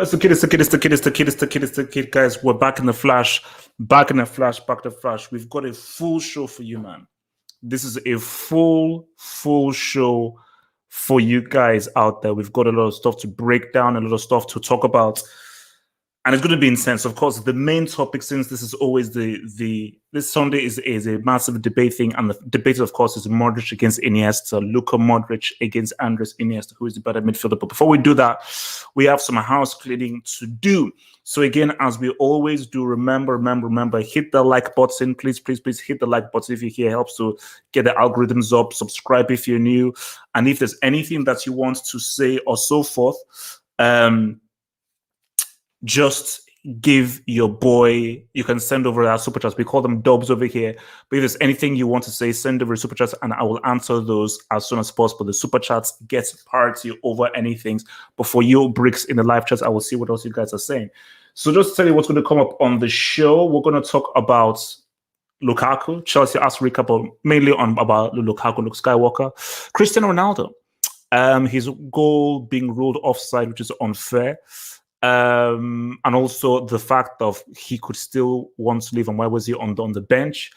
It's the kid, guys. We're back in the flash. Back in the flash. We've got a full show for you, man. This is a full show for you guys out there. We've got a lot of stuff to break down, a lot of stuff to talk about. And it's going to be intense. Of course, the main topic, since this is always this Sunday is a massive debate thing, and the debate, of course, is Modric against Iniesta, Luka Modric against Andres Iniesta, who is the better midfielder. But before we do that, we have some house cleaning to do. So again, as we always do, remember, hit the like button, please hit the like button if you're here. It helps to get the algorithms up. Subscribe if you're new, and if there's anything that you want to say or so forth, just give your boy, you can send over our super chats. We call them dubs over here. But if there's anything you want to say, send over super chats and I will answer those as soon as possible. The super chats gets priority over anything. But for you bricks in the live chats, I will see what else you guys are saying. So just to tell you what's going to come up on the show, we're going to talk about Lukaku. Chelsea asked recap mainly about Lukaku, Luke Skywalker. Cristiano Ronaldo. His goal being ruled offside, which is unfair. And also the fact of he could still want to leave and why was he on the bench.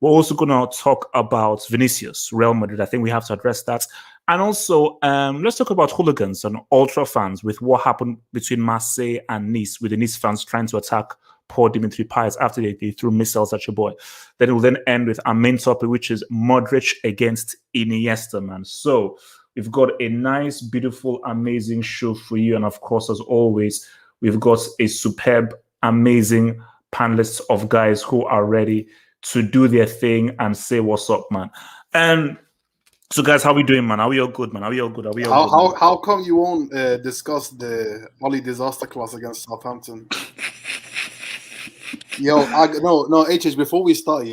We're also going to talk about Vinicius, Real Madrid. I think we have to address that. And also, let's talk about hooligans and ultra fans with what happened between Marseille and Nice, with the Nice fans trying to attack poor Dimitri Payet after they threw missiles at your boy. Then it will then end with our main topic, which is Modric against Iniesta, man. So we've got a nice, beautiful, amazing show for you. And of course, as always, we've got a superb, amazing panelist of guys who are ready to do their thing and say what's up, man. And so, guys, how we doing, man? Are we all good, man? How come you won't discuss the Oli disaster class against Southampton? No, HH, before we start,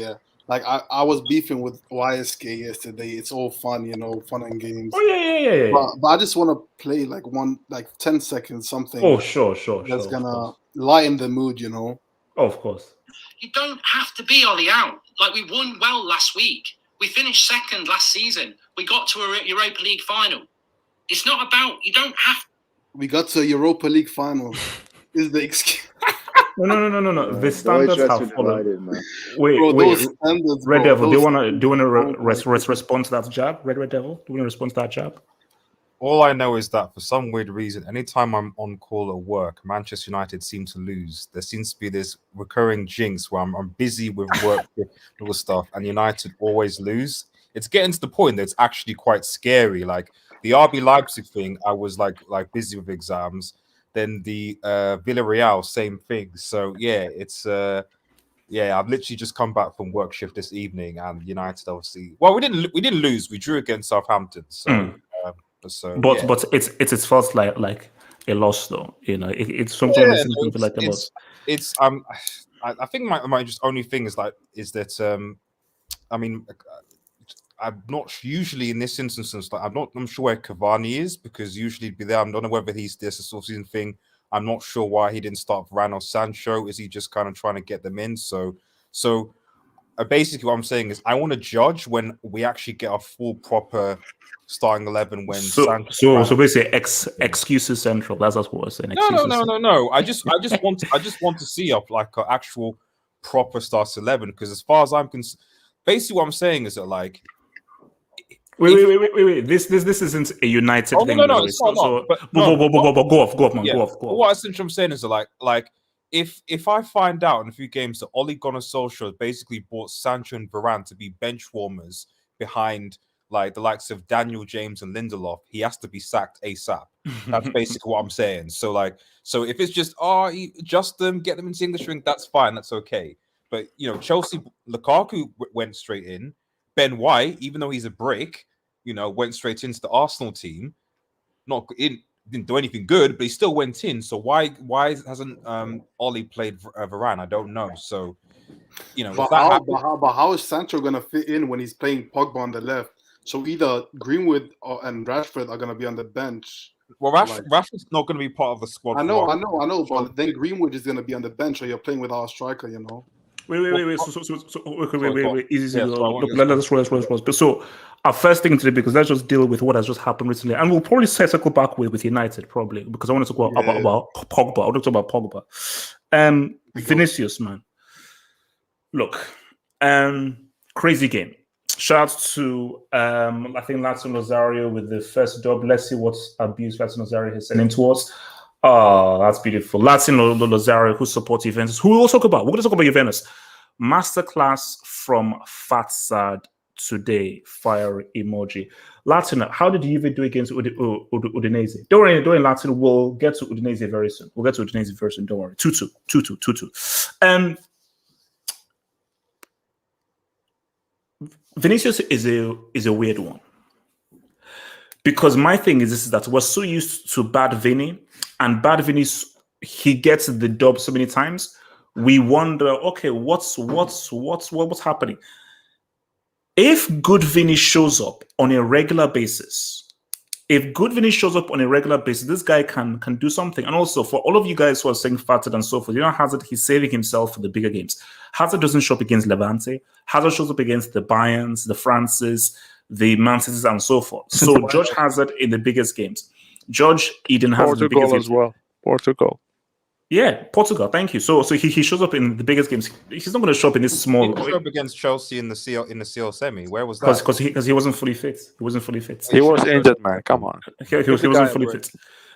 like I was beefing with YSK yesterday. It's all fun, fun and games. Oh yeah. But I just want to play like 10 seconds, something. Oh sure. That's gonna lighten the mood, Oh, of course. You don't have to be Ollie out. Like, we won well last week. We finished second last season. We got to a Europa League final. It's not about, you don't have. We got to a Europa League final. Is the excuse? No. The standards have fallen. Wait. Red bro, Devil, do you want to respond to that jab? Red Devil, do you want to respond to that jab? All I know is that for some weird reason, anytime I'm on call at work, Manchester United seem to lose. There seems to be this recurring jinx where I'm busy with work, little stuff, and United always lose. It's getting to the point that it's actually quite scary. Like the RB Leipzig thing, I was like busy with exams. Then the Villarreal, same thing. So yeah, it's I've literally just come back from work shift this evening, and United obviously. Well, we didn't lose. We drew against Southampton. So. But it feels like a loss, though. It's sometimes like a loss. I think my just only thing is that I'm not usually in this instance. Like I'm sure where Cavani is, because usually he'd be there. I don't know whether there's a sort of season thing. I'm not sure why he didn't start Varane or Sancho. Is he just kind of trying to get them in? So basically what I'm saying is I want to judge when we actually get a full proper starting 11 when so basically excuses central. That's what we're saying. No. I just want to see up like an actual proper start 11, because as far as I'm concerned, basically what I'm saying is that like wait. This isn't a United thing. No, it's not. Go off, man. Go off. What essentially I'm saying is that like if I find out in a few games that Ole Gunnar Solskjaer basically bought Sancho and Varane to be bench warmers behind like the likes of Daniel James and Lindelof, he has to be sacked ASAP. That's basically what I'm saying. So if it's just just them, get them into the English ring, that's fine, that's okay. But Chelsea, Lukaku went straight in. Ben White, even though he's a brick, went straight into the Arsenal team. Didn't do anything good, but he still went in. So why hasn't Ollie played Varane? I don't know. So but how is Sancho gonna fit in when he's playing Pogba on the left? So either Greenwood and Rashford are gonna be on the bench, Well, Rashford's not going to be part of the squad. I know, but then Greenwood is going to be on the bench, or you're playing with our striker, you know. Wait. Wait. Easy. Yeah, Let's roll. So, our first thing today, because let's just deal with what has just happened recently, and we'll probably circle back with United, probably, because I want to talk about Pogba. I want to talk about Pogba. Vinicius, man. Look, crazy game. Shout out to I think Latin Rosario with the first dub. Let's see what abuse Latin Rosario has sent into us. Oh, that's beautiful. Latin Rosario, who supports Juventus, who we'll talk about. We're going to talk about Juventus. Masterclass from Fatsad today. Fire emoji. Latin, how did you even do against Udinese? Don't worry, Latin. We'll get to Udinese very soon. Don't worry. 2-2. Vinicius is a weird one. Because my thing is this, is that we're so used to bad Vinny, and bad Vinny, he gets the dub so many times. We wonder, okay, what's happening? If good Vinny shows up on a regular basis, this guy can do something. And also, for all of you guys who are saying Fated and so forth, you know, Hazard, he's saving himself for the bigger games. Hazard doesn't show up against Levante. Hazard shows up against the Bayerns, the Francis, the Man Cities, and so forth. So Judge Hazard in the biggest games. Judge Eden Hazard in the biggest games. Portugal as well. Portugal. Yeah, Portugal. Thank you. So he shows up in the biggest games. He's not going to show up in this small. He didn't show up against Chelsea in the CL semi. Where was that? Because he wasn't fully fit. He was injured, man. Come on. He wasn't fully fit.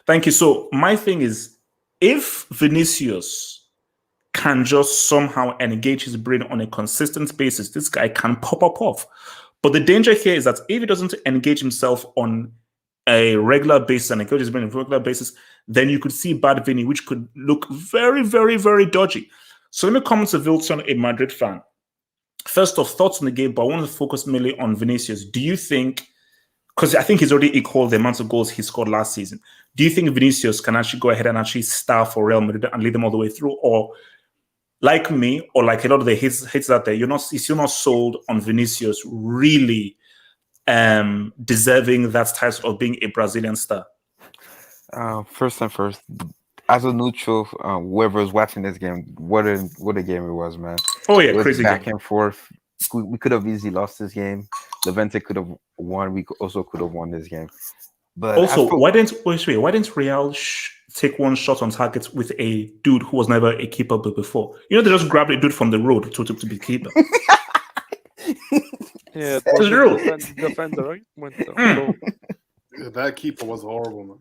Thank you. So my thing is, if Vinicius can just somehow engage his brain on a consistent basis, this guy can pop up off. But the danger here is that if he doesn't engage himself on a regular basis and engage his brain on a regular basis, then you could see bad Vinny, which could look very, very, very dodgy. So let me come to Wilson, a Madrid fan. First off, thoughts on the game, but I want to focus mainly on Vinicius. Do you think, because I think he's already equaled the amount of goals he scored last season, do you think Vinicius can actually go ahead and actually star for Real Madrid and lead them all the way through? Or like me, or like a lot of the hits out there, you're still not sold on Vinicius really deserving that title of being a Brazilian star? First, as a neutral, whoever was watching this game, what a game it was, man. Oh yeah, it was crazy back game. and forth. We could have easily lost this game. Levante could have won. We also could have won this game. But also, why didn't Real take one shot on target with a dude who was never a keeper before? You know, they just grabbed a dude from the road to be keeper. Yeah, it It's was true. the defender, right? Yeah, that keeper was horrible, man.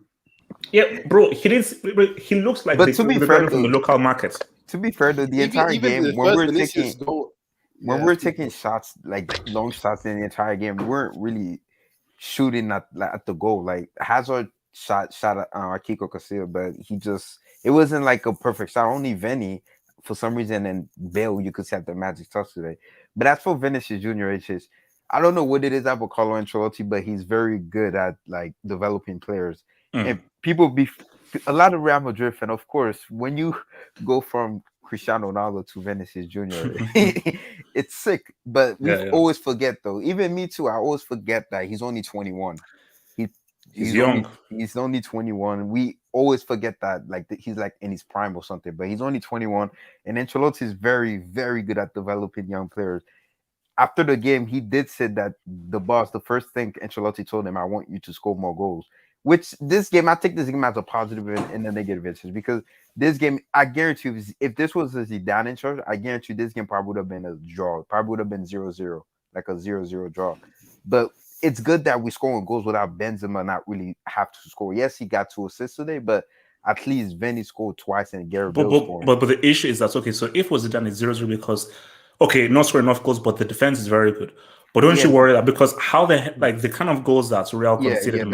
Yeah, bro, he looks like But to be fair, from the local market. To be fair, though, the entire game the when first we're taking shots, like long shots in the entire game, we weren't really shooting at the goal. Like Hazard shot at Kiko Casillas, but it wasn't like a perfect shot. Only Vinny, for some reason, and Bale, you could see at the magic touch today. But as for Vinicius Jr., I don't know what it is about Carlo Ancelotti, but he's very good at like developing players. And a lot of Real Madrid fan, of course, when you go from Cristiano Ronaldo to Vinicius Jr., it's sick. But we always forget, though. Even me too. I always forget that he's only 21. He's young. He's only 21. We always forget that, like he's like in his prime or something. But he's only 21, and Ancelotti is very, very good at developing young players. After the game, he did say that the first thing Ancelotti told him, "I want you to score more goals." Which this game, I take this game as a positive and a negative interest, because this game, I guarantee you, if this was a Zidane in charge, I guarantee you this game probably would have been a draw. Probably would have been 0-0, like a 0-0 draw. But it's good that we're scoring goals without Benzema not really have to score. Yes, he got 2 assists today, but at least Vinny scored twice and Gareth Bale scored. But the issue is that, okay, so if it was Zidane, it's 0-0 because, okay, not scoring enough goals, but the defense is very good. But don't you worry that, because how the kind of goals that Real conceded,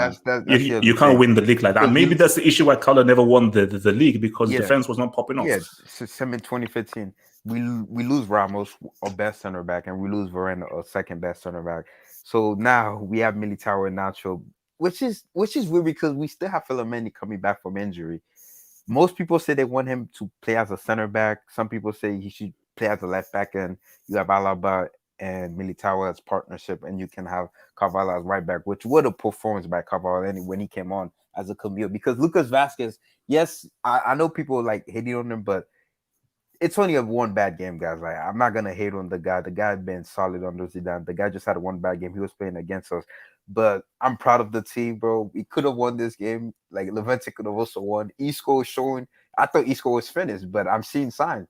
you can't win the league like that. And maybe that's the issue why Carlo never won the league, because defense was not popping off. Yeah, so in 2015, we lose Ramos, our best center back, and we lose Varane, our second best center back. So now we have Militao and Nacho, which is weird because we still have Fellaini coming back from injury. Most people say they want him to play as a center back. Some people say he should play as a left back, and you have Alaba and Militao as partnership, and you can have Carvalho as right back, which was a performance by Carvalho when he came on as a Camille because Lucas Vasquez. Yes, I know people like hating on him, but it's only a one bad game, guys. Like I'm not gonna hate on the guy. The guy been solid under Zidane. The guy just had one bad game. He was playing against us, but I'm proud of the team, bro. We could have won this game. Like Levante could have also won. Isco is showing. I thought Isco was finished, but I'm seeing signs.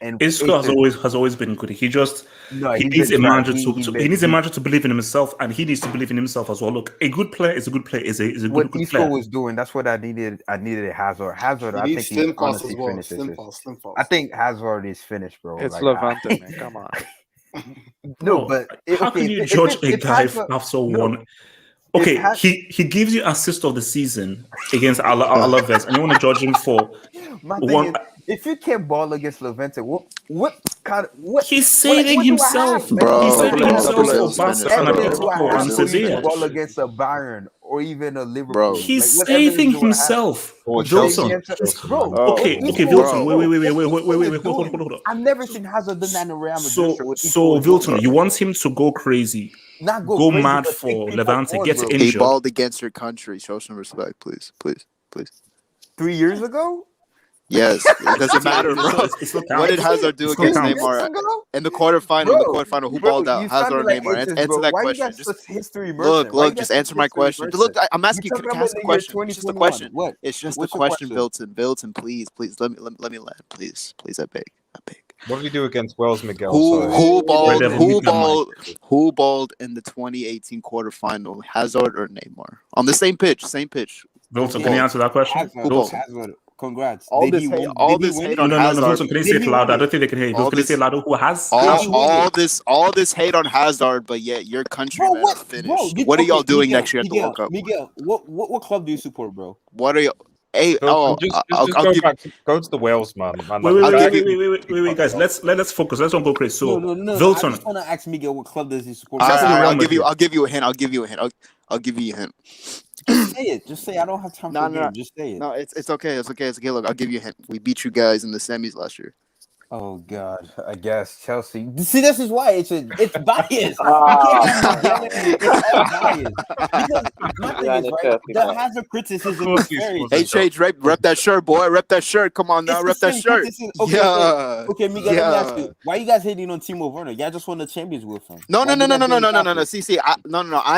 And Isco has always been good. He needs a manager he needs a manager to believe in himself, and he needs to believe in himself as well. Look, a good player is a good player. Is a good what good Isco player. was doing. That's what I needed. I needed a Hazard. Hazard. I think he's honestly finished. Slim fast. I think Hazard is finished, bro. It's like, Levante, man. Come on. No, but how can you judge a guy after one? Okay, he gives you assist of the season against Alaves, and you want to judge him for one. If you can't ball against Levante, what kind of what? He's saving himself, bro. He's saving himself for Barca and Atletico and Sevilla. Ball against a Bayern or even a Liverpool. Bro. He's saving himself. Wilson. Bro. Okay, Wilson. Wait. Hold on. I've never seen Hazard done that in Real Madrid. So Wilson, you want him to go crazy, go crazy, mad for Levante, get injured. He balled against your country. Show some respect, please. 3 years ago? Yes, it doesn't matter, bro. What did Hazard do against Neymar in the quarterfinal? Who balled out? Hazard or Neymar? Answer that question. Look, just answer my question. Look, I'm asking. Can I ask a question? It's just a question. It's just a question, Vilton. Please, let me land. Please, I beg. What did we do against Wales, Miguel? Who balled in the 2018 quarterfinal? Hazard or Neymar? On the same pitch. Wilson, can you answer that question? Hazard. Congrats. All this hate on Hazard. Wilson, can you say it louder? I don't think they can hear you. Can you say it louder? Who has? All this hate on Hazard, but yet your countrymen are finished. What are y'all doing next year at the World Cup? Miguel, what club do you support, bro? What are you? Hey, I'll go to the Wales, man. Wait, guys. Let's focus. Let's don't go crazy. So, no. Wilson, I just want to ask Miguel what club does he support. I'll give you a hint. I'll give you a hint. Just say I don't have time for game. Just say it. No, it's okay. Look, I'll give you a hint. We beat you guys in the semis last year. Oh God, I guess Chelsea. See, this is why it's biased. It's biased. Because my thing is right. The Hazard criticism is very. Hey, Chage, rep that shirt, boy. Rep that shirt. Come on now, rep that shirt. Okay, Miguel. Let me ask you. Why you guys hating on Timo Werner? Y'all just won the Champions with him. No. See, I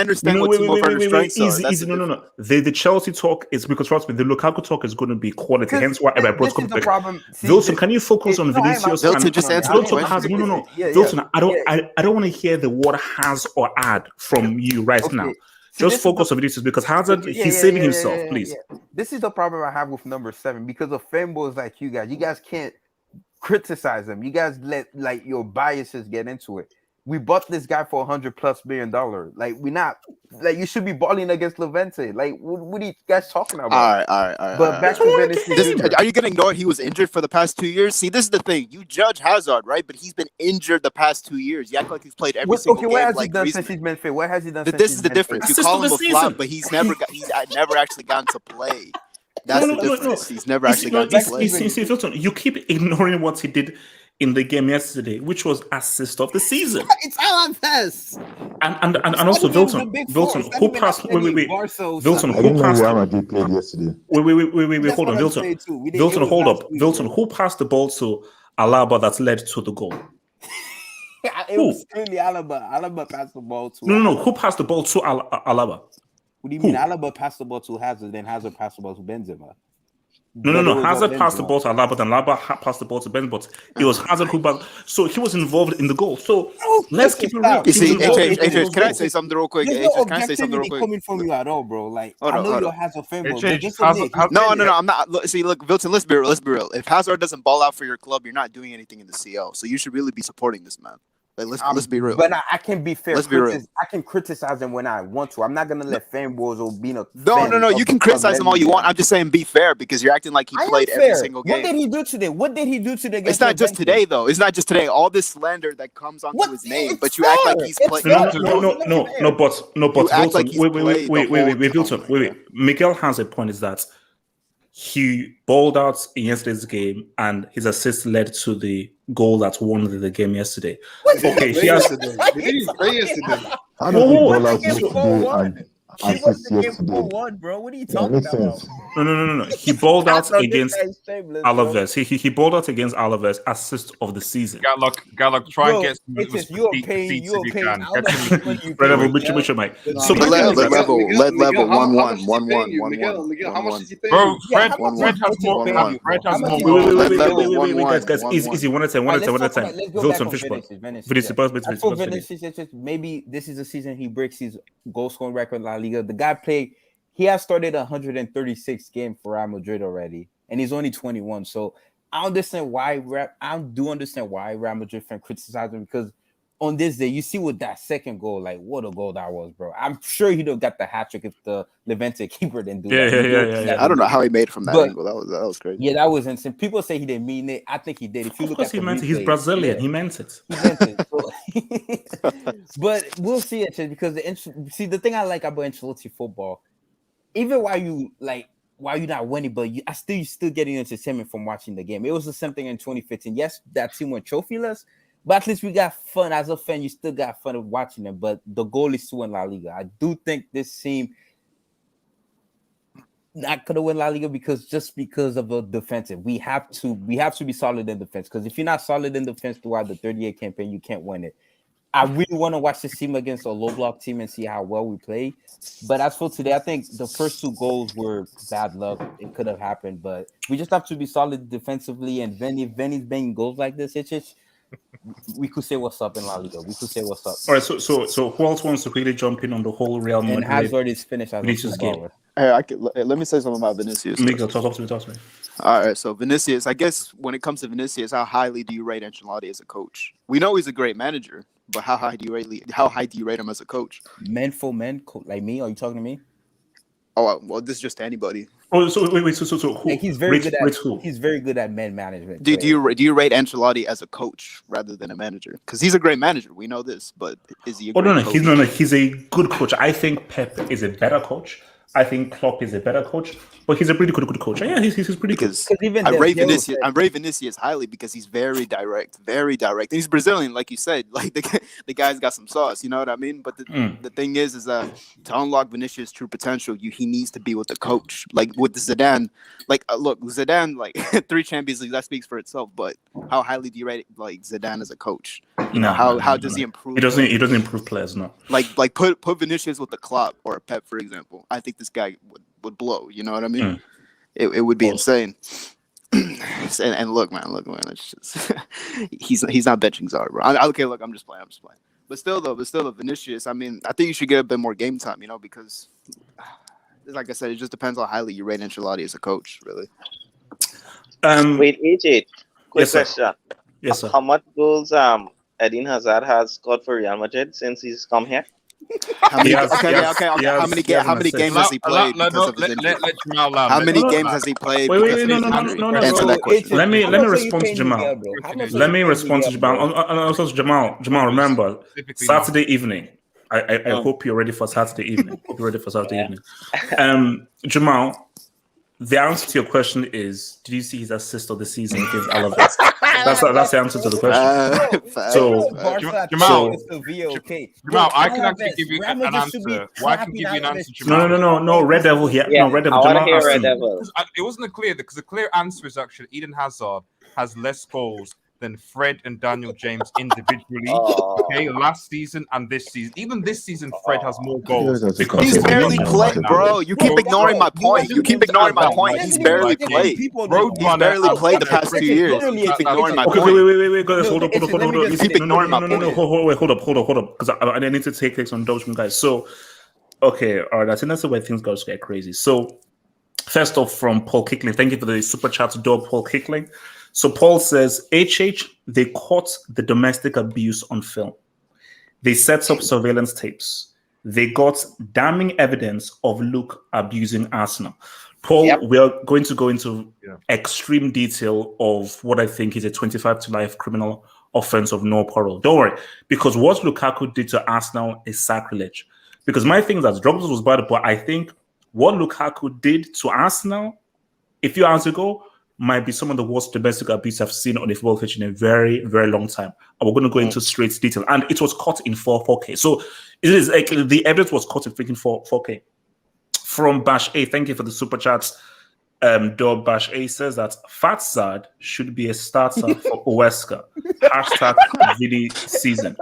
understand what Timo Werner's strengths are. Easy. No. The Chelsea talk is because trust me, the Lukaku talk is going to be quality. Hence why I brought the Wilson, can you focus on Vinicius? Vilton, just answer the question. No. Vilton, I don't want to hear the word has or add from you right now. Just focus on Vinicius because Hazard, he's saving himself, please. This is the problem I have with number 7 because of fanboys like you guys. You guys can't criticize them. You guys let like your biases get into it. We bought this guy for $100+ million. Like we not like you should be balling against Levante. Like what are you guys talking about? All right. But back to Vinicius. Are you gonna ignore he was injured for the past 2 years? See, this is the thing. You judge Hazard, right? But he's been injured the past 2 years. You act like he's played every single game. What has like he done Griezmann. Since he's been fit? What has he done? This is the difference. You call him a flop, but he's never actually gotten to play. That's the difference. He's never actually gotten to play. See, Filton, you keep ignoring what he did in the game yesterday, which was assist of the season. It's LFS. And also Wilton, who passed? Wait. Wilton, who passed? Real Madrid played yesterday. Wait. Hold on, Wilton. Wilton, hold up. Wilton, who passed the ball to Alaba that led to the goal? It was clearly Alaba. Alaba passed the ball to. No. Who passed the ball to Alaba? What do you mean? Alaba passed the ball to Hazard, then Hazard passed the ball to Benzema. No. Hazard passed the ball to Alaba, then Alaba passed the ball to Ben, but it was Hazard who back. So he was involved in the goal. So let's keep it real. You see, AJ, can I say something real quick? There's no objectivity coming from you at all, bro. Like I know you're Hazard fan, bro. No, I'm not. See, look, Vilton, let's be real. If Hazard doesn't ball out for your club, you're not doing anything in the CL. So you should really be supporting this man. Like, let's be real. But I can be fair. Let's be real. I can criticize him when I want to. I'm not gonna let fanboys or being a no. You can criticize him all you want. I'm just saying be fair because you're acting like he played every single game. What did he do today? It's not just today though. It's not just today. All this slander that comes onto his name, but you act like he's played. No. But wait. Miguel has a point. Is that he balled out in yesterday's game, and his assist led to the goal that won the game yesterday. Okay, he has. How does he ball out yesterday and He was the game 4-1, bro. What are you talking about? No. He balled out against Alaves. He balled out against Alaves, assist of the season. Gallup, try and get some you are paying out of the money you pay. Mike. So let level 1-1. Miguel, how much did you pay? Bro, Fred has more. Fred has more. Wait, guys, easy. 1 at 10. Wilson, Fishbone. Vinicius, maybe this is the season he breaks his goal scoring record in La Liga. The guy he has started 136 games for Real Madrid already, and he's only 21. So I understand why Real Madrid fans criticize him, because on this day, you see with that second goal, like what a goal that was, bro. I'm sure he'd have got the hat trick if the Levante keeper didn't do that. Yeah. I don't know how he made it from that angle. That was crazy. Yeah, that was insane. People say he didn't mean it. I think he did. If you look at he meant it. He's Brazilian. He meant it. But we'll see it, because the thing I like about Ancelotti football, even while you not winning, but you still getting entertainment from watching the game. It was the same thing in 2015. Yes, that team went trophyless, but at least we got fun. As a fan, you still got fun of watching them. But the goal is to win La Liga. I do think this team not gonna win La Liga because of the defensive. We have to be solid in defense, because if you're not solid in defense throughout the 38 campaign, you can't win it. I really want to watch this team against a low block team and see how well we play. But as for today, I think the first 2 goals were bad luck. It could have happened, but we just have to be solid defensively. And if Benny's banging goals like this, it's just, we could say what's up in La Liga. We could say what's up. All right, so who else wants to really jump in on the whole Real Madrid? And Hazard is finished as Vinicius game. Hey, let me say something about Vinicius. Miguel, talk to me. All right, so Vinicius, I guess when it comes to Vinicius, how highly do you rate Ancelotti as a coach? We know he's a great manager, but how high do you rate him as a coach? Men for men, like me? Are you talking to me? Oh well, this is just to anybody. Oh, so wait. So who? Like he's very good at men management. Do you rate Ancelotti as a coach rather than a manager? Because he's a great manager, we know this, but is he? He's a good coach. I think Pep is a better coach. I think Klopp is a better coach, but he's a pretty good coach. Yeah, he's pretty good. I rate Vinicius highly because he's very direct. And he's Brazilian, like you said. Like the guy's got some sauce, you know what I mean? But the thing is that to unlock Vinicius' true potential, he needs to be with the coach. Like with Zidane, look, Zidane, like 3 Champions Leagues, that speaks for itself. But how highly do you rate like Zidane as a coach? How does he improve? He doesn't improve players, no. Like put Vinicius with the Klopp or a Pep, for example. I think this guy would blow. You know what I mean? It would be insane. and look, man, it's just he's not benching Zara, bro. Okay, look, I'm just playing. But still, Vinicius. I mean, I think you should get a bit more game time, because, like I said, it just depends on how highly you rate Ancelotti as a coach, really. Wait, AJ, quick yes, question. Yes, sir. How much goals Eden Hazard has scored for Real Madrid since he's come here? How many games has he played? How many games has he played? No. Answer that question. Let me respond to Jamal. Let me respond to Jamal. Also, Jamal, remember, Saturday evening. I hope you're ready for Saturday evening. Jamal, the answer to your question is: did you see his assist of the season against Alaves? That's the answer to the question. Jamal, I can actually give you an answer. Why can give you an answer, Jamal? No, Red Devil here. Yeah, no, Red Devil. I want to hear Red Devil. It wasn't clear because the clear answer is actually Eden Hazard has less goals than Fred and Daniel James individually. Okay, last season and this season. Even this season, Fred has more goals. He's barely played, bro. You keep ignoring my point. He's barely played. He's barely played the past 2 years. You keep ignoring my point. Wait, guys, hold up. You keep ignoring my point. Hold up, because I need to take some notes from guys. So, okay, all right, I think that's the way things go to get crazy. So, first off, from Paul Kickling, thank you for the super chat to Paul Kickling. So Paul says, they caught the domestic abuse on film. They set up surveillance tapes. They got damning evidence of Luke abusing Arsenal. Paul, we are going to go into extreme detail of what I think is a 25 to life criminal offense of no parole. Don't worry, because what Lukaku did to Arsenal is sacrilege. Because my thing is that Drogba was bad, but I think what Lukaku did to Arsenal a few hours ago might be some of the worst domestic abuse I've seen on a football pitch in a very, very long time. And we're going to go into straight detail. And it was caught in 4K. So it is like the evidence was caught in freaking 4K. From Bash A, thank you for the super chats. Dub Bash A says that Fatzad should be a starter for Oweska. Hashtag Vidi season.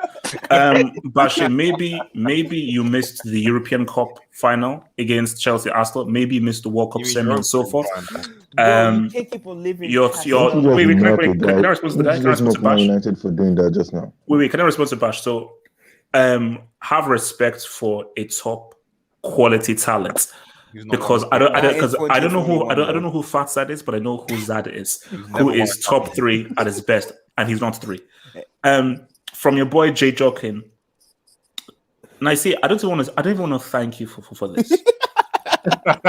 Bash A, maybe you missed the European Cup final against Chelsea Arsenal. Maybe you missed the World Cup semi and so forth. You can't keep on living. Can I respond to the guy? Can I respond to Bash? United for doing that just now. Wait, can I respond to Bash? So, have respect for a top quality talent. Because I don't know who Fatzad is, but I know who Zad is, who is top 3 at his best, and he's not 3. From your boy Jay Jokin. And I see, I don't even want to thank you for this. You have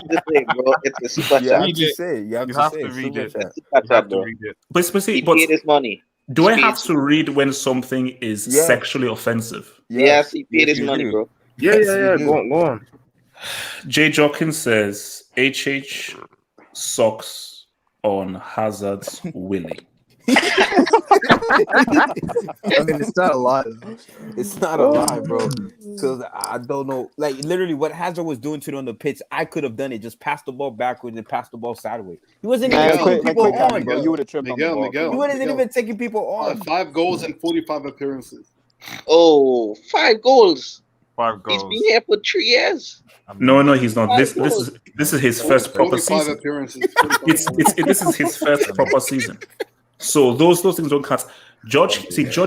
to say, bro, it's a super chat. You have to read it. But He paid his money. Do I have to read when something is sexually offensive? Yes, he paid his money, bro. Yeah. Go on. Jay Jokin says HH sucks on Hazard's willy. I mean, it's not a lie. It's not a lie, bro. Because I don't know. Like, literally, what Hazard was doing to it on the pitch, I could have done it. Just pass the ball backwards and pass the ball sideways. He wasn't even taking people on, bro. You would have tripped on the ball. He wasn't even taking people on. 5 goals and 45 appearances. Oh, 5 goals. 5 goals. He's been here for 3 years. No, he's not. This is his first proper season. Appearances. This is his first proper season. So those things don't count. Judge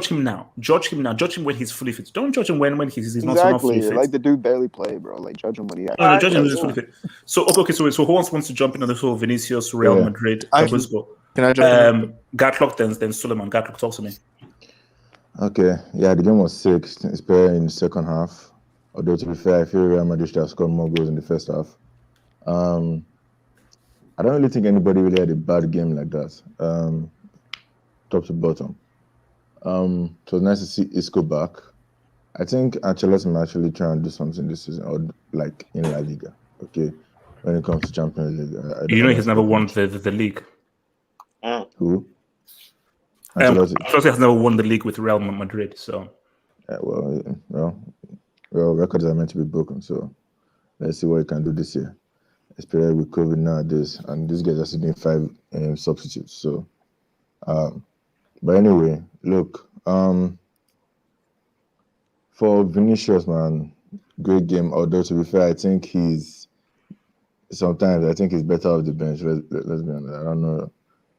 him now. Judge him when he's fully fit. Don't judge him when he's not fully fit. Like the dude barely play, bro. Like judge him when he. No, judge him when he's fully fit. So so who wants to jump in on the whole Vinicius, Real Madrid? Can I jump in? Gatlock then Suleiman. Gatlock, talk to me. Okay, the game was 6. It's better in the second half. Although to be fair, I feel Real Madrid should have scored more goals in the first half. I don't really think anybody really had a bad game like that, top to bottom. It was nice to see Isco back. I think Ancelotti might actually try and do something this season, or like in La Liga. Okay, when it comes to Champions League, he's never won the league. Who? Ancelotti has never won the league with Real Madrid. So, well, records are meant to be broken. So, let's see what he can do this year, especially with COVID nowadays. And this guy just doing 5 substitutes. So, but anyway, look, for Vinicius, man, great game. Although to be fair, I think he's better off the bench. Let's be honest. I don't know.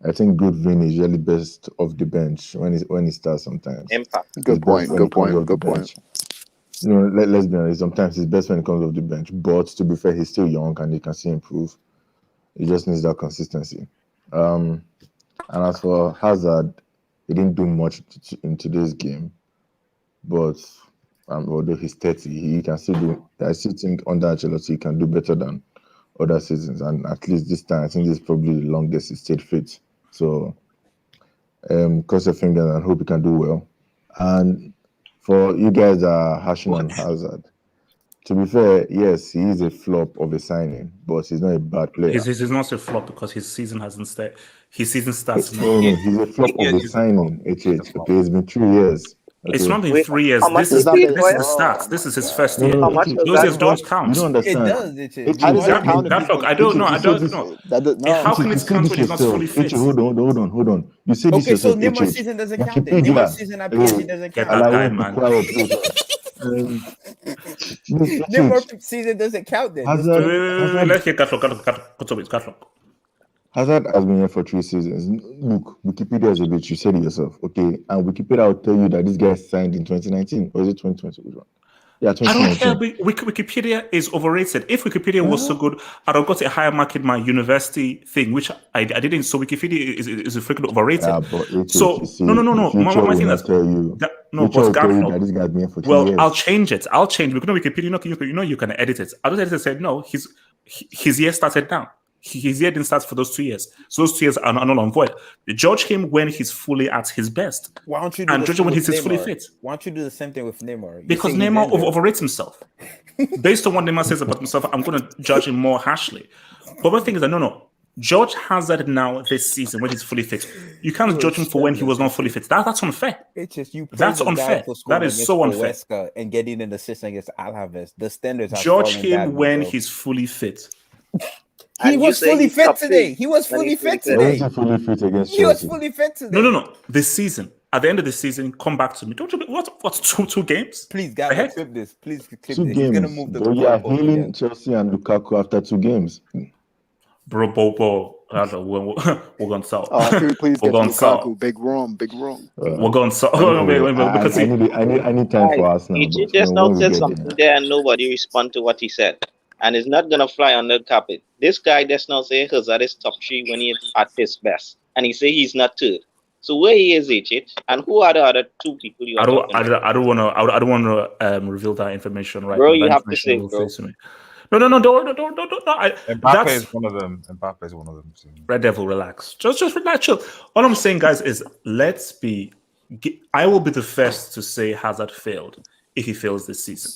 I think good Vin is really best off the bench when he starts sometimes. Impact. Good point. You know, let's be honest. Sometimes he's best when it comes off the bench. But to be fair, he's still young and he can still improve. He just needs that consistency. And as for Hazard, he didn't do much in today's game. But although he's 30, he can still do. I still think under Ancelotti he can do better than other seasons. And at least this time, I think this is probably the longest he stayed fit. So, cross your fingers and hope he can do well. And for you guys that are hashing on Hazard, to be fair, yes, he is a flop of a signing, but he's not a bad player. He's not a flop because his season hasn't started. His season starts now. No, he's a flop of a signing. Okay, it's been 3 years. Okay. It's not been 3 years. This is the stats. This is his first year. No, those years don't count. You don't understand. How does it count? I don't know. How can it count when he's not fully fit? Hold on. You said this yourself. Okay, so Neymar's season doesn't count. Neymar's season at PSG doesn't Get count. that guy, man. Neymar's season doesn't count then. Let's get Gatlock. Hazard has been here for 3 seasons. Look, Wikipedia is a bitch. You said it yourself, okay? And Wikipedia will tell you that this guy signed in 2019. Or is it 2020? Which one? Yeah, 2019. I don't care. Wikipedia is overrated. If Wikipedia was so good, I'd have got a higher mark in my university thing, which I didn't. So Wikipedia is freaking overrated. Yeah, but so no. My thing is this guy's been here for 2 years. I'll change it. Because Wikipedia, you can edit it. I don't edit it. Said no. His year started now. His year didn't start for those 2 years. So those 2 years are null and void. Judge him when he's fully at his best. Why don't you judge him when he's fully fit? Why don't you do the same thing with Neymar? Because Neymar overrates himself. Based on what Neymar says about himself, I'm going to judge him more harshly. But one thing is that no. Judge Hazard now this season when he's fully fit. You can't judge him for when he was not fully fit. That's unfair. It's just you. That's unfair. That is so unfair. Huesca and getting an assist against Alaves. The standards are judge him when he's fully fit. He was fully fit today. He was fully fit today. He was fully fit against Chelsea. He was fully fit today. No. This season. At the end of the season, come back to me. Don't you? What's two games? Please, guys, clip this. Please clip this. 2 games. He's gonna move the bro, yeah, healing Chelsea and Lukaku after 2 games. Bro, we're going to sell. Please get Lukaku. Big room. We're going to sell. I need time for us now. He just now said something there and nobody respond to what he said. And it's not going to fly under the carpet. This guy just now say Hazard is top 3 when he's at his best. And he say he's not 3rd. So where he is, it? And who are the other 2 people you are talking about? I don't want to reveal that information right bro, now. You have to say, bro. No, don't. Mbappe is one of them. Red Devil, relax. Just relax, chill. All I'm saying, guys, is I will be the first to say Hazard failed if he fails this season.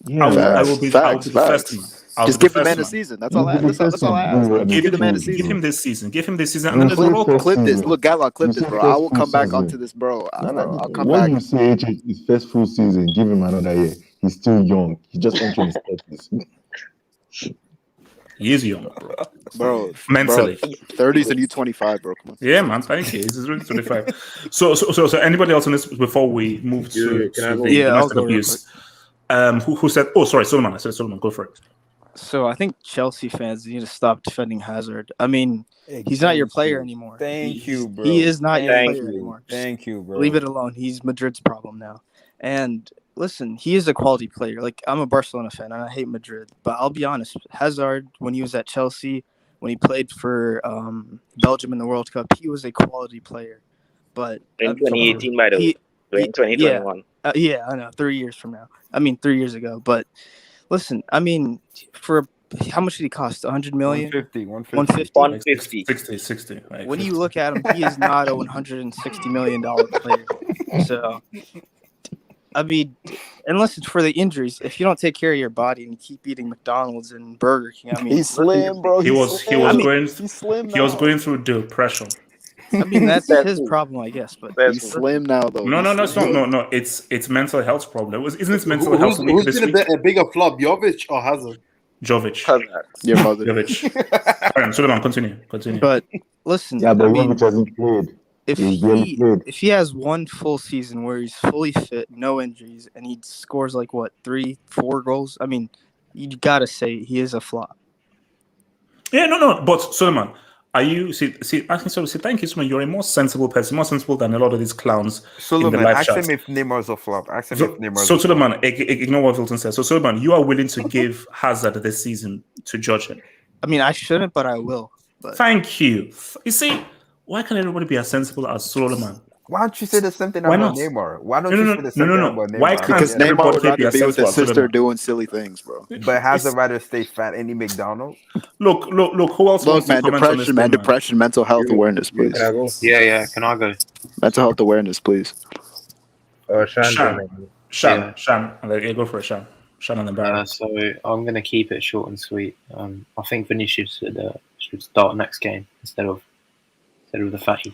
Yeah, I will be the first man. Just give the man a season. That's all I ask. Give the man a season. Give him this season. And then clip this. Look, Gallo, clip this, bro. I will come back onto this, bro. I'll come back. When you say his first full season, give him another year. He's still young. He just entered his 30s. He is young, bro. Mentally, 30s and you 25, bro. Come on. Yeah, man. Thank you. He's really 25. So anybody else on this before we move to domestic abuse? Who said? Oh, sorry, Solomon. I said Solomon. Go for it. So I think Chelsea fans need to stop defending Hazard. I mean, he's not your player anymore. Thank you, bro. He is not your player anymore. Thank you, bro. Leave it alone. He's Madrid's problem now. And listen, he is a quality player. Like, I'm a Barcelona fan, and I hate Madrid. But I'll be honest, Hazard, when he was at Chelsea, when he played for Belgium in the World Cup, he was a quality player. But in 2018, by the way. In 2021. Yeah, I know. 3 years from now. 3 years ago. But listen, for how much did he cost? 100 million? 150. 60. When you look at him, he is not a $160 million player. So, unless it's for the injuries, if you don't take care of your body and you keep eating McDonald's and Burger King, he's slim, bro. He was going through depression. That's his problem, I guess. But he's slim now, though. No. It's mental health problem. Isn't it mental health? Who's been a bigger flop, Jovic or Hazard? Jovic. Your mother. Jovic. Suleiman, continue. But listen, but Jovic hasn't played. If he has one full season where he's fully fit, no injuries, and he scores 3-4 goals, you gotta say he is a flop. Yeah, no. But Suleiman, are you thank you, Suleiman. You're a more sensible person, more sensible than a lot of these clowns in the live chat. Ask him if Neymar's a flop. So Suleiman, ignore what Wilton says. So Suleiman, you are willing to give Hazard this season to judge him? I shouldn't, but I will. But... Thank you. You see, why can't everybody be as sensible as Suleiman? Why don't you say the same thing about Neymar? Why don't you say the same thing about Neymar? Why can't because Neymar would rather be with his sister doing silly things, bro. But Hazard rather stay fat any McDonald's? Look. Who else wants to comment on this? Depression, mental health awareness, please. Yeah. Can I go? Mental health awareness, please. Shan. Go for it, Shan. Shan and the Barry. So I'm going to keep it short and sweet. I think Vinicius should start next game instead of the fatty.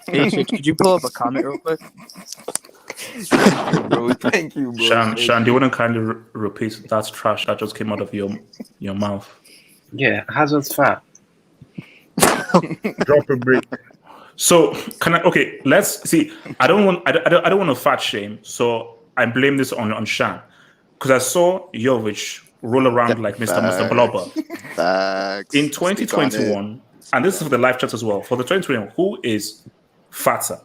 Could you pull up a comment real quick? Thank you, bro. Shan, do you want to kindly repeat that trash that just came out of your mouth? Yeah, Hazard's fat. Drop a brick. So let's see. I don't want to fat shame, so I blame this on Shan because I saw Jovic roll around like Mr. Blobber in 2021. And this is for the live chat as well. For the 2021, who is fatter,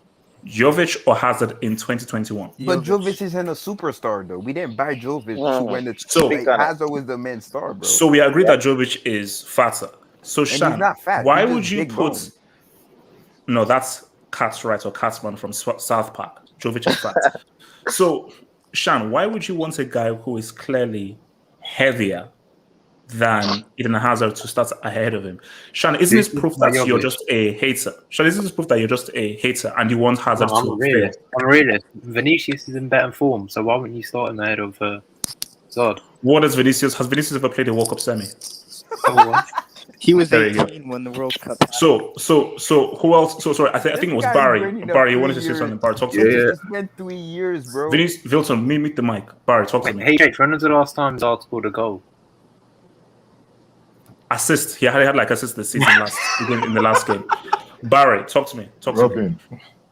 Jovic or Hazard in 2021? But Jovic isn't a superstar, though. We didn't buy Jovic to win the. So Hazard was the main star, bro. So we agree that Jovic is fatter. So Shan, he's not fat. Why would you put? Bone. No, that's Cat's right or Catsman from South Park. Jovic is fat. So Shan, why would you want a guy who is clearly heavier than Eden Hazard to start ahead of him? Shan, isn't this proof that you're just a hater? Shan, isn't this proof that you're just a hater and you want Hazard to fail? I'm realist. Vinicius is in better form, so why wouldn't you start him ahead of Zod? What is Vinicius? Has Vinicius ever played a World Cup semi? He was There you go. 18 when the World Cup happened. So who else? So sorry, I think it was guy's Barry. bringing up Barry, you 3 wanted to say years. something? Barry, talk to It me. just been 3 years, bro. Vinicius, Vilton, meet the mic. Barry, talk to me. Hey, Jake, when was the last time Zard scored a goal? Assist. He had like assist this season in the last game. Barry, talk to me. Robin.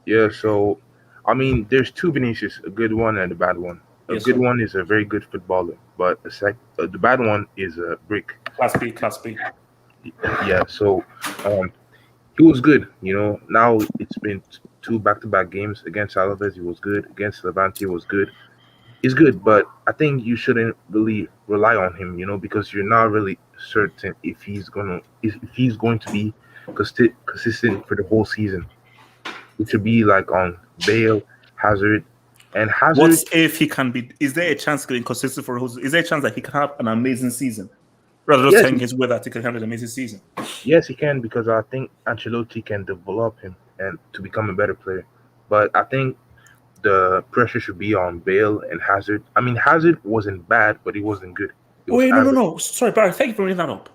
Yeah, so I mean, there's two Vinicius, a good one and a bad one. A good one is a very good footballer, but the bad one is a brick. Class B. Yeah, so he was good, Now it's been 2 back-to-back games against Alaves. He was good. Against Levante, he was good. He's good, but I think you shouldn't really rely on him, because you're not really certain if he's going to be consistent for the whole season. It should be like on Bale, Hazard, and Hazard. What if he can be? Is there a chance going consistent for? Is there a chance that he can have an amazing season, rather than saying his way that he can have an amazing season? Yes, he can, because I think Ancelotti can develop him and to become a better player. But I think the pressure should be on Bale and Hazard. I mean, Hazard wasn't bad, but he wasn't good. Wait, no. Sorry, Barry. Thank you for bringing that up.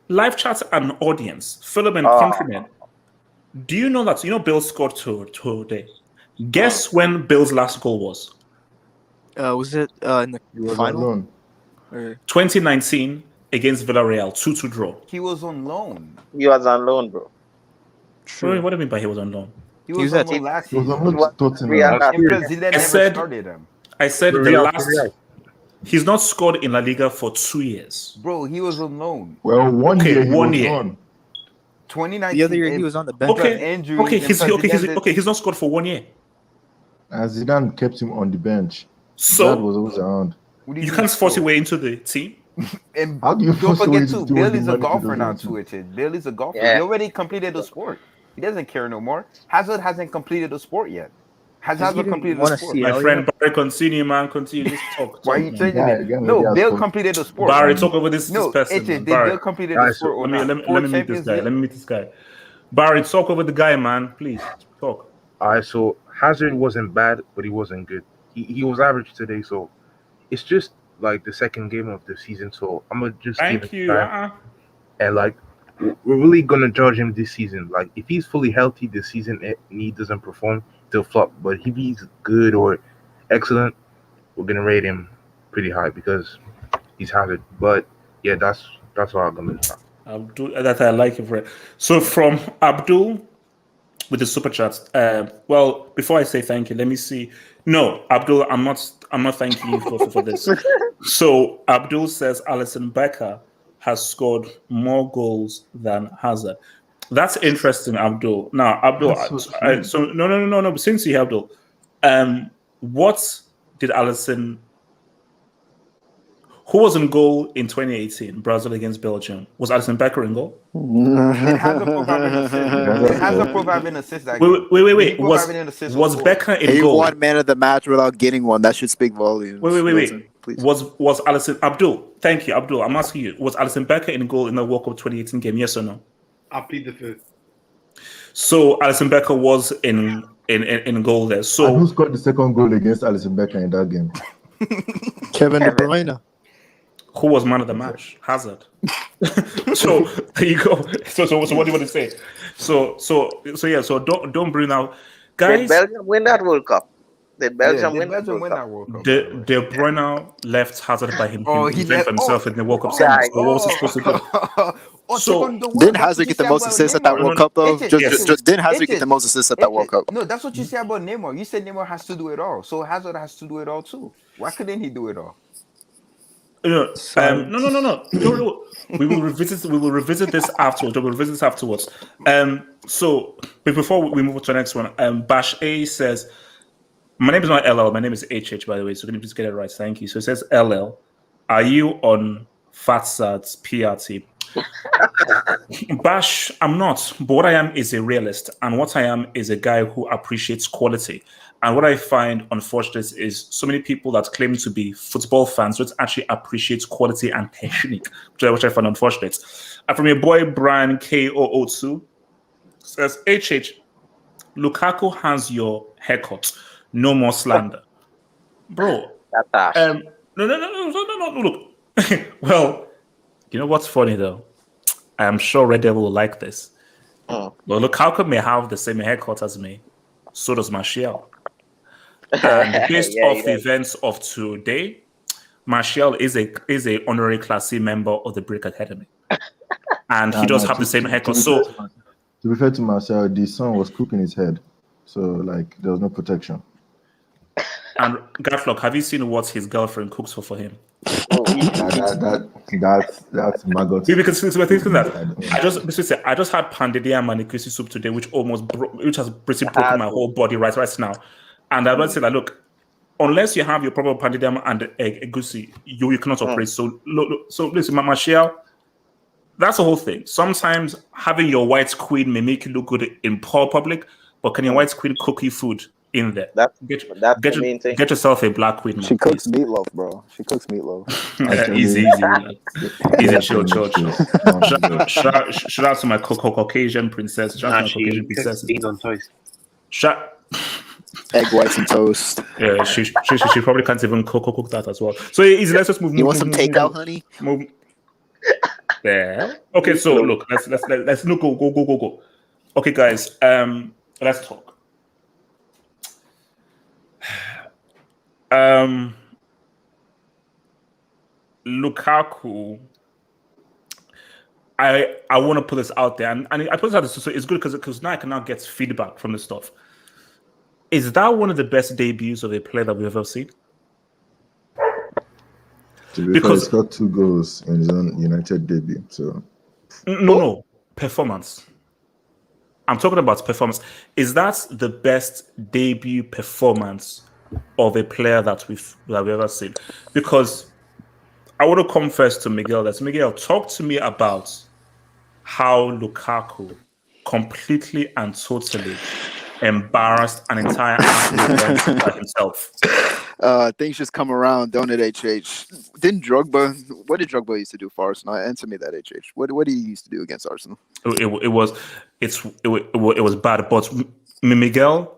Live chat and audience, Philip and countrymen. Do you know that? Bale scored today. Guess when Bale's last goal was? Was it in the final? 2019 against Villarreal, 2-2 draw. He was on loan. He was on loan, bro. True. What do you mean by he was on loan? He was on loan last season. I said the last. He's not scored in La Liga for 2 years. Bro, he was on loan. Well, one year. 2019. The other year he was on the bench. He's not scored for 1 year. As Zidane kept him on the bench. So that was always around. You can't force your way into the team. And how do you don't forget too, Bale is a money golfer now too. Bale is a golfer. He already completed the sport. He doesn't care no more. Hazard hasn't completed the sport yet. Hazard completed the sport. My friend Barry, continue, man. Continue. Just talk. Why are you changing it? No, Bale completed the sport. Barry, talk over this person. Did Bale completed the sport or not? Let me meet this guy. Let me meet this guy. Barry, talk over the guy, man. Please talk. All right, so Hazard wasn't bad, but he wasn't good. He was average today, so it's just like the second game of the season. So I'm gonna just thank you. And like we're really gonna judge him this season. Like if he's fully healthy this season and he doesn't perform, he'll flop. But if he's good or excellent, we're gonna rate him pretty high because he's Hazard. But yeah, that's all I'm gonna do. Abdul, that I like it. So from Abdul with the super chats. Well, before I say thank you, let me see. No, Abdul, I'm not thanking you for this. So Abdul says Alisson Becker has scored more goals than Hazard. That's interesting, Abdul. Now, Abdul, so no. Since you Abdul, what did Alisson? Who was in goal in 2018, Brazil against Belgium? Was Alisson Becker in goal? It has a proverb in assist. Wait. Was Becker in goal? He won man of the match without getting one. That should speak volumes. Wait. Please. Was Alisson Abdul? Thank you, Abdul. I'm asking you. Was Alisson Becker in goal in the World Cup 2018 game? Yes or no? I plead the fifth. So Alisson Becker was in goal there. So and who scored the second goal against Alisson Becker in that game? Kevin De Bruyne. Who was man of the match? Hazard. So there you go. So what do you want to say? So don't bring out guys. Did Belgium win that World Cup? Did Belgium win that World Cup? De Bruyne left Hazard by himself in the World Cup semi. So what was he supposed to do? So didn't Hazard get the most assists at that World Cup though? Just didn't Hazard get the most assists at that World Cup? No, that's what you said about Neymar. You said Neymar has to do it all. So Hazard has to do it all too. Why couldn't he do it all? No. We will revisit this afterwards. So before we move to the next one, Bash A says, my name is not LL, my name is HH, by the way, so can you please get it right? Thank you. So it says LL, are you on Fatsad's PRT? Bash, I'm not, but what I am is a realist, and what I am is a guy who appreciates quality. And what I find unfortunate is so many people that claim to be football fans don't actually appreciate quality and technique, which I find unfortunate. And from your boy Brian K002 says, HH, Lukaku has your haircut. No more slander. Bro. No. no. Look, well, you know what's funny though? I am sure Red Devil will like this. Oh. Well, Lukaku may have the same haircut as me. So does Martial. And based off the events of today, Martial is a honorary class C member of the Brick Academy, and he does have the same haircut. So, to be fair to Marcel, the sun was cooking his head, so like there was no protection. And Gatlock, have you seen what his girlfriend cooks for him? That's maggot. Because that I just had pandediam and egusi soup today, which has basically broken my whole body right now. And I would say that look, unless you have your proper pandediam and egusi, you cannot operate. So listen, Mama Shia, that's the whole thing. Sometimes having your white queen may make you look good in poor public, but can your white queen cook you food in there? Get yourself a black queen. She cooks meatloaf, bro. She cooks meatloaf. Easy, chill. Shout out to my Caucasian princess. Shout out to my Caucasian princess. Beans on toast. Egg whites and toast. Yeah, she probably can't even cook that as well. So easy. Let's just move. You want some takeout, honey? Move. Yeah. Okay. So look, let's go. Okay, guys. Let's talk. Lukaku, I want to put this out there, and I put this out there so it's good because now I can get feedback from the stuff. Is that one of the best debuts of a player that we've ever seen? Because he's got 2 goals in his own United debut. So no performance. I'm talking about performance. Is that the best debut performance of a player that we've ever seen? Because I want to come first to Miguel. Miguel, talk to me about how Lukaku completely and totally embarrassed an entire athlete by himself. Things just come around, don't it, HH? What did Drogba used to do for Arsenal? Answer me that, HH. What did he used to do against Arsenal? It was bad, but Miguel,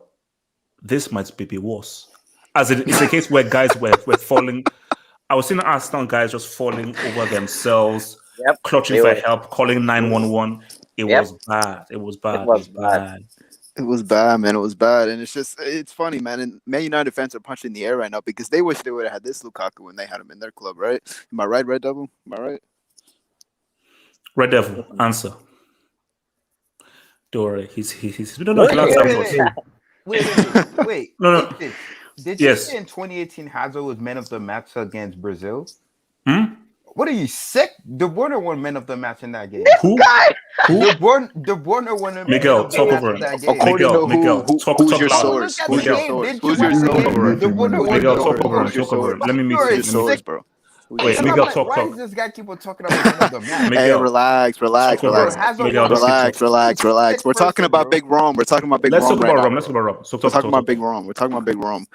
this might be worse. As it's a case where guys were falling. I was seeing Arsenal guys just falling over themselves, clutching for help, calling 911. It was bad. It was bad. It was bad, man. It was bad. And it's funny, man. And Man United fans are punching in the air right now because they wish they would have had this Lukaku when they had him in their club, right? Am I right, Red Devil? Am I right? Red Devil, answer. Don't worry. He's Wait. No. Did you say in 2018 Hazard was man of the match against Brazil? What are you, sick? De Bruyne won man of the match in that game. Who? De Bruyne won a Miguel, talk over it. Miguel, who's your source? Who's your source? Let me meet you. Source, bro. Wait, Miguel, talk. Why does this guy keep on talking about man of the match? Hey, relax. We're talking about Big Rome. Let's talk about Big Rome. Let's talk about Rome. We're talking about Big Rome.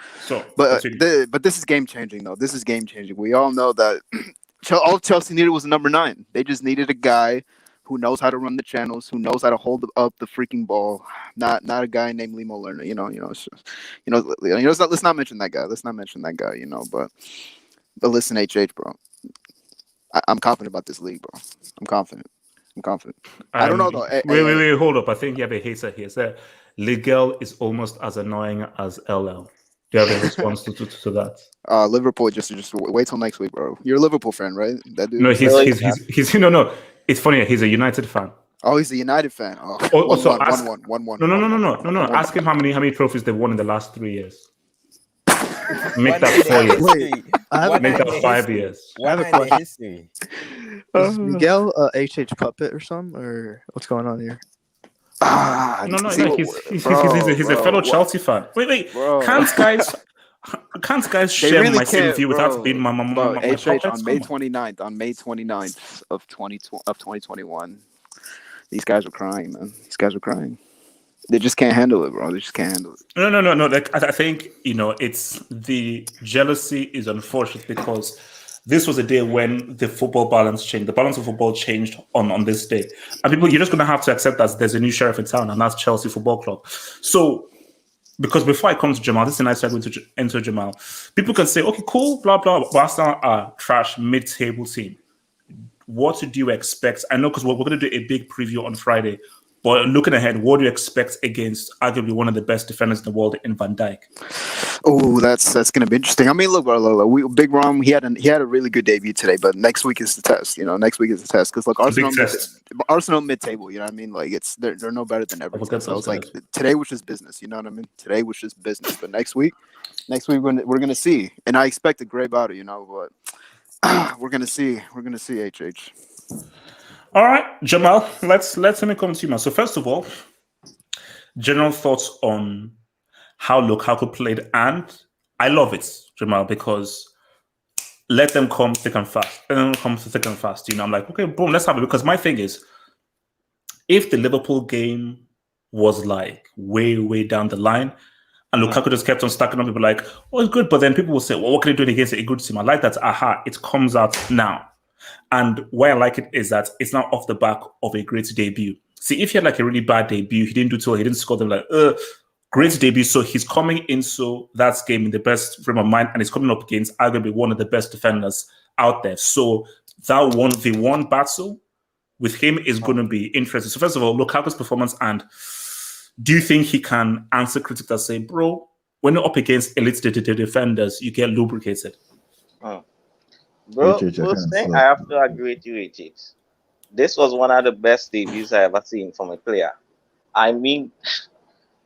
But this is game changing, though. This is game changing. We all know that all Chelsea needed was a number 9. They just needed a guy who knows how to run the channels, who knows how to hold up the freaking ball. Not a guy named Limo Lerner. Let's not mention that guy. But listen, HH, bro. I'm confident about this league, bro. I'm confident. I don't know though. Wait, hold up. I think you have a hater here. So, Ligel is almost as annoying as LL. Do you have a response to that? Liverpool, just wait till next week, bro. You're a Liverpool fan, right? That dude. No, he's no. It's funny. He's a United fan. Oh, he's a United fan. Also, 1-1. No. Ask him how many trophies they've won in the last 3 years. Make that 4 years. Make that 5 years. I have a question. Is Miguel a HH puppet or something, or what's going on here? No. He's a fellow Chelsea fan. Wait. Bro. Can't guys share my same view without being my HH on May 29th of 2021. These guys are crying, man. They just can't handle it, bro. No. Like, I think, it's the jealousy is unfortunate because this was a day when the football balance changed. The balance of football changed on this day. And you're just going to have to accept that there's a new sheriff in town, and that's Chelsea Football Club. So because before I come to Jamal, this is a nice segue to enter Jamal. People can say, okay, cool, blah, blah, Arsenal are trash mid-table team. What do you expect? I know because we're going to do a big preview on Friday, but looking ahead, what do you expect against arguably one of the best defenders in the world in Van Dijk? Oh, that's going to be interesting. I mean, look, Big Rom, he had a really good debut today, but next week is the test. Next week is the test because look, Arsenal mid-table. You know what I mean? Like they're no better than Everton. So it's like today was just business. You know what I mean? Today was just business. But next week we're gonna see, and I expect a great battle. But we're gonna see. We're gonna see HH. All right, Jamal, let me come to you, man. So first of all, general thoughts on how Lukaku played, and I love it, Jamal, because let them come thick and fast. Let them come thick and fast. I'm like, okay, boom, let's have it. Because my thing is, if the Liverpool game was like way, way down the line, and Lukaku just kept on stacking up, people like, oh, it's good, but then people will say, well, what can he do against a good team? I like that. It comes out now. And why I like it is that it's not off the back of a great debut. See, if he had like a really bad debut, he didn't do too well, he didn't score them like, great debut. So he's coming into that game in the best frame of mind, and he's coming up against arguably one of the best defenders out there. So that 1v1 battle with him is going to be interesting. So first of all, Lukaku's performance, and do you think he can answer critics that say, bro, when you're up against elite defenders, you get lubricated? Bro, first thing, I have to agree with you, HH. This was one of the best debuts I ever seen from a player. I mean,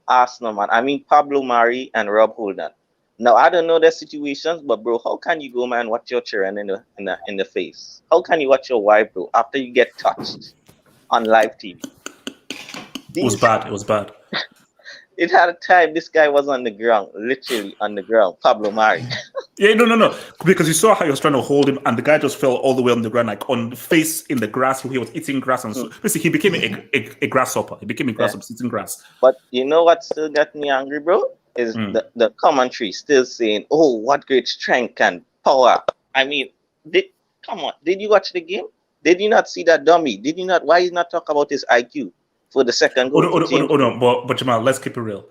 Arsenal, man. I mean, Pablo Mari and Rob Holding. Now, I don't know their situations, but bro, how can you go, man, watch your children in the face? How can you watch your wife, bro, after you get touched on live TV? It was bad. It was bad. It had a time this guy was on the ground, literally on the ground, Pablo Mari. Yeah, no. Because you saw how he was trying to hold him, and the guy just fell all the way on the ground, like on the face in the grass. He was eating grass, and so basically he became a grasshopper. He became a grasshopper, eating grass. But you know what still got me angry, bro? Is the commentary still saying, "Oh, what great strength and power." I mean, come on, did you watch the game? Did you not see that dummy? Did you not? Why you not talk about his IQ for the second goal? No. But Jamal, let's keep it real.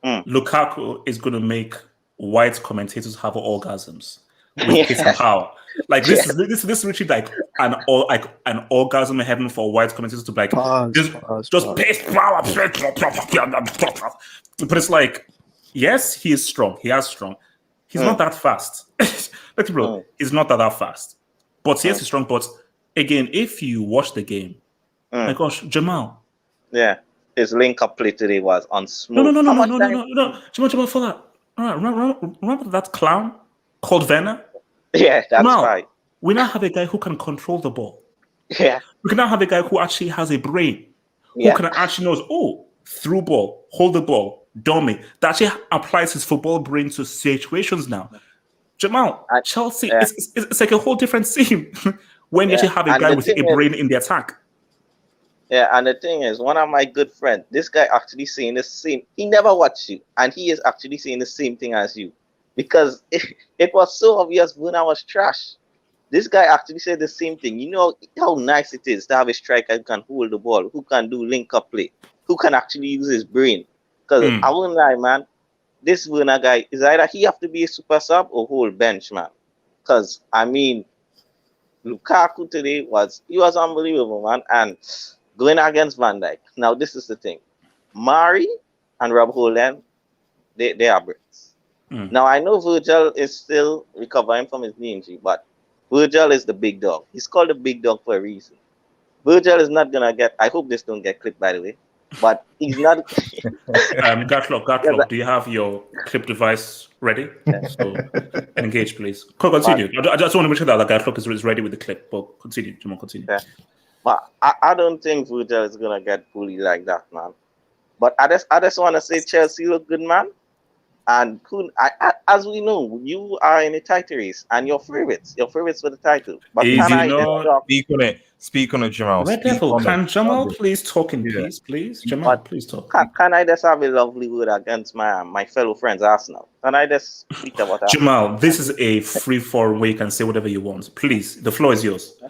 Lukaku is going to make white commentators have orgasms with his power. Like this is literally like an orgasm in heaven for white commentators to be like just pace power. But it's like, yes, he is strong. He is strong. He's not that fast. Like, bro, he's not that fast. But yes, he's strong. But again, if you watch the game, my gosh, Jamal. Yeah, his link-up play today was on smooth. No. Jamal, for that. All right, remember that clown called Werner? Yeah, that's right. We now have a guy who can control the ball. Yeah. We can now have a guy who actually has a brain, who can actually knows, through ball, hold the ball, dummy. That actually applies his football brain to situations now. Jamal, Chelsea, it's like a whole different scene when you actually have a guy with a brain in the attack. Yeah, and the thing is, one of my good friends, this guy actually saying the same. He never watched you, and he is actually saying the same thing as you, because it was so obvious when I was trash. This guy actually said the same thing. You know how nice it is to have a striker who can hold the ball, who can do link-up play, who can actually use his brain. Because I won't lie, man, this Werner guy is either he have to be a super sub or hold bench, man. Because I mean, Lukaku today was unbelievable, man, and going against Van Dijk. Now, this is the thing. Mari and Rob Holding, they are Brits. Now, I know Virgil is still recovering from his knee injury, but Virgil is the big dog. He's called the big dog for a reason. Virgil is not going to get... I hope this don't get clipped, by the way. But he's not... Gatlock, do you have your clip device ready? So engage, please. Continue. I just want to make sure that Gatlock is ready with the clip. But continue. Yeah. But I don't think Virgil is going to get bullied like that, man. But I just want to say Chelsea look good, man. And as we know, you are in a title race, and your favorites for the title. But speak on it, Jamal. Can Jamal please talk in peace, please? Jamal, please talk. Can I just have a lovely word against my fellow friends, Arsenal? Can I just speak about that? Jamal, this is a free-for-all where you can say whatever you want. Please, the floor is yours.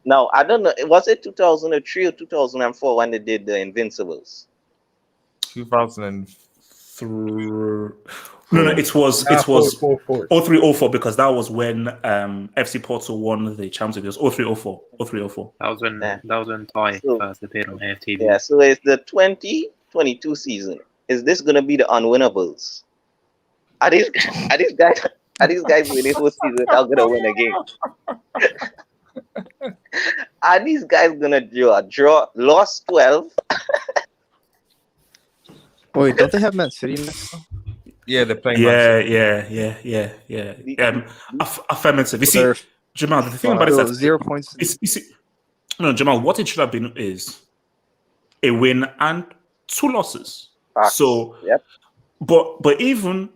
Now, I don't know. Was it 2003 or 2004 when they did the Invincibles? 2004. No, it was 4-4. 03-04 because that was when FC Porto won the Champions League. It was 03-04. 03-04. That was when Ty first appeared on AFTV. Yeah, so it's the 2022 season. Is this gonna be the unwinnables? Are these guys winning whole season not gonna win a game? Are these guys gonna draw lost 12? Wait, don't they have Man City now? Yeah, they're playing. Yeah. Affirmative. You see, Jamal, the thing about it is that 0 points. No, Jamal, what it should have been is a win and 2 losses. So, but even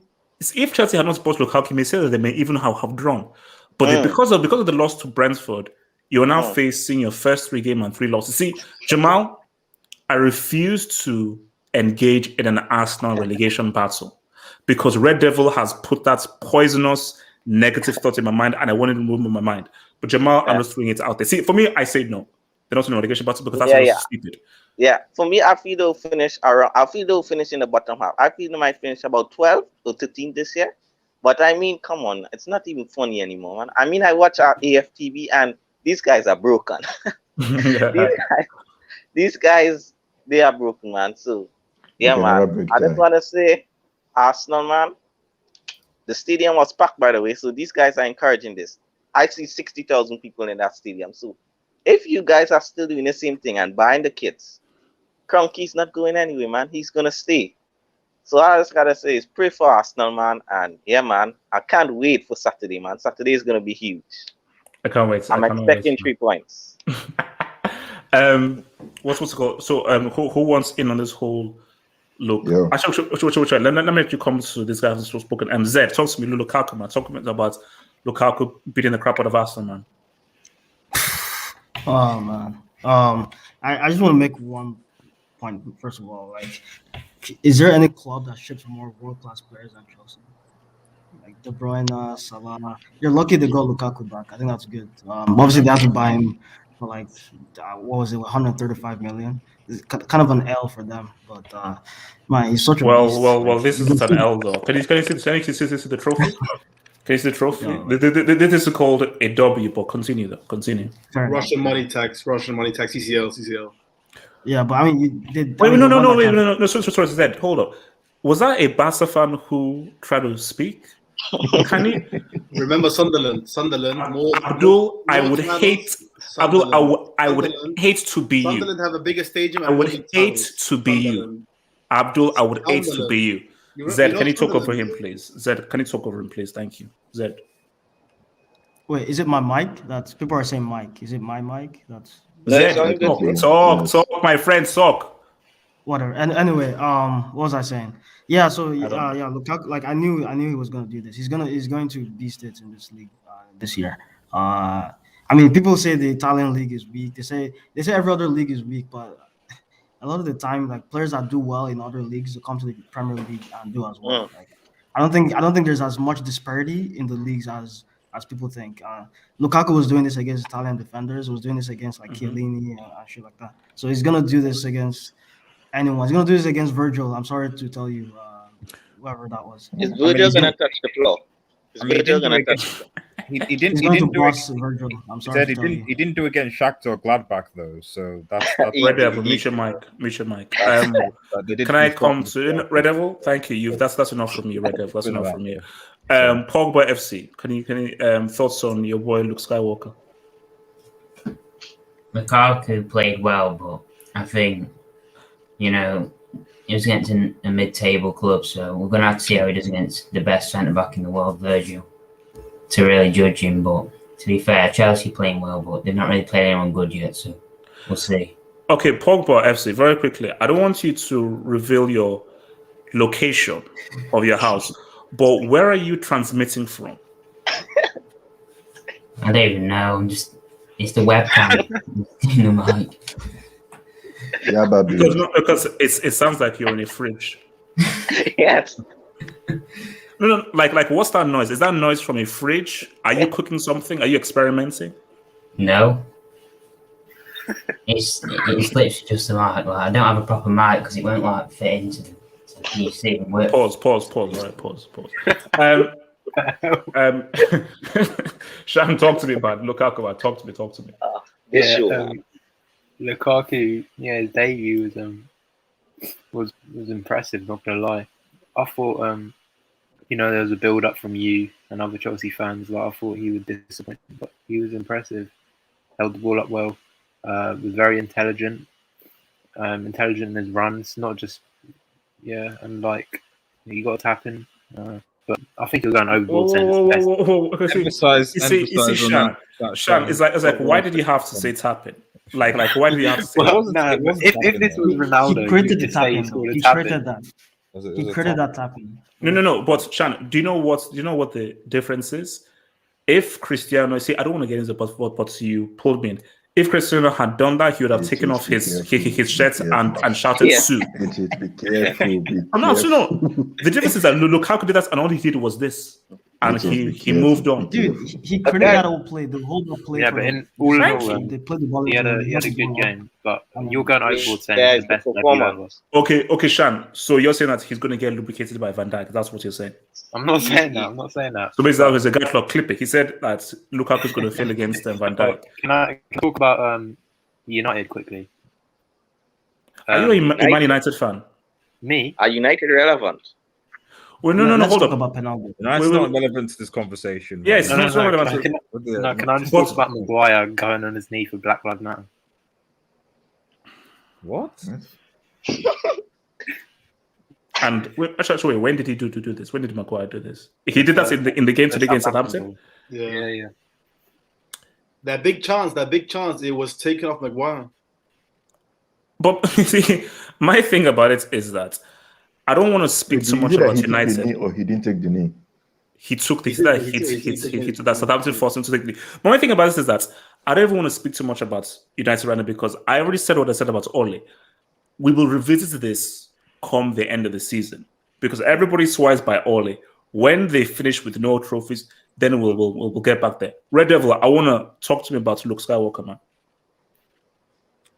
if Chelsea had not bought Lukaku, you may say that they may even have drawn. But because of the loss to Brentford, you are now facing your first 3 games and 3 losses. See, Jamal, I refuse to engage in an Arsenal relegation battle because Red Devil has put that poisonous negative thought in my mind and I wanted to move in my mind. But Jamal, I'm just throwing it out there. See, for me, I say no. They're not in a relegation battle because that's stupid. Yeah, for me, I feel they'll finish in the bottom half. I feel they might finish about 12 or 13 this year. But I mean, come on, it's not even funny anymore, man. I mean, I watch our AFTV and these guys are broken. These guys, they are broken, man. So, yeah, man. I just want to say, Arsenal, man, the stadium was packed, by the way. So these guys are encouraging this. I see 60,000 people in that stadium. So if you guys are still doing the same thing and buying the kits, Kroenke's not going anywhere, man. He's going to stay. So I just got to say is pray for Arsenal, man. And yeah, man, I can't wait for Saturday, man. Saturday is going to be huge. I can't wait. I'm expecting 3 points. What's it called? So who wants in on this whole look? Actually, let me let you come to this guy who's spoken. Zed, talk to me, Lukaku, man. Talk to me about Lukaku beating the crap out of Arsenal, man. Oh man. I just want to make one point. First of all, like, is there any club that ships more world-class players than Chelsea? Like De Bruyne, Salah. You're lucky to go Lukaku back. I think that's good. Obviously they have to buy him for like what was it, 135 million. It's kind of an L for them, but man, he's such a beast. Well. This is not an L though. Can you see the trophy? Can you see the trophy? No. This is called a W, but continue though. Continue. Russian money tax, CCL. Yeah, but I mean, you did. Wait, no. Sorry, Zed, hold up. Was that a Barca fan who tried to speak? Can you remember Sunderland? Abdul, I would hate to be you. Sunderland have a bigger stadium. I would hate to be you. Abdul, I would hate to be you. Zed, can you talk over him, please? Zed, can you talk over him, please? Thank you. Zed. Wait, is it my mic? That's people are saying mic. Is it my mic? That's Zed. Talk, my friend, talk. Whatever. And anyway, what was I saying? Yeah. So Lukaku, like I knew he was gonna do this. He's going to beast it in this league this year. I mean, people say the Italian league is weak. They say every other league is weak, but a lot of the time, like players that do well in other leagues will come to the Premier League and do as well. Like, I don't think there's as much disparity in the leagues as people think. Lukaku was doing this against Italian defenders. Was doing this against like Chiellini and shit like that. So he's gonna do this against anyone. He's gonna do this against Virgil. I'm sorry to tell you, whoever that was. Is Virgil gonna touch the floor? He didn't do it. Virgil. I'm sorry. He didn't do it against Shakhtar or Gladbach though. So that's Red Devil. Mute your mic. Can I come to Red Devil? Thank you. That's enough from you, Red Devil. That's enough from you. Pogba FC. Can you thoughts on your boy Luke Skywalker? Lukaku played well, but I think he was against a mid-table club, so we're going to have to see how he does against the best centre-back in the world, Virgil, to really judge him. But to be fair, Chelsea playing well, but they've not really played anyone good yet, so we'll see. Okay, Pogba FC, very quickly. I don't want you to reveal your location of your house, but where are you transmitting from? I don't even know. It's the webcam. Yeah, baby. Because it sounds like you're in a fridge. Yes. No, like what's that noise? Is that noise from a fridge? Are you cooking something? Are you experimenting? No. It's literally just a mic. Like, I don't have a proper mic because it won't fit into the You see him work. Pause. All right, pause. Shan, talk to me about Lukaku. Talk to me. Lukaku, his debut was impressive. Not gonna lie, I thought there was a build up from you and other Chelsea fans. Like I thought he would disappoint, but he was impressive. Held the ball up well. Was very intelligent. Intelligent in his runs, not just and like you got to tap in. But I think you're going overboard. Emphasize Shan. It's like why did you have to say tapping? Like why did you have to say? If this was Ronaldo, he created the tapping. He created that. He created that tapping. No. But Shan, do you know what the difference is? If Cristiano, I don't want to get into but you pulled me in. If Cristiano had done that, he would have taken off his shirt and shouted "Sue." Be careful. No. The difference is that Lukaku did that, and all he did was this, and he moved on. Dude, he created that whole play, the whole play. Yeah, but in all in all, they played the ball. He had a good game, but you're going overboard saying he's the best performance. Okay, Shan. So you're saying that he's going to get lubricated by Van Dijk? That's what you're saying? I'm not saying that. So basically, there's a guy called Clipper. He said that Lukaku's going to fail against Van Dijk. Can I talk about United quickly? Are you a Man United fan? Me? Are United relevant? Well, no. Hold on. About penalty. No, it's not relevant to this conversation. Yeah, it's not relevant. Can I just talk about Maguire going on his knee for Black Lives Matter? What? And actually, when did he do this? When did Maguire do this? He did that in the game today against Southampton. Yeah. That big chance, it was taken off Maguire. But see, my thing about it is that I don't want to speak too much about United. Or he didn't take the knee. He took the that Southampton forced him to take the knee. But my thing about this is that I don't even want to speak too much about United right now because I already said what I said about Ole. We will revisit this come the end of the season because everybody swears by Ole. When they finish with no trophies, then we'll get back there. Red Devil, I want to talk to me about Luke Skywalker, man.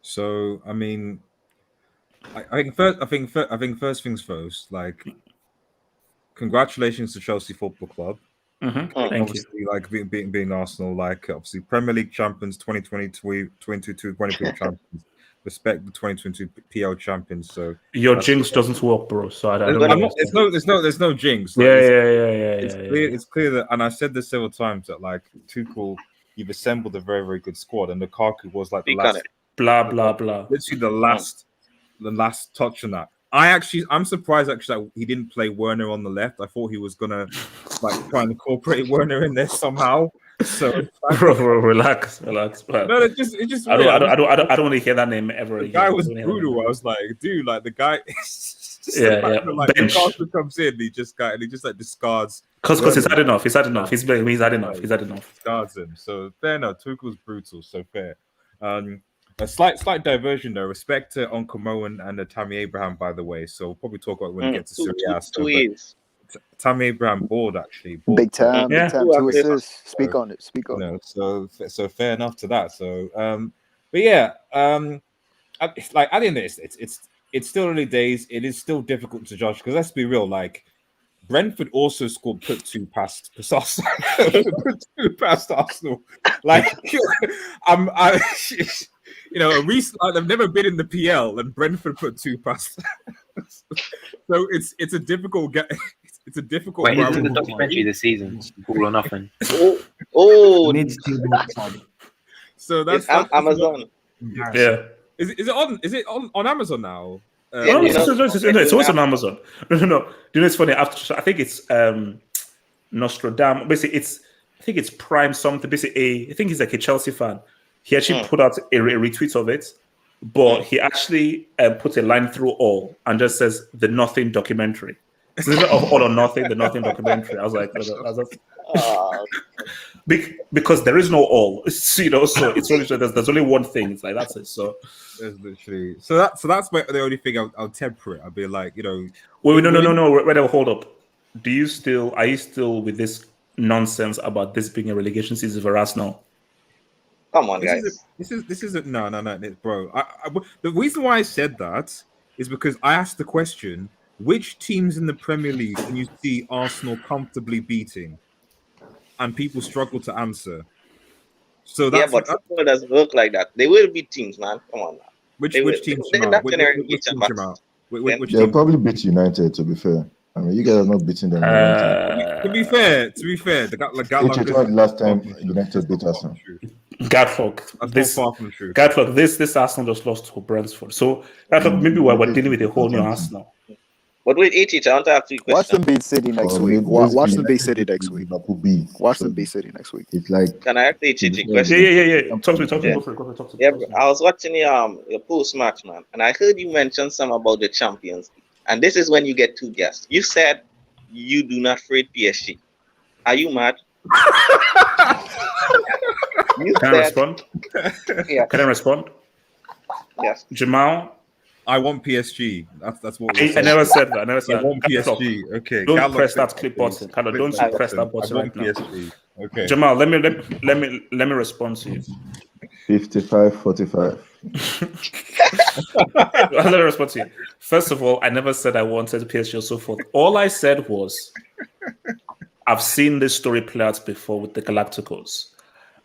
So I mean, I think first things first. Like, congratulations to Chelsea Football Club. Mm-hmm. Obviously, like being Arsenal, like obviously Premier League champions, 2022 champions. Respect the 2022 PL champions. So your jinx doesn't work, bro. So I don't know. There's no jinx. Like, It's clear that, and I said this several times that like Tuchel, you've assembled a very very good squad, and Lukaku was like the last. Blah blah blah. Literally the last touch on that. I'm surprised actually that he didn't play Werner on the left. I thought he was gonna like try and incorporate Werner in there somehow. So bro, relax. No, it just. I don't want to hear that name ever again. The guy was brutal. I was like, dude, like the guy. Like Lukaku comes in, he just like discards. Because he's had enough. He's had enough. He's had enough. Discards him. So fair enough. Tuchel's brutal. So fair. A slight diversion though. Respect to Uncle Mo and Tammy Abraham, by the way. So we'll probably talk about when we get to Serie A. Tammy Abraham balled actually. Big time. 2 assists. Speak on it. So fair enough to that. So but yeah, like at the end of this, it's still early days. It is still difficult to judge because let's be real, like Brentford also put two past Arsenal. Like I've never been in the PL and Brentford put two past. So it's a difficult game. It's a difficult. Wait, isn't the documentary this season All or Nothing? So that's Amazon. Yeah. Is it on Amazon now? It's always on Amazon. No. Do you know it's funny? I think it's Nostradamus. Basically, I think it's Prime something. Basically, I think he's like a Chelsea fan. He actually put out a retweet of it, but he actually put a line through all and just says the Nothing documentary. So instead of All or Nothing, the Nothing documentary. I was like, because there is no all, so it's only there's only one thing. It's like that's it. So there's literally that's the only thing I'll temper it. I'll be like, Wait, no. Wait, hold up. Are you still with this nonsense about this being a relegation season for Arsenal? Come on, guys. This isn't no, bro. The reason why I said that is because I asked the question: which teams in the Premier League can you see Arsenal comfortably beating? And people struggle to answer. So that's but football doesn't work like that. They will beat teams, man. Come on now. Which teams, Jamal? Which teams, Jamal? They'll probably beat United, to be fair. I mean, you guys are not beating them. To be fair, they got like last time United beat Arsenal. Gadlock. That's not far from the truth. Gadlock, this Arsenal just lost to Brentford. So Gadlock, maybe we're dealing with a whole new Arsenal. But with HH, I want to ask you a question. Watch them beat City next week. Watch them beat City next week. Watch them beat City next week. It's like. Can I ask HH a question? Yeah. Talk to me. Go for it. Yeah, I was watching your post match, man, and I heard you mention something about the Champions League. And this is when you get two guests. You said you do not rate PSG. Are you mad? Can I respond? Yeah. Can I respond? Yes. Jamal, I want PSG. That's what I never said that. I want PSG. Okay. Don't press that clip button. Don't press that button right now. PSG. Okay. Jamal, let me respond to you. 55-45. Let me respond to you. First of all, I never said I wanted PSG or so forth. All I said was I've seen this story play out before with the Galacticos.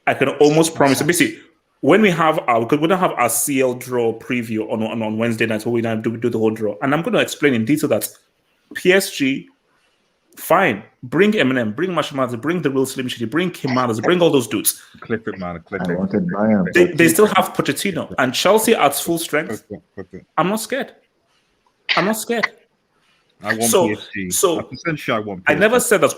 I can almost promise. Basically, when we don't have our CL draw preview on Wednesday night, where we do the whole draw, and I'm going to explain in detail that PSG, fine, bring Eminem, bring Mashimaz, bring the real Slim Shady, bring Kimanas, bring all those dudes. Clip it, man. I wanted Bayern. They still have Pochettino and Chelsea at full strength. I'm not scared. I want PSG. So essentially, I want PSG. I never said that.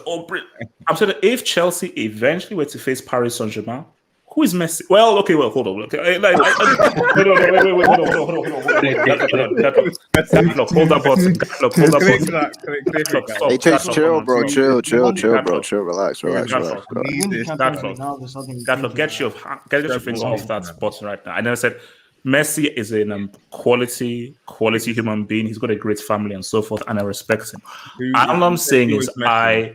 I'm saying that if Chelsea eventually were to face Paris Saint-Germain, who is Messi? Well, okay, hold on. Okay. Wait, hold on. Hold that button. Hey, Chase, chill, bro. Chill, bro. Chill, relax. Get your finger off that button right now. I never said Messi is a quality human being. He's got a great family and so forth, and I respect him. All I'm saying is I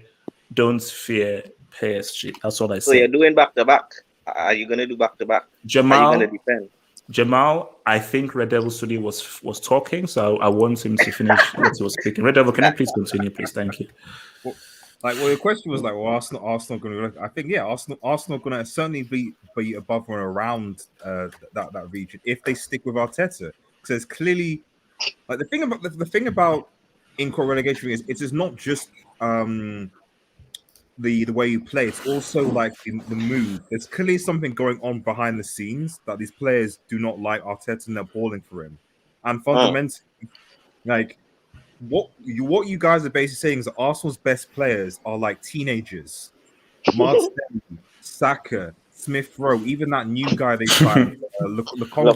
don't fear PSG. That's all I say. So you're doing back to back. Are you going to do back to back? Jamal, are you going to defend? Jamal, I think Red Devil Studio was talking, so I want him to finish what he was speaking. Red Devil, can you please continue, please? Thank you. Well, your question was Arsenal going to? I think Arsenal going to certainly be above or around that region if they stick with Arteta, because it's clearly like the thing about in-court relegation is it's not just the way you play, it's also like in the move. There's clearly something going on behind the scenes that these players do not like Arteta and they're balling for him. And fundamentally, like what you guys are basically saying is that Arsenal's best players are like teenagers. Martinelli, Saka, Smith Rowe, even that new guy they signed, Lokonga,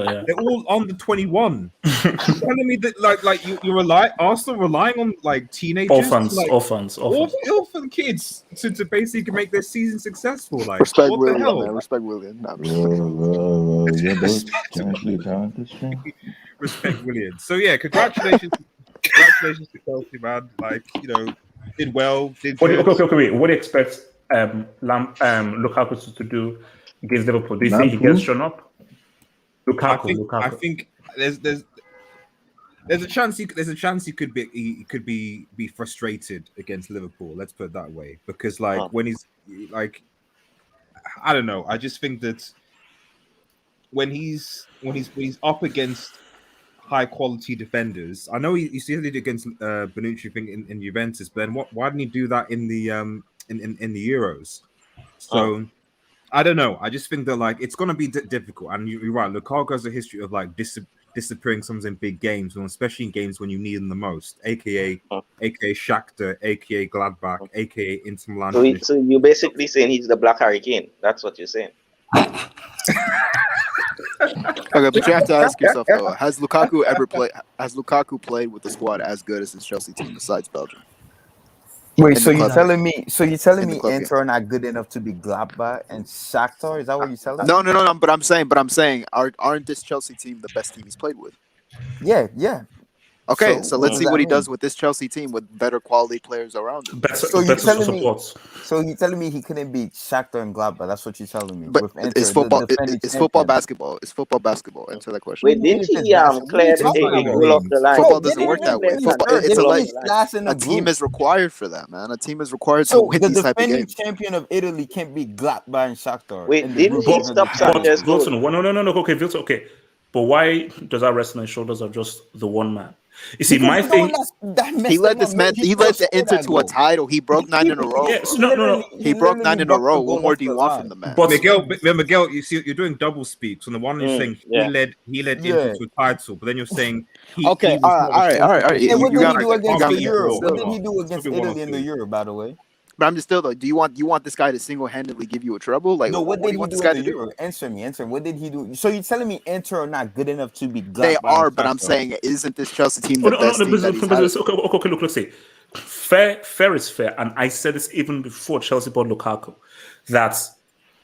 yeah. They're all under 21. You're telling me that like you Arsenal relying on like teenagers, orphan kids to basically make their season successful. Like respect what William, the hell? Man. Respect William. Respect William. So yeah, congratulations to Chelsea, man. Like did well. Wait. What do you expect Lukaku to do against Liverpool? Do you think he gets shown up? Lukaku. I think there's a chance he could be frustrated against Liverpool. Let's put it that way, because when he's like, I don't know. I just think that when he's up against high quality defenders, I know he still did against Bonucci in Juventus, but then why didn't he do that in the Euros? So I don't know. I just think that it's going to be difficult. And you're right. Lukaku has a history of disappearing sometimes in big games, and especially in games when you need them the most. AKA Shakhtar, AKA Gladbach, AKA Inter Milan. So you're basically saying he's the Black Hurricane. That's what you're saying. Okay, but you have to ask yourself though: Has Lukaku played with the squad as good as his Chelsea team besides Belgium? Wait, so you're telling me Inter are not good enough to be Gladbach and Shakhtar? Is that what you're telling me? No. But I'm saying, aren't this Chelsea team the best team he's played with? Yeah. Okay, so let's see what he does with this Chelsea team with better quality players around him. So you're telling me he couldn't beat Shakhtar and Gladbach? That's what you're telling me. But with Inter, it's football. It's football basketball. It's football basketball. Answer that question. Wait, didn't he clear a goal off the line? Football doesn't work that way. A team is required for that, man. A team is required to win these type of games. The defending champion of Italy can't beat Gladbach and Shakhtar. Wait, didn't he stop Sanchez? No. Okay, Vilton, okay. But why does that rest on the shoulders of just the one man? You see, my thing. He led this man. He led the Inter to a title. He broke 9 in a row. Yes, no. He broke 9 in a row. What more do you want from the man? But Miguel, you see, you're doing double speak. So on the one you're saying he led Inter to a title, but then you're saying all right. What did he do against the Euro? What did he do against Italy in the Euro? By the way. But I'm just still though. Do you want this guy to single-handedly give you a trouble? Like, no. What did do he you want do this guy in to the do? Euro? Answer me. What did he do? So you're telling me Inter are not good enough to be? They are, but I'm saying, isn't this Chelsea team the best team that he's had? Okay, look, let's see. Fair is fair, and I said this even before Chelsea bought Lukaku, that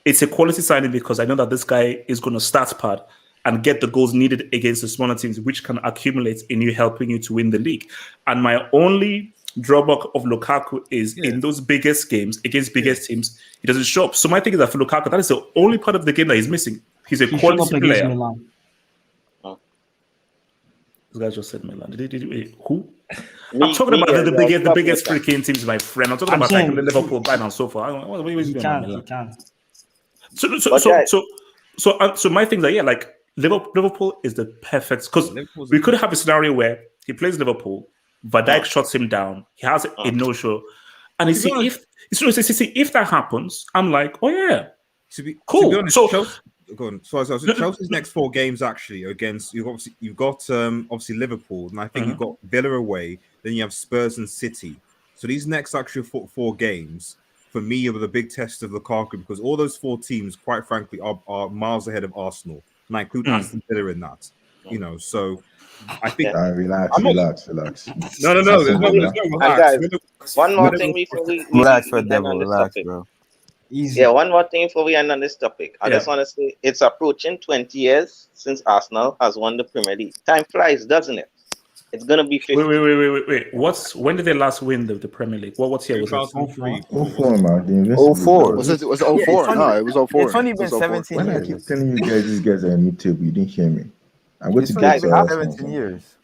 it's a quality signing because I know that this guy is going to start pad and get the goals needed against the smaller teams, which can accumulate in you helping you to win the league. And my only drawback of Lukaku is in those biggest games against biggest teams, he doesn't show up. So my thing is that for Lukaku, that is the only part of the game that he's missing. He's a quality player. This guy just said Milan. Who? I'm talking about the biggest freaking teams, my friend. I'm talking about like Liverpool, Bayern, and so forth. He can. So my things are like Liverpool is the perfect because we could have a scenario where he plays Liverpool. Van Dijk shuts him down. He has a no-show, and you see if that happens, I'm like, oh yeah, cool. To be honest, Chelsea's next 4 games actually against you've got obviously Liverpool, and I think you've got Villa away. Then you have Spurs and City. So these next actual 4 games for me are the big test of Lukaku because all those 4 teams, quite frankly, are miles ahead of Arsenal, and I include Aston Villa in that. You know, so. I think relax. No. There's no relax. Guys, one more thing before we relax, bro. Easy. Yeah, one more thing before we end on this topic. I just want to say it's approaching 20 years since Arsenal has won the Premier League. Time flies, doesn't it? It's gonna be 50. Wait. When did they last win the Premier League? What year was it? 04, man. 04. Was it 04? No, it was 04. It's only been 17 years. When I keep telling you guys, these guys are in mid-table, you didn't hear me. I'm going to get 17 years.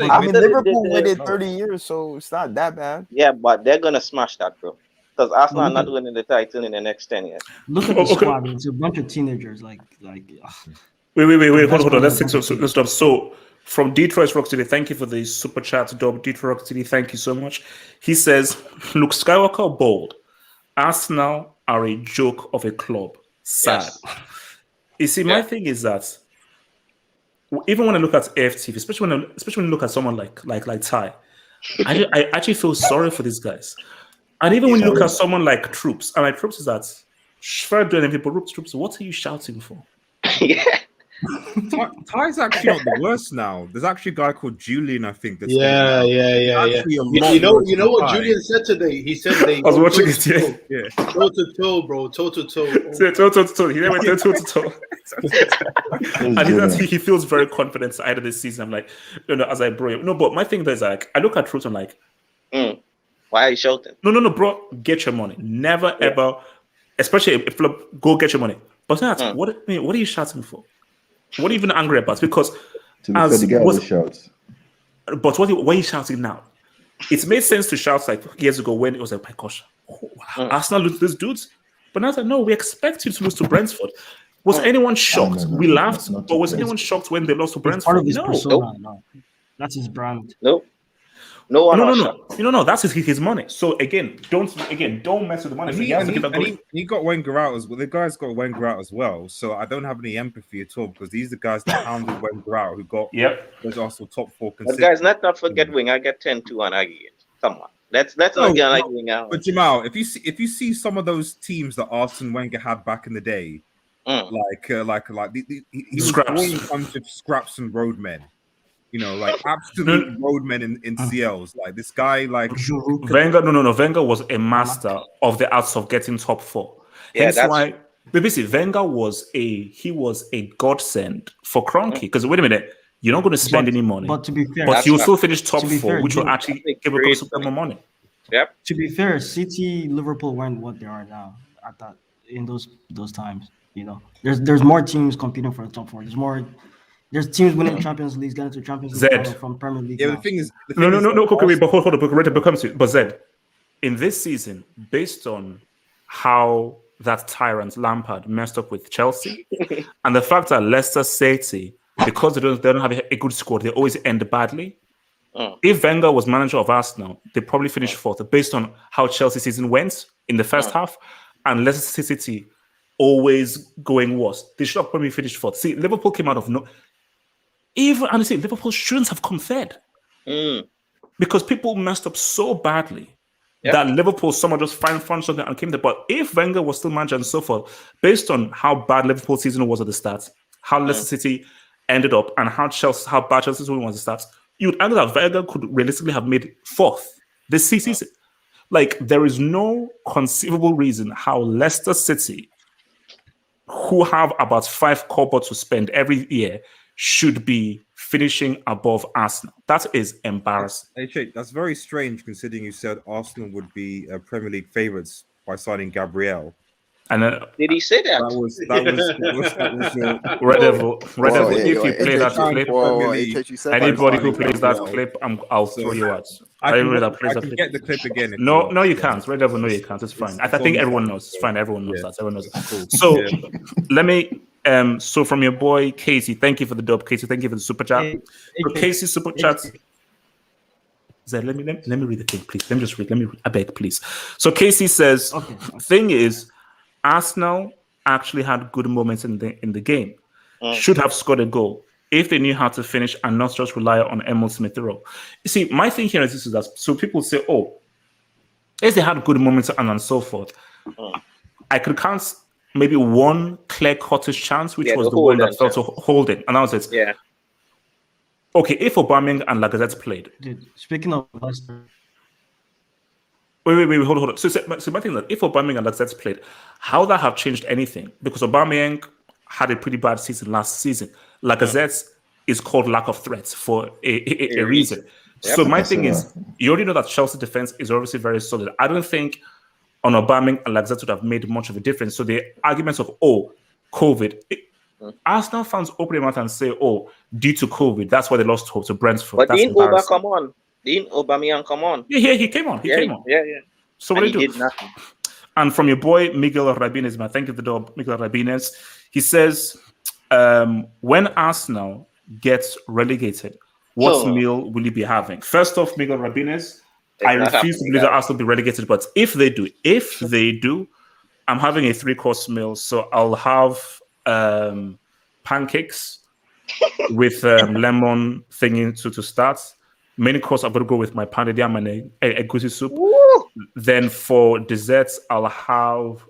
I mean, Liverpool waited 30 years, so it's not that bad. Yeah, but they're gonna smash that, bro. Because Arsenal are not winning the title in the next 10 years. Look at the squad. It's a bunch of teenagers. Wait. Hold on. Let's stop. So from Detroit Rock City, thank you for the super chat, Dub. Detroit Rock City, thank you so much. He says, Luke Skywalker bold. Arsenal are a joke of a club. Sad. Yes. You see, my thing is that even when I look at AFTV, especially when you look at someone like Ty, I actually feel sorry for these guys. And even when you look at someone like Troops, and my Troops is that fair doing anything, but Troops, what are you shouting for? Ty's actually not the worst now. There's actually a guy called Julian, I think. That's yeah. You know what Julian said today? He said they. I was watching it. Yeah. Toe to toe, bro. Toe to toe. Toe to toe. He never went toe to toe. And he feels very confident ahead of this season. I'm like, as I bro. No, but my thing is like, I look at Troops. I'm like, why are you shouting? No, bro. Get your money. Never ever, especially if go get your money. But that's what are you shouting for? What are you even angry about? Because the guy shouts. But what are you shouting now? It made sense to shout like years ago when it was like, my gosh, Arsenal lose these dudes. But now that no, we expect you to lose to Brentford. Was anyone shocked? We laughed, but was anyone shocked when they lost to Brentford? Part of his persona. No. That's his brand. No. No. That's his money. So again, don't mess with the money. He got Wenger out as well. The guys got Wenger out as well. So I don't have any empathy at all because these are the guys that hounded Wenger out who got those Arsenal top 4. But guys, let's not forget Wenger get 10-2 on aggregate. Come on, let's not get like Wenger. But Jamal, if you see some of those teams that Arsene Wenger had back in the day, he was going a bunch of scraps and roadmen. Like absolute roadmen in CLs. Like this guy, like Wenger. No. Wenger was a master of the arts of getting top 4. Hence why, basically, Wenger was a godsend for Kroenke. Because wait a minute, You're not going to spend any money. But to be fair, but you'll still finish top four, fair, which will actually give a super more money. Yep. To be fair, City, Liverpool weren't what they are now. I thought in those times, there's more teams competing for the top four. There's teams winning Champions League, getting to Champions League final from Premier League. Yeah, now. the thing is, no. Okay, but hold on. But Zed, in this season, based on how that tyrant Lampard messed up with Chelsea, and the fact that Leicester City, because they don't have a good squad, they always end badly. If Wenger was manager of Arsenal, they probably finished fourth based on how Chelsea season went in the first half, and Leicester City always going worse. They should have probably finished fourth. See, Liverpool came out of Liverpool shouldn't have come third because people messed up so badly that Liverpool somehow just found something and came there. But if Wenger was still manager and so forth, based on how bad Liverpool's season was at the start, how Leicester City ended up, and how bad Chelsea's season was at the start, you'd argue that Wenger could realistically have made fourth this season. Like, there is no conceivable reason how Leicester City, who have about 5 kobo to spend every year, should be finishing above Arsenal. That is embarrassing. Hey, that's very strange considering you said Arsenal would be Premier League favourites by signing Gabriel. And then, did he say that? That was Red Devil. If you play that clip, anybody who plays that clip, I'll throw you out. I can get the clip again. No, you can't. Red Devil, no, you can't. It's fine. I think everyone knows. It's fine. Everyone knows that. Everyone knows that. Cool. So let me. So from your boy Casey, thank you for the dub. Casey, thank you for the super chat. So Casey super chat. Zed, let me read the thing, please. Let me just read. I beg, please. So Casey says, thing is, Arsenal actually had good moments in the game. Should have scored a goal if they knew how to finish and not just rely on Emil Smith-Rowe. You see, my thing here is that so people say, if they had good moments and so forth, I could count maybe one clear-cut chance, which was the one that fell to Holding, and that was it. Yeah. Okay, if Aubameyang and Lacazette played. Dude, speaking of Leicester. Wait, hold on. So my thing is that if Aubameyang and Lacazette played, how would that have changed anything? Because Aubameyang had a pretty bad season last season. Lacazette is called lack of threats for a reason. Yep. So my thing is, you already know that Chelsea defense is obviously very solid. I don't think on Aubameyang and Lacazette would have made much of a difference. So the arguments of, COVID, Arsenal fans open their mouth and say, due to COVID, that's why they lost hope to Brentford. But didn't Aubameyang come on? Yeah, he came on. Yeah. So what do you do? Nothing. And from your boy Miguel Rabines, man, thank you for the dog, Miguel Rabines. He says, when Arsenal gets relegated, what meal will you be having? First off, Miguel Rabines, I refuse to believe that Arsenal will be relegated, but if they do, I'm having a 3-course meal. So I'll have pancakes with lemon thingy to start. Main course, I'm going to go with my pounded yam and a goosey soup. Woo! Then for desserts, I'll have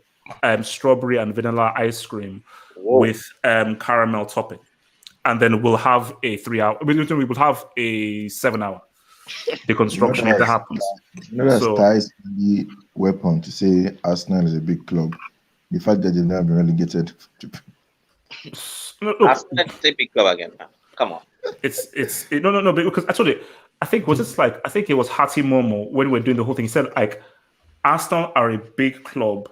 strawberry and vanilla ice cream with caramel topping. And then we'll have a 3-hour. We will have a 7-hour deconstruction if that happens. That's Ty's weapon to say Arsenal is a big club. The fact that they've never been relegated. Arsenal is a big club again. Come on. No, because actually, I think it was Hati Momo when we were doing the whole thing. He said like Arsenal are a big club,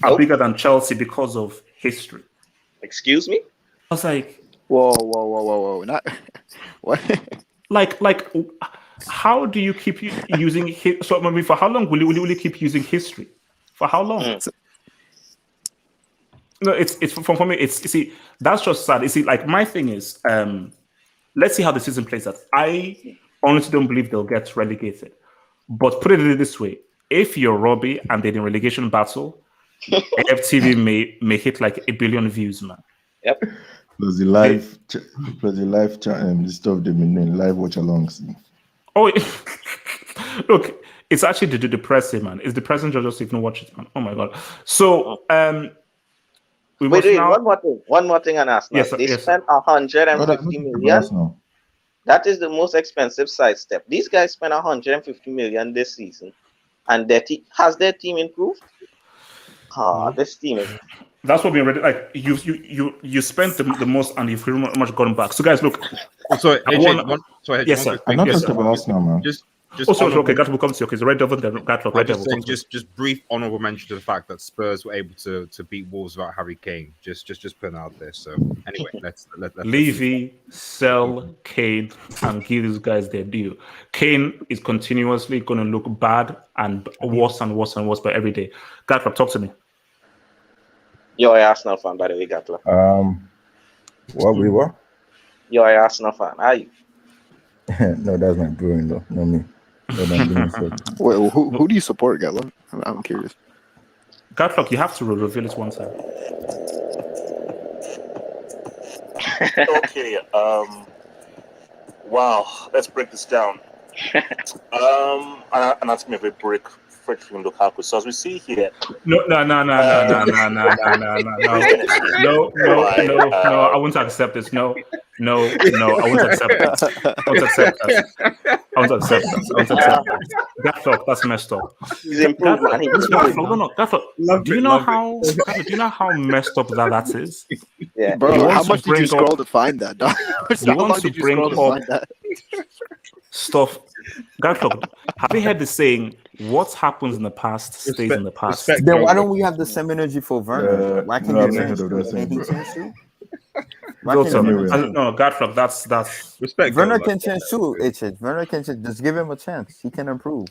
are bigger than Chelsea because of history. Excuse me? I was like, whoa! Not what? Like, how do you keep using? So I mean, for how long will you keep using history? For how long? No, it's for me. See, that's just sad. You see, like my thing is, let's see how the season plays out. I honestly don't believe they'll get relegated. But put it this way: if you're Robbie and they're in relegation battle, FTV may hit like 1 billion views, man. Yep. Plus the live this stuff they've been doing, live watch alongs. Look, it's actually depressing, man. It's depressing to just even watch it, man. Oh my god. So wait, one more thing on Arsenal. They spent 150 million. That is the most expensive sidestep. These guys spent 150 million this season, and has their team improved? This team is That's what we ready. Like you spent the most and you've pretty much gotten back. So guys, look. Sorry, AJ, yes, sir. I'm not talking about Arsenal, man. Just okay. Gatlock comes to you. Okay, so right over there. Gatlock, right there. Just brief honorable mention to the fact that Spurs were able to beat Wolves without Harry Kane. Just putting out there. So anyway, let's Levy, sell Kane, and give these guys their due. Kane is continuously going to look bad and worse and worse and worse by every day. Gatlock, talk to me. You're an Arsenal fan, by the way, Gatlock. What we were? You're an Arsenal fan, are you? No, that's my brewing though, not me. Wait, who do you support, Gatlock? I'm curious. Gatlock, you have to reveal it one time. Okay. Wow. Let's break this down. And that's me a break from Lukaku. So as we see here, no. I won't accept this. No, I won't accept that. I won't accept that. Gatlock, that's messed up. He's improved, man. Gatlock. Do you know how messed up that is? Yeah, bro. How much did you scroll to find that? You want to bring up stuff. Gatlock, have you heard the saying, what happens in the past stays in the past? Then why don't we have the same energy for Werner? Why can't he change too? No, Gatlock, that's respect. Werner can change too, Werner can change. Just give him a chance. He can improve.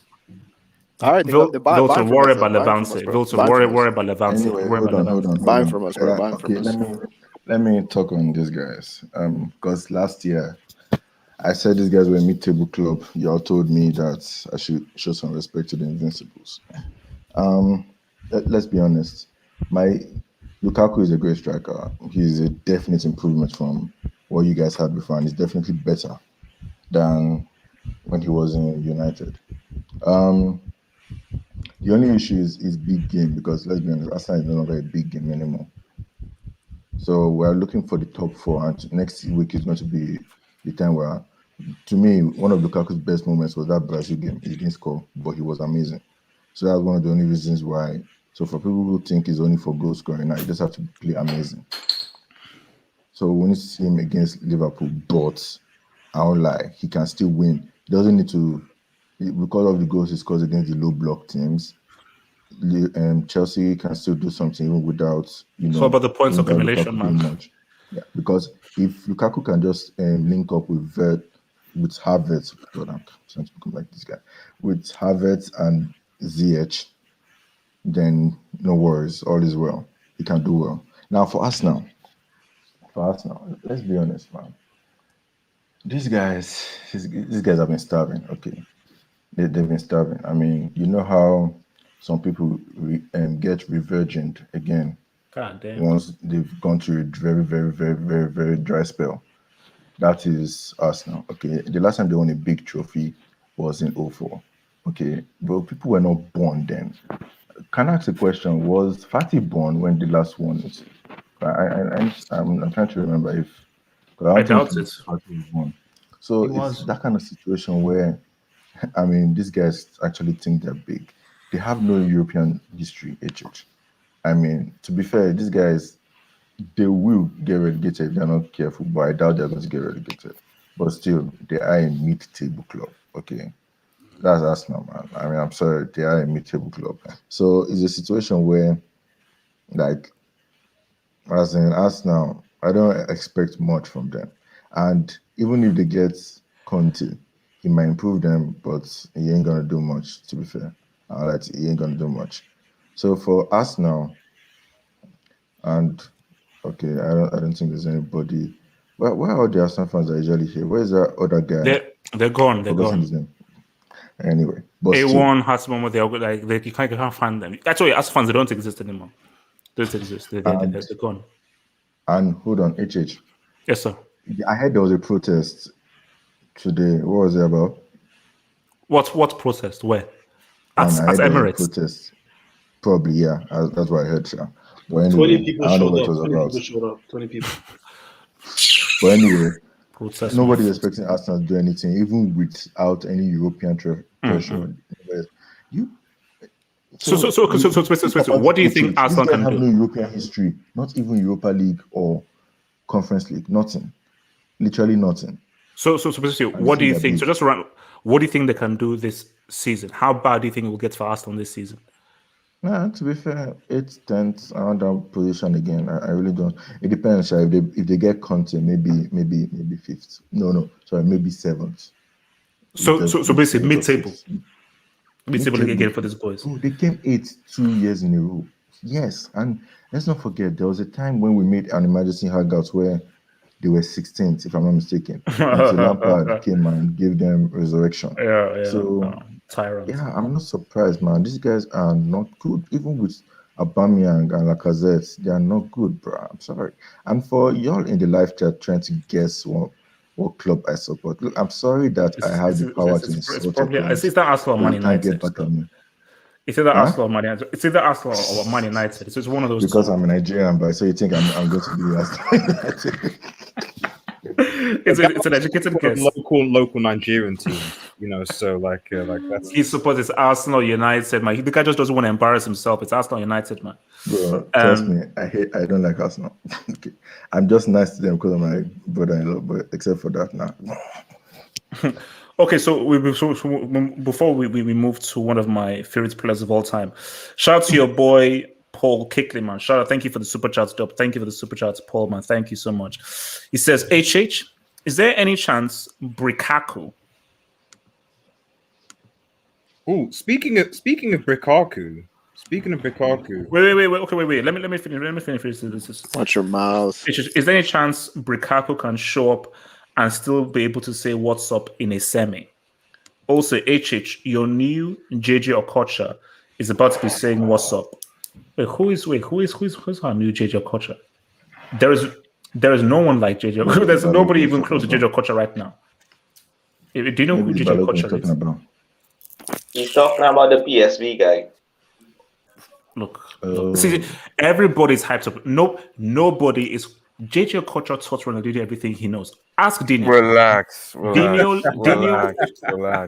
All right, Vilton, worry about Levante. Vilton, worry about Levante. Hold on. Buying from us, bro. Buying from us. Let me talk on these guys. Because last year I said these guys were a mid-table club. Y'all told me that I should show some respect to the Invincibles. Let's be honest. Lukaku is a great striker. He's a definite improvement from what you guys had before, and he's definitely better than when he was in United. The only issue is big game, because let's be honest, Arsenal is no longer a big game anymore. So we're looking for the top four, and next week is going to be the time where, to me, one of Lukaku's best moments was that Brazil game. He didn't score, but he was amazing. So that's one of the only reasons why. So for people who think he's only for goal scoring, now you just have to play amazing. So when you see him against Liverpool, but I won't lie, he can still win. He doesn't need to, because of the goals he scores against the low block teams. Chelsea can still do something even without, So about the points accumulation, man. Yeah, because if Lukaku can just link up with Havertz, God, I'm trying to become like this guy, with Havertz and Ziyech, then no worries, all is well. He can do well. Now for Arsenal, let's be honest, man. These guys have been starving. Okay, they've been starving. I mean, you know how some people get revirgined again. God damn. Once they've gone through a very, very, very, very, very dry spell. That is Arsenal. Okay, the last time they won a big trophy was in 2004. Okay, but people were not born then. Can I ask a question? Was Fatih born when the last one is? I'm trying to remember if. I doubt it. So it's that kind of situation where, I mean, these guys actually think they're big. They have no European history, HH. I mean, to be fair, these guys, they will get relegated if they're not careful, but I doubt they're going to get relegated. But still, they are a mid-table club, okay? That's Arsenal, man. I mean, I'm sorry, they are a mid-table club. So it's a situation where, like, as in Arsenal, I don't expect much from them. And even if they get Conte, he might improve them, but he ain't going to do much, to be fair. He ain't going to do much. So for Arsenal, and okay, I don't think there's anybody. Where are the Arsenal fans that are usually here? Where's that other guy? They're gone. They're gone. His name. Anyway, but A1 has moment you can't find them. Actually, as fans, they don't exist anymore. They don't exist. They're gone. And hold on, HH. Yes, sir. I heard there was a protest today. What was it about? What protest? Where? At Emirates. Protest. Probably, yeah. That's what I heard, sir. But anyway, 20 people showed up. 20 people. But anyway, nobody's expecting Arsenal to do anything, even without any European pressure. So, what do you think Arsenal can do? These guys have no European history, not even Europa League or Conference League, nothing, literally nothing. So, what do you think? So, just around, what do you think they can do this season? How bad do you think it will get for Arsenal this season? Nah, to be fair, 8th, 10th, around that position again. I really don't. It depends. If they get Conte, maybe 5th. No, sorry, maybe 7th. So basically mid-table. Mid-table again for these boys. Oh, they came 8th 2 years in a row. Yes, and let's not forget there was a time when we made an emergency Hangout where they were 16th, if I'm not mistaken. Until Lampard came and gave them resurrection. Yeah. So tyrant. Yeah, I'm not surprised, man. These guys are not good. Even with Aubameyang and Lacazette, they are not good, bro. I'm sorry. And for y'all in the live chat trying to guess what club I support, look, I'm sorry that I have the power to insult probably, it's either Arsenal or Man United. It's either Arsenal or Man United. It's either Arsenal or Man United. So it's one of those. Because I'm a Nigerian, but so you think I'm going to be Arsenal United? It's an educated guess. Local Nigerian team, so like that's. He supports Arsenal United, man. The guy just doesn't want to embarrass himself. It's Arsenal United, man. Bro, trust me, I don't like Arsenal. Okay. I'm just nice to them because of my brother-in-law, but except for that, nah. Okay, so before we move to one of my favorite players of all time, shout out to your boy Paul Kickley, man. Shout out, thank you for the super chats, Dub. Thank you for the super chats, Paul, man. Thank you so much. He says, HH, is there any chance Lukaku? Oh, speaking of Lukaku. Wait. Let me finish this. Watch your mouth. Is there any chance Lukaku can show up and still be able to say what's up in a semi? Also, HH, your new JJ Okocha is about to be saying what's up. Who's our new JJ Okocha? There is no one like JJ. There's nobody even close to JJ Okocha right now. Do you know who JJ Okocha is? He's talking about the PSV guy. Look. See, everybody's hyped up. Nobody is. JJ Okocha taught Ronaldo everything he knows. Ask Dino. Relax. Dino,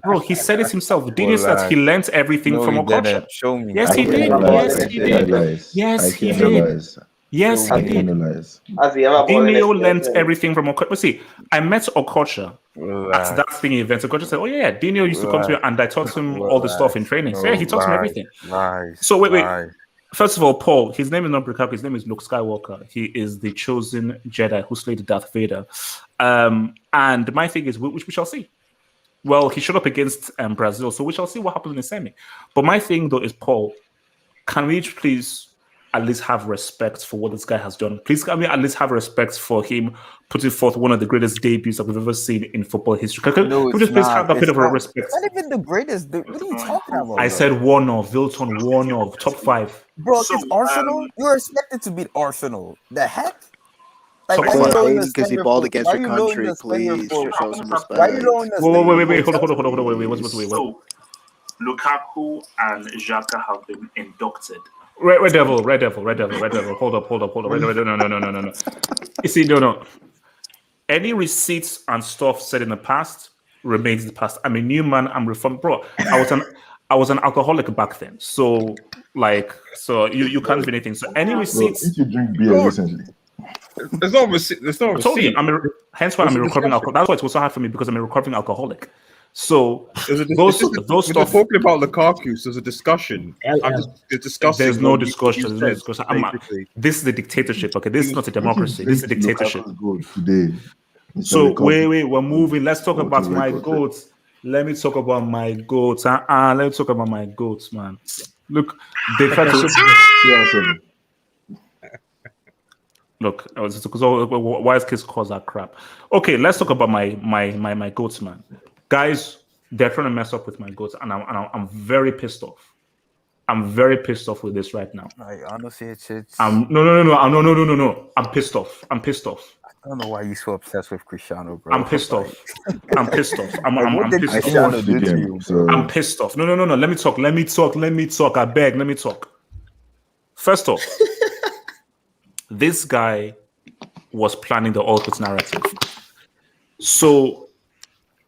bro, he said it himself. Dino says he learned everything from Okocha. Show me. Yes, he did. Yes, he did. Yes, he did. Dino learned everything from Okocha. See, I met Okocha at that thing event. Okocha said, "Oh yeah, Dino used to come to me and I taught him all the stuff in training." So yeah, he taught him everything. So wait. First of all, Paul, his name is not Lukaku, his name is Luke Skywalker. He is the chosen Jedi who slayed Darth Vader. And my thing is, which we shall see. Well, he showed up against Brazil, so we shall see what happens in the semi. But my thing, though, is, Paul, can we please at least have respect for what this guy has done? Please, can we at least have respect for him putting forth one of the greatest debuts that we've ever seen in football history? Can we just please have that bit of a respect? It's not even the greatest. What are you talking about? I said one of Wilton, one of top 5. Bro, it's Arsenal. You're expected to beat Arsenal. The heck? Like, because he balled against your country, please show some respect. Wait, hold on. Wait. So, Lukaku and Xhaka have been inducted. Red Devil. Hold up. No. You see, no. Any receipts and stuff said in the past remains in the past. I'm a new man. I'm reformed, bro. I was an alcoholic back then, so you can't do anything. So any receipts? Did you drink beer recently? There's no receipt. I told you, hence why I'm a recovering alcoholic. That's why it was so hard for me because I'm a recovering alcoholic. So those stuff. Talking about Lukaku, so there's a discussion. I'm just discussing. There's no discussion. This is a dictatorship. Okay, this is not a democracy. This is a dictatorship. Today. So wait, we're moving. Let's talk about my goats. Let me talk about my goats. Let me talk about my goats, man. Look, they tried to. Look, wise kids cause that crap. Okay, let's talk about my goats, man. Guys, they're trying to mess up with my goats, and I'm very pissed off. I'm very pissed off with this right now. Honestly, it's no. I'm pissed off. I don't know why you're so obsessed with Cristiano, bro. I'm pissed off. I'm pissed off. I'm pissed off. No. Let me talk. I beg. Let me talk. First off, this guy was planning the all-put narrative. So,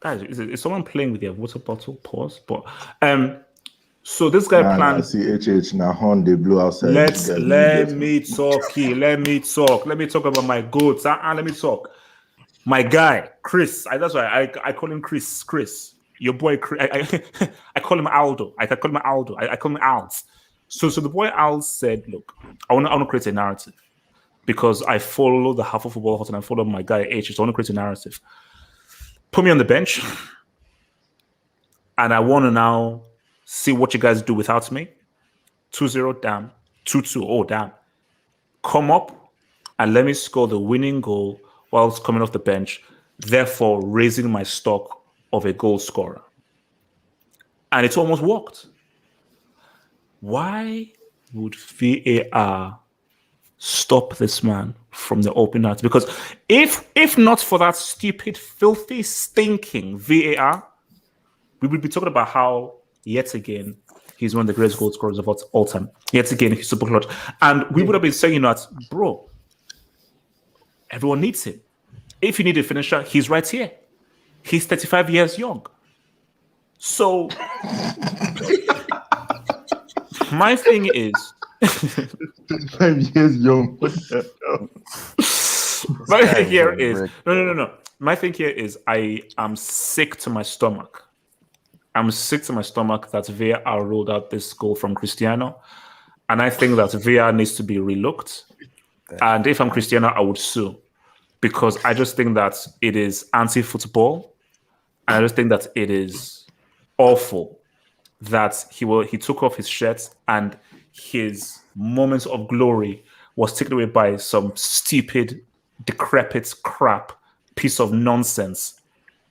guys, is someone playing with their water bottle? Pause. But So this guy Nah, planned. see HH now horn they blow outside. Let me talk. Let me talk about my goats. Let me talk. My guy, Chris. That's why I call him Chris. Chris, your boy. I call him Aldo. I call him Aldo. I call him Als. So the boy Als said, "Look, I want to create a narrative because I follow the Half of Football Hot and I follow my guy H. So I want to create a narrative. Put me on the bench, and I want to now see what you guys do without me. 2-0, damn. 2-2, oh damn. Come up and let me score the winning goal whilst coming off the bench, therefore raising my stock of a goal scorer." And it almost worked. Why would VAR stop this man from the open night? Because if not for that stupid, filthy, stinking VAR, we would be talking about how, yet again, he's one of the greatest goal scorers of all time. Yet again, he's super clutch. And we would have been saying that, bro, everyone needs him. If you need a finisher, he's right here. He's 35 years young. So, my thing is... 35 years young. What the hell? My thing here is... No. My thing here is I am sick to my stomach. I'm sick to my stomach that VAR rolled out this goal from Cristiano. And I think that VAR needs to be relooked. And if I'm Cristiano, I would sue. Because I just think that it is anti-football. And I just think that it is awful that he took off his shirt and his moments of glory was taken away by some stupid, decrepit crap piece of nonsense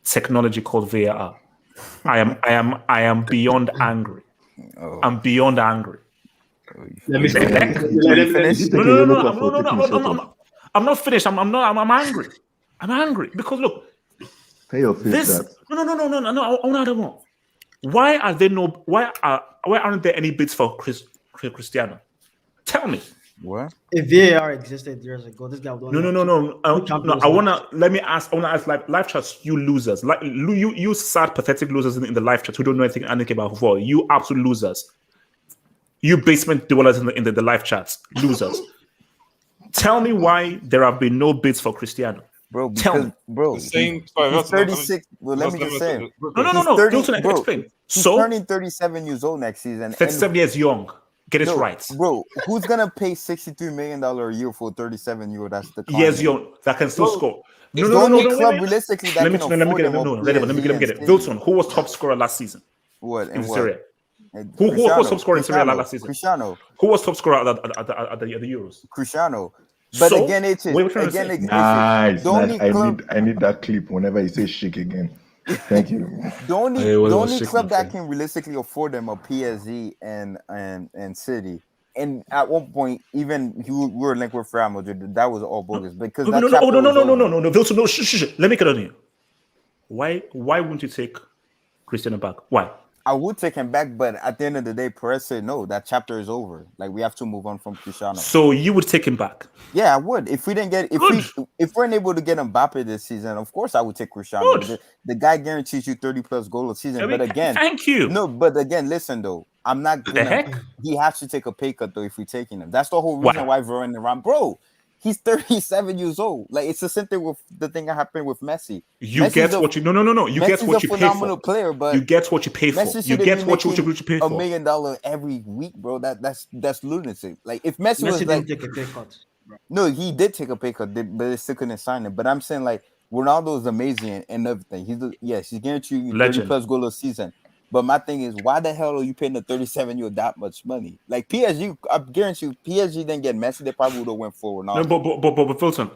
technology called VAR. I am beyond angry. I'm beyond angry. Let me finish. No. I'm not finished. I'm angry. I'm angry because look. Pay your fees. No. I want to know. Why aren't there any bids for Cristiano? Tell me. What? If VAR existed years ago, this guy would. No. I wanna ask live chats. You losers, you sad, pathetic losers in the live chat who don't know anything about football. You absolute losers. You basement dwellers in the live chats, losers. Tell me why there have been no bids for Cristiano. Bro, because, he's 36. Well, let me just say. No. Explain. He's turning 37 years old next season. 37 years young. Get it right. Bro, who's going to pay $63 million a year for a 37-year-old? That's the years young. That can still score. Realistically, that let me get it. Wilson, who was top scorer last season? What? In Serie? Who was top scorer in Serie last season? Cristiano. Who was top scorer at the Euros? Cristiano. But so, again, nice. I need that clip whenever he says shake again. Thank you. The only club that can realistically afford them are PSG and City. And at one point, even we were linked with Real Madrid. That was all bogus because no. Wilson, no. Let me get on you. Why wouldn't you take Cristiano back? Why? I would take him back, but at the end of the day, Perez said no. That chapter is over. Like we have to move on from Cristiano. So you would take him back? Yeah, I would. If we weren't able to get Mbappe this season, of course I would take Cristiano. The guy guarantees you 30+ goals a season. But again, thank you. No, but again, listen though. I'm not gonna. He has to take a pay cut though if we're taking him. That's the whole reason why we're running around, bro. He's 37 years old. Like it's the same thing with the thing that happened with Messi. You get what you no. You get what you pay for. Phenomenal player, but you get what you pay for. You get what you pay for. $1 million every week, bro. That's lunacy. Like if Messi was didn't take a pay cut. No, he did take a pay cut, but they still couldn't sign him. But I'm saying like Ronaldo is amazing and everything. He's guaranteed you 30+ goals a season. But my thing is, why the hell are you paying the 37-year-old that much money? Like PSG, I guarantee you, PSG didn't get Messi. They probably would have went forward. No, but Wilson,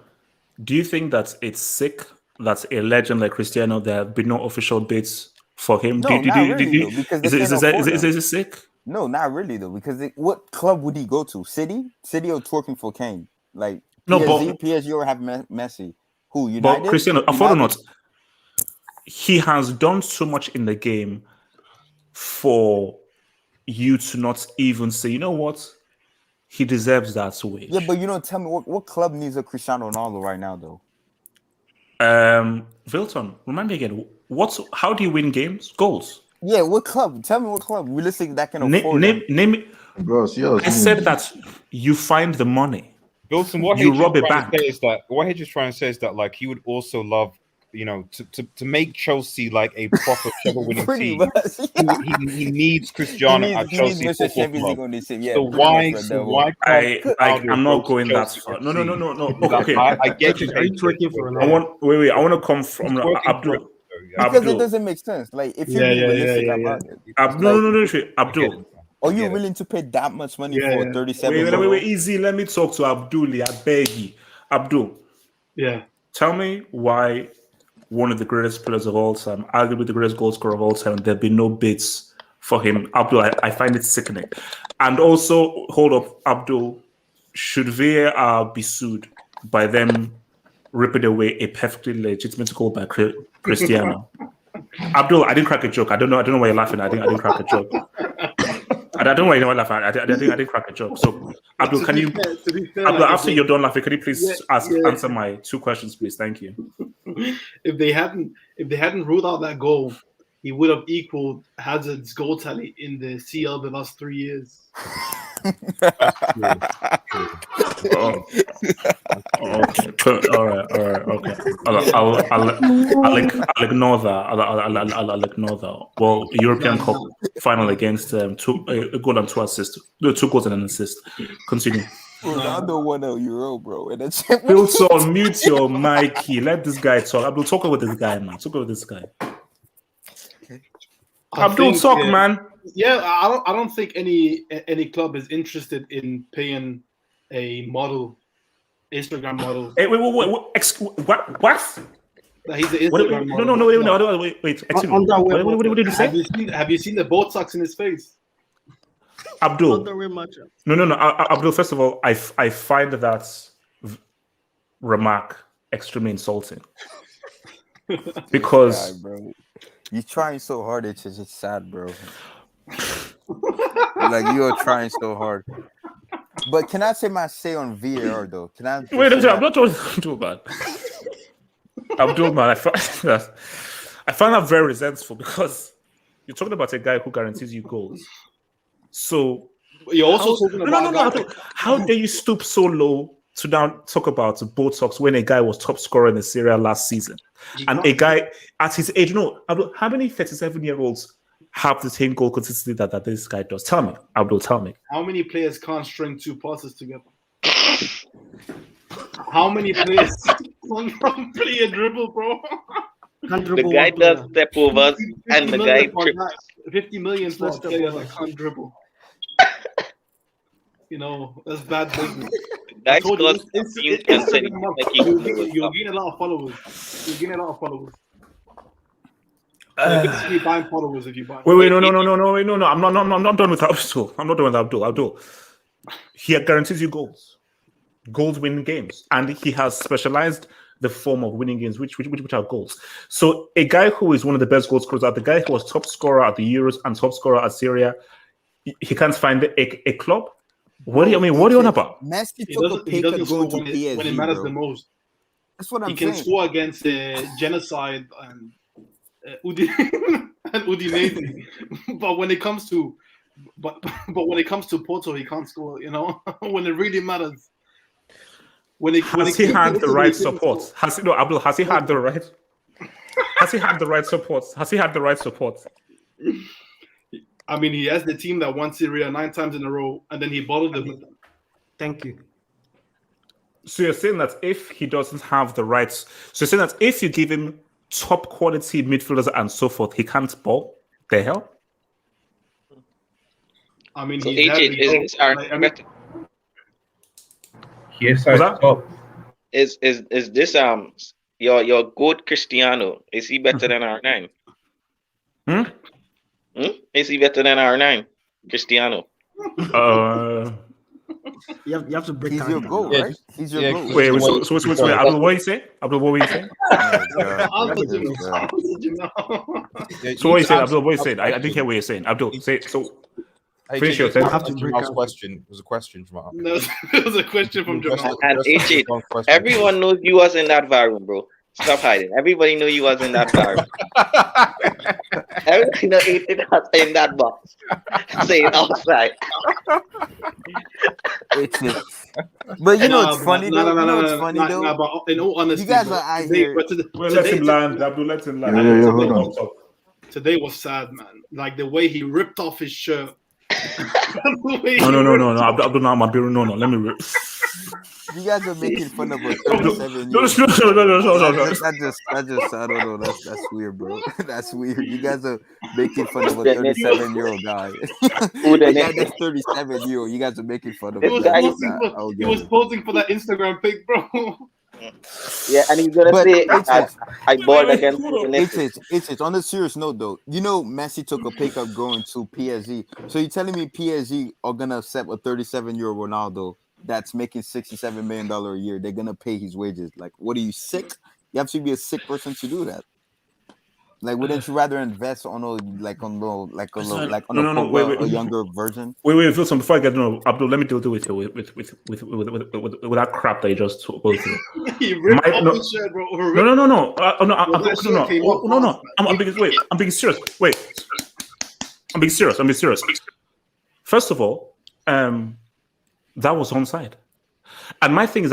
do you think that it's sick that a legend like Cristiano, there have been no official bids for him? No, not really, because is it sick? No, not really though. Because what club would he go to? City or twerking for Kane? Like PSG or have Messi? Who United? But Cristiano, afford or not, he has done so much in the game for you to not even say, you know what, he deserves that wage. Yeah, but you don't tell me what club needs a Cristiano Ronaldo right now, though. Vilton, remind me again. How do you win games? Goals. Yeah, what club? Tell me what club. Realistically, that can afford name it. Bro, I said that you find the money. Bilson, what you H rob is a trying bank. to say is that what H is trying to say is that like he would also love, you know, to make Chelsea like a proper treble-winning team. He needs Cristiano at Chelsea Football Club. Yeah, so why I'm not going that far. No. Okay, I get you. Are you twerking for I want to come from Abdul. Because it doesn't make sense. Like if you're being realistic about it. Abdul. Are you willing to pay that much money for 37? Wait, easy. Let me talk to Abdul. I beg you. Abdul. Yeah. Tell me why one of the greatest players of all time, arguably the greatest goal scorer of all time, there'll be no bids for him. Abdul, I find it sickening. And also, hold up, Abdul, should VAR be sued by them ripping away a perfectly legitimate goal by Cristiano? Abdul, I didn't crack a joke. I don't know why you're laughing. I didn't crack a joke. I don't know why you're laughing. I didn't crack a joke. So, Abdul, can you? Abdul, after you're done laughing, can you please answer my 2 questions, please? Thank you. If they hadn't ruled out that goal, he would have equaled Hazard's goal tally in the CL the last 3 years. Okay. All right. Okay. I'll ignore that. I'll ignore that. Well, European Cup final against a goal and 2 assists. No, 2 goals and an assist. Continue. Ronaldo won a Euro, bro. And that's Wilson, mute your Mikey. Let this guy talk. Abdul, talk about this guy, man. Talk about this guy. Abdul, talk, man. Yeah, I don't think any club is interested in paying a model, Instagram model. Hey, wait, what? He's an Instagram model. No, wait. Excuse me. What did you say? Have you seen the Botox in his face? Abdul. No. Abdul, first of all, I find that remark extremely insulting. Because bro. You're trying so hard, it's just sad, bro. Like you are trying so hard. But can I say my say on VAR though? Can I wait? I'm not too bad. Abdul, man, I find that very resentful because you're talking about a guy who guarantees you goals. So you're also talking about no. How dare you stoop so low to now talk about Botox when a guy was top scorer in the Serie last season, and a guy at his age? No, Abdul, how many 37-year-olds have the same goal consistency that this guy does? Tell me, Abdul. Tell me. How many players can't string 2 passes together? How many players can't play a dribble, bro? The guy does step overs and the guy trips. 50 million plus players that can't dribble. You know, that's bad business. That's because you'll gain a lot of followers. You'll gain a lot of followers. You're buying followers if you buy. Wait, no. I'm not done with Abdul. I'm not done with Abdul. He guarantees you goals. Goals win games, and he has specialized the form of winning games, which are goals. So a guy who is one of the best goal scorers, the guy who was top scorer at the Euros and top scorer at Serie, he can't find a club. What do you mean? What are you on about? Messi took a pay cut going to PSG, when it matters the most. That's what I'm saying. He can score against genocide and Udinese, but when it comes to Porto, he can't score. You know, when it really matters. Has he had the right support? Has he had the right? Has he had the right support? Has he had the right support? I mean, he has the team that won Serie 9 times in a row, and then he bottled them with them. Thank you. So you're saying that if he doesn't have the rights, so you're saying that if you give him top quality midfielders and so forth, he can't ball? The hell? I mean, so yes, top. Is this your good Cristiano? Is he better than R9? Is he better than R9? Cristiano? You have to break. He's your goal, right? He's your goal. Wait. So Abdul, what are you saying? Abdul, what were you saying? So what are you saying, Abdul? What are you saying? I didn't hear what you're saying. Abdul, say so. Finish your sentence. Jamal's question. It was a question from Abdul. No, it was a question from Jamal. And AJ, everyone knows you was in that VAR room, bro. Stop hiding. Everybody knew you was in that VAR room. Everything that he did not in that box. Say it outside. It's just, but you know it's funny though. You know it's funny though. But in all honesty, you guys are out here. Let him land. Abdul, let him land. Yeah, hold on. Today was sad, man. Like the way he ripped off his shirt. No. Abdul, no. Let me rip. You guys are making fun of a 37 No. That just I don't know. That's weird, bro. That's weird. You guys are making fun of a 37-year-old guy. The guy that's 37-year-old. You guys are making fun of him. He was posing for that Instagram pic, bro. Yeah, and he's gonna say I bought against it's on a serious note though. You know, Messi took a pay cut going to PSG. So you're telling me PSG are gonna accept a 37-year-old Ronaldo that's making $67 million a year? They're gonna pay his wages. Like, what are you, sick? You have to be a sick person to do that. Like, wouldn't you rather invest on a younger version? Wait, Wilson. Before I get Abdul, let me deal with you with that crap that you just spoke through. He ripped off the shirt, bro. No. I'm being serious. Wait, I'm being serious. First of all, that was onside, and my thing is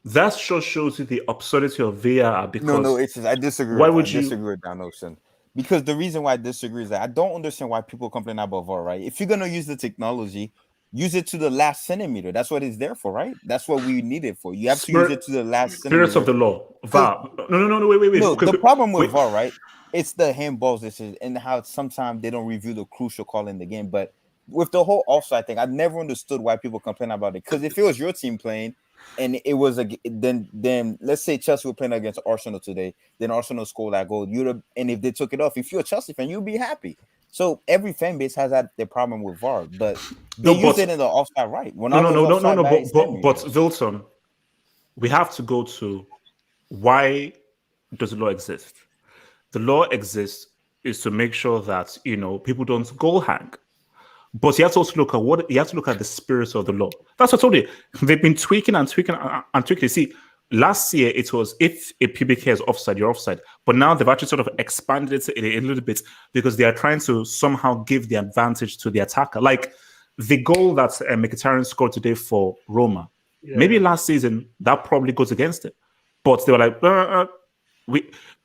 that shows you the absurdity of VAR. Because I disagree. Why would you disagree with that notion? Because the reason why I disagree is that I don't understand why people complain about VAR. Right? If you're gonna use the technology, use it to the last centimeter. That's what it's there for, right? That's what we need it for. You have to use it to the last centimeter. Spirits of the law. VAR. No. Wait. No, the problem with VAR, right? It's the handballs decision and how sometimes they don't review the crucial call in the game. But with the whole offside thing, I never understood why people complain about it. Because if it was your team playing, and it was then let's say Chelsea were playing against Arsenal today, then Arsenal scored that goal. And if they took it off, if you're a Chelsea fan, you'd be happy. So every fan base has had their problem with VAR, but they use it in the offside right. No. But Wilson, we have to go to why does the law exist? The law exists is to make sure that people don't goal hang. But you have to also look at the spirit of the law. That's what I told you. They've been tweaking and tweaking. See, last year it was if a PBK is offside, you're offside. But now they've actually sort of expanded it a little bit because they are trying to somehow give the advantage to the attacker. Like the goal that Mkhitaryan scored today for Roma. Yeah. Maybe last season that probably goes against it. But they were like,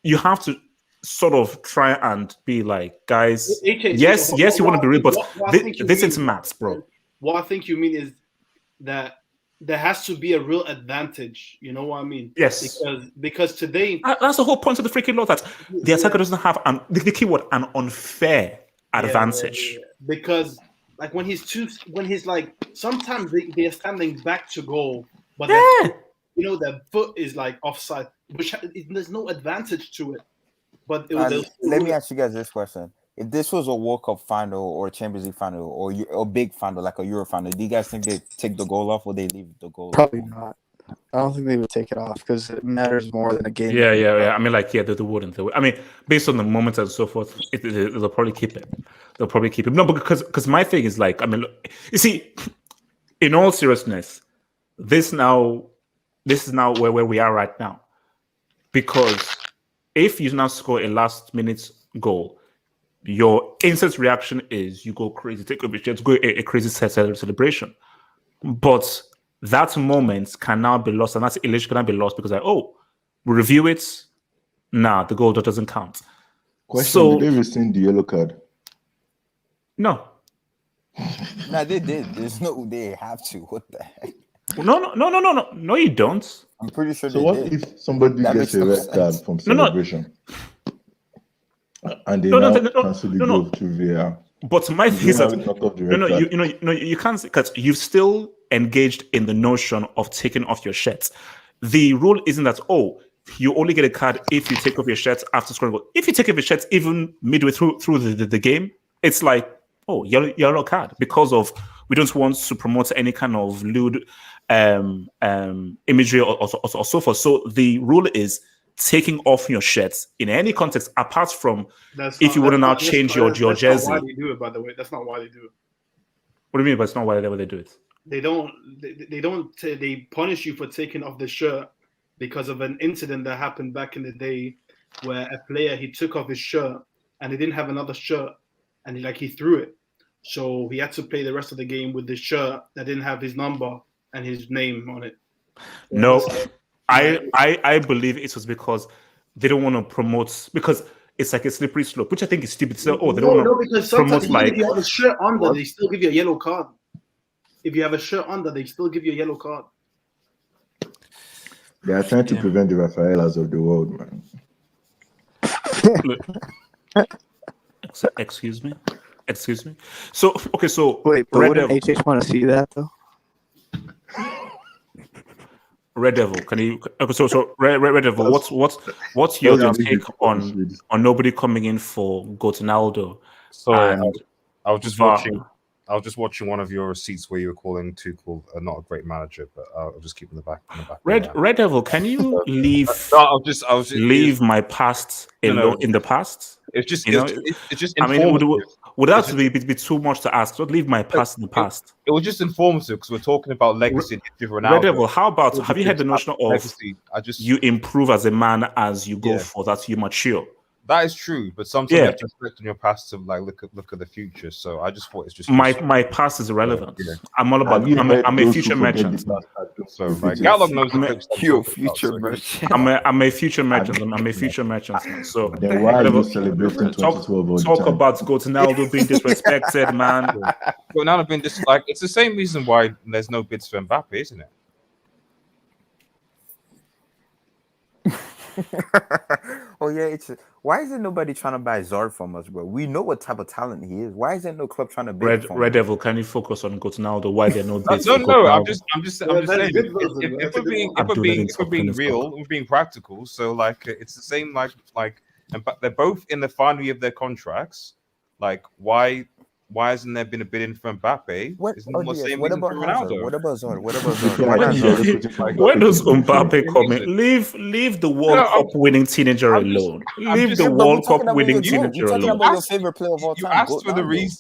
you have to sort of try and be like, guys, yes, you want to be real, but this is maths, bro. What I think you mean is that there has to be a real advantage. You know what I mean? Yes. Because today, that's the whole point of the freaking law, that the attacker doesn't have the keyword an unfair advantage. Yeah. Because like when he's like sometimes they're standing back to goal, but their foot is like offside, which there's no advantage to it. But let me ask you guys this question: if this was a World Cup final or a Champions League final or a big final like a Euro final, do you guys think they'd take the goal off or they leave the goal? Probably not. I don't think they would take it off because it matters more than a game. Yeah. I mean, they wouldn't. I mean, based on the moment and so forth, they'll probably keep it. No, because my thing is like, I mean, look, you see, in all seriousness, this is now where we are right now, because if you now score a last-minute goal, your instant reaction is you go crazy, take a picture, go a crazy celebration. But that moment can now be lost, and that elation can now be lost because we review it. Nah, the goal doesn't count. Question: did they rescind the yellow card? No. No, they did. They have to. What the heck? No, you don't. I'm pretty sure. So what if somebody gets a red card from celebration, and they cancel the goal to VAR? But my thing is that you can't, because you've still engaged in the notion of taking off your shirts. The rule isn't that you only get a card if you take off your shirts after scoring a goal. If you take off your shirts even midway through the game, it's like yellow card, because of we don't want to promote any kind of lewd imagery or so forth. So the rule is taking off your shirts in any context, apart from if you want to now change your jersey. That's not why they do it, by the way. That's not why they do it. What do you mean? But it's not why they do it. They punish you for taking off the shirt because of an incident that happened back in the day, where a player, he took off his shirt and he didn't have another shirt, and he threw it. So he had to play the rest of the game with the shirt that didn't have his number and his name on it. No, I believe it was because they don't want to promote, because it's like a slippery slope, which I think is stupid. So, they don't want to because sometimes promote if you have a shirt under, they still give you a yellow card. If you have a shirt under, they still give you a yellow card. They are trying to prevent the Rafaelas of the world, man. Excuse me. So okay, so wait, but wouldn't HH want to see that though? Red Devil, can you? So Red Devil, what's your take on nobody coming in for Ronaldo? So I was just watching one of your receipts where you were calling Tuchel not a great manager, but I'll just keep in the back. Red Devil, can you leave? Leave my past alone in the past. It's just would that be too much to ask? Don't leave my past in the past. It was just informative because we're talking about legacy. Red Devil, how about have you had the notion of you improve as a man as you go for that, you mature? That is true, but sometimes you have to reflect on your past to look at the future. So I just thought it's just my past is irrelevant. I'm all about. I'm a future merchant. So Gallup knows you're future merchant. I'm a future merchant. I'm a future merchant. So then why are you celebrating 2012? Talk about Ronaldo being disrespected, man. Ronaldo being it's the same reason why there's no bids for Mbappe, isn't it? Oh yeah, why isn't nobody trying to buy Zard from us, bro? We know what type of talent he is. Why isn't no club trying to bid from Red Devil, can you focus on Ronaldo? Why there are no bids? No. I'm just saying. If we're being real, we're being practical. So it's the same. And they're both in the final year of their contracts. Why hasn't there been a bid in for Mbappe? What about Ronaldo? What about Zard? Where does Mbappe come in? Leave the World Cup winning teenager alone. Leave the World Cup winning teenager alone. Talking about your favorite player of all time.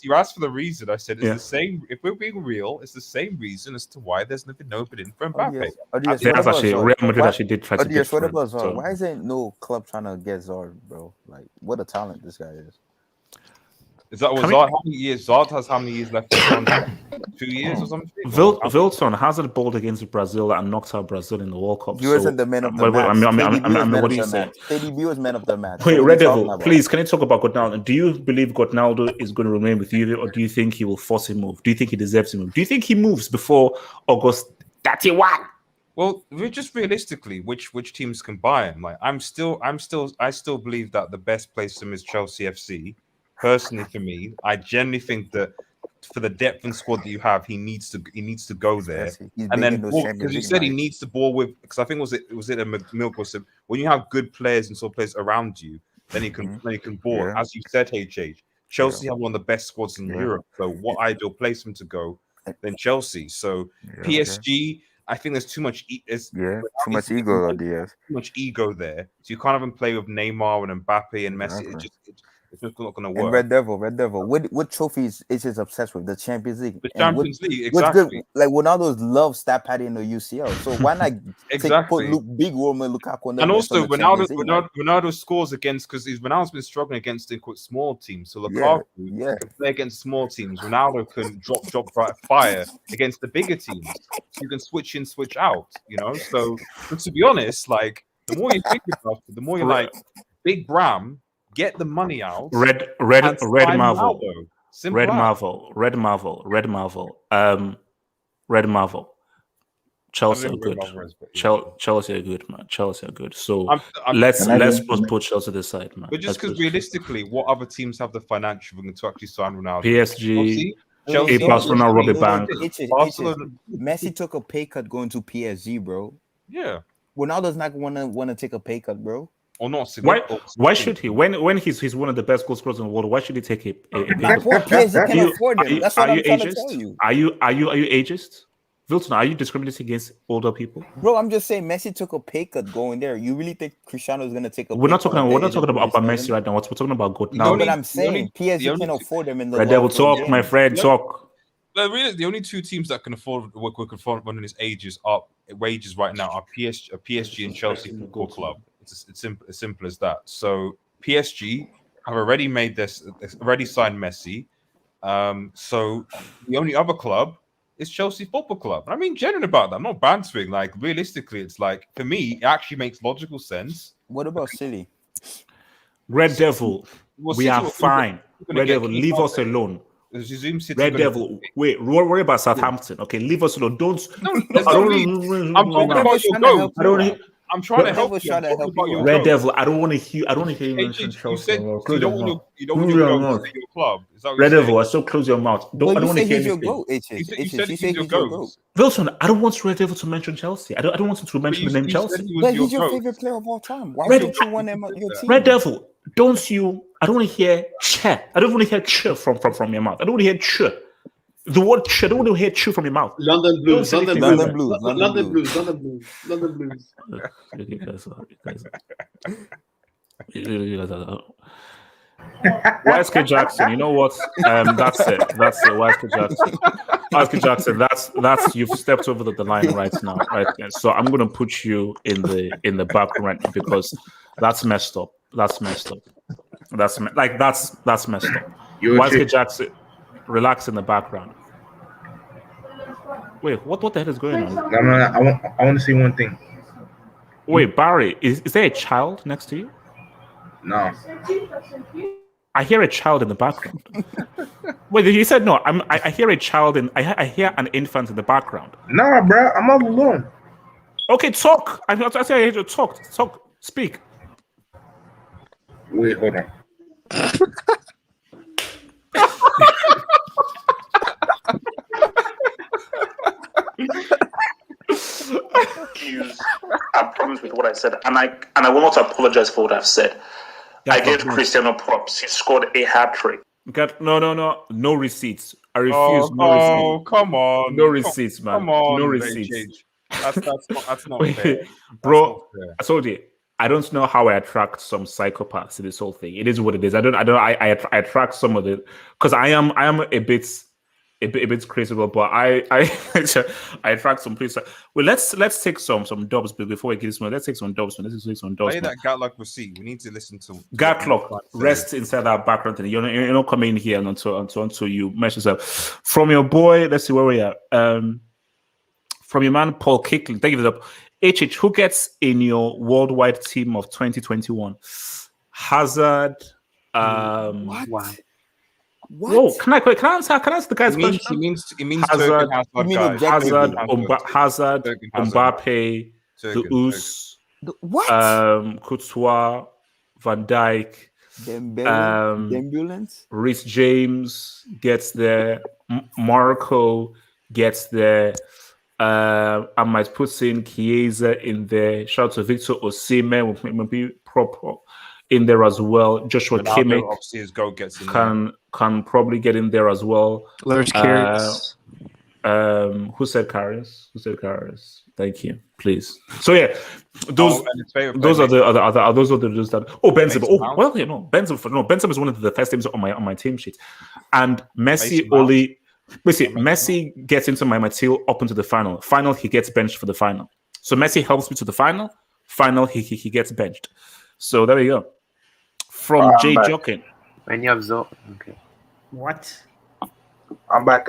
You asked for the reason. I said it's the same. If we're being real, it's the same reason as to why there's been no bid in for Mbappe. Real Madrid actually did try to bid for him. What about Zard? Why isn't no club trying to get Zard, bro? What a talent this guy is. Is that what Zard? How many years? Zard has how many years left? 2 years or something? Wilson hasn't bowled against Brazil and knocked out Brazil in the World Cup. He wasn't the man of the match. What are you saying? KDB was man of the match. Wait, Red Devil, please, can you talk about Ronaldo? Do you believe Ronaldo is going to remain with you, or do you think he will force a move? Do you think he deserves a move? Do you think he moves before August 31? Well, just realistically, which teams can buy him? I still believe that the best place for him is Chelsea FC. Personally, for me, I generally think that for the depth and squad that you have, he needs to go there. And then because you said he needs to ball with, because I think was it a Milk or something. When you have good players and players around you, then you can ball. As you said, HH, Chelsea have one of the best squads in Europe. So what ideal place for him to go than Chelsea? So PSG. I think there's too much. Too much ego, Too much ego there. So you can't even play with Neymar and Mbappe and Messi. It's just not going to work. And Red Devil. What trophies is he obsessed with? The Champions League. The Champions League, exactly. What's good? Ronaldo's love stat padding in the UCL. So why not put big Roman Lukaku? And also Ronaldo scores against, because Ronaldo's been struggling against small teams. So Lukaku can play against small teams. Ronaldo can drop fire against the bigger teams. You can switch in, switch out. So to be honest, the more you think about it, the more you're like, Big Bram. Get the money out. Red Marvel. Chelsea are good. Chelsea are good, man. Chelsea are good. So let's put Chelsea to the side, man. But just because realistically, what other teams have the financial to actually sign Ronaldo? PSG. Chelsea, Barcelona, Robbie Bank. Messi took a pay cut going to PSG, bro. Yeah. Ronaldo's not want to take a pay cut, bro. Or not? Why should he? When he's one of the best goal scorers in the world, why should he take it? PSG can afford him. That's what I'm trying to tell you. Are you ageist? Wilson, are you discriminating against older people? Bro, I'm just saying Messi took a pay cut going there. You really think Cristiano is gonna take a pay cut? We're not talking about Messi right now. We're talking about good now. No, but I'm saying PSG can afford him in the Red Devil talk, my friend, talk. The only two teams that can afford one in his wages right now are PSG and Chelsea Football Club. It's simple as that. So PSG have already made this, already signed Messi. So the only other club is Chelsea Football Club. I mean, genuine about that. I'm not bantering. Like, realistically, it's like, for me, it actually makes logical sense. What about City? Red Devil, we are fine. Red Devil, leave us alone. Red Devil, wait, worry about Southampton. Okay, leave us alone. I'm trying to help you. Red Devil, I don't want to hear. I don't want to hear you mention Chelsea. You don't want your club. Red Devil, I still close your mouth. I don't want to hear anything. You said he's your goat. Wilson, I don't want Red Devil to mention Chelsea. I don't want him to mention the name Chelsea. But he's your favorite player of all time. Why don't you want him on your team? Red Devil, don't you? I don't want to hear che. I don't want to hear che from your mouth. I don't want to hear che. The word che. I don't want to hear che from your mouth. London Blues. London Blues. YSK Jackson, you know what? That's it. YSK Jackson. That's you've stepped over the line right now, right? So I'm gonna put you in the back right now because that's messed up. That's messed up. That's messed up. YSK Jackson, relax in the background. Wait, what the hell is going on? No. I want to say one thing. Wait, Barry, is there a child next to you? No. I hear a child in the background. Wait, you said no. I hear a child I hear an infant in the background. Nah, bro, I'm all alone. Okay, talk. I say I hear you talk. Speak. Wait, hold on. I promise with what I said, and I will not apologize for what I've said. I gave Cristiano props. He scored a hat trick. No receipts. I refuse. No receipts. Come on. No receipts, man. Come on, no receipts. That's not fair. Bro, not fair. I told you. I don't know how I attract some psychopaths to this whole thing. It is what it is. I attract some of it because I am a bit crazy, but I attract some places. Well, let's take some dubs before we get this one. Let's take some dubs. Play that Gatlock receipt. We need to listen to Gatlock. Rest inside that background thing. You're not coming in here until you mention yourself. From your boy, let's see where we are. From your man Paul Kicklin. Thank you for that. HH, who gets in your worldwide team of 2021? Hazard. What? What? Whoa, can I answer the guy's question? It means Hazard, Hazard, Mbappe, Us, what? Courtois, Van Dijk, Dembélé, Reece James gets there, Marco gets there. I might put in Chiesa in there. Shout out to Victor Osimhen, will be proper in there as well. Joshua Kimmich can probably get in there as well. There's Karius. Who said Karius? Thank you, please. So yeah, those are the dudes that. Oh, Benzema. Oh, well, Benzema is one of the first names on my team sheet, and Messi only. Messi gets into my team up into the final. Final, he gets benched for the final. So Messi helps me to the final. Final, he gets benched. So there you go. From Jay Jokin. When you have okay. What? I'm back.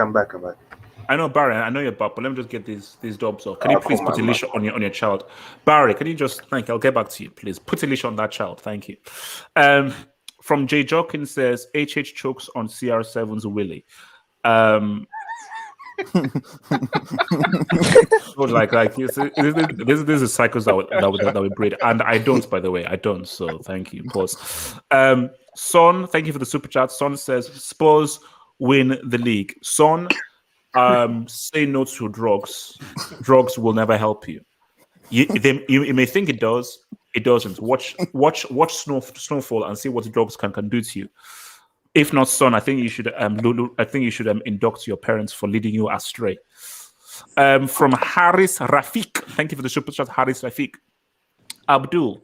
I know, Barry. I know you're back, but let me just get these dubs off. Can you please put Alicia on your child? Barry, can you just thank you? I'll get back to you, please. Put Alicia on that child. Thank you. From Jay Jokin says HH chokes on CR7's Willie. This is cycles that we breed, and I don't, by the way, I don't. So thank you. Pause. Son, thank you for the super chat. Son says Spurs win the league. Son, say no to drugs. Drugs will never help you. You may think it does. It doesn't. Watch Snowfall and see what drugs can do to you. If not, son, I think you should induct your parents for leading you astray. From Haris Rafiq, thank you for the super chat, Haris Rafiq. Abdul,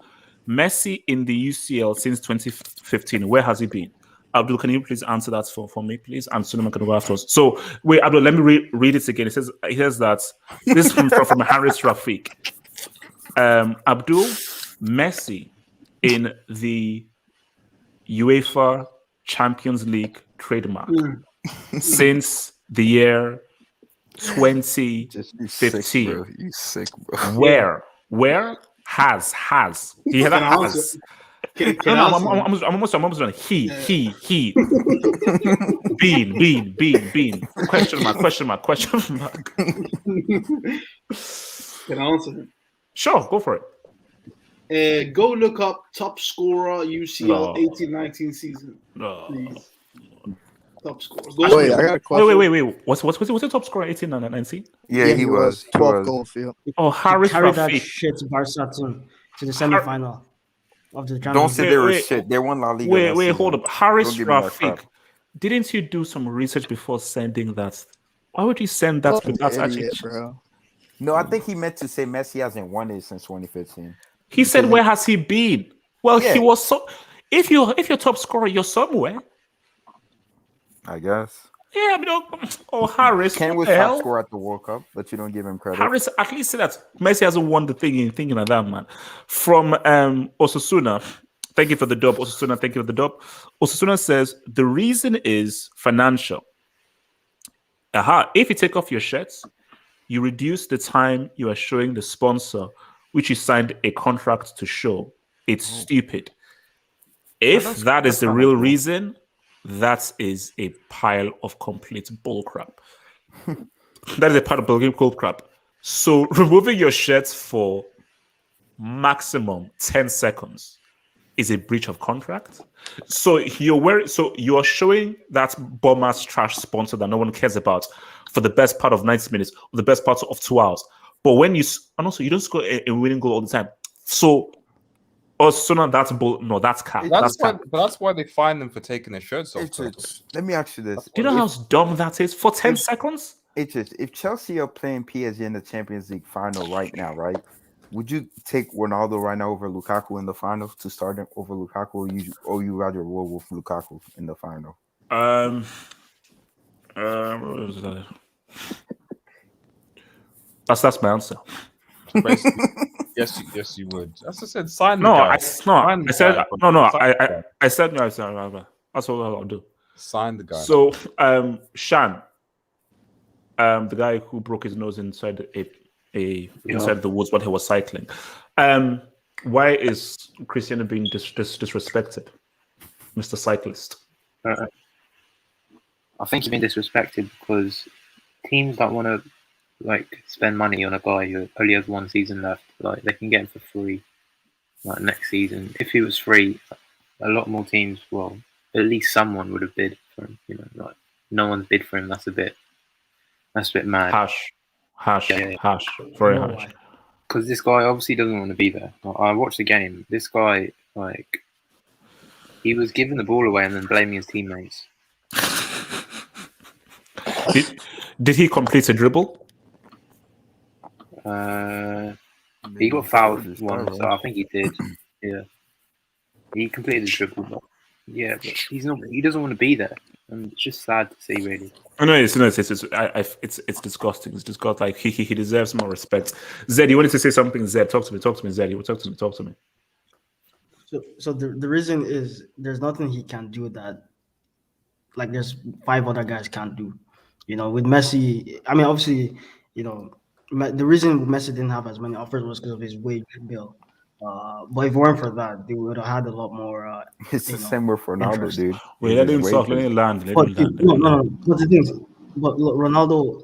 Messi in the UCL since 2015. Where has he been? Abdul, can you please answer that for me, please? And Suleiman can go after us. So, wait, Abdul, let me read it again. It says that this is from Haris Rafiq. Abdul, Messi in the UEFA Champions League trademark since the year 2015. You sick, bro. Where has he has Can no, I I'm almost done. He Bean question mark. Can I answer him? Sure, go for it. Go look up top scorer UCL 18-19 season. Please. Top scorer. Wait, I got a question. Wait. What's the top scorer 18-19? Yeah, he was 12 goals. Yeah. Oh, Harris carried that Rafiq. shit Barca team to the semifinal of the Champions Don't say they were Wait, shit. They won La Liga. Wait, hold up. Harris Don't give me that Rafiq. crap. Didn't you do some research before sending that? Why would you send that? That's actually, bro. No, I think he meant to say Messi hasn't won it since 2015. he said, "Where has he been?" Well, Yeah. he was so. If you're top scorer, you're somewhere. I guess. Yeah, Harris. Ken was what the top hell? scorer at the World Cup, but you don't give him credit. Harris at least said that Messi hasn't won the thing. Thinking of that, man. From Osasuna. Thank you for the dub, Osasuna. Thank you for the dub. Osasuna says the reason is financial. If you take off your shirts, you reduce the time you are showing the sponsor, which you signed a contract to show. It's stupid. If that is the real reason, that is a pile of complete bullcrap. That is a pile of bullcrap. So removing your shirts for maximum 10 seconds is a breach of contract. So you're showing that bomber's trash sponsor that no one cares about for the best part of 90 minutes, or the best part of 2 hours. But when you don't score a winning goal all the time. So Osasuna, that's cap. That's why they fine them for taking their shirts off. Let me ask you this. Do you know how dumb that is? For 10 seconds? If Chelsea are playing PSG in the Champions League final right now, right? Would you take Ronaldo right now over Lukaku in the final to start him over Lukaku, or you rather roll with Lukaku in the final? What was that? That's my answer. Yes, you would. As I said, sign the No, guy. I said no. That's what I'll do. Sign the guy. So, Shan, the guy who broke his nose inside inside the woods while he was cycling. Why is Cristiano being disrespected, Mr. Cyclist? I think he's been disrespected because teams don't want to spend money on a guy who only has 1 season left. They can get him for free next season. If he was free, a lot more teams, well, at least someone would have bid for him. No one's bid for him. That's a bit mad. Harsh. Very harsh. Because this guy obviously doesn't want to be there. I watched the game. This guy, he was giving the ball away and then blaming his teammates. Did he complete a dribble? He got fouled once, so I think he did. Yeah, he completed the dribble, but but he's not. He doesn't want to be there, and it's just sad to see, really. I know it's disgusting. It's disgusting. He deserves more respect. Zed, you wanted to say something? Zed, talk to me. Zed, you talk to me. So the reason is there's nothing he can do that there's 5 other guys can't do. With Messi, I mean, obviously, the reason Messi didn't have as many offers was because of his wage bill. But if it weren't for that, they would have had a lot more. It's the same with Ronaldo, dude. Wait, let him talk. Let him land. No. But the thing is, Ronaldo,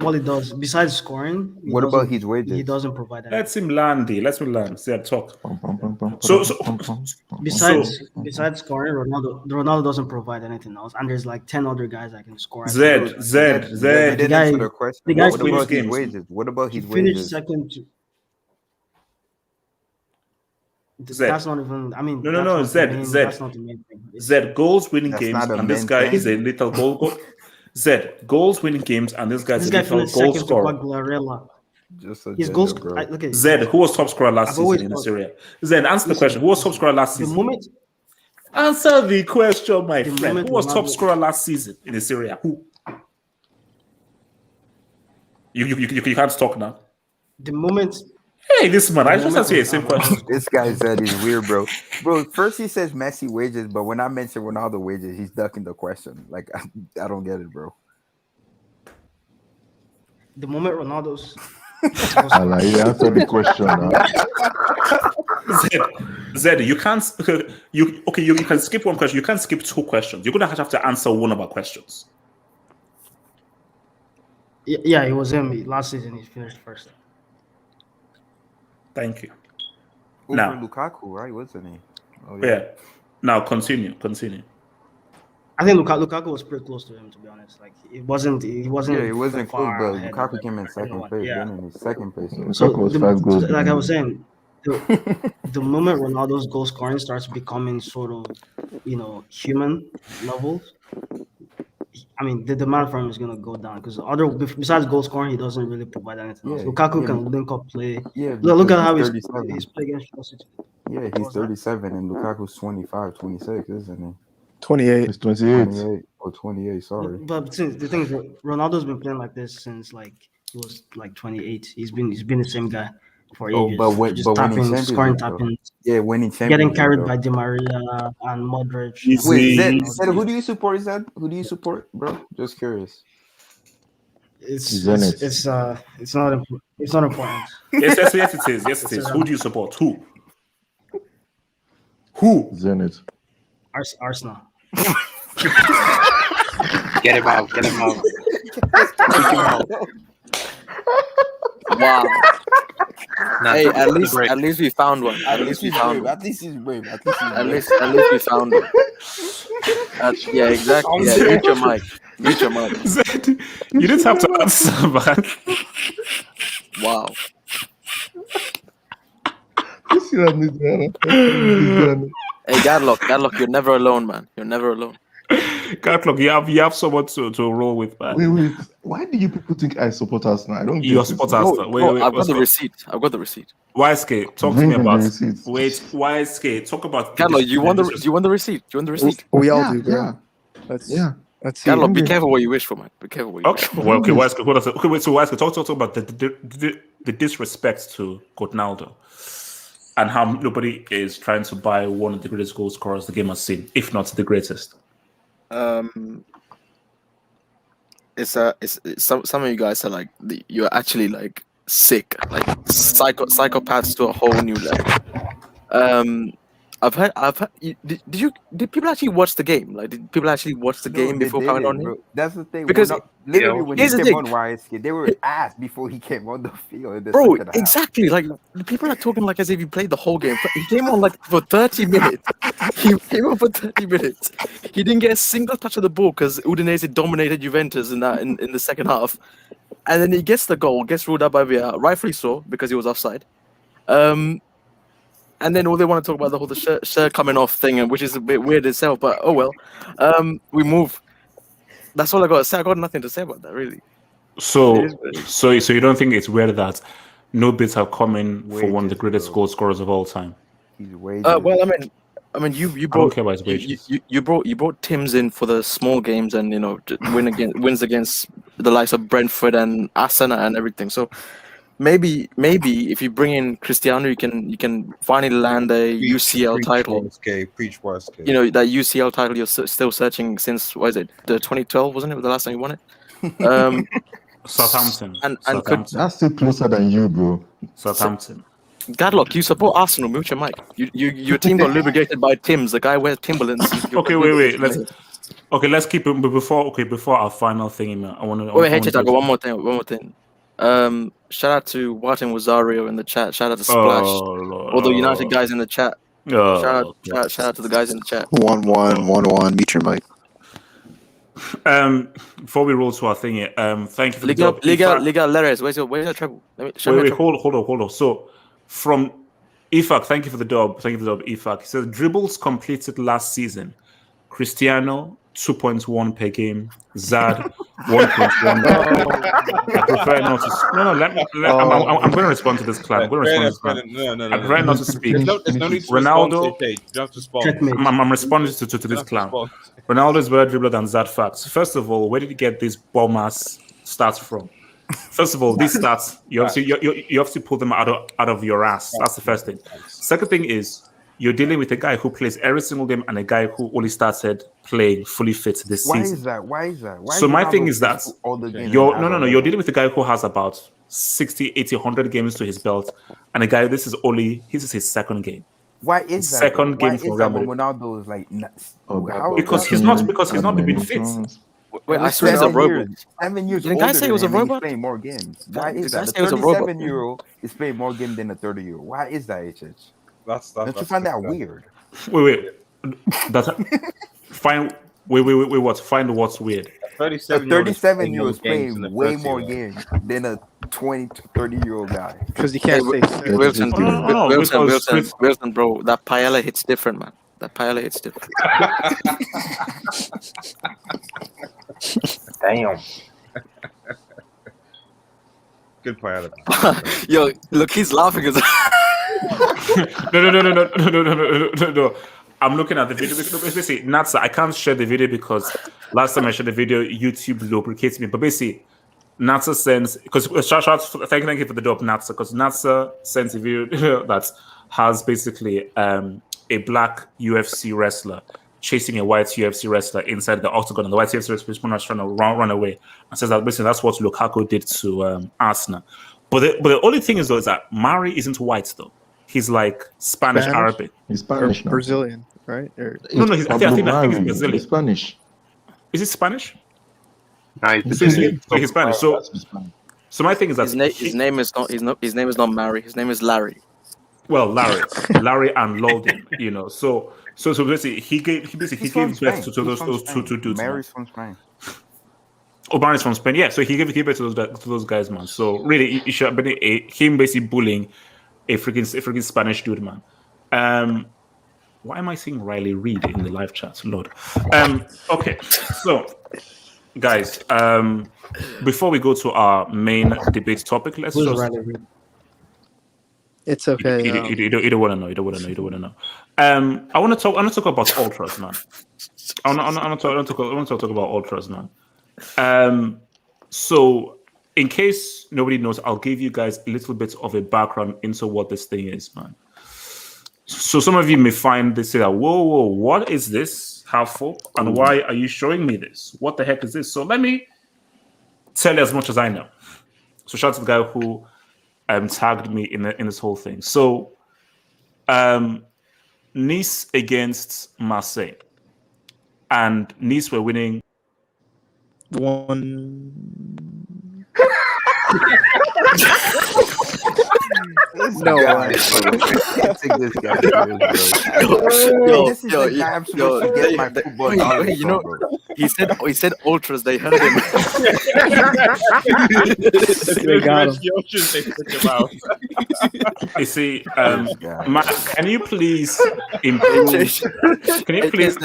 all he does besides scoring, what about his wages? He doesn't provide anything. Let him land. Let him land. See, talk. Besides scoring, Ronaldo doesn't provide anything else, and there's 10 other guys that can score. Zed. The guy. What about his wages? What about his wages? Finished second. That's not even. I mean, no. Zed. That's not the main thing. Zed, goals winning games, and this guy is a little goal. Zed, goals winning games, and this guy's a little goal scorer. His goals. Zed, who was top scorer last season in the Serie? Zed, answer the question. Who was top scorer last season? Answer the question, my friend. Who was top scorer last season in the Serie? Who? You can't talk now. The moment Hey, this man, I just asked you the same question. This guy said he's weird, bro. Bro, first he says Messi wages, but when I mention Ronaldo wages, he's ducking the question. Like, I don't get it, bro. The moment Ronaldo's He answered the question. Zed, you can't. You can skip one question. You can't skip two questions. You're gonna have to answer one of our questions. Yeah, it was him. Last season, he finished first. Thank you. Over Now, Lukaku, right? Wasn't he? Oh, yeah. Now continue. I think Lukaku was pretty close to him, to be honest. Like he wasn't. Yeah, it wasn't close, far but ahead Lukaku of came in second place. Yeah. Then in his second place. So Lukaku was 5 goals. like I was saying, the moment Ronaldo's goal scoring starts becoming sort of, human levels, I mean, the demand for him is gonna go down because besides goal scoring, he doesn't really provide anything else. Lukaku can link up play. Yeah, look at how he's 37. playing against Chelsea. Yeah, he's 37 and Lukaku's 25, 26, isn't he? 28. It's 28. 28, sorry. But since the thing is, Ronaldo's been playing like this since like he was like 28. He's been the same guy for ages. But when tapping, scoring, tapping. Yeah, winning champions. Getting carried by Di Maria and Modric. Wait, Zed, who do you support? Is that who do you support, bro? Just curious. It's not important. It's not important. Yes, it is. Yes, it is. Who do you support? Who? Zenit. Arsenal. Get him out. Wow. Hey, at least brave. We found one. At least we found one. At least he's brave. At least we found one. Yeah, exactly. Yeah, mute your mic. Zed, you didn't have to answer, man. Wow. Hey, Gadlock, you're never alone, man. You're never alone. Gadlock, you have someone to roll with, man. Wait. Why do you people think I support Arsenal? I don't get You it. support Arsenal. Wait, I've got the receipt. YSK, talk to me about it. Wait, YSK, talk about Gadlock, you want the receipt? We all do, bro. Let's see. Gadlock, be careful what you wish for, man. Be careful what you wish for. Well, okay, YSK, hold on. Okay, wait, so YSK, talk about the disrespect to Ronaldo and how nobody is trying to buy one of the greatest goal scorers the game has seen, if not the greatest. It's some of you guys are like you're actually like sick, like psychopaths to a whole new level. I've heard. Did people actually watch the game? Like, did people actually watch the game before coming on here? That's the thing. Because literally when he came on YSK, they were ass before he came on the field. Bro, exactly. Like people are talking like as if he played the whole game. He came on like for 30 minutes. He came on for 30 minutes. He didn't get a single touch of the ball because Udinese dominated Juventus in the second half. And then he gets the goal, gets ruled out by VAR, rightfully so because he was offside. And then all they want to talk about the whole shirt coming off thing, which is a bit weird itself. But oh well, we move. That's all I got to say. I got nothing to say about that, really. So you don't think it's weird that no bids have come in for one of the greatest goal scorers of all time? He's waging. Well, I mean, you brought you brought Tim's in for the small games and wins against the likes of Brentford and Arsenal and everything. So. Maybe if you bring in Cristiano, you can finally land a UCL title. Preach YSK. That UCL title you're still searching since, what is it? The 2012, wasn't it? The last time you won it. Southampton. That's still closer than you, bro. Southampton. Gadlock, you support Arsenal. Mute your mic. Your team got lubricated by Tim's. The guy wears Timberlands. Okay, wait. Let's keep it before our final thing. I want to. Wait, I got one more thing. Shout out to Martin Wazario in the chat. Shout out to Splash. All the United guys in the chat. Shout out to the guys in the chat. 1-1. Mute your mic. Before we roll to our thing here, thank you for Liga Leres. Where's your treble? Wait, hold on. So from Ifak, thank you for the dub. Ifak. He says dribbles completed last season. Cristiano 2.1 per game. Zad 1.1. I prefer not to. I'm going to respond to this clan. I prefer not to speak. Ronaldo. I'm responding to this clan. Ronaldo is better dribbler than Zad facts. First of all, where did he get this bomb ass stats from? First of all, these stats you have to pull them out of your ass. That's the first thing. Second thing is you're dealing with a guy who plays every single game and a guy who only started playing fully fit this season. Why is that? So my thing is that you're dealing with a guy who has about 60, 80, 100 games to his belt, and a guy this is his second game. Why is that? Second game for Real Madrid. Ronaldo is like nuts. Because he's not been fit. Wait, I swear he's a robot. 7 years. Did the guy say he was a robot? Playing more games. Why is that? The 37-year-old is playing more games than the 30-year-old. Why is that, HH? Don't you find that weird? Wait. Find what? Find what's weird. A 37-year-old is playing way more games than a 20 to 30-year-old guy. Because you can't say Wilson, bro. That paella hits different, man. That paella hits different. Damn. Good paella. Yo, look, he's laughing. No. I'm looking at the video. Basically, Natsa, I can't share the video because last time I shared the video, YouTube lubricates me. But basically, Natsa sends, because thank you for the dope, Natsa, because Natsa sends a video that has basically a black UFC wrestler chasing a white UFC wrestler inside the octagon, and the white UFC wrestler is trying to run away, and says that basically that's what Lukaku did to Arsenal. But the only thing is though is that Mari isn't white though. He's like Spanish Arabic. He's Spanish now. Brazilian, right? No, I think he's Brazilian. He's Spanish. Is he Spanish? No, he's Spanish. So my thing is that his name is not Mari. His name is Larry. Well, Larry and Loldon, you know. So basically, he gave birth to those two dudes. Mary's from Spain. Oh, Barney's from Spain. Yeah, so he gave birth to those guys, man. So really, it should have been him basically bullying a freaking Spanish dude, man. Why am I seeing Riley Reid in the live chat, Lord? Okay, so guys, before we go to our main debate topic, let's just. Riley Reid? It's okay. You don't want to know. You don't want to know. I want to talk about ultras, man. I want to talk about ultras, man. So, in case nobody knows, I'll give you guys a little bit of a background into what this thing is, man. So some of you may find this, say that, whoa, what is this? How for? And why are you showing me this? What the heck is this? So let me tell you as much as I know. So shout out to the guy who tagged me in this whole thing. So Nice against Marseille. And Nice were winning 1. No, take this guy. This is the guy I'm supposed to get my football knowledge from, bro. He said ultras. They heard him. They got him. You see, can you please improve? Can you please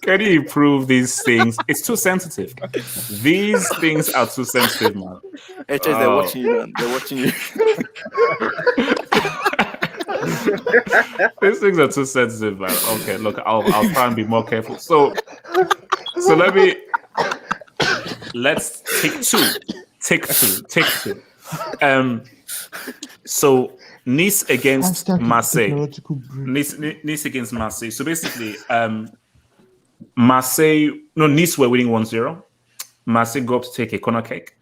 can you improve these things? It's too sensitive. These things are too sensitive, man. They're watching you, man. They're watching you. These things are too sensitive, man. Okay, look, I'll try and be more careful. So let's take two. So Nice against Marseille. Nice against Marseille. So basically, Nice were winning 1-0. Marseille go up to take a corner kick.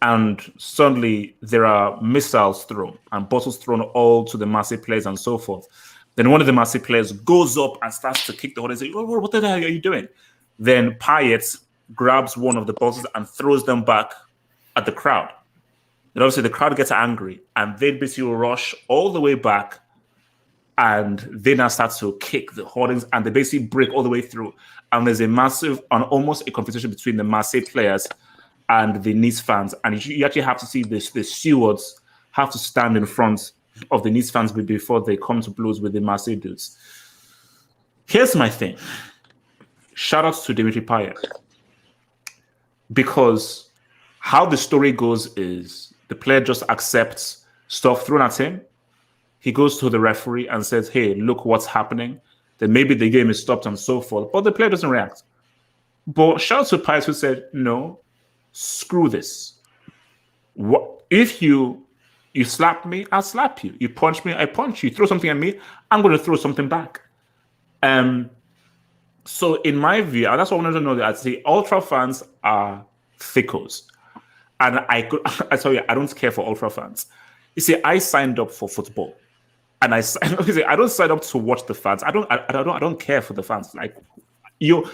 And suddenly there are missiles thrown and bottles thrown all to the Marseille players and so forth. Then one of the Marseille players goes up and starts to kick the hole and say, what the hell are you doing? Then Payet grabs one of the bottles and throws them back at the crowd. Then obviously the crowd gets angry and they basically rush all the way back and they now start to kick the hoardings and they basically break all the way through. And there's a massive and almost a competition between the Marseille players and the Nice fans, and you actually have to see this. The stewards have to stand in front of the Nice fans before they come to blows with the Marseille dudes. Here's my thing. Shout out to Dimitri Payet, because how the story goes is the player just accepts stuff thrown at him. He goes to the referee and says, "Hey, look what's happening." Then maybe the game is stopped and so forth, but the player doesn't react. But shout out to Payet who said, "No, screw this. What if you slap me? I'll slap you. You punch me? I punch you. Throw something at me? I'm going to throw something back. So in my view, and that's what I wanted to know. That I'd say ultra fans are thickos, and I tell you, I don't care for ultra fans. You see, I signed up for football, and I don't sign up to watch the fans. I don't care for the fans. Like you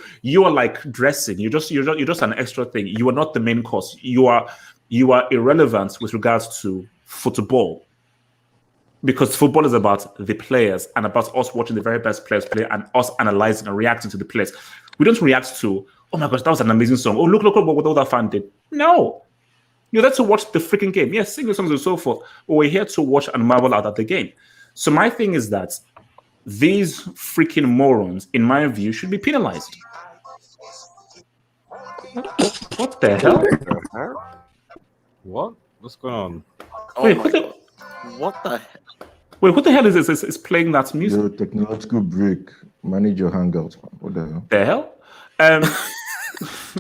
are like dressing. You're just an extra thing. You are not the main course. You are irrelevant with regards to football, because football is about the players and about us watching the very best players play and us analyzing and reacting to the players. We don't react to, oh my gosh, that was an amazing song. Oh, look what that fan did. No. You're there to watch the freaking game. Yes, sing the songs and so forth. But we're here to watch and marvel at the game. So my thing is that these freaking morons, in my view, should be penalized. What the hell? What? What's going on? Wait, what the heck? Wait, what the hell is this? Is playing that music? Your technological break. Manage your Hangout. What the hell? The hell?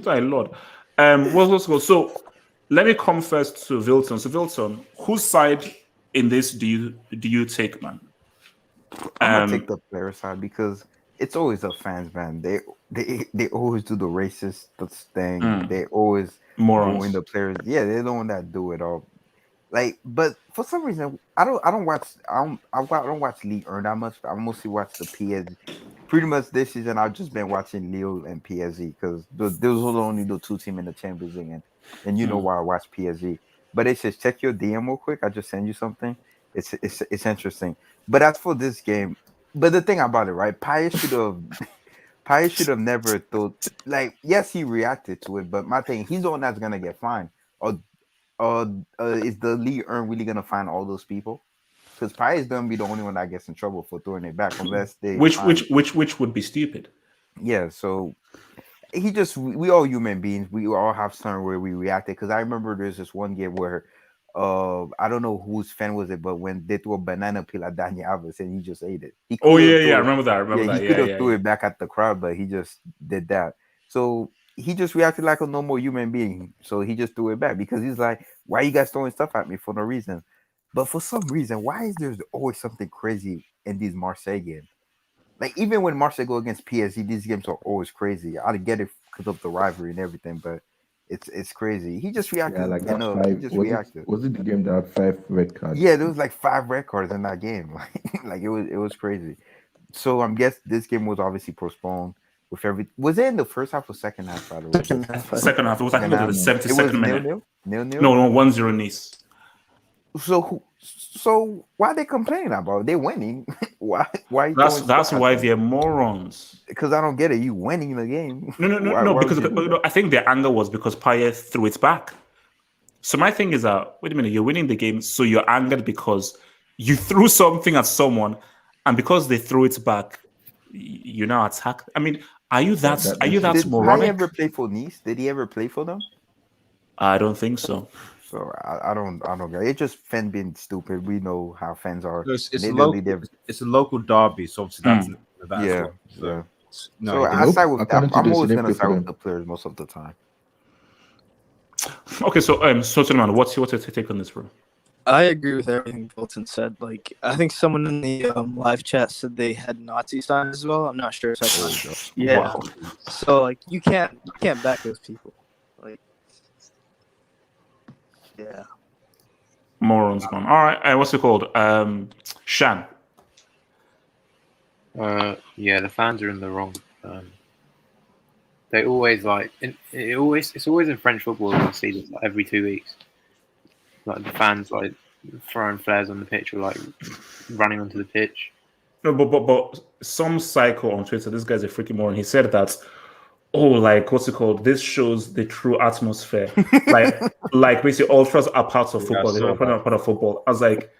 My Lord. What's going? So let me come first to Vilton. So Vilton, whose side in this do you take, man? I'm gonna take the player side because it's always the fans, man. They always do the racist thing. They always morons. The players. Yeah, they're the one that do it all. Like, but for some reason, I don't watch League Earn that much. I mostly watch the PSG. Pretty much this season, I've just been watching Lille and PSG because those were only the two teams in the Champions League, and you know why I watch PSG. But it says check your DM real quick. I just send you something. It's interesting. But as for this game, but the thing about it, right? Payet should have never thought. Like, yes, he reacted to it, but my thing, he's the one that's gonna get fined. Or is the League Earn really gonna find all those people? Because Payet is gonna be the only one that gets in trouble for throwing it back, unless they which would be stupid. Yeah, so we all human beings. We all have something where we reacted. Because I remember there's this one game where I don't know whose fan was it, but when they threw a banana peel at Daniel Alves and he just ate it. I remember that. He could have threw it back at the crowd, but he just did that. So he just reacted like a normal human being. So he just threw it back because he's like, why are you guys throwing stuff at me for no reason? But for some reason, why is there always something crazy in these Marseille games? Like, even when Marseille go against PSG, these games are always crazy. I get it because of the rivalry and everything, but it's crazy. He just reacted. Yeah, like he just reacted. Was it the game that had 5 red cards? Yeah, there was like 5 red cards in that game. Like it was crazy. So I'm guessing this game was obviously postponed. Was it in the first half or second half? By the way, second half. It was like the 72nd minute. Nil. No, 1-0 Nice. So why are they complaining about it? They're winning? Why? That's why they're morons. Because I don't get it. You winning the game? No. Because I think their anger was because Payet threw it back. So my thing is that, wait a minute, you're winning the game, so you're angered because you threw something at someone, and because they threw it back, you now attack. I mean, are you that moronic? Did he ever play for Nice? Did he ever play for them? I don't think so. So I don't get it. It's just fan being stupid. We know how fans are. It's a local derby, so obviously that's yeah. So I side with that. I'm always gonna side with the players most of the time. Okay, so Sotoman, what's your take on this, bro? I agree with everything Bolton said. Like, I think someone in the live chat said they had Nazi signs as well. I'm not sure. Yeah. Wow. So like, you can't back those people. Like, yeah. Morons, man. All right. What's it called? Shan. Yeah, the fans are in the wrong. They always it's always in French football. I see this like every 2 weeks. Like the fans like throwing flares on the pitch or like running onto the pitch. No, but some psycho on Twitter, this guy's a freaking moron. He said that, like what's it called? This shows the true atmosphere. like basically ultras are parts of football. They're not part of football. I was like,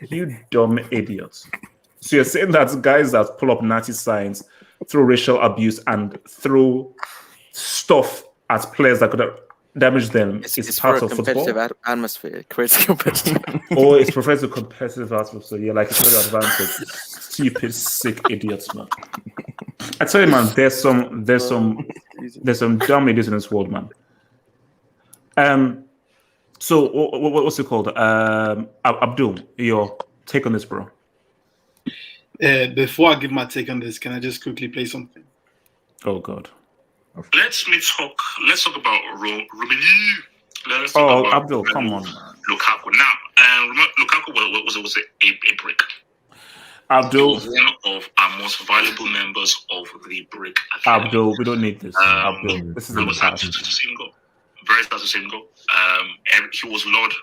you dumb idiots. So you're saying that guys that pull up Nazi signs, throw racial abuse, and throw stuff at players that could have damaged them is part of football? Competitive atmosphere. It creates competitive. It prefers a competitive atmosphere. Yeah, like it's very advantage. Stupid, sick idiots, man. I tell you, man, there's some dumb idiots in this world, man. So what's it called? Abdul, your take on this, bro? Before I give my take on this, can I just quickly play something? Oh God. Let's talk about Romelu. Let's talk about Abdul, come on. Lukaku. Now, Lukaku was a brick. Abdul, he was one of our most valuable members of the brick academy. Abdul, we don't need this. Abdul, this is in the past. To see him go. Very sad to see him go. And he was loved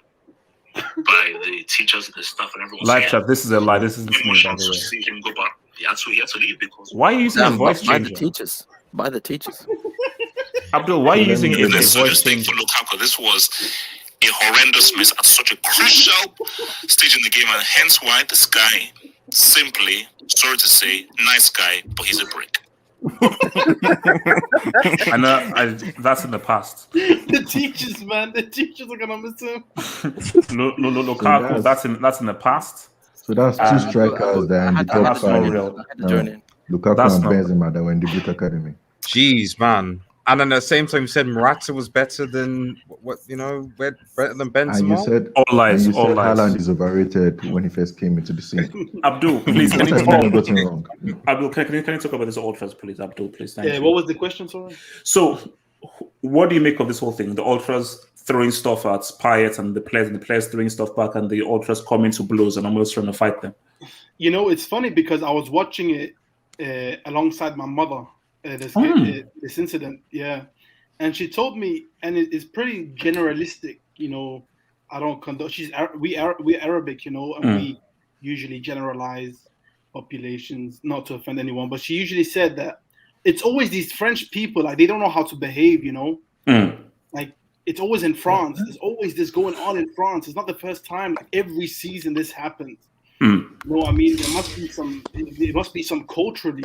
by the teachers, the staff, and everyone. Live chat. This is a lie. This is the much to see him go, but he had to leave because. Why are you using a voice by changer? the teachers. Abdul, why are you using a voice changer? For Lukaku, this was a horrendous miss at such a crucial stage in the game, and hence why this guy simply, sorry to say, nice guy, but he's a brick. I know that's in the past. The teachers, man, the teachers are gonna miss him. Lukaku, that's in the past. So that's two strikers that in the top five. Lukaku and Benzema that were in the Brick Academy. Jeez, man. And then at the same time, you said Morata was better than better than Benzema. And you said all lies. Haaland is overrated when he first came into the scene. Abdul, please, can you talk? Abdul, can you talk about this ultras, please? Abdul, please. Thank you. What was the question, sorry? So, what do you make of this whole thing? The ultras throwing stuff at Payet and the players throwing stuff back, and the ultras coming to blows and almost trying to fight them. It's funny because I was watching it alongside my mother. This incident, and she told me, and it's pretty generalistic. I don't condone. We're Arabic, and we usually generalize populations, not to offend anyone. But she usually said that it's always these French people, like they don't know how to behave. Like it's always in France. There's always this going on in France. It's not the first time. Like every season, this happens. I mean, there must be some. It must be some culturally.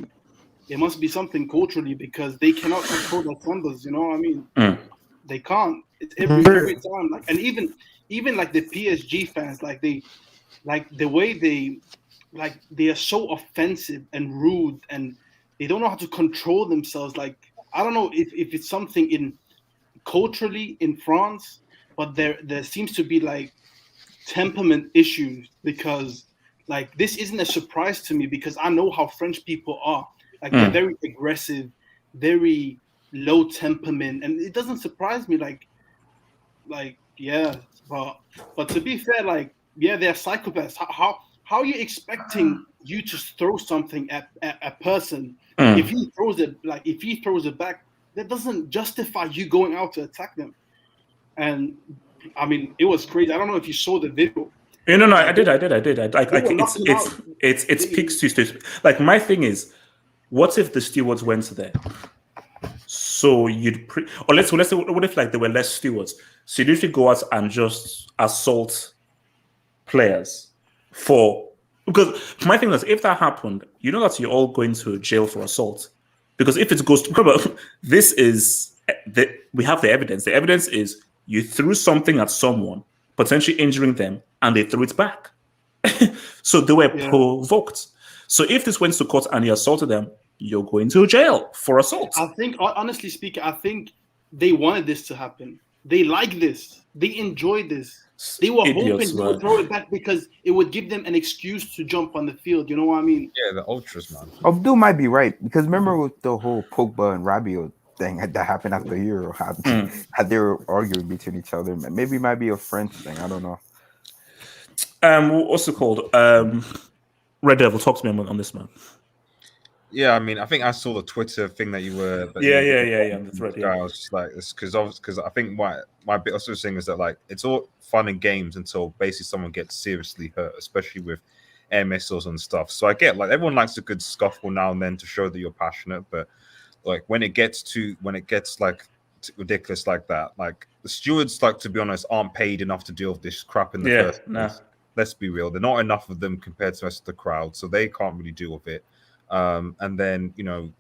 It must be something culturally because they cannot control their members. They can't. It's every time. Like, and even like the PSG fans, like the way they are so offensive and rude, and they don't know how to control themselves. Like I don't know if it's something in culturally in France, but there seems to be like temperament issues because like this isn't a surprise to me because I know how French people are. Like they're very aggressive, very low temperament, and it doesn't surprise me. Like, but to be fair, they're psychopaths. How are you expecting you to throw something at a person if he throws it back? That doesn't justify you going out to attack them. And I mean, it was crazy. I don't know if you saw the video. No, I did. It's peaks to like my thing is. What if the stewards went there? So you'd let's say what if like there were less stewards? So you'd usually go out and just assault players because my thing is if that happened, that you're all going to jail for assault. Because if it goes to remember, we have the evidence. The evidence is you threw something at someone, potentially injuring them, and they threw it back. So they were provoked. So if this went to court and you assaulted them, you're going to jail for assault. I think, honestly speaking, they wanted this to happen. They like this. They enjoyed this. They were hoping to throw it back because it would give them an excuse to jump on the field. You know what I mean? Yeah, the ultras, man. Abdul might be right because remember with the whole Pogba and Rabiot thing that happened after Euro, how they were arguing between each other. Maybe it might be a French thing. I don't know. What's it called? Red Devil, talk to me on this, man. Yeah, I mean, I think I saw the Twitter thing that you were. Yeah. The thread. I was just like, it's because I think my bit also saying is that like it's all fun and games until basically someone gets seriously hurt, especially with air missiles and stuff. So I get like everyone likes a good scuffle now and then to show that you're passionate, but like when it gets like ridiculous like that, like the stewards, like to be honest, aren't paid enough to deal with this crap in the first place. Let's be real. They're not enough of them compared to the rest of the crowd, so they can't really deal with it. And then,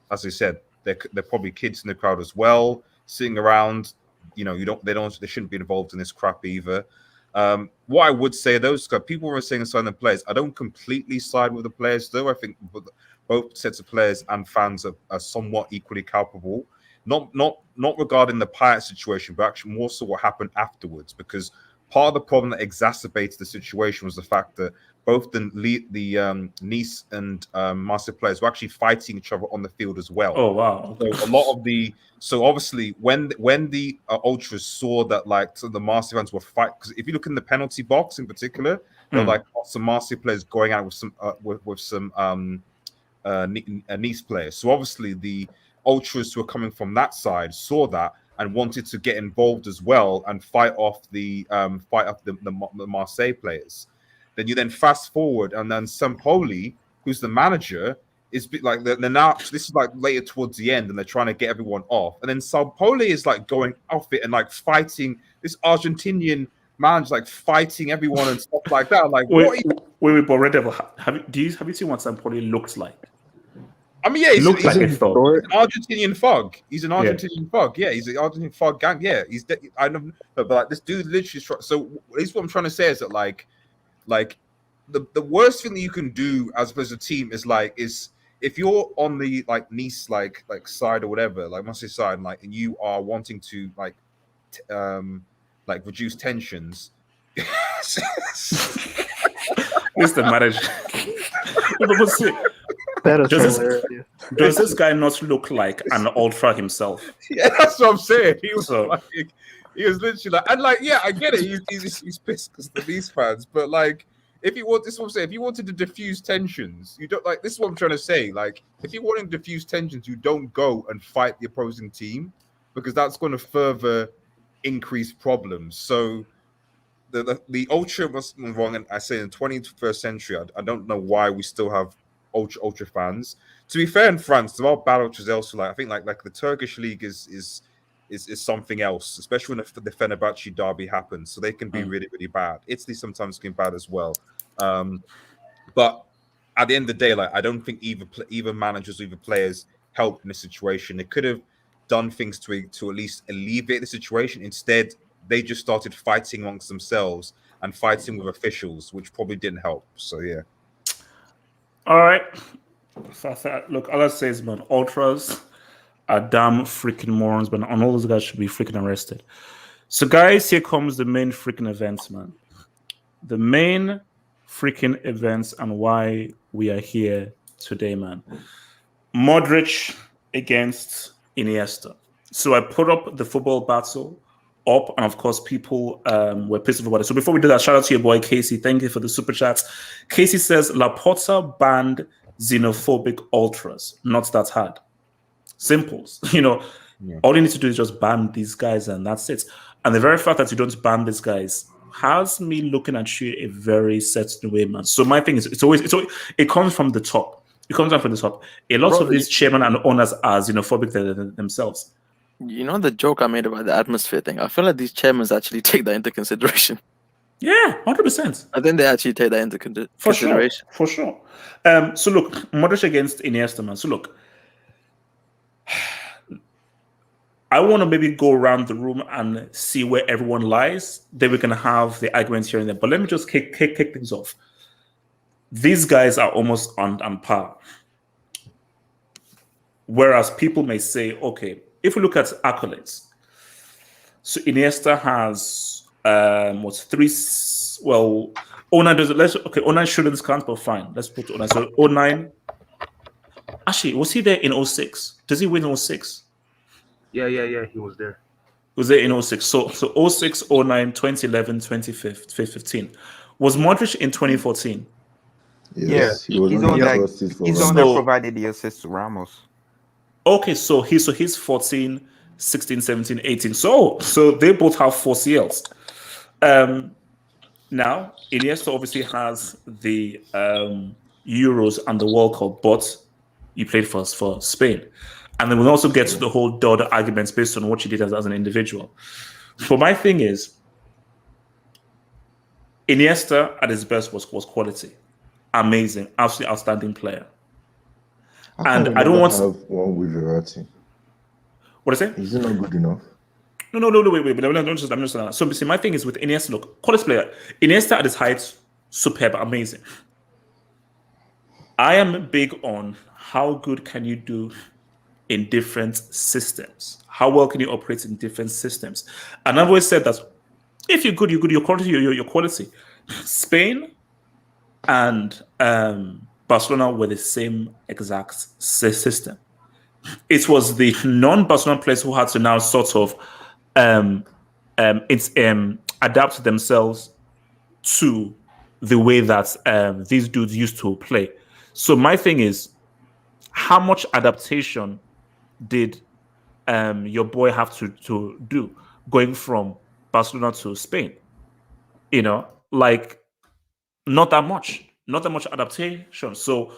as I said, they're probably kids in the crowd as well, sitting around. They shouldn't be involved in this crap either. What I would say, those people were saying sign the players. I don't completely side with the players, though. I think both sets of players and fans are somewhat equally culpable. not regarding the Payet situation, but actually more so what happened afterwards. Because part of the problem that exacerbated the situation was the fact that both the Nice and Marseille players were actually fighting each other on the field as well. Oh wow! So obviously when the ultras saw that the Marseille fans were fighting, because if you look in the penalty box in particular, there were some Marseille players going out with some Nice players. So obviously the ultras who were coming from that side saw that and wanted to get involved as well and fight off the Marseille players. Then you fast forward, and then Sampoli, who's the manager, is like they're now. This is like later towards the end, and they're trying to get everyone off. And then Sampoli is like going off it and like fighting this Argentinian manager, like fighting everyone and stuff like that. Like, wait, but Red Devil, have you seen what Sampoli looks like? I mean, yeah, he's an Argentinian thug. He's an Argentinian thug. Yeah, he's an Argentinian thug gang. Yeah, I don't know, but like this dude literally. So at least what I'm trying to say is that like the worst thing that you can do as a team is if you're on the Nice like side or whatever, like Marseille side, and you are wanting to reduce tensions. Who's the manager? Does this guy not look like an ultra himself? Yeah, that's what I'm saying. He was literally like, and like, yeah, I get it. He's pissed because the Nice fans, but like, if you wanted to diffuse tensions, you don't like. This is what I'm trying to say. Like, if you want to diffuse tensions, you don't go and fight the opposing team because that's going to further increase problems. So the ultra was wrong, and I say in the 21st century, I don't know why we still have ultra fans. To be fair, in France, there are bad ultras elsewhere. I think like the Turkish league is something else, especially when the Fenerbahce derby happens. So they can be really, really bad. Italy sometimes can be bad as well. But at the end of the day, like I don't think either managers or either players helped in this situation. They could have done things to at least alleviate the situation. Instead, they just started fighting amongst themselves and fighting with officials, which probably didn't help. So yeah. All right. Look, all I say is, man, ultras are damn freaking morons, but all those guys should be freaking arrested. So, guys, here comes the main freaking events, man. The main freaking events and why we are here today, man. Modric against Iniesta. So I put up the football battle up, and of course, people were pissed off about it. So before we do that, shout out to your boy Casey. Thank you for the super chats. Casey says Laporta banned xenophobic ultras. Not that hard. Simples. All you need to do is just ban these guys, and that's it. And the very fact that you don't ban these guys has me looking at you a very certain way, man. So my thing is, it comes from the top. It comes down from the top. A lot of these chairmen and owners are xenophobic themselves. You know the joke I made about the atmosphere thing? I feel like these chairmen actually take that into consideration. Yeah, 100%. I think they actually take that into consideration. For sure. So look, Modric against Iniesta, man. So look, I want to maybe go around the room and see where everyone lies. Then we can have the arguments here and there. But let me just kick things off. These guys are almost on par. Whereas people may say, okay, if we look at accolades, so Iniesta has three? Well, 09 doesn't. 09 shouldn't count, but fine. Let's put 09. So 09. Actually, was he there in 06? Does he win 06? Yeah. He was there. He was there in 06. So 06, 09, 2011, 2015. Was Modric in 2014? Yes, he's the one that provided the assist to Ramos. Okay, so he's 14, 16, 17, 18. So they both have 4 CLs. Now, Iniesta obviously has the Euros and the World Cup, but he played for Spain. And then we'll also get to the whole other arguments based on what he did as an individual. But my thing is, Iniesta at his best was quality. Amazing, absolutely outstanding player. And I don't want to have one with Verratti. What is it? Is it not good enough? No, wait. I'm just saying that. So see, my thing is with Iniesta, look, quality player. Iniesta at his height, superb, amazing. I am big on how good can you do in different systems? How well can you operate in different systems? And I've always said that if you're good, you're good. Your quality, your quality. Spain and Barcelona were the same exact system. It was the non-Barcelona players who had to now sort of adapt themselves to the way that these dudes used to play. So my thing is, how much adaptation did your boy have to do going from Barcelona to Spain? You know, like not that much adaptation. So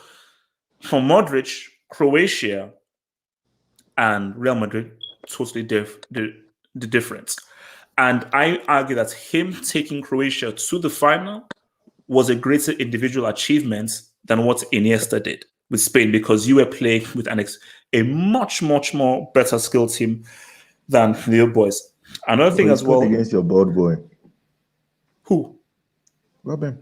for Modric, Croatia and Real Madrid, totally the difference. And I argue that him taking Croatia to the final was a greater individual achievement than what Iniesta did with Spain, because you were playing with a much more better skill team than the old boys. Another thing as well against your bold boy. Who? Robin.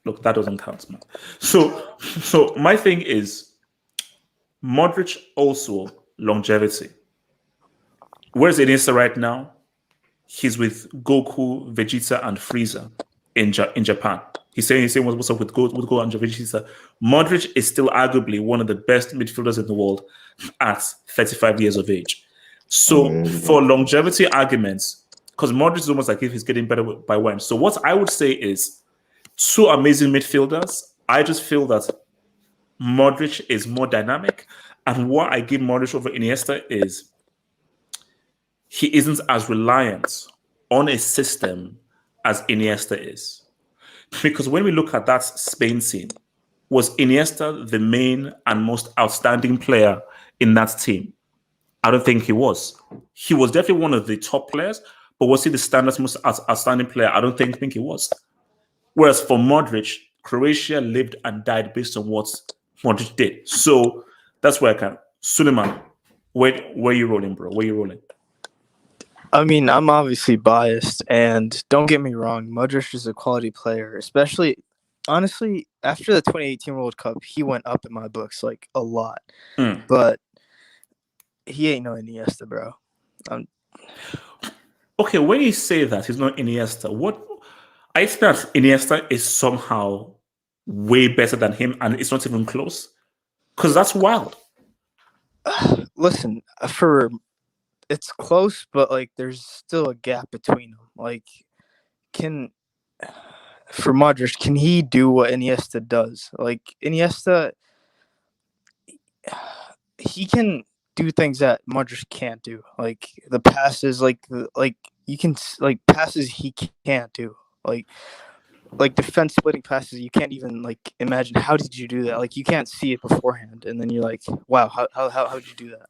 Look, that doesn't count, man. So my thing is, Modric also longevity. Where's Iniesta right now? He's with Goku, Vegeta, and Frieza in Japan. He's saying what's up with Goku and Vegeta. Modric is still arguably one of the best midfielders in the world at 35 years of age. So for longevity arguments, because Modric is almost like if he's getting better by when. So what I would say is, two amazing midfielders. I just feel that Modric is more dynamic, and what I give Modric over Iniesta is he isn't as reliant on a system as Iniesta is. Because when we look at that Spain team, was Iniesta the main and most outstanding player in that team? I don't think he was. He was definitely one of the top players, but was he the standard most outstanding player? I don't think he was. Whereas for Modric, Croatia lived and died based on what Modric did. So that's where I can. Suleiman, where you rolling, bro? Where you rolling? I mean, I'm obviously biased, and don't get me wrong, Modric is a quality player, especially, honestly, after the 2018 World Cup, he went up in my books, like, a lot. But he ain't no Iniesta, bro. Okay, when you say that he's not Iniesta, what... I think that Iniesta is somehow way better than him, and it's not even close. Because that's wild. Listen, it's close, but like there's still a gap between them. Like, for Modric, can he do what Iniesta does? Like Iniesta, he can do things that Modric can't do. Like the passes, like you can like passes he can't do. Like defense splitting passes, you can't even like imagine how did you do that? Like you can't see it beforehand, and then you're like, wow, how did you do that?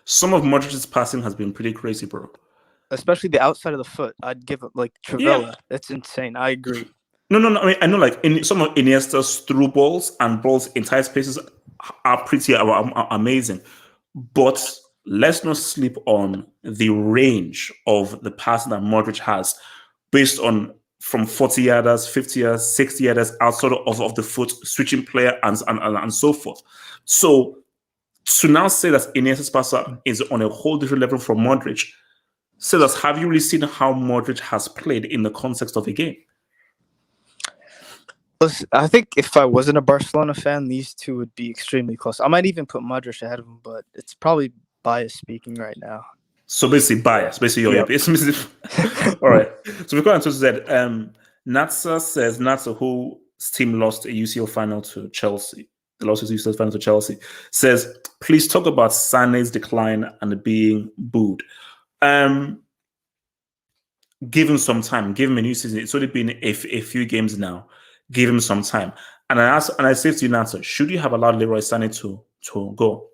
Some of Modric's passing has been pretty crazy, bro. Especially the outside of the foot. I'd give it like Trivela. Yeah. That's insane. I agree. No. I mean, I know like in some of Iniesta's through balls and balls in tight spaces are pretty amazing, but let's not sleep on the range of the pass that Modric has, based on from 40 yarders, 50 yarders, 60 yarders outside of the foot, switching player and so forth. So to now say that Iniesta's passer is on a whole different level from Modric, says us, have you really seen how Modric has played in the context of a game? Listen, I think if I wasn't a Barcelona fan, these two would be extremely close. I might even put Modric ahead of him, but it's probably bias speaking right now. So basically bias. Basically, yep. All right. So we're going to Z. Natsa says, whose team lost a UCL final to Chelsea. The lost his UCL final to Chelsea. Says, please talk about Sané's decline and being booed. Give him some time. Give him a new season. It's only been a few games now. Give him some time. And I say to you, Natsa, should you have allowed Leroy Sané to go?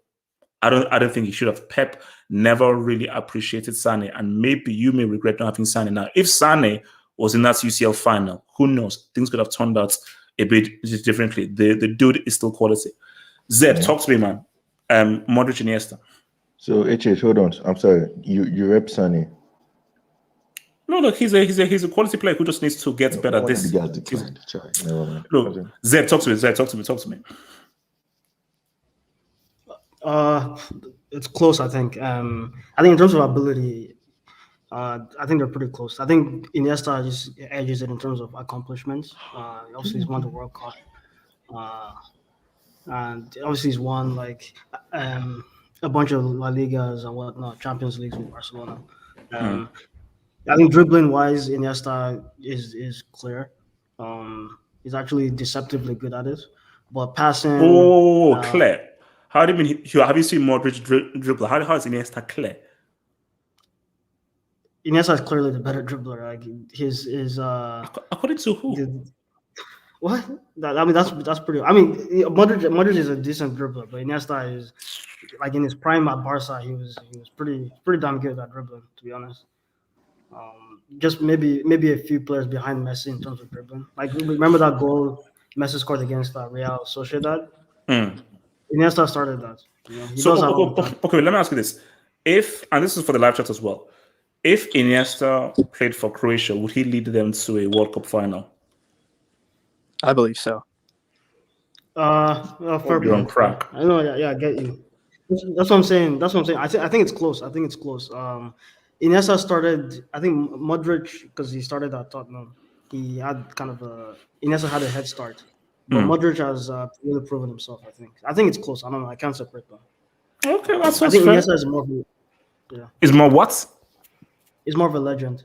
I don't think he should have. Pep never really appreciated Sané, and maybe you may regret not having Sané now. If Sané was in that UCL final, who knows? Things could have turned out a bit differently. The dude is still quality. Zed, talk to me, man. Modric and Iniesta. So, HH, hold on. I'm sorry. You rep Sané. No, look, he's a quality player who just needs to get better this year. Look, Zed, talk to me. Talk to me. It's close, I think. I think in terms of ability, I think they're pretty close. I think Iniesta just edges it in terms of accomplishments. Obviously, he's won the World Cup, and obviously he's won like a bunch of La Ligas and whatnot, Champions Leagues with Barcelona. I think dribbling wise, Iniesta is clear. He's actually deceptively good at it, but passing. Clear. How do you mean? Have you seen Modric dribble? How is Iniesta clear? Iniesta is clearly the better dribbler. Like his according to who? What? That's pretty. I mean, Modric is a decent dribbler, but Iniesta is like in his prime at Barca. He was pretty damn good at dribbling, to be honest. Just maybe a few players behind Messi in terms of dribbling. Like remember that goal Messi scored against Real Sociedad? Iniesta started that. Okay, let me ask you this: and this is for the live chat as well, if Iniesta played for Croatia, would he lead them to a World Cup final? I believe so. Fair You're on crack. I know. Yeah, I get you. That's what I'm saying. I think it's close. Iniesta started. I think Modric, because he started at Tottenham, he had Iniesta had a head start. But Modric has really proven himself. I think it's close. I don't know. I can't separate them. Okay, that's I think fair. Iniesta is more. Is more what? He's more of a legend.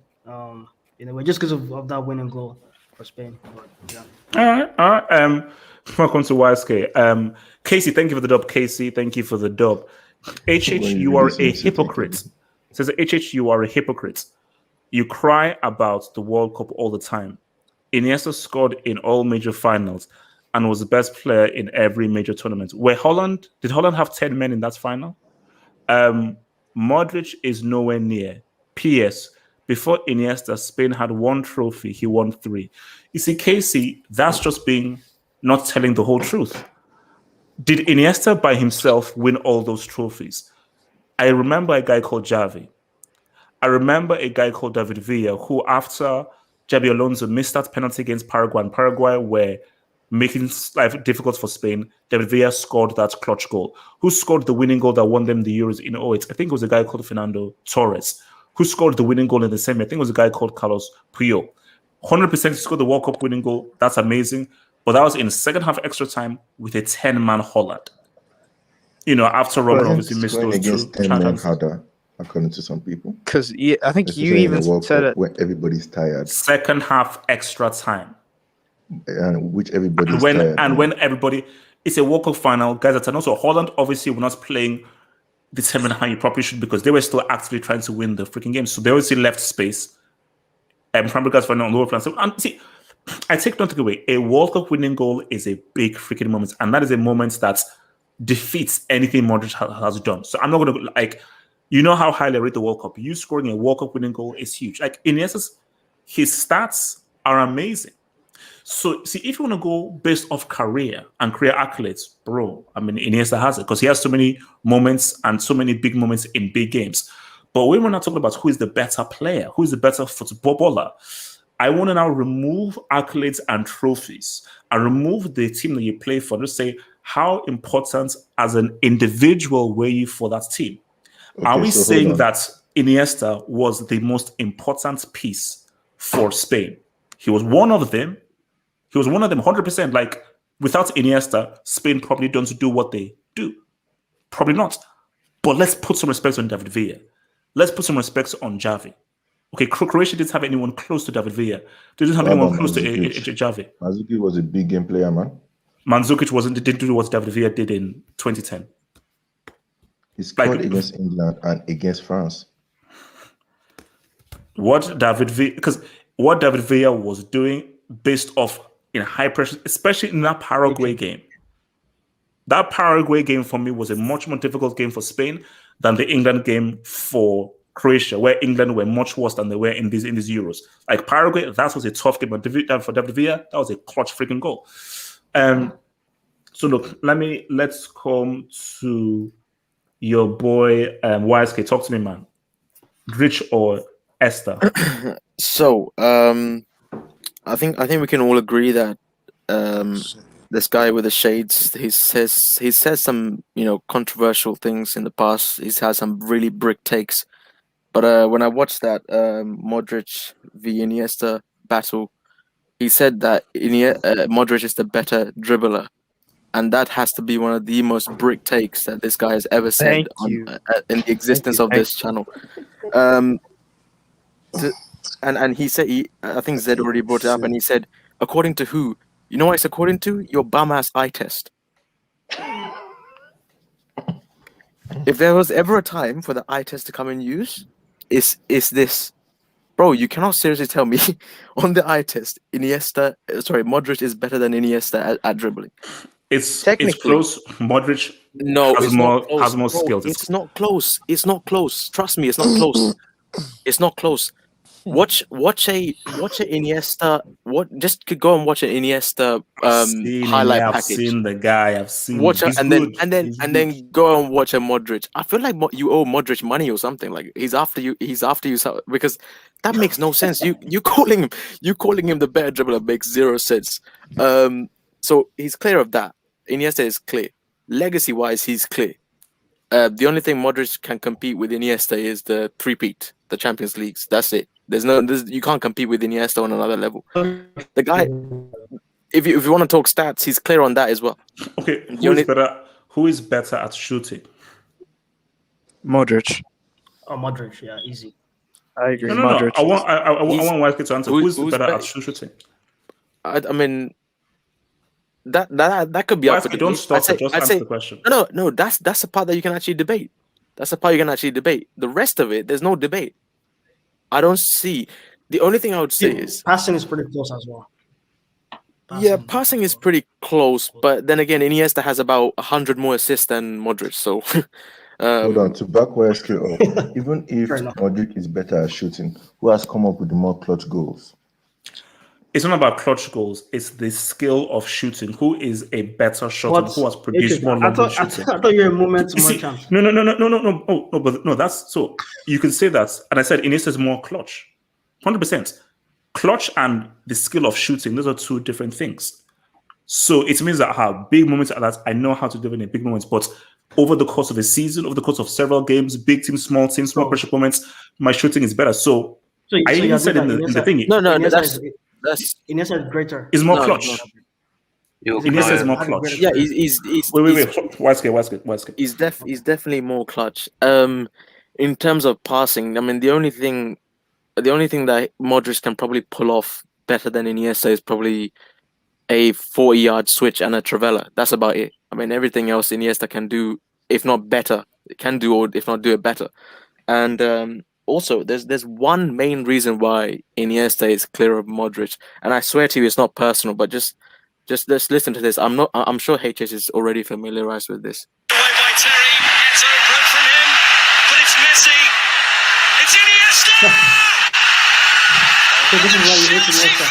In a way, just because of that winning goal for Spain. But, yeah. All right. Welcome to YSK. Casey, thank you for the dub. Casey, thank you for the dub. HH, you are a hypocrite. It says HH, you are a hypocrite. You cry about the World Cup all the time. Iniesta scored in all major finals and was the best player in every major tournament. Did Holland have 10 men in that final? Modric is nowhere near. P.S. Before Iniesta, Spain had one trophy. He won 3. You see, Casey, that's just being not telling the whole truth. Did Iniesta by himself win all those trophies? I remember a guy called Xavi. I remember a guy called David Villa, who after Xabi Alonso missed that penalty against Paraguay, and Paraguay were making life difficult for Spain, David Villa scored that clutch goal. Who scored the winning goal that won them the Euros in 2008? I think it was a guy called Fernando Torres. Who scored the winning goal in the semi? I think it was a guy called Carlos Puyol. 100% scored the World Cup winning goal. That's amazing. But that was in the second half extra time with a 10-man Holland. After Robert obviously missed those against 10 men harder, according to some people. Because I think you even said it. When everybody's tired. Second half extra time. And which everybody's tired. And when everybody... It's a World Cup final. Guys, and also Holland obviously were not playing the 10-man how you probably should, because they were still actively trying to win the freaking game. So they obviously left space. And Fabregas for lower plans. And see, I take nothing away. A World Cup winning goal is a big freaking moment. And that is a moment that defeats anything Modric has done. So I'm not going to, you know how highly I rate the World Cup. You scoring a World Cup winning goal is huge. Iniesta's, his stats are amazing. So, see, if you want to go based off career and career accolades, bro, Iniesta has it because he has so many moments and so many big moments in big games. But when we're not talking about who is the better player, who is the better footballer, I want to now remove accolades and trophies and remove the team that you play for. Just say, how important as an individual were you for that team? Okay, are we saying that Iniesta was the most important piece for Spain? He was one of them. He was one of them 100%. Without Iniesta, Spain probably don't do what they do. Probably not. But let's put some respect on David Villa. Let's put some respect on Xavi. Okay, Croatia didn't have anyone close to David Villa. They didn't have anyone close to Xavi. Mandzukic was a big game player, man. Mandzukic didn't do what David Villa did in 2010. He scored against England and against France. What David Villa was doing based off in high pressure, especially in that Paraguay game. That Paraguay game for me was a much more difficult game for Spain than the England game for Croatia, where England were much worse than they were in these Euros. Paraguay, that was a tough game, but for David Villa, that was a clutch freaking goal. So look, let's come to your boy YSK. Talk to me, man. Rich or Esther? So, I think we can all agree that this guy with the shades, he says some controversial things in the past. He's had some really brick takes. But when I watched that Modric v Iniesta battle, he said that Modric is the better dribbler, and that has to be one of the most brick takes that this guy has ever said in the existence of this channel. And he said, I think Zed already brought it up, and he said, according to who? You know what it's according to? Your bum ass eye test. If there was ever a time for the eye test to come in use, it's this. Bro, you cannot seriously tell me on the eye test, Modric is better than Iniesta at dribbling. It's close. Modric has more skills. It's not close. It's not close. Trust me, it's not close. It's not close. Watch a Iniesta. Just go and watch an Iniesta highlight package. I've seen the guy. I've seen. Watch it, and then go and watch a Modric. I feel like you owe Modric money or something. Like he's after you. He's after you because that makes no sense. You calling him the better dribbler makes zero sense. So he's clear of that. Iniesta is clear. Legacy wise, he's clear. The only thing Modric can compete with Iniesta is the three-peat, the Champions Leagues. That's it. You can't compete with Iniesta on another level. The guy, if you want to talk stats, he's clear on that as well. Okay, who is better at shooting? Modric. Oh, Modric, yeah, easy. I agree. No. Modric. I want Wesley to answer. Who's better at shooting? I mean, that could be up for debate. Don't stop. Just answer the question. No. That's the part that you can actually debate. That's the part you can actually debate. The rest of it, there's no debate. I don't see. The only thing I would say is passing is pretty close as well. Passing is pretty close, but then again, Iniesta has about 100 more assists than Modric. So, hold on, to back Wesley up. Even if Modric is better at shooting, who has come up with the more clutch goals? It's not about clutch goals. It's the skill of shooting. Who is a better shot? Who has produced more number shooting? I thought you were a moment more chance. No. But that's so you can say that. And I said Iniesta is more clutch, 100%. Clutch and the skill of shooting; those are two different things. So it means that I have big moments like that. I know how to do it in big moments, but over the course of a season, over the course of several games, big teams, small pressure moments, my shooting is better. So I even said in the thing. Iniesta is greater. Is more clutch. Iniesta is more clutch. Yeah, he's wait. Westgate. He's definitely more clutch. In terms of passing, I mean, the only thing that Modric can probably pull off better than Iniesta is probably a 40-yard switch and a Trivela. That's about it. I mean, everything else Iniesta can do, if not better, or if not do it better. And also, there's one main reason why Iniesta is clear of Modric, and I swear to you, it's not personal. But just let's listen to this. I'm sure HS is already familiarized with this. Away by Terry, it's open from him, but it's Messi. It's Iniesta. So this is why you hate Iniesta.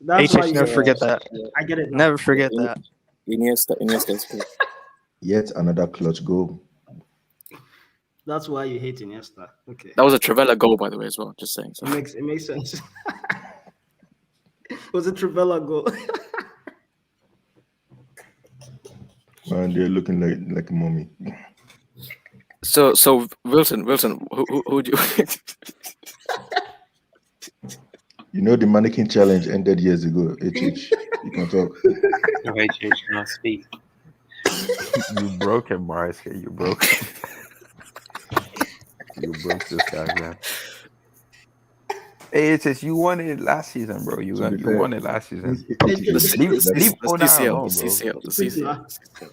HS, never forget that. I get it. Never forget that. Iniesta is clear. Yet another clutch goal. That's why you hate Iniesta. Okay. That was a Trivela goal, by the way, as well. Just saying. So. It makes sense. It was a Trivela goal. Man, they're looking like a mummy. So Wilson, who do you? You know the mannequin challenge ended years ago. HH, you can talk. No, HH cannot speak. You broke him, Morris. You broke him. You broke this guy, man. Hey, it's just you won it last season, bro. You won it last season. Leave 09 alone, bro.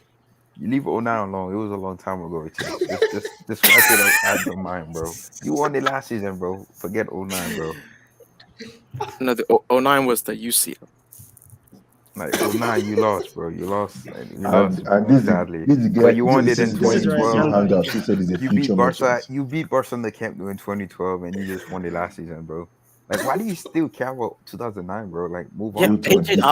You leave 09 alone. It was a long time ago. Just wipe it out of your mind, bro. You won it last season, bro. Forget 09, bro. No, the 09 was the UCL. Like 09, you lost, bro. You lost. And this sadly. But you won it in 2012. Hangout. She said it's a You beat Barca in the Camp Nou in 2012, and you just won it last season, bro. Like, why do you still care about 2009, bro? Like, move Yeah, on. AJ, I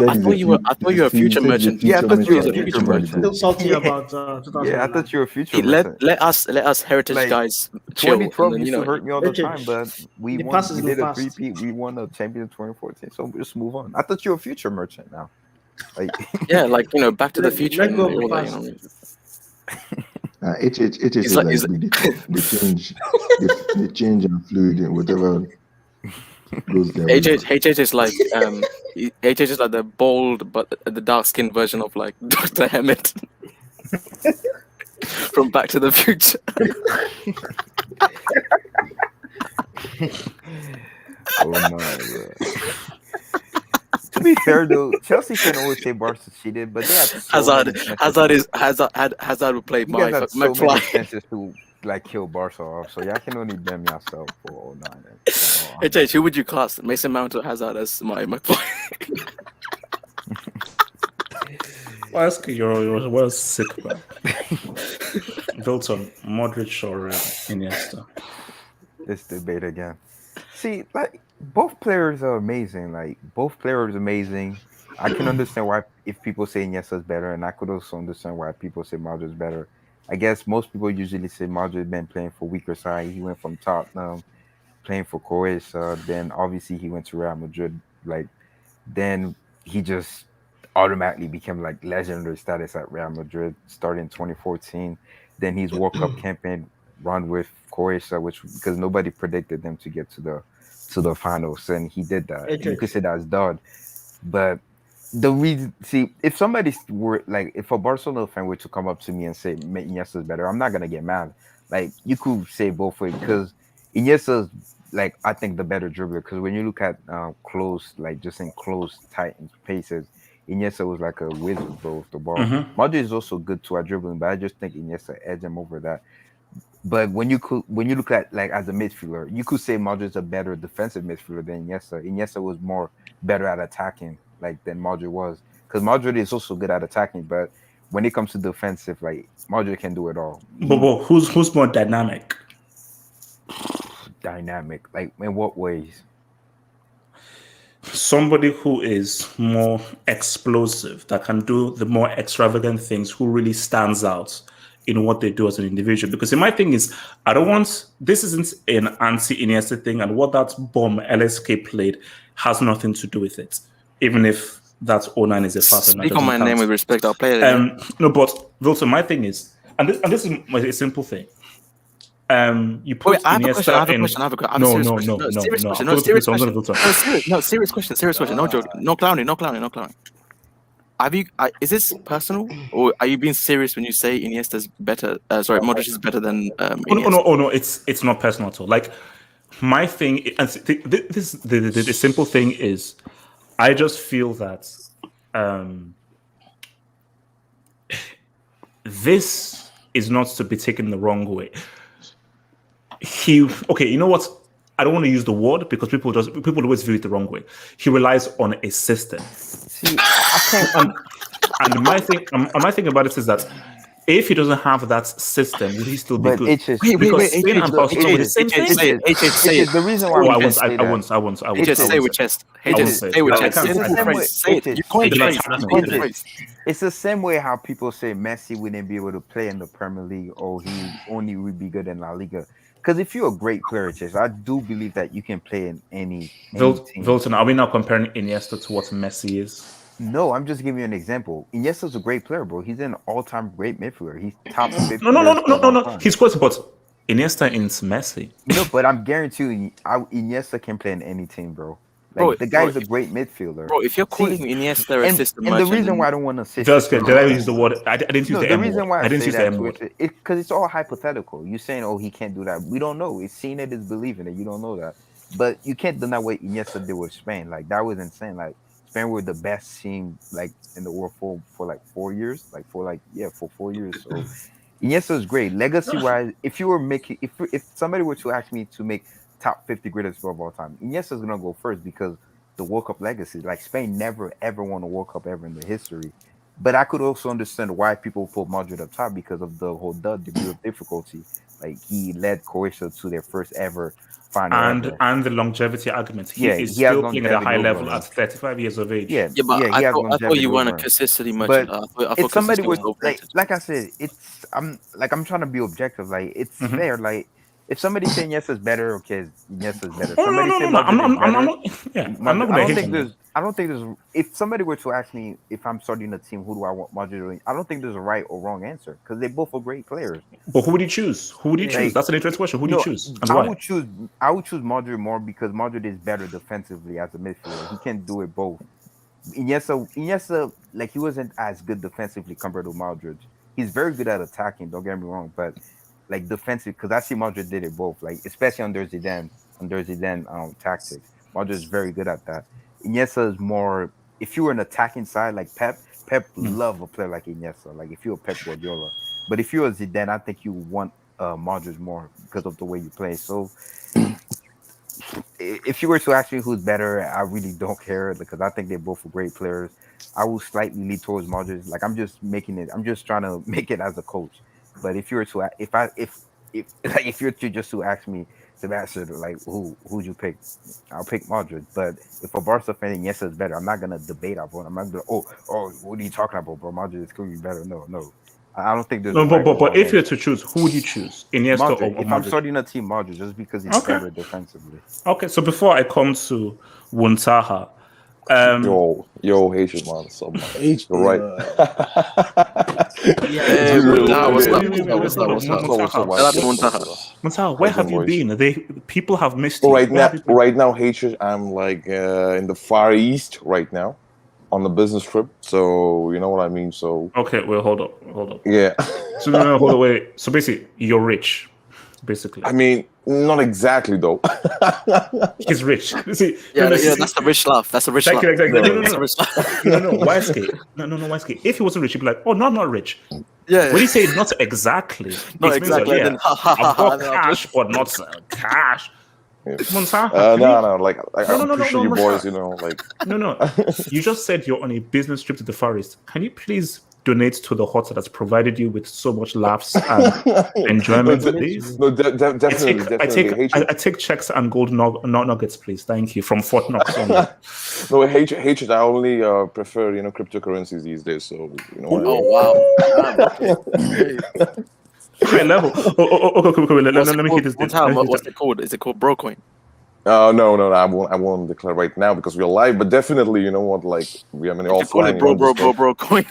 thought you were a future merchant. Yeah, I thought you were a merchant. future merchant. Still salty about 2009. Yeah, I thought you were a future Hey, merchant. let us heritage Like, guys chill. 2012 And then, used to hurt me all the Okay. time, but we The won. past is We the did a past. three-peat. We won a champion in 2014. So just move on. I thought you were a future merchant now. Like, yeah, like Back to the Future. Let And go of the all that, past. HH is like the change and fluid and whatever goes there. HH is like HH is like the bold but the dark skinned version of like Dr. Hammett from Back to the Future. oh my god. To be fair though, Chelsea can always say Barca cheated, but they had Hazard would play you guys had so many McFly. chances to like kill Barca off, so y'all can only blame yourself for 09. HH, who would you class? Mason Mount or Hazard as my McFly? Well, ask you're well sick, man. Built on Modric or Iniesta. This debate again. See, like both players are amazing. Like both players are amazing. I can understand why if people say Iniesta is better, and I could also understand why people say Modric is better. I guess most people usually say Modric been playing for weaker side. He went from Tottenham, playing for Croatia. Then obviously he went to Real Madrid. Like then he just automatically became like legendary status at Real Madrid, starting in 2014. Then his World Cup campaign run with Croatia, which because nobody predicted them to get to the finals, and he did that. Okay. You could say that's done, but the reason, see, if somebody were like, if a Barcelona fan were to come up to me and say Iniesta is better, I'm not gonna get mad. Like you could say both ways because Iniesta is like I think the better dribbler because when you look at close, like just in close, tight spaces, Iniesta was like a wizard, bro, with the ball. Mm-hmm. Modric is also good too at dribbling, but I just think Iniesta edged him over that. But when you look at like as a midfielder, you could say Modric is a better defensive midfielder than Iniesta. Iniesta was more better at attacking like than Modric was because Modric is also good at attacking, but when it comes to defensive, like Modric can do it all. But who's more dynamic? Dynamic, like in what ways? Somebody who is more explosive, that can do the more extravagant things, who really stands out in what they do as an individual. Because my thing is, this isn't an anti-Iniesta thing, and what that bomb LSK played has nothing to do with it. Even if that 09 is a fact. Speak on my name with respect, I'll play it. No, but also my thing is, and this is a simple thing. You put I have Iniesta a question. I have a question. No, serious question. No joke. No clowning. Is this personal, or are you being serious when you say Iniesta's better? Modric is better than Iniesta? No. It's not personal at all. Like my thing, and the simple thing is, I just feel that this is not to be taken the wrong way. You know what? I don't want to use the word because people always view it the wrong way. He relies on a system. See, I can't. And my thing about it is that if he doesn't have that system, will he still be good? Wait. Say the reason why I won't. Say with chest. Say with chest. Say it. You coined the phrase. It's the same way how people say Messi wouldn't be able to play in the Premier League or he only would be good in La Liga. Because if you're a great player, Chase, I do believe that you can play in any team. Wilton, are we now comparing Iniesta to what Messi is? No, I'm just giving you an example. Iniesta's a great player, bro. He's an all-time great midfielder. He's top 50. No. He's close, but Iniesta is Messi. No, but I'm guaranteeing you, Iniesta can play in any team, bro. Like the guy's a great midfielder. Bro, if you're calling Iniesta a system and the reason why I don't want to say just did I use the word? I didn't use the M word. Reason why I didn't use the M word. Because it's all hypothetical. You're saying, oh, he can't do that. We don't know. It's seeing it is believing it. You don't know that. But you can't deny what Iniesta did with Spain. Like that was insane. Like Spain were the best team like in the world for like 4 years. For 4 years. So Iniesta is great. Legacy wise, if somebody were to ask me to make top 50 greatest of all time, Iniesta is gonna go first because the World Cup legacy. Like Spain never ever won a World Cup ever in their history. But I could also understand why people put Modric up top because of the whole degree of difficulty. Like he led Croatia to their first ever final and the longevity argument. He is he has still playing at a high level over at 35 years of age. Yeah, but I thought you weren't a consistency merchant. But if somebody was like I said, I'm trying to be objective. Like it's fair. Like if somebody saying yes is better, okay, yes is better. Somebody say I'm not going to hate him. I don't think there's. If somebody were to ask me if I'm starting a team, who do I want Modric doing? I don't think there's a right or wrong answer because they both are great players. But who would you choose? Who would you choose? That's an interesting question. Who do you choose? And I why? would choose Modric more because Modric is better defensively as a midfielder. He can do it both. Iniesta, like he wasn't as good defensively compared to Modric. He's very good at attacking. Don't get me wrong, but like defensive, because I see Modric did it both. Like especially under Zidane tactics, Modric is very good at that. Iniesta is more. If you were an attacking side like Pep love a player like Iniesta. Like if you're Pep Guardiola, but if you're a Zidane, I think you want Modric more because of the way you play. So if you were to ask me who's better, I really don't care because I think they're both great players. I will slightly lead towards Modric. Like I'm just trying to make it as a coach. But if you were to if you're to just to ask me, Sebastian, like who'd you pick? I'll pick Modric. But if a Barca fan, yes, it's better. I'm not gonna debate about it. I'm not gonna what are you talking about, bro? Modric is clearly better. No. I don't think there's but if you're to choose, who would you choose? Iniesta or Modric? If I'm starting a team, Modric, just because he's better defensively. Okay, so before I come to Wuntaha, yo, Haitian man, so much. You're right. Wuntaha, where have you been? People have missed you. Right now, Haitian, I'm like in the Far East right now. On a business trip, so you know what I mean. So okay, well, hold up. Yeah. So no, hold on, wait. So basically, you're rich. Basically, I mean, not exactly though. He's rich. See, that's a rich laugh. That's a rich laugh. Exactly. No. YSK. No, YSK. If he wasn't rich, he'd be like, oh, no, I'm not rich. Yeah. When he say not exactly, not exactly. Like, I've got cash, but not cash. Yeah. No, like I appreciate you boys, like no. You just said you're on a business trip to the Far East. Can you please donate to the hotel that's provided you with so much laughs and enjoyment, please? No, definitely. I take checks and gold nuggets, please. Thank you from Fort Knox. No, hatred. I only prefer cryptocurrencies these days. So wow. High level. Okay. Let me hit this. What's it called? Is it called Brocoin? No. I won't declare right now because we're live. But definitely, you know what? Like we are all flying. Brocoin.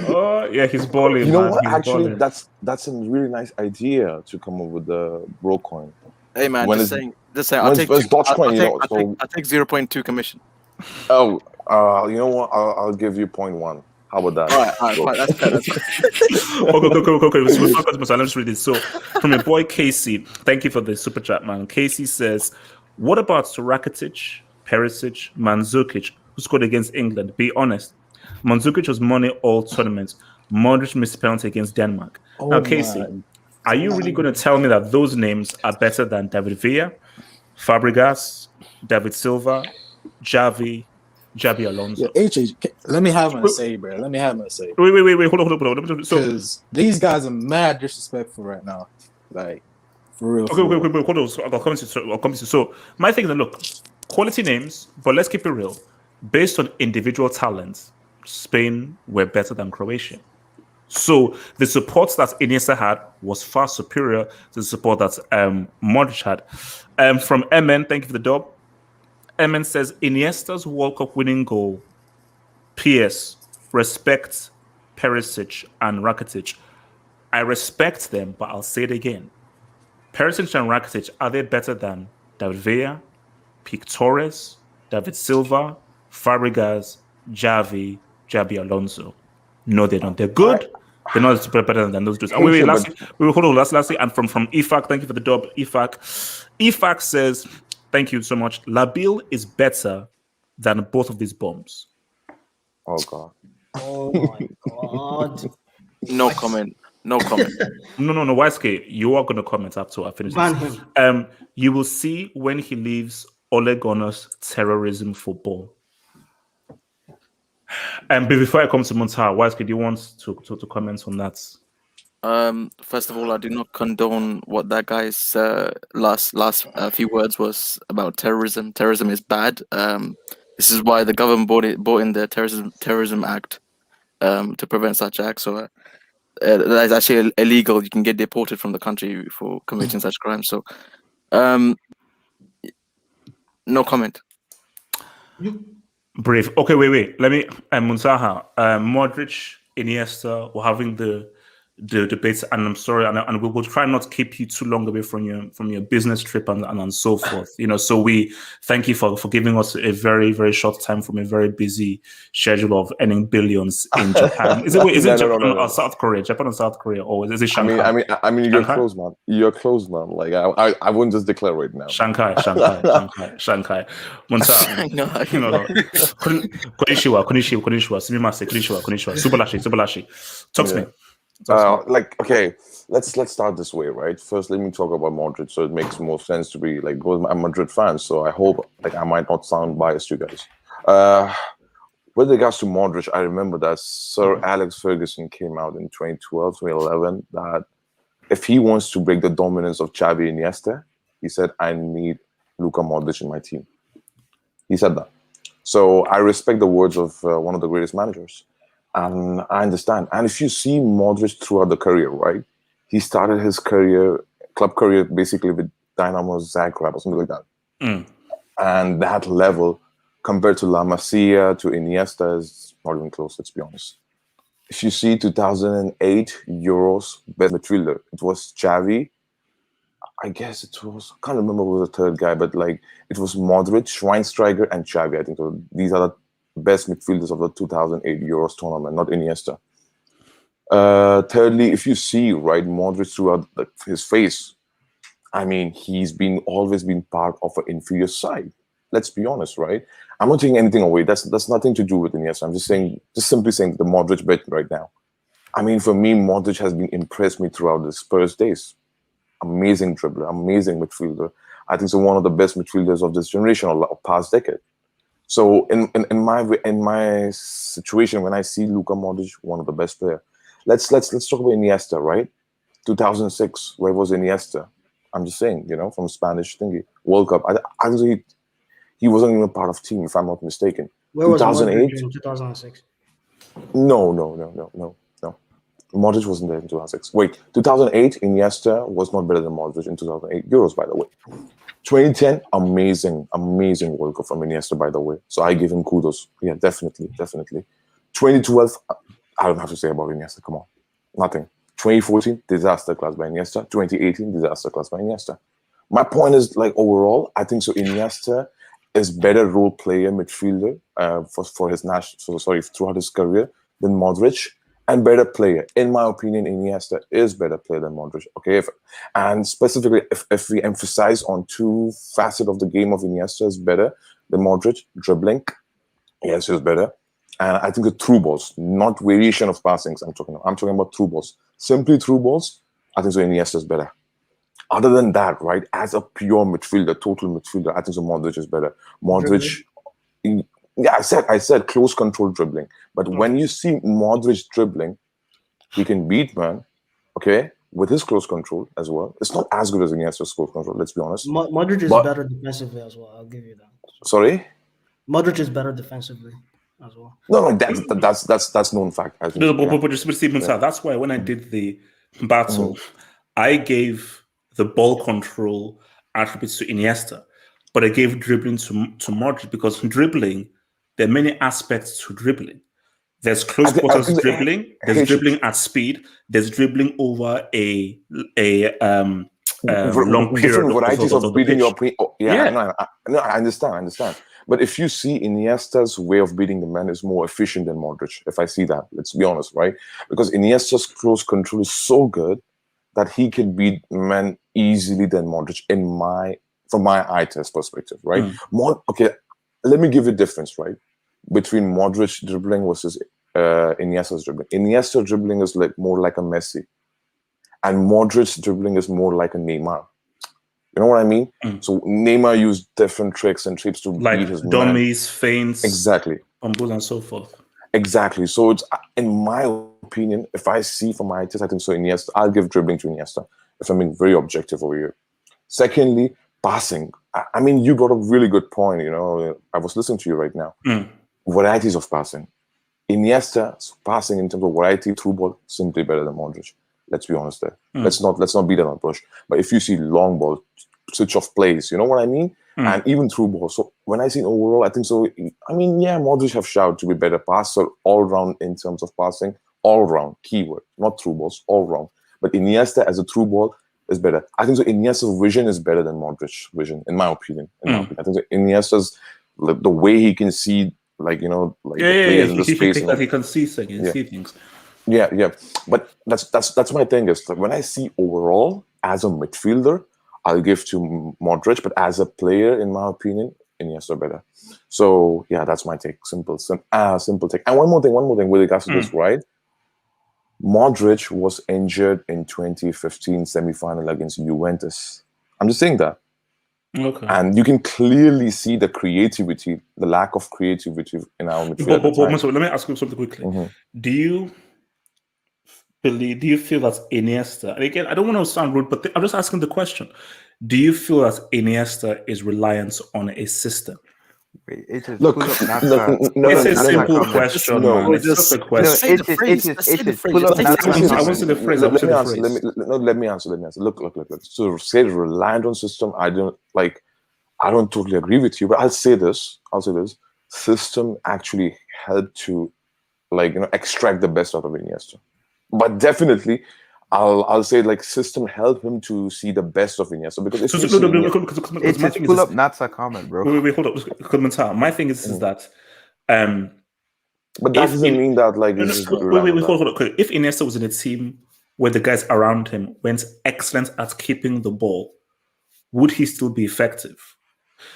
Oh yeah, he's balling. You know what? Actually, that's a really nice idea to come up with the Brocoin. Hey man, just saying. I'll take 0.2 commission. Oh, you know what? I'll give you 0.1. How about that? All right, that's fair. Okay. So let's read this. So, from your boy Casey, thank you for the super chat, man. Casey says, "What about Rakitic, Perisic, Mandzukic, who scored against England? Be honest. Mandzukic was money all tournaments. Modric missed penalty against Denmark. Now, Casey, are you really going to tell me that those names are better than David Villa, Fabregas, David Silva, Xavi Alonso?" Let me have my say, bro. Let me have my say. Wait. Hold on. Because these guys are mad disrespectful right now. Like, for real. Okay, hold on. I'll come to. So, my thing is that, look, quality names, but let's keep it real. Based on individual talents, Spain were better than Croatia. So, the support that Iniesta had was far superior to the support that Modric had. From MN, thank you for the dub. Emin says, Iniesta's World Cup winning goal. PS, respect Perisic and Rakitic. I respect them, but I'll say it again. Perisic and Rakitic, are they better than David Villa, Pique Torres, David Silva, Fabregas, Xavi Alonso? No, they don't. They're good. They're not better than those dudes. Lastly, and from Ifak, thank you for the dub, Ifak says, thank you so much. Labille is better than both of these bombs. Oh God. Oh my God. No comment. No, YSK, you are going to comment after I finish this. You will see when he leaves Ole Gunnar's terrorism football. But before I come to Monta, Wise, do you want to comment on that? First of all, I do not condone what that guy's last few words was about terrorism. Terrorism is bad. This is why the government brought in the Terrorism Act to prevent such acts. So that is actually illegal. You can get deported from the country for committing such crimes. So, no comment. Brave. Okay, wait. Let me. Munzaha, Modric, Iniesta, we're having the debates, and I'm sorry, and we will try not to keep you too long away from your business trip and so forth. So we thank you for giving us a very, very short time from a very busy schedule of earning billions in Japan. Is it Japan or South Korea? Japan or South Korea, or is it Shanghai? I mean, you're close, man. You're close, man. Like I wouldn't just declare right now. Shanghai. Konnichiwa. Sumimasen. Konnichiwa. Subalashi. Talk to me. Okay, let's start this way, right? First, let me talk about Modric, so it makes more sense to be like, because I'm a Madrid fan, so I hope I might not sound biased to you guys. With regards to Modric, I remember that Sir Alex Ferguson came out in 2012, 2011, that if he wants to break the dominance of Xavi and Iniesta, he said, I need Luka Modric in my team. He said that. So I respect the words of one of the greatest managers. And I understand. And if you see Modric throughout the career, right? He started his club career, basically with Dynamo Zagreb or something like that. And that level, compared to La Masia, to Iniesta, is not even close, let's be honest. If you see 2008 Euros best midfielder, it was Xavi. I guess it was, I can't remember who was the third guy, but like it was Modric, Schweinsteiger, and Xavi. I think so. These are the best midfielders of the 2008 Euros tournament, not Iniesta. Thirdly, if you see, right, Modric throughout his phase, I mean, he's always been part of an inferior side. Let's be honest, right? I'm not taking anything away. That's nothing to do with Iniesta. I'm just simply saying the Modric bit right now. I mean, for me, Modric has been impressed me throughout the Spurs days. Amazing dribbler, amazing midfielder. I think he's one of the best midfielders of this generation or past decade. So in my situation, when I see Luka Modric, one of the best players, let's talk about Iniesta, right? 2006, where was Iniesta? I'm just saying, from Spanish thingy World Cup. I think he wasn't even part of team, if I'm not mistaken. Where was Modric in 2006? No. Modric wasn't there in 2006. Wait, 2008, Iniesta was not better than Modric in 2008 Euros, by the way. 2010, amazing World Cup from Iniesta, by the way. So I give him kudos. Yeah, definitely. 2012, I don't have to say about Iniesta. Come on, nothing. 2014, disaster class by Iniesta. 2018, disaster class by Iniesta. My point is, like, overall, I think so. Iniesta is better role player midfielder throughout his career than Modric. And better player. In my opinion, Iniesta is better player than Modric. Okay, and specifically, if we emphasize on two facets of the game of Iniesta is better than Modric, dribbling, yes, is better. And I think the through balls, not variation of passings. I'm talking about through balls. Simply through balls, I think so Iniesta is better. Other than that, right, as a pure midfielder, total midfielder, I think so Modric is better. Modric. Yeah, I said close control dribbling. But when you see Modric dribbling, he can beat, man. Okay, with his close control as well. It's not as good as Iniesta's close control. Let's be honest. Modric is better defensively as well. I'll give you that. Sorry. Modric is better defensively as well. No, that's known fact. I think. But just that's why when I did the battle, I gave the ball control attributes to Iniesta, but I gave dribbling to Modric because dribbling. There are many aspects to dribbling. There's close quarters dribbling. There's dribbling at speed. There's dribbling over a long period. Different varieties of beating your pre. No, I understand. But if you see Iniesta's way of beating the man is more efficient than Modric. If I see that, let's be honest, right? Because Iniesta's close control is so good that he can beat men easily than Modric from my eye test perspective, right? Okay. Let me give you a difference, right? Between Modric dribbling versus Iniesta's dribbling. Iniesta dribbling is more like a Messi. And Modric dribbling is more like a Neymar. You know what I mean? So Neymar used different tricks and tricks to beat his dummies, feints, exactly, and so forth. Exactly. So it's, in my opinion, if I see for my test, I think so Iniesta, I'll give dribbling to Iniesta, if I'm being very objective over here. Secondly, passing. I mean, you brought a really good point, you know. I was listening to you right now. Varieties of passing. Iniesta's passing in terms of variety through ball, simply better than Modric. Let's be honest there. Let's not beat that on push. But if you see long ball, switch off plays, you know what I mean? And even through ball. So when I see overall, I think so. I mean, yeah, Modric have shouted to be better passer all round in terms of passing, all round keyword, not through balls, all round. But Iniesta as a through ball is better. I think so. Iniesta's vision is better than Modric's vision, in my opinion. I think so Iniesta's the way he can see, like, you know, like the players in the space. He can see things. See things. Yeah. But that's my thing is like when I see overall as a midfielder, I'll give to Modric, but as a player, in my opinion, Iniesta better. So yeah, that's my take. Simple take. And one more thing with regards to this, right? Modric was injured in 2015 semi-final against Juventus. I'm just saying that. Okay. And you can clearly see the creativity, the lack of creativity in our midfield. But let me ask you something quickly. Do you feel that Iniesta, and again, I don't want to sound rude, but I'm just asking the question. Do you feel that Iniesta is reliant on a system? It's a simple question. It's just a question. I want to the phrase. Let me answer. Look. So say reliant on system, I don't totally agree with you, but I'll say this. System actually helped to, like, you know, extract the best out of Iniesta. But definitely, I'll say like system helped him to see the best of Iniesta because it's pull up not a comment, bro. Wait, hold up. My thing is that, but that doesn't mean that like. Wait, hold up. If Iniesta was in a team where the guys around him went excellent at keeping the ball, would he still be effective?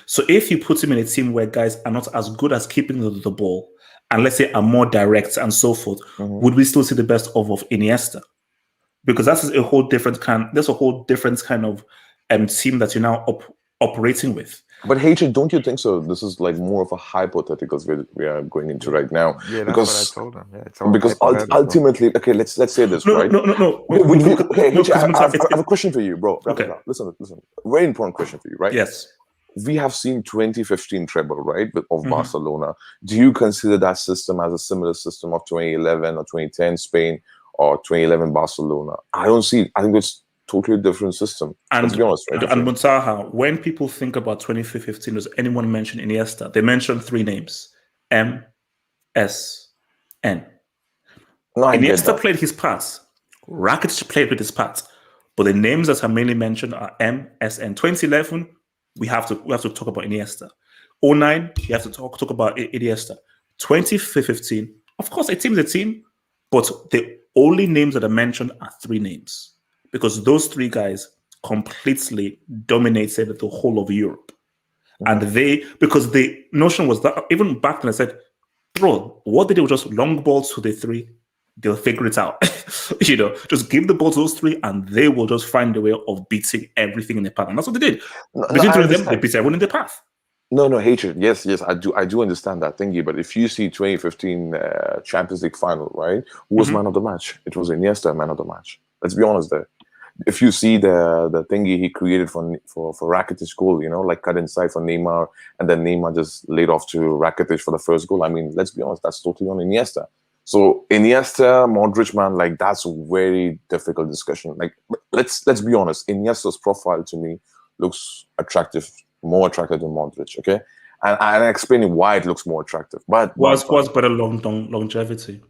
So if you put him in a team where guys are not as good as keeping the ball, and let's say are more direct and so forth, would we still see the best of Iniesta? Because that's a whole different kind of team that you're now operating with. But Hatred, don't you think so? This is like more of a hypothetical we are going into right now. Yeah, that's because, what I told him. Yeah, because ultimately, okay, let's say this, right? No. I have a question for you, bro. Okay. Listen. Very important question for you, right? Yes. We have seen 2015 treble, right, of Barcelona. Do you consider that system as a similar system of 2011 or 2010 Spain or 2011 Barcelona? I don't see it. I think it's totally different system. And, let's be honest, right? And Muntaha, when people think about 2015, does anyone mention Iniesta? They mention three names: M, S, N. No, Iniesta played his part. Rakitic played with his part. But the names that are mainly mentioned are M, S, N. 2011. We have to talk about Iniesta. 2009, you have to talk about Iniesta. 2015, of course, a team is a team, but the only names that are mentioned are three names because those three guys completely dominated the whole of Europe. And because the notion was that even back then I said, bro, what they did was just long balls to the three. They'll figure it out. You know, just give the ball to those three and they will just find a way of beating everything in the path. And that's what they did. Between three of them, they beat everyone in the path. No, Hatred. Yes, I do understand that thingy. But if you see 2015 Champions League final, right? Who was man of the match? It was Iniesta, man of the match. Let's be honest there. If you see the thingy he created for Rakitic's goal, you know, like cut inside for Neymar, and then Neymar just laid off to Rakitic for the first goal. I mean, let's be honest, that's totally on Iniesta. So Iniesta, Modric, man, like that's a very difficult discussion. Like let's be honest, Iniesta's profile to me looks attractive, more attractive than Modric. Okay, and I'm explaining why it looks more attractive. But what's better longevity?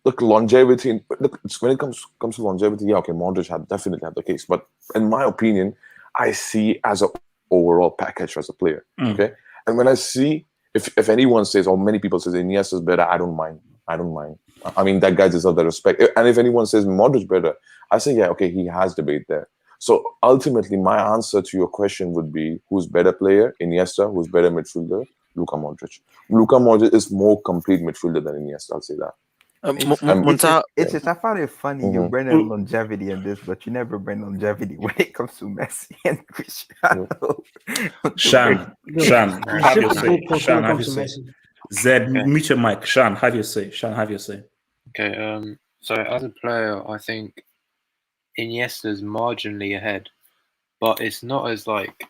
Look, longevity. Look, when it comes to longevity, yeah, okay, Modric definitely had the case. But in my opinion, I see as an overall package as a player. Okay, and when I see if anyone says or many people says Iniesta is better, I don't mind. I mean, that guy deserves the respect. And if anyone says Modric better, I say, yeah, okay, he has debate there. So ultimately, my answer to your question would be, who's better player? Iniesta. Who's better midfielder? Luka Modric. Luka Modric is more complete midfielder than Iniesta, I'll say that. I found it funny you bring in longevity in this, but you never bring longevity when it comes to Messi and Cristiano. Shan, have your say. Zed, mute your mic. Shan, have your say. Okay. So as a player, I think Iniesta's marginally ahead, but it's not as like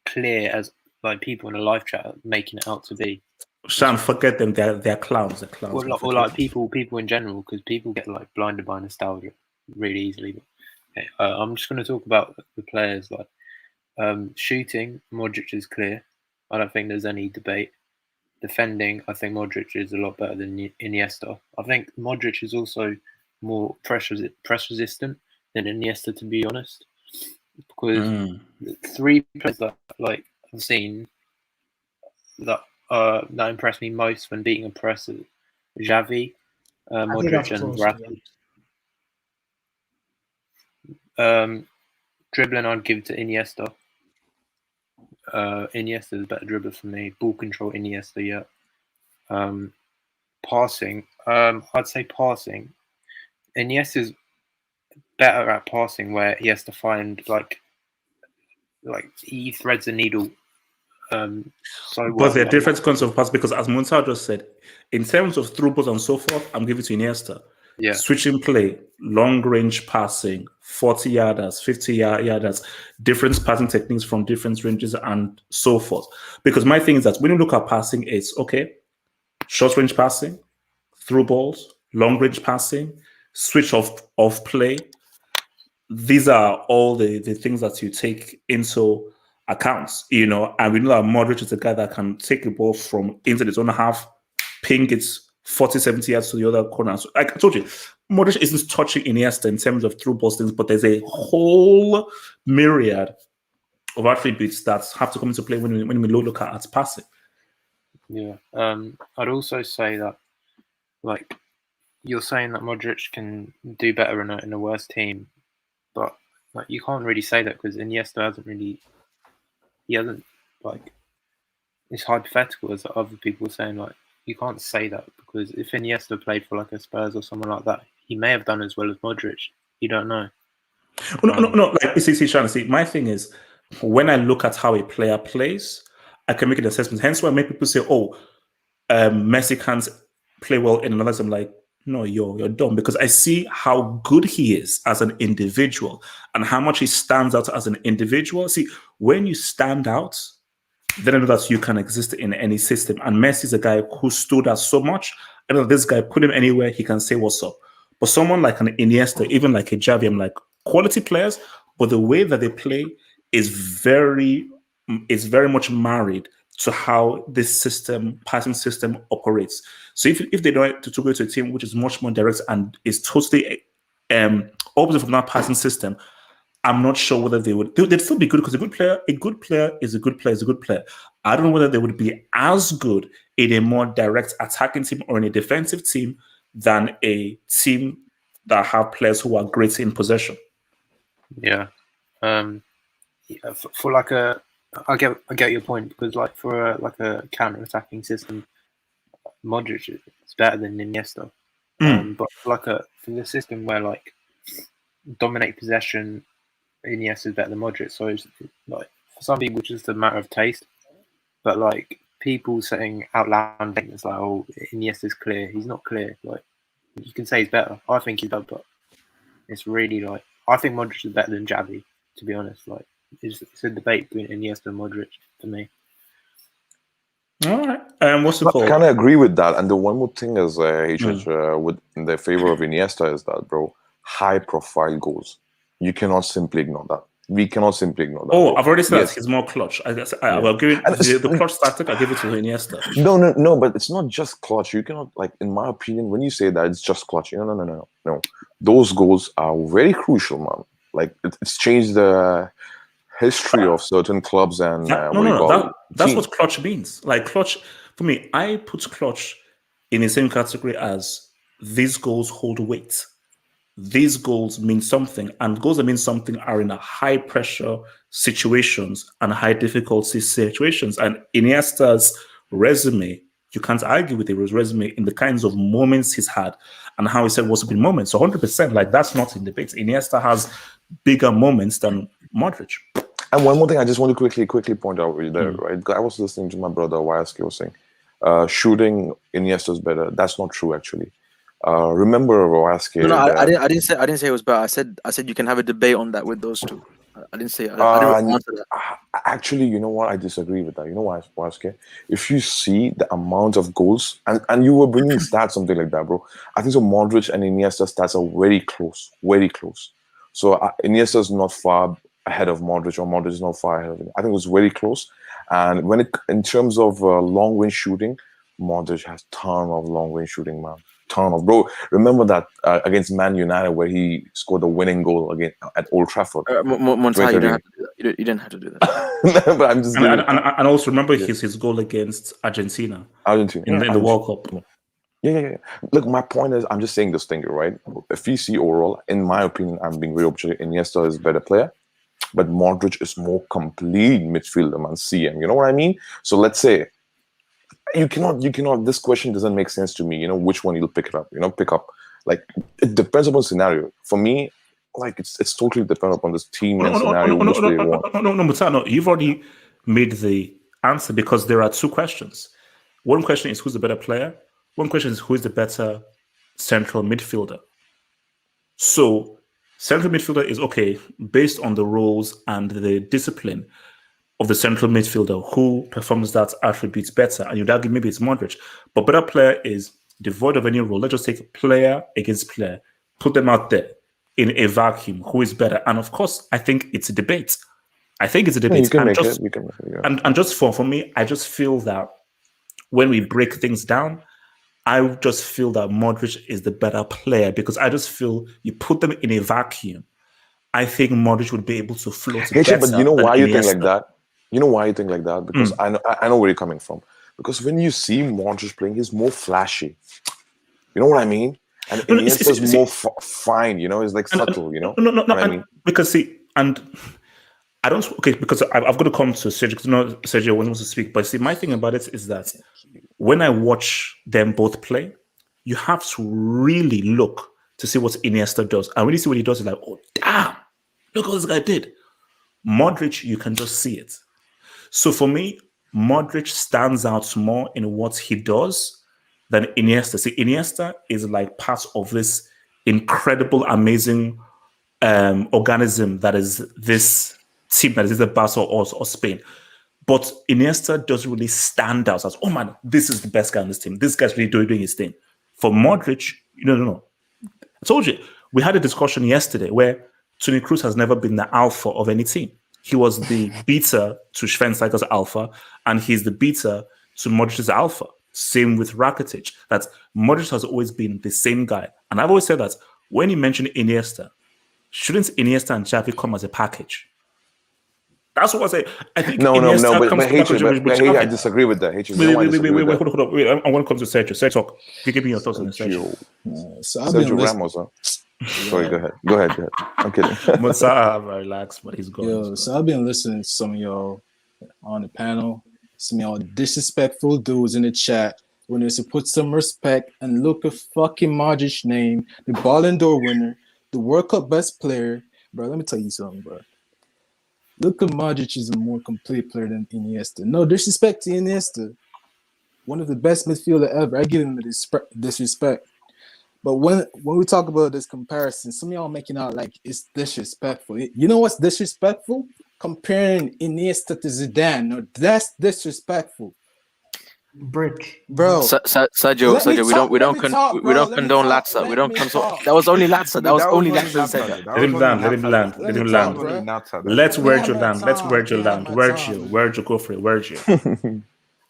clear as like people in the live chat are making it out to be. Shan, forget them. They're clowns. They're clowns. Or like people in general, because people get like blinded by nostalgia really easily. But, okay, I'm just going to talk about the players. Like shooting, Modric is clear. I don't think there's any debate. Defending, I think Modric is a lot better than Iniesta. I think Modric is also more press resistant than Iniesta, to be honest. Because 3 players that like I've seen that impressed me most when beating a press: Xavi, Modric, and Verratti. Dribbling, I'd give it to Iniesta. Iniesta is a better dribbler for me. Ball control, Iniesta, yeah. Passing, I'd say passing. Iniesta's better at passing, where he has to find like he threads the needle. But there are different kinds of pass, because as Munsal just said, in terms of through balls and so forth, I'm giving it to Iniesta. Yeah. Switching play, long range passing, 40 yarders, 50 yarders, different passing techniques from different ranges and so forth. Because my thing is that when you look at passing, it's okay, short range passing, through balls, long range passing, switch off play. These are all the things that you take into accounts, you know, and we know that Modric is a guy that can take the ball from into his own half, ping it 40, 70 yards to the other corner. So, like I told you, Modric isn't touching Iniesta in terms of through ball things, but there's a whole myriad of attributes that have to come into play when we look at passing. Yeah. I'd also say that, like, you're saying that Modric can do better in a worse team, but like you can't really say that because Iniesta hasn't like, it's hypothetical, as other people are saying. Like, you can't say that because if Iniesta played for like a Spurs or someone like that, he may have done as well as Modric. You don't know. No. Like, see, my thing is, when I look at how a player plays, I can make an assessment. Hence why I make people say, "Oh, Messi can't play well in another." I'm like, no, you're dumb, because I see how good he is as an individual and how much he stands out as an individual. See, when you stand out, then I know that you can exist in any system. And Messi is a guy who stood out so much. I know this guy, put him anywhere, he can say what's up. But someone like an Iniesta, even like a Xavi, I'm like, quality players, but the way that they play is very much married to how this passing system operates. So if they don't to go to a team which is much more direct and is totally opposite from that passing system, I'm not sure whether they'd still be good, because a good player is a good player. I don't know whether they would be as good in a more direct attacking team or in a defensive team than a team that have players who are great in possession. Yeah. For like I get your point, because like for a counter-attacking system, Modric is better than Iniesta. But for the system where like dominate possession, Iniesta is better than Modric. So it's like, for some people, it's just a matter of taste. But like people saying out loud things like, "Oh, Iniesta is clear." He's not clear. Like, you can say he's better. I think he's better, but it's really like, I think Modric is better than Xavi, to be honest. Like, it's a debate between Iniesta and Modric for me. All right. What's the call? I kind of agree with that. And the one more thing is, with in the favor of Iniesta is that, bro, high-profile goals. You cannot simply ignore that. We cannot simply ignore that. Oh, I've already said that he's more clutch. I will give it the clutch tactic. I give it to Iniesta. No, but it's not just clutch. You cannot, like, in my opinion, when you say that it's just clutch, no. Those goals are very crucial, man. Like, it's changed the history of certain clubs and that's what clutch means. Like, clutch, for me, I put clutch in the same category as these goals hold weight. These goals mean something, and goals that mean something are in a high pressure situations and high difficulty situations. And Iniesta's resume, you can't argue with his resume in the kinds of moments he's had and how he said what's been moments. So 100%, like, that's not in debate. Iniesta has bigger moments than Modric. And one more thing I just want to quickly point out there, right? I was listening to my brother YSK was saying, shooting, Iniesta is better. That's not true, actually. Remember Roaske? No, I didn't say it was bad. I said you can have a debate on that with those two. I didn't say I didn't respond to that. Actually, you know what? I disagree with that. You know why, Roaske? If you see the amount of goals, and you were bringing stats, something like that, bro. I think so. Modric and Iniesta stats are very close, very close. So Iniesta is not far ahead of Modric, or Modric is not far ahead of him. I think it was very close. And in terms of long range shooting, Modric has ton of long range shooting, man. Ton of, bro. Remember that against Man United where he scored the winning goal again at Old Trafford. Monta, you didn't have to do that. But I'm just and also remember his goal against Argentina in the World Cup. Yeah. Look, my point is, I'm just saying this thing, right? If you see overall, in my opinion, I'm being very objective. Iniesta is a better player, but Modric is more complete midfielder, man. CM, you know what I mean? So let's say you cannot. This question doesn't make sense to me. You know, which one you'll pick up? Pick up. Like, it depends upon scenario. For me, like it's totally dependent upon this team and scenario which they want. No, you've already made the answer, because there are two questions. One question is who's the better player. One question is who is the better central midfielder. So central midfielder is okay based on the roles and the discipline of the central midfielder, who performs that attributes better. And you'd argue maybe it's Modric. But better player is devoid of any role. Let's just take player against player, put them out there in a vacuum. Who is better? And of course, I think it's a debate. And just for me, I just feel that when we break things down, I just feel that Modric is the better player, because I just feel you put them in a vacuum. I think Modric would be able to float better. But you know why you think like that? You know why you think like that? Because I know where you're coming from. Because when you see Modric playing, he's more flashy. You know what I mean? And Iniesta is more fine. You know, it's like subtle. You know. No. Because I don't. Okay, because I've got to come to Sergio. Because Sergio wants to speak. But see, my thing about it is that when I watch them both play, you have to really look to see what Iniesta does. And when you see what he does, it's like, oh damn, look what this guy did. Modric, you can just see it. So for me, Modric stands out more in what he does than Iniesta. See, Iniesta is like part of this incredible, amazing organism that is this team, that is the Barca or Spain. But Iniesta doesn't really stand out as, oh man, this is the best guy on this team. This guy's really doing his thing. For Modric, no. I told you, we had a discussion yesterday where Toni Kroos has never been the alpha of any team. He was the beta to Schweinsteiger's alpha, and he's the beta to Modric's alpha. Same with Rakitic. That Modric has always been the same guy. And I've always said that when you mention Iniesta, shouldn't Iniesta and Xavi come as a package? That's what I say. I think no. But I disagree with that. Wait, hold on. I want to come to Sergio. Sergio, talk. You give me your thoughts on this, Sergio. Sergio Ramos, huh? Sorry, go ahead. I'm kidding. Relax, but he's going. Yo, so I've been listening to some of y'all on the panel, some of y'all disrespectful dudes in the chat when there's to put some respect and look at fucking Modric's name, the Ballon d'Or winner, the World Cup best player. Bro, let me tell you something, bro. Luka Modric is a more complete player than Iniesta. No disrespect to Iniesta. One of the best midfielder ever. I give him the disrespect. But when we talk about this comparison, some of y'all making out like it's disrespectful. You know what's disrespectful? Comparing Iniesta to Zidane. No, that's disrespectful. Brick, bro. Sergio, we don't condone Latza. We don't condone. That was only Latza. That was only Latza said that. Let him land. Let Virgil land. Virgil, go for it. Virgil.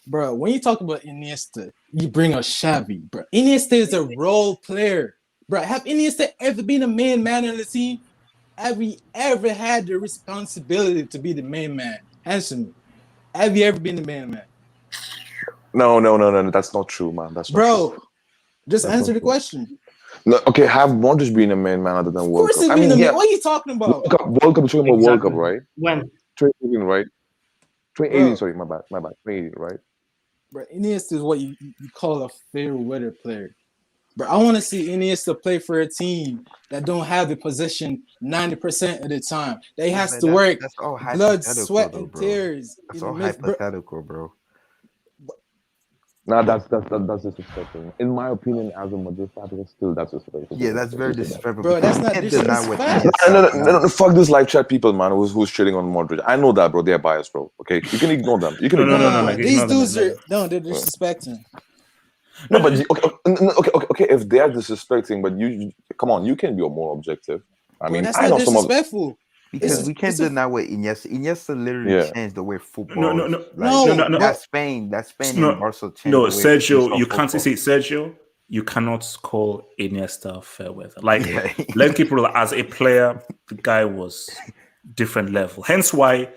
Bro, when you talk about Iniesta, you bring up Xavi, bro. Iniesta is a role player. Bro, have Iniesta ever been a main man on the team? Have you ever had the responsibility to be the main man? Answer me. Have you ever been the main man? No. That's not true, man. That's not true. Just answer the question. No, okay, have Modric been a main man other than World Cup? Of course he's been a man. What are you talking about? World Cup, you're talking about World Cup, right? When? 2018, right? 2018, sorry, my bad. 2018, right? Bro, Iniesta is what you call a fair weather player. But I want to see Iniesta play for a team that don't have the possession 90% of the time. They has to work blood, sweat, and tears. That's all hypothetical, bro. Nah, that's disrespectful. In my opinion, as a Madrid fan, still that's disrespectful. Yeah, that's very disrespectful. Bro, that's not disrespectful. No, fuck this live chat people, man, who's shitting on Modric. I know that, bro. They're biased, bro. Okay, you can ignore them. You can No. These dudes are they're disrespecting. No, but okay. If they are disrespecting, but you come on, you can be more objective. I mean, that's I not know some of disrespectful. Because we can't deny what Iniesta literally changed the way football. No. That's Spain and Barcelona changed. No, the way Sergio, you football. can't see Sergio. You cannot call Iniesta fair weather. Like, let's keep real. As a player, the guy was different level. Hence why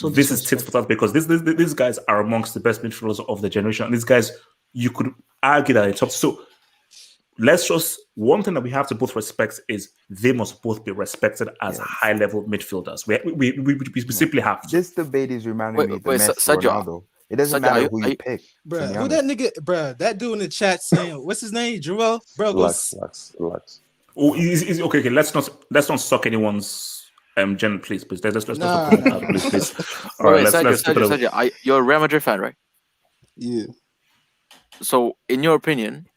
this is tit for tat, because these guys are amongst the best midfielders of the generation. And these guys, you could argue that it's top. So let's just, one thing that we have to both respect is they must both be respected as high-level midfielders. We simply have to. This debate is reminding me of the Messi Ronaldo. It doesn't matter who you pick. Bro, who that nigga, bro, that dude in the chat saying, what's his name? Joel? Bro, relax. Oh, okay, let's not suck anyone's gender, please. Let's please. All right, Sergio, you're a Real Madrid fan, right? Yeah. So, in your opinion,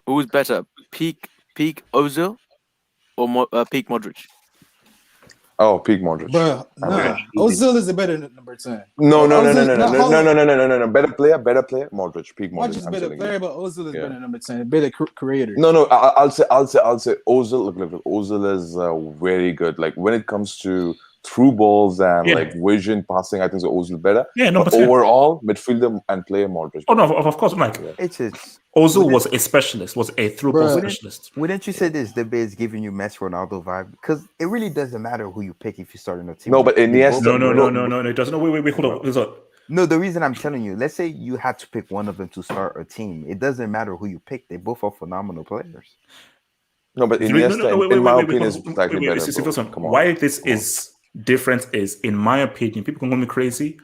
who's better, peak Ozil or peak Modric? Oh, peak Modric. Bro, nah. Ozil is a better number 10. No. Better player, Modric. Peak Modric. Modric is better player, but Ozil is better number 10. Better creator. No. I'll say Ozil. Look. Ozil is very good. Like when it comes to through balls and like vision passing, I think Ozil better. Yeah, no, but overall midfielder and player Modric. Oh no, of course, Mike. It's Ozil was a specialist, was a through ball specialist. Wouldn't you say this debate is giving you Messi Ronaldo vibe? Because it really doesn't matter who you pick if you start in a team. No, but Iniesta. No, it doesn't. No, wait, hold on. No, the reason I'm telling you, let's say you had to pick one of them to start a team. It doesn't matter who you pick; they both are phenomenal players. No, but Iniesta, in my opinion, is slightly better. Come on. Why this is different is, in my opinion, people can call me crazy.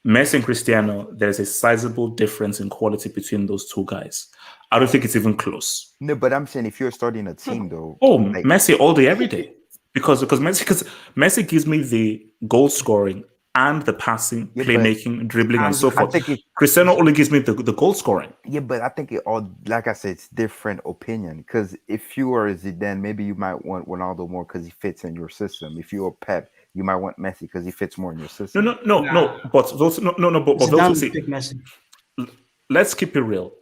Messi and Cristiano, there's a sizable difference in quality between those two guys. I don't think it's even close. No, but I'm saying if you're starting a team, though. Oh, like, Messi all day, every day, because Messi gives me the goal scoring and the passing, playmaking, dribbling, and so forth. Cristiano only gives me the goal scoring. Yeah, but I think it all, like I said, it's different opinion. Because if you are Zidane, maybe you might want Ronaldo more because he fits in your system. If you're Pep, you might want Messi because he fits more in your system. No. But those, let's keep it real.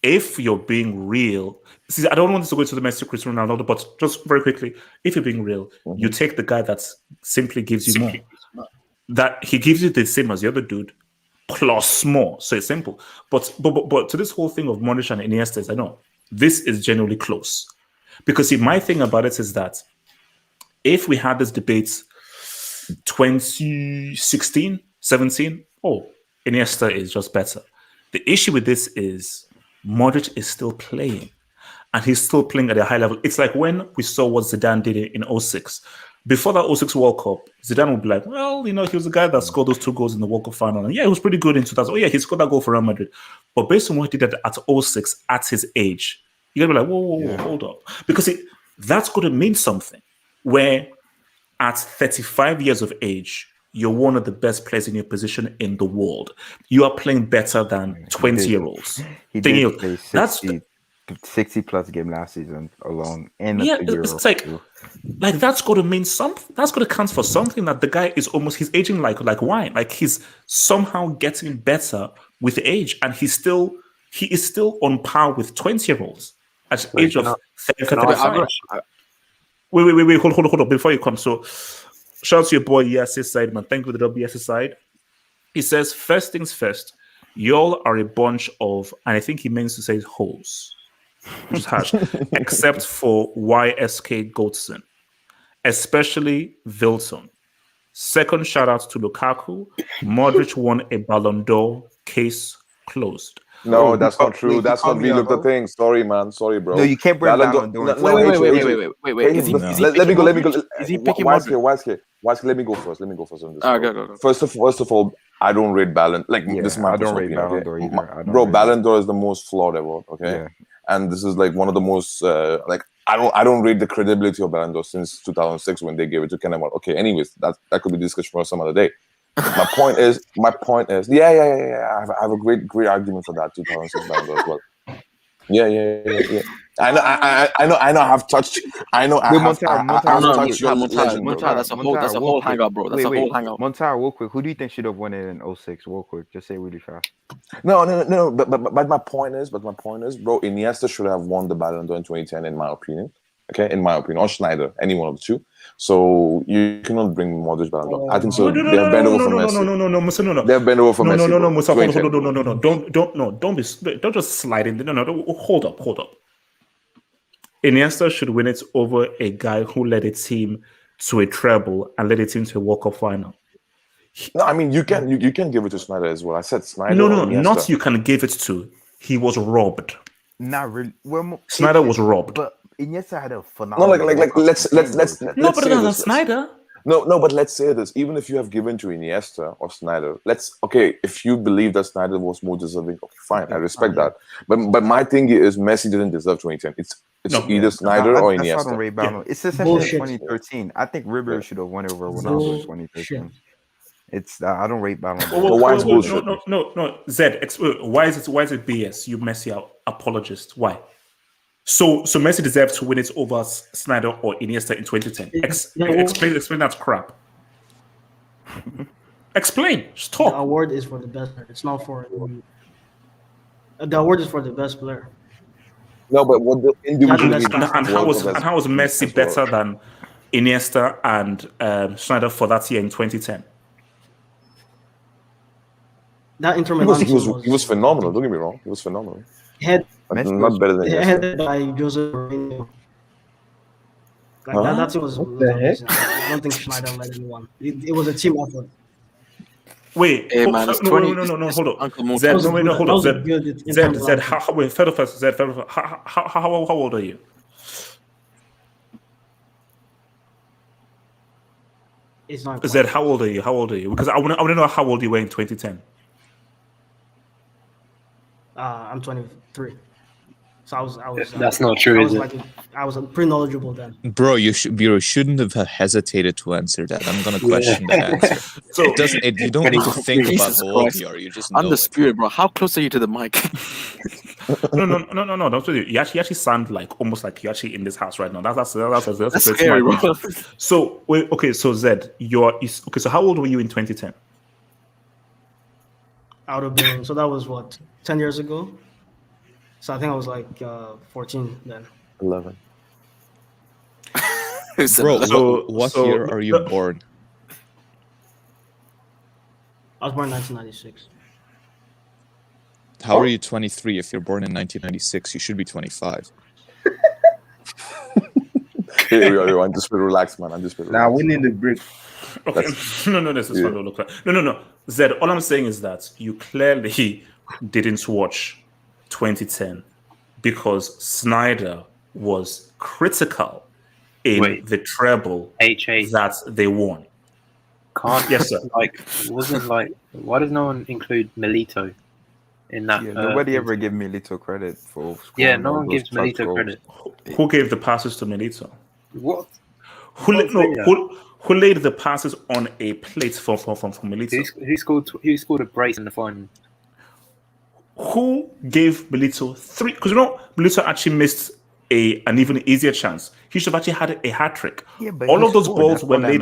If you're being real, see, I don't want this to go to the Messi, Cristiano Ronaldo, but just very quickly, if you're being real, you take the guy that simply gives you more. That he gives you the same as the other dude, plus more. So it's simple. But to this whole thing of Modric and Iniesta, I know this is genuinely close. Because see, my thing about it is that if we had this debate 2016, 17, Iniesta is just better. The issue with this is Modric is still playing. And he's still playing at a high level. It's like when we saw what Zidane did in 06. Before that 06 World Cup, Zidane would be like, well, he was the guy that scored those 2 goals in the World Cup final. And yeah, he was pretty good in 2000. Oh yeah, he scored that goal for Real Madrid. But based on what he did at 06, at his age, you're going to be like, whoa, hold up. Because that's going to mean something. Where at 35 years of age, you're one of the best players in your position in the world. You are playing better than 20-year-olds. He did play 60 plus game last season alone. And it's like that's going to mean something. That's going to count for something, that the guy is he's aging like wine. Like he's somehow getting better with age, and he is still on par with 20-year-olds at the age of 35. Wait, hold on. Before you come, so shout out to your boy Yassis side, man. Thank you for the WS side. He says, first things first, y'all are a bunch of, and I think he means to say hoes. Just hash, except for YSK Goldson, especially Wilson. Second shout out to Lukaku. Modric won a Ballon d'Or, case closed. No, that's not true. That's not really the thing. Sorry, man. Sorry, bro. No, you can't bring Ballon d'Or. Wait. Let me go. Is he picking Modric? Let me go first on this. Go. First of all, I don't rate Ballon. This is my personal opinion. Ballon d'Or either. Bro, Ballon d'Or is the most flawed ever. Okay. Yeah. And this is like one of the most I don't rate the credibility of Ballon d'Or since 2006 when they gave it to Kenneman. Okay, anyways, that could be discussed for some other day. My point is, yeah. I have a great argument for that 2006 Ballon d'Or as well. Yeah. I know. I have touched. I know. I have touched your legend, bro. That's a whole hangout, bro. That's a whole hangout. Montara, real quick. Who do you think should have won it in 06? Real quick, just say really fast. No. But my point is, bro, Iniesta should have won the Ballon d'Or in 2010, in my opinion. Okay, in my opinion, or Schneider, any one of the two. So you cannot bring Modric Ballon d'Or. I think so. They have bent over for Messi. No. They have bent over for Messi. No, Musa, no. Don't just slide in. No. Hold up. Iniesta should win it over a guy who led a team to a treble and led a team to a World Cup final. No, I mean you can give it to Schneider as well. I said Schneider. No, not you can give it to. He was robbed. Not really. Well, Schneider was robbed. But Iniesta had a phenomenal. No, let's no, but that's Schneider. No, but let's say this. Even if you have given to Iniesta or Schneider, if you believe that Schneider was more deserving, okay, fine, I respect that. But my thing is Messi didn't deserve 2010. It's either Schneider or Iniesta. It's the same in 2013. I think Ribery should have won over Ronaldo in 2013. It's I don't rate Ballon d'Or. Why is bullshit? No. Zed, why is it BS? You Messi apologist. Why? So Messi deserves to win it over Schneider or Iniesta in 2010. Explain that crap. Explain. Just talk. The award is for the best player. It's not for the award is for the best player. No, but what the individual and how was Messi better than Iniesta and Schneider for that year in 2010? That Inter Milan he was phenomenal. Don't get me wrong. He was phenomenal. Not better than headed by Jose Mourinho. That team was amazing. I don't think Schneider led anyone. It was a team effort. Wait, hey, man, no, hold on. Zed, hold on. Zed, how old are you? It's not Zed, how old are you? Because I want to know how old you were in 2010. I'm 23. So I was. That's not true, is it? I was pretty knowledgeable then. Bro, you shouldn't have hesitated to answer that. I'm gonna question that answer. So you don't need to think about how old you are. You just know. I'm the spirit, bro. How close are you to the mic? No. Don't do it. You actually sound like almost like you're actually in this house right now. That's scary, bro. So okay. So Zed, okay. So how old were you in 2010? I would have been. So that was what 10 years ago. So I think I was like 14 then. 11. Bro, what year are you born? I was born in 1996. How are you 23? If you're born in 1996, you should be 25. I'm just relaxed, man. Now we need a break. Okay. No, this is fun. No. Zed, all I'm saying is that you clearly didn't watch 2010 because Schneider was critical in the treble that they won. Yes, sir. Why does no one include Milito in that? Yeah, nobody ever gave Milito credit for. Yeah, no one gives Milito credit. Who gave the passes to Milito? What? Who laid the passes on a plate from Milito? Who scored a brace in the final? Who gave Milito 3? Because Milito actually missed an even easier chance. He should have actually had a hat trick. Yeah, all of those balls were laid.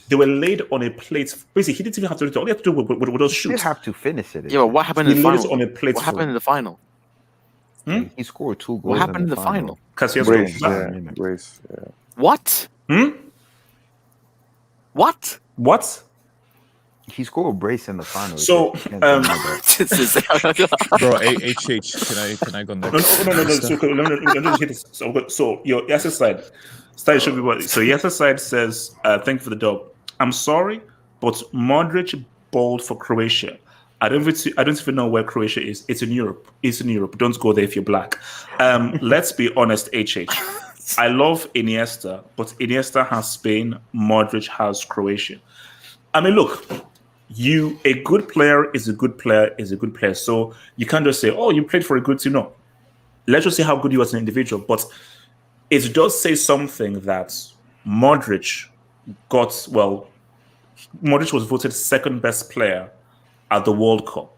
They were laid on a plate. Basically, he didn't even have to do it. All he had to do was those shoots. You didn't have to finish it. Yeah, but what happened in the final? On a plate what happened in the final? He scored 2 goals. What happened in the final? Brace. What? What? He scored a brace in the final. So, bro, HH, can I go next? No. So your Yasser side should be. So Yasser side says, "Thank you for the dub. I'm sorry, but Modric bowled for Croatia. I don't even know where Croatia is. It's in Europe. Don't go there if you're black. Let's be honest, HH. I love Iniesta, but Iniesta has Spain. Modric has Croatia. I mean, look." A good player is a good player. So you can't just say, oh, you played for a good team. No. Let's just see how good you are as an individual. But it does say something that Modric Modric was voted second best player at the World Cup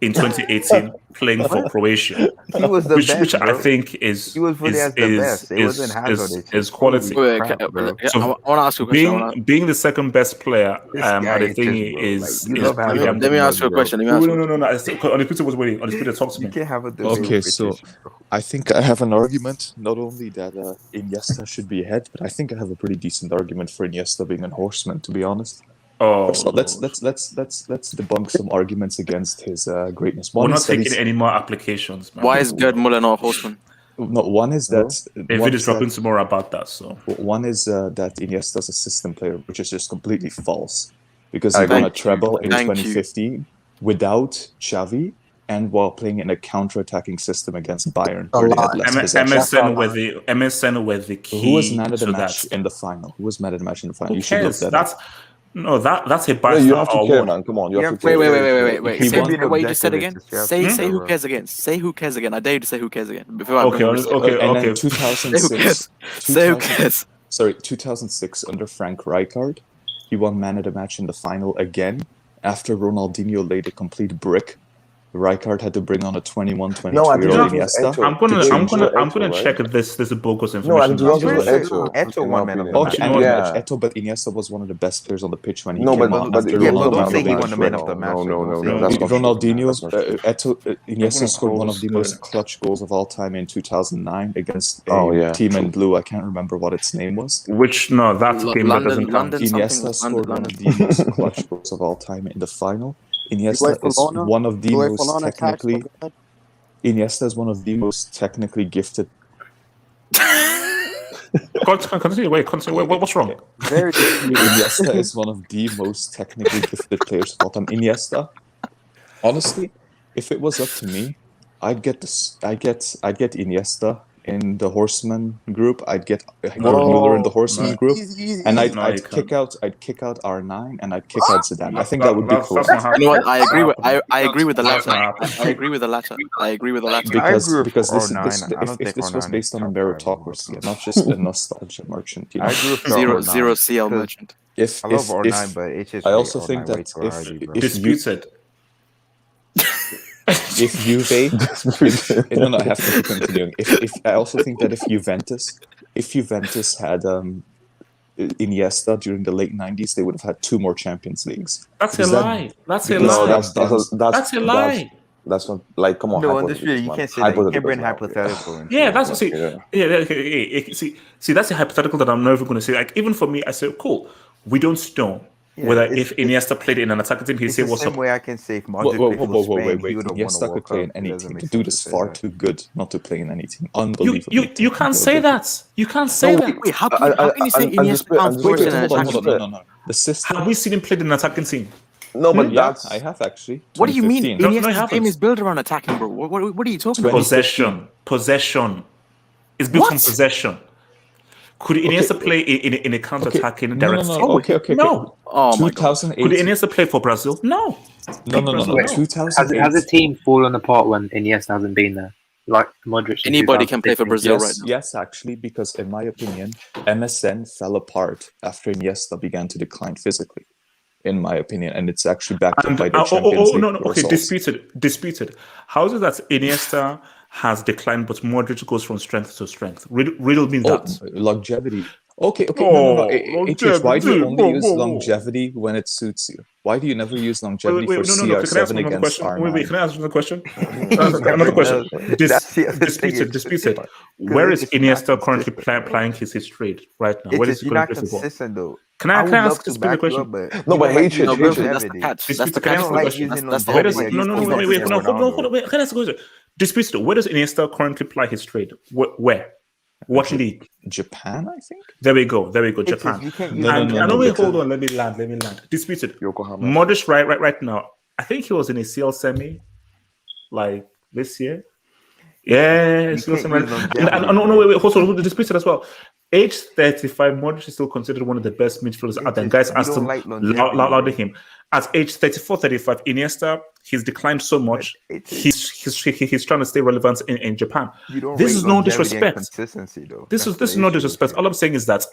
in 2018, playing for Croatia. He was the best, which I bro. think is He was voted as the best. It wasn't Hazard. is quality. Wait, Crap, okay, bro. I want to ask you a question. Being the second best player This at guy the is thingy just, bro, is like, you love pretty having damn Let me ask you a bro. question. Let me ask you. No. Undisputed was waiting. Undisputed, talk to You me. can't have a debate Okay, with so British, bro. I think I have an argument. Not only that Iniesta should be ahead, but I think I have a pretty decent argument for Iniesta being a horseman. To be honest. Oh, so let's debunk some arguments against his greatness. We're One not is that taking any more applications, man. Why is Gerd Muller not a horseman? No, one is that David is dropping tomorrow about that. So one is that Iniesta is a system player, which is just completely false because he won a treble in 2015 without Xavi and while playing in a counter-attacking system against Bayern, where they had less possession. MSN were the key. Who was man of the to match that. in the final? Who was man of the match in the final? Who You should look cares? that up. That's a No, bad you have to care, award. man. Come on, you have to care. Wait. He Say won- what you just said objective, again. it's just Say fair, who bro. cares again. Say who cares again. I dare you to say who cares again. Before I Okay, bring this- okay. And then 2006. Say who cares. Sorry, 2006 under Frank Rijkaard, he won man of the match in the final again after Ronaldinho laid a complete brick. Rijkaard had to bring on a 21-22 No, I think year old it was Iniesta. Eto'o. I'm gonna Eto'o, check right? this is bogus information. No, I think it was now. Eto'o. Eto'o won man of the Oh, match. Eto'o, but Iniesta was one of the best players on the pitch when he No, came but on but after it Yeah, was but not don't man say of he the won the match. man of the match. No, Don't say that. that's not true. Ronaldinho, That's not true. Iniesta scored one of the Google most clutch goals of all time in 2009 against a Oh, yeah, team in true. blue. I can't remember what its name was. Which no, that's a game that doesn't count. Iniesta scored one of the most clutch goals of all time in the final. Iniesta is Barcelona? one of the Play most Barcelona attacks technically. so bad. Iniesta is one of the most technically gifted. Continue. What's wrong? Very Iniesta is one of the most technically gifted players of all time. Iniesta, honestly, if it was up to me, I'd get this. I'd get Iniesta in the horseman group. I'd get Muller in the horseman group, and I'd kick out R9 and I'd kick out Zidane. I think that would be cool. You know what? I agree with the latter. I agree with the latter. Because this R9. I don't if think this was R9 based is on a top meritocracy and not just a nostalgia merchant. You know? I agree with Zero CL merchant. If I love if, R9, if but it's just I also R9 think way that too early, bro. if Disputed. if Juve, no, I have to keep continuing. If I also think that if Juventus had Iniesta during the late 90s, they would have had 2 more Champions Leagues. That's a lie. That's a No, lie. that's a lie. That's not like come on. No, on this hypotheticals, you man. can't say that. You can't bring Hypotheticals, hypothetical. into Yeah, it, that's bro. see, that's a hypothetical that I'm never going to say. Like even for me, I say, cool. We don't know whether if Iniesta played in an attacking team, he'd say, It's the "What's same up?" way I can say if Modric played for Spain, he would have won a Iniesta could World play in Cup. any It doesn't team. make The dude sense is to say far that. too good not to play in any team. Unbelievable. You can't say that. You can't say that. Wait, how can you say Iniesta can't Wait, play in an hold attacking on, team? no. The system. Have we seen him play in an attacking team? No, but Yeah, that's I have actually. What do you mean? 2015. No, you Iniesta's haven't. game is built around attacking, bro. What are you talking about? Possession. It's built from possession. Could Iniesta play in a counter-attacking direct? Okay. No. Oh my god. 2008. Could Iniesta play for Brazil? No. No. Wait, 2008. Has a team fallen apart when Iniesta hasn't been there? Like Modric. in Anybody can play for 2016? Brazil right now. Yes, actually, because in my opinion, MSN fell apart after Iniesta began to decline physically. In my opinion, and it's actually backed up by the Champions League no. Okay, results. disputed. How is it that Iniesta has declined, but Modric goes from strength to strength? Riddle me that. Longevity. Okay. No. HS, why do you only use Whoa. longevity when it suits you? Why do you never use longevity for No. Can I ask CR7 another against question? R9? Wait. Can I ask another question? Another question. Disputed. Where is Iniesta currently playing his trade right now? Where is he You're not currently play football? consistent though. Can I ask this question? No, but HH. That's the catch. That's the catch. That's the whole point. Wait. Can I ask a question? Disputed. Where does Iniesta currently play his trade? Where? What league? Japan, I think. There we go. Japan. Hold on. Let me land. Disputed. Yokohama. Modric right now. I think he was in a CL semi, like this year. Yeah, CL semi. Wait. Hold on. Disputed as well. Age 35, Modric is still considered one of the best midfielders out there. Guys are still lauding him. At age 34, 35, Iniesta, he's declined so much. He's trying to stay relevant in Japan. This is no disrespect. This is no disrespect. All I'm saying is that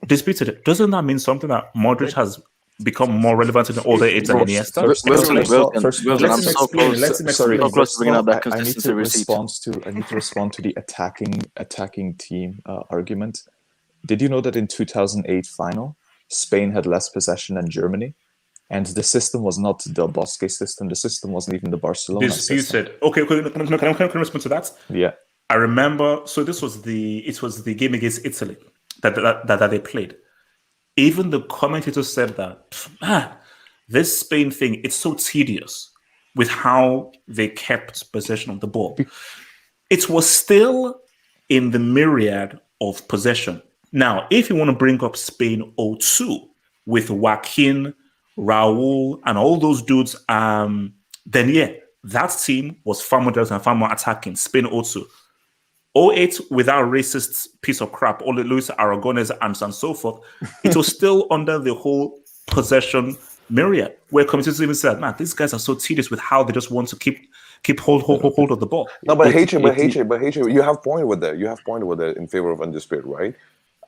disputed. Doesn't that mean something that Modric has become more relevant in the older age than Iniesta? Wilson, I'm so close. Sorry, So close to bringing up that I need consistency to receipt. respond to the attacking team argument. Did you know that in 2008 final, Spain had less possession than Germany? And the system was not the Bosque system. The system wasn't even the Barcelona system. Disputed. Okay, can I respond to that? Yeah. I remember. So it was the game against Italy that they played. Even the commentator said that this Spain thing, it's so tedious with how they kept possession of the ball. It was still in the myriad of possession. Now, if you want to bring up Spain 02 with Joaquin, Raul, and all those dudes, then yeah, that team was far more direct and far more attacking. Spain 02. 08 without racist piece of crap, all the Luis Aragones and so forth, it was still under the whole possession myriad, where commentators even said, man, these guys are so tedious with how they just want to keep hold of the ball. No, but HA, you have pointed with that. You have pointed with that in favor of Undisputed, right?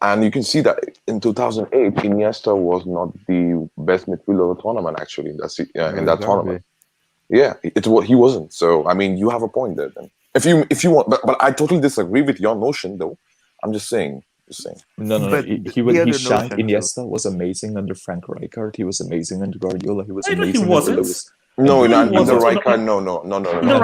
And you can see that in 2008, Iniesta was not the best midfielder of the tournament, actually, in that tournament. Yeah, he wasn't. So, I mean, you have a point there then. If you want, but I totally disagree with your notion, though. I'm just saying. No. He shined. Iniesta was amazing under Frank Rijkaard. He was amazing under Guardiola. He was amazing under Lewis. No, under Rijkaard, no.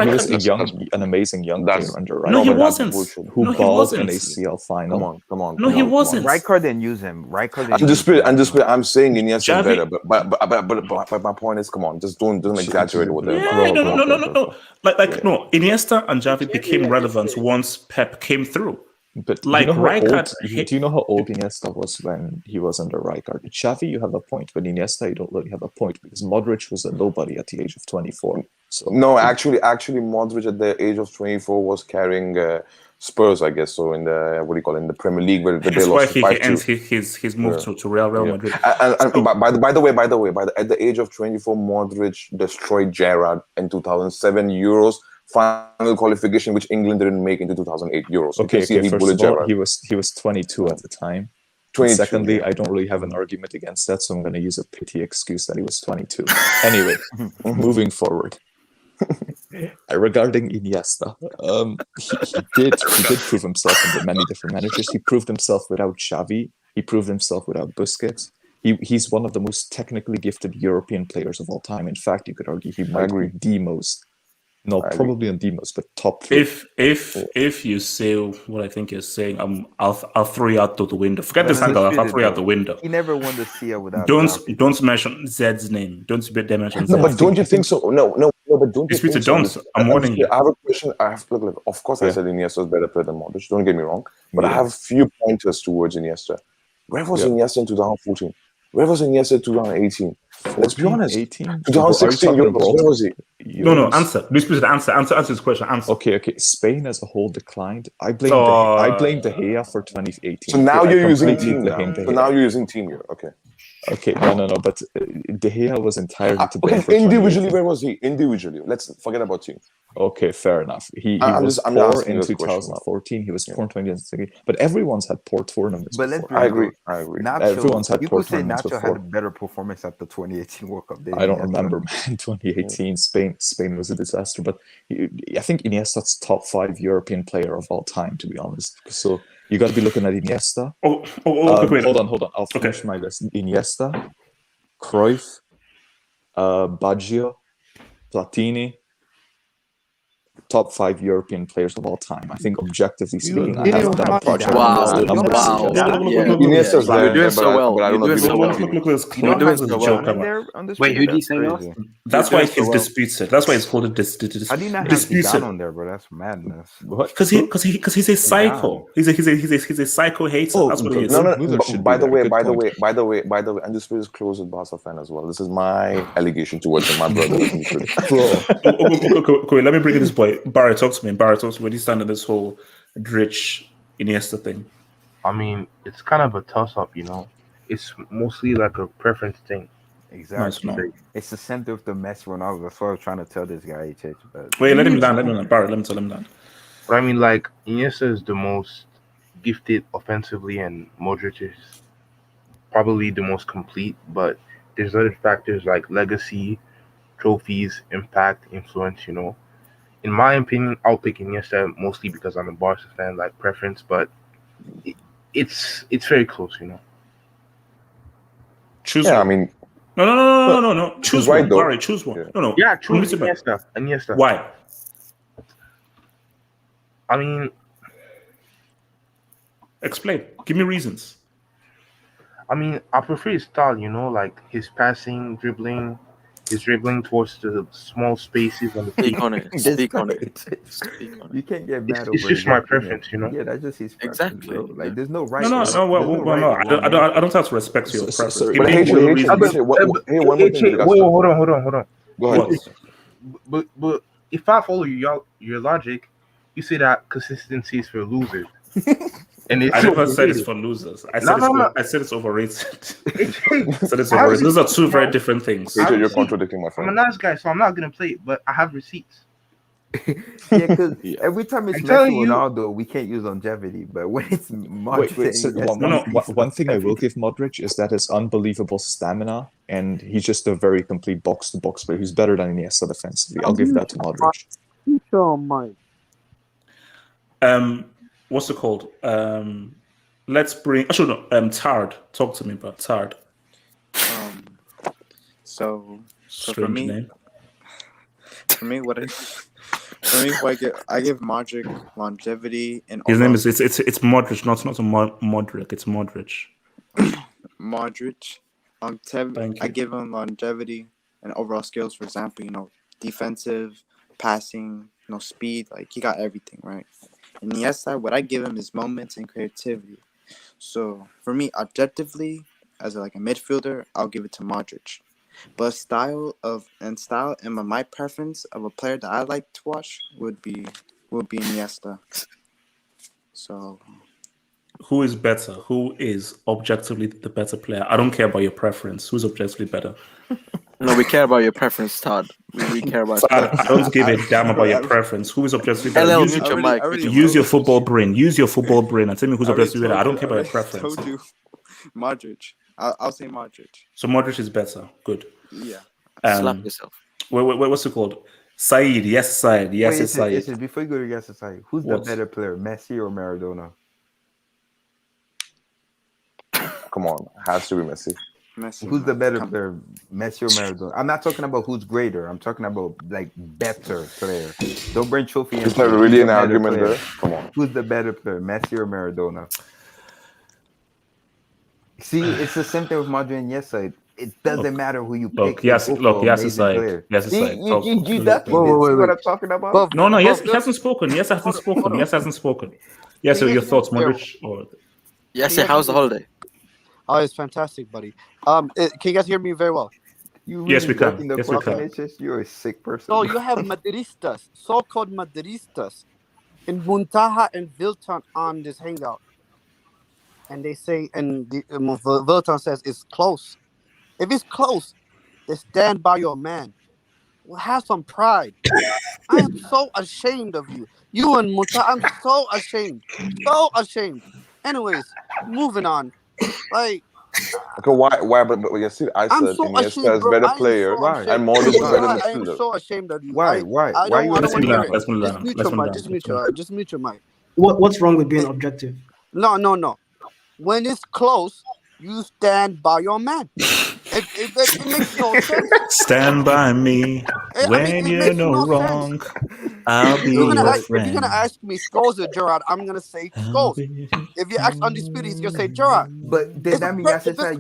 He was an amazing young player under Rijkaard. No, he wasn't. Who balled an ACL final. Come on. No, he wasn't. Rijkaard didn't use him. I'm saying Iniesta is better, but my point is, come on, just don't exaggerate with them. No. No, Iniesta and Xavi became relevant once Pep came through. But like Rijkaard, do you know how old Iniesta was when he was under Rijkaard? Xavi, you have a point, but Iniesta, you don't really have a point because Modric was a nobody at the age of 24. So no, actually, Modric at the age of 24 was carrying Spurs, I guess. So in the in the Premier League, where they lost 5-2. He's moved to Real Madrid. And by the way, at the age of 24, Modric destroyed Gerrard in 2007 Euros. Final qualification, which England didn't make into 2008 Euros. Okay, first of all, he was 22 at the time. 22, secondly, I don't really have an argument against that, so I'm going to use a pity excuse that he was 22. Anyway, moving forward. Regarding Iniesta, he did prove himself under many different managers. He proved himself without Xavi. He proved himself without Busquets. He's one of the most technically gifted European players of all time. In fact, you could argue he might be the most. No, probably on demos, but top three. If you say what I think you're saying, I'll throw you out to the window. Forget this angle. I'll throw you out the window. He never won the CL without. Don't mention Zed's name. Don't mention. No, but don't you think so? No. But don't you think don't. So? I'm warning you. I have a question. Look. Of course, I said Iniesta is better player than Modric. Don't get me wrong. But I have a few pointers towards Iniesta. Where was Iniesta in 2014? Where was Iniesta in 2018? Let's be honest. 2016, where was he? No, answer. Answer his question. Answer. Okay. Spain as a whole declined. I blame De Gea for 2018. So now you're using team now. So now you're using team here. Okay. No. But De Gea was entirely to blame. Individually, where was he? Individually. Let's forget about team. Okay, fair enough. He was poor in 2014. He was poor in 2016. But everyone's had poor tournaments. But before. I agree. Everyone's had poor tournaments Nacho before. had a better performance at the 2018 World Cup. I don't remember, man. 2018 Spain was a disaster. But I think Iniesta's top 5 European player of all time, to be honest. So you got to be looking at Iniesta. Wait. Hold on. I'll finish my list. Iniesta, Cruyff, Baggio, Platini. Top 5 European players of all time. I think, objectively speaking, I have done a project. Wow. Iniesta's there. You're doing so well. But I don't know if You're doing so well. Wait, who did you say last? That's why he's disputed. That's why it's called a disputed. I do not have Zidane on there, bro. That's madness. Because he's a psycho. He's a psycho hater. That's what he is. No. By the way, Undisputed is close with Barca fan as well. This is my allegation towards him, my brother. Okay, let me bring in this boy. Barry, talk to me. When you stand in this whole Rich Iniesta thing. I mean, it's kind of a toss-up, It's mostly like a preference thing. Exactly. Nice, it's the center of the mess Ronaldo. That's what I was trying to tell this guy. But wait, let him down. Barry, let me tell him down. But I mean, like, Iniesta is the most gifted offensively, and Modric is probably the most complete. But there's other factors like legacy, trophies, impact, influence. In my opinion, I'll pick Iniesta mostly because I'm a Barca fan, like preference, but it's very close. Choose Yeah, I one. mean, No. Choose he's right one. though. Barry, choose one. Yeah. No. Yeah, choose Let me see Iniesta. Why? I mean, explain. Give me reasons. I prefer his style. Like his passing, his dribbling towards the small spaces on the Speak pitch. on it. Speak on it. Speak on it. You can't get mad It's over just his my opinion. preference. Yeah, that's just his preference, Exactly. bro. Like, there's no right. No. there's no right or I wrong don't have to respect your preference. sorry. Give But me H, your H, reasons. H, one more thing. Wait, hold on. Go ahead. What? But if I follow your logic, you say that consistency is for losers, and it's I never said overrated. it's for losers. I No. said it's overrated. I said it's have overrated. Those are receipts, two very different things. H, you're contradicting my I'm a friend. nice guy, so I'm not gonna play it, but I have receipts. Yeah, because every time it's I'm Messi telling you- Ronaldo, we can't use longevity. But when it's Modric, Wait. So one thing I will give Modric is that his unbelievable stamina, and he's just a very complete box-to-box player. He's better than Iniesta defensively. I'll give that to Modric. What's it called? Let's bring. Actually, no. Tard. Talk to me about Tard. So for Strange me, name. I give Modric longevity and His name overall- is it's Modric, not Modric. It's Modric. Modric. Thank I you. give him longevity and overall skills. For example, defensive, passing, speed. Like he got everything right. And Iniesta, what I give him is moments and creativity. So for me, objectively, as a midfielder, I'll give it to Modric. But style and my preference of a player that I like to watch would be Iniesta. So Who is better? Who is objectively the better player? I don't care about your preference. Who's objectively better? No, we care about your preference, Todd. We care about. I don't give a damn about your preference. Who is objectively better? LL, Use, mute your mic. use your football brain. Use your football brain and tell me who's objectively better. I don't care about your preference. Told you, Modric. I'll say Modric. So Modric is better. Good. Yeah. Slap yourself. Wait, what's it called? Saeed. Yes, Saeed. Yes, it's Saeed. Before you go to yes, Saeed, who's the better player, Messi or Maradona? Come on, has to be Messi. Who's the better player, Messi or Maradona? I'm not talking about who's greater. I'm talking about better player. Don't bring trophy. Is there really an argument there? Come on. Who's the better player, Messi or Maradona? See, it's the same thing with Modric and Iniesta. It doesn't matter who you pick. Yes, it's Saeed. Yes, it's Saeid. You that's what I'm talking about. No, yes, he hasn't spoken. Yes, hasn't spoken. Yes, hasn't spoken. Yes, so your thoughts, Modric? Or... Yes, how's the holiday? Oh, it's fantastic, buddy. Can you guys hear me very well? Yes, we can. Yes, we can. You're a sick person. So you have Madridistas, so-called Madridistas, in Muntaha and Vilton on this hangout, and they say, and Vilton says it's close. If it's close, then stand by your man. Well, have some pride. I am so ashamed of you. You and Muntaha, I'm so ashamed. So ashamed. Anyways, moving on. Okay, why? But you see, I said Iniesta is better player, and Modric is better I am midfielder. so ashamed of you. Why? Just mute your mic. What's wrong with being objective? No. When it's close, you stand by your man. It makes no sense. Stand by me when you're no wrong. I'll be your friend. If you're gonna ask me Scholes or Gerrard, I'm gonna say Scholes. If you ask Undisputed, he's gonna say Gerrard. But then that means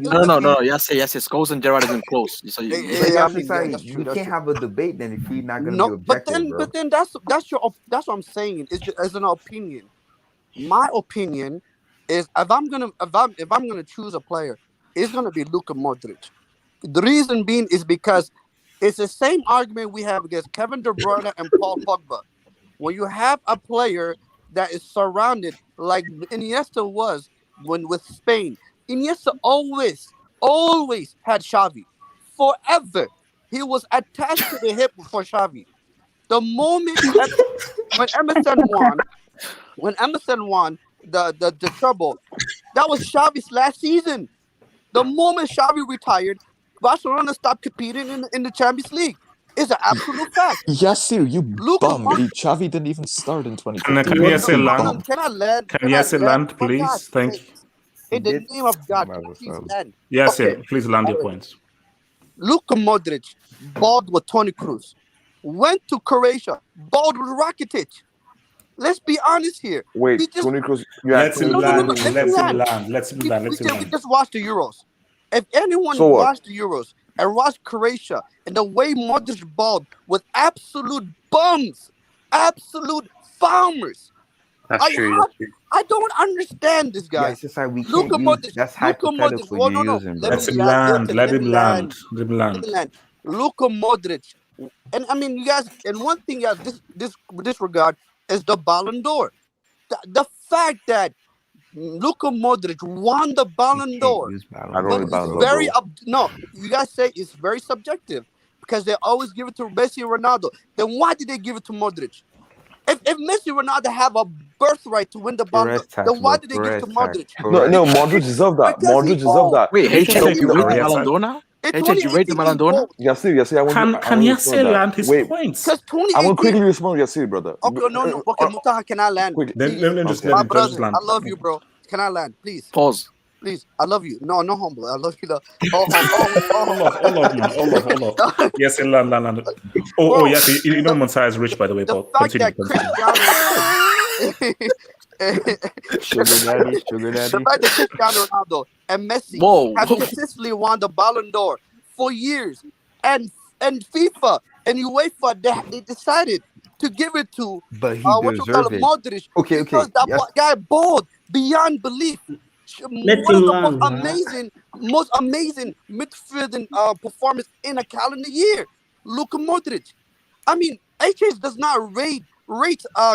No. Yes, Scholes and Gerrard isn't close. So you can't have a debate then if you're not gonna be objective. But then that's what I'm saying. It's just as an opinion. My opinion is if I'm gonna choose a player, it's gonna be Luka Modric. The reason being is because it's the same argument we have against Kevin De Bruyne and Paul Pogba. When you have a player that is surrounded like Iniesta was with Spain, Iniesta always had Xavi. Forever. He was attached to the hip for Xavi. The moment when Emerson won the treble, that was Xavi's last season. The moment Xavi retired, Barcelona stopped competing in the Champions League. It's an absolute fact. Yasir, you Luka bum. Modric. Xavi didn't even start in Can 2015. Yasir You land? bum. Can I land? Can Yasir land, For God's please? Thank you. sake, in the name of God, can I please land? Yasir, please land your Alright. points. Luka Modric balled with Toni Kroos, went to Croatia, balled with Rakitic. Let's be honest here. Wait, He just Toni Kroos. Let's him land. let me Let's him land. land. Let's him land. Let's him We land. just watched the Euros. If anyone So what? watched the Euros and watched Croatia and the way Modric balled with absolute bums, absolute farmers. That's true. That's true. I don't understand this guy. Yeah, it's just like we Luka can't use. Modric. That's Luka Modric. hypothetical. Oh, You're no. using, bro. Let him land. Let him land. Let him Let land. me land. Luka Modric. And I mean, you guys, and one thing you guys disregard is the Ballon d'Or. The fact that Luka Modric won the Ballon d'Or. I don't But need Ballon it's d'Or, very bro. no, you guys say it's very subjective because they always give it to Messi and Ronaldo. Then why did they give it to Modric? If Messi and Ronaldo have a birthright to win the Ballon d'Or, Perez tax, then why bro. did they give it to Perez Modric? tax. No, Modric deserved that. Because Modric he deserved balled. that. Wait, He can HH, take you the rate the career Ballon tag. d'Or now? In HH, you rate the 2018, Ballon he d'Or now? balled. Yasir, I want Can to respond Yasir that. land his Wait, points? Because I want 2018. quickly respond, Yasir, brother. Okay, no. Okay, Mutaha, can I land? Quickly. Please. Let him just Okay. let My him just brother, land. I love you, bro. Can I land, please? Pause. Please, I love you. No humble. I love you. All humble. All of man. All of. Yes, land. Oh, Bro, yes. You know Monta is rich, by the way. the But fact continue. that Sugar daddy, sugar the daddy. fact that Cristiano Ronaldo and Messi Whoa. have consistently won the Ballon d'Or for years, and FIFA and UEFA they decided to give it to But he what you call deserve it, it. Modric, Okay. because that Yes. guy balled beyond belief. Let One him of the land, most amazing midfielding performance in a calendar year. Luka Modric. I mean, HS does not rate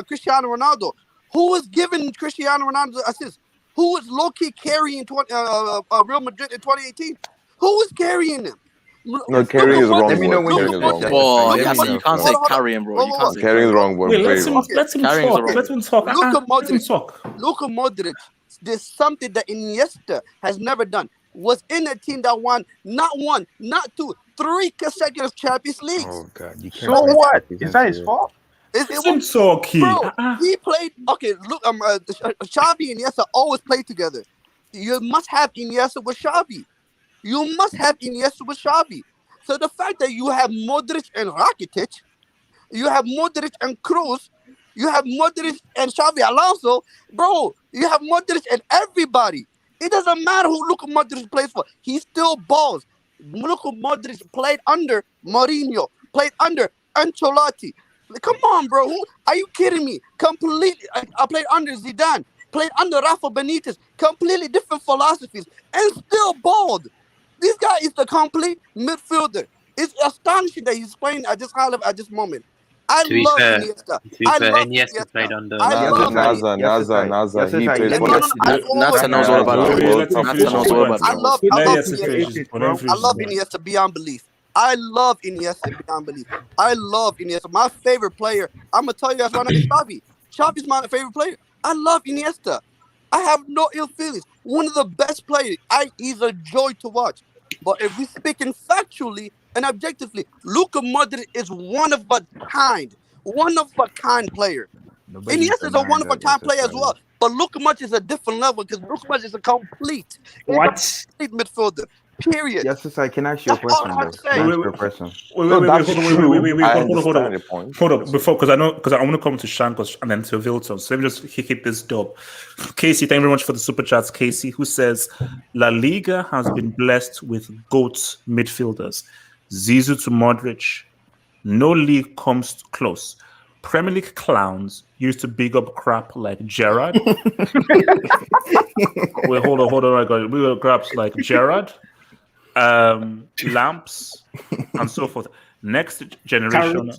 Cristiano Ronaldo. Who was giving Cristiano Ronaldo assists? Who was low-key carrying Real Madrid in 2018? Who was carrying them? No, carrying is wrong Let me know word. when Carrying you're is wrong speaking. word. Whoa, Let me Yasir, know. you can't say Hold on. carrying, bro. You can't say Carrying is carrying. wrong word. Wait, Very wrong. let him Carrying is talk. wrong. Let him talk. Luka Let him Modric. talk. Luka Modric did something that Iniesta has never done. Was in a team that won not one, not two, 3 consecutive Champions Leagues. Oh God, you can't. So what? Is that his fault? It Let him was, talk. bro. He played. Okay, look. Xavi and Iniesta always play together. You must have Iniesta with Xavi. You must have Iniesta with Xavi. So the fact that you have Modric and Rakitic, you have Modric and Kroos, you have Modric and Xavi Alonso, bro. You have Modric and everybody. It doesn't matter who Luka Modric plays for. He still balls. Luka Modric played under Mourinho, played under Ancelotti. Like, come on, bro. Are you kidding me? Completely. I played under Zidane, played under Rafa Benitez. Completely different philosophies, and still balled. This guy is the complete midfielder. It's astonishing that he's playing at this high level at this moment. I To be love fair, Iniesta. I love Iniesta played under. I love Naza. He plays for. Nasa knows all about it. Nasa knows all about I it. love Iniesta. I love Iniesta beyond belief. I love Iniesta beyond belief. I love Iniesta. My favorite player. I'm gonna tell you guys right now, is Xavi. Xavi's my favorite player. I love Iniesta. I have no ill feelings. One of the best players. He's a joy to watch. But if we're speaking factually and objectively, Luka Modric is one of a kind player. Iniesta is a one of a kind player as well. But Luka Modric is a different level because Luka Modric is a complete midfielder. Period. Yes, I can ask you a question, though. Can I ask you a question? Hold up, before, because I want to come to Shankos and then to Vilton. So let me just hit this dub. Casey, thank you very much for the super chats. Casey, who says La Liga has been blessed with GOAT midfielders. Zizou to Modric. No league comes close. Premier League clowns used to big up crap like Gerrard. Wait, hold on. I got it. We got crap like Gerrard, Lamps, and so forth. Next generation.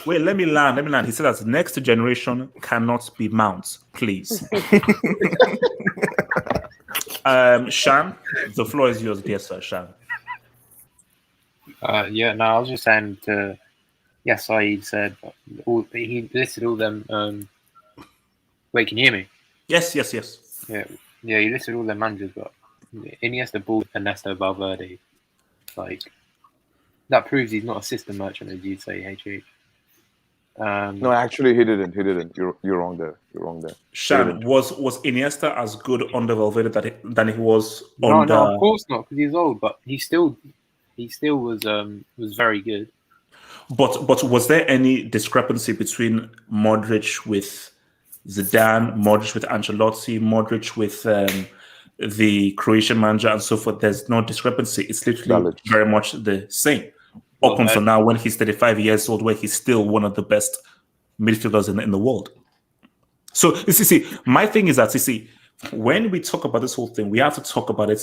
Wait, let me land. He said that next generation cannot be Mounts, please. Shan, the floor is yours, dear sir. Shan. Yeah, no, I was just saying to. Yes, Saeed said he listed all them. Wait, can you hear me? Yes. Yeah, he listed all their managers, but Iniesta, Ball, Ernesto Valverde, like That proves he's not a system merchant, as you'd say, HH. No, actually, he didn't. He didn't. You're wrong there. You're wrong there. Shan, was Iniesta as good under Valverde than he was No, under? no, of course not, because he's old, but he still was very good. But was there any discrepancy between Modric with Zidane, Modric with Ancelotti, Modric with the Croatian manager, and so forth? There's no discrepancy. It's literally very much the same. Up until now, when he's 35 years old, where he's still one of the best midfielders in the world. So, you see, my thing is that, you see, when we talk about this whole thing, we have to talk about it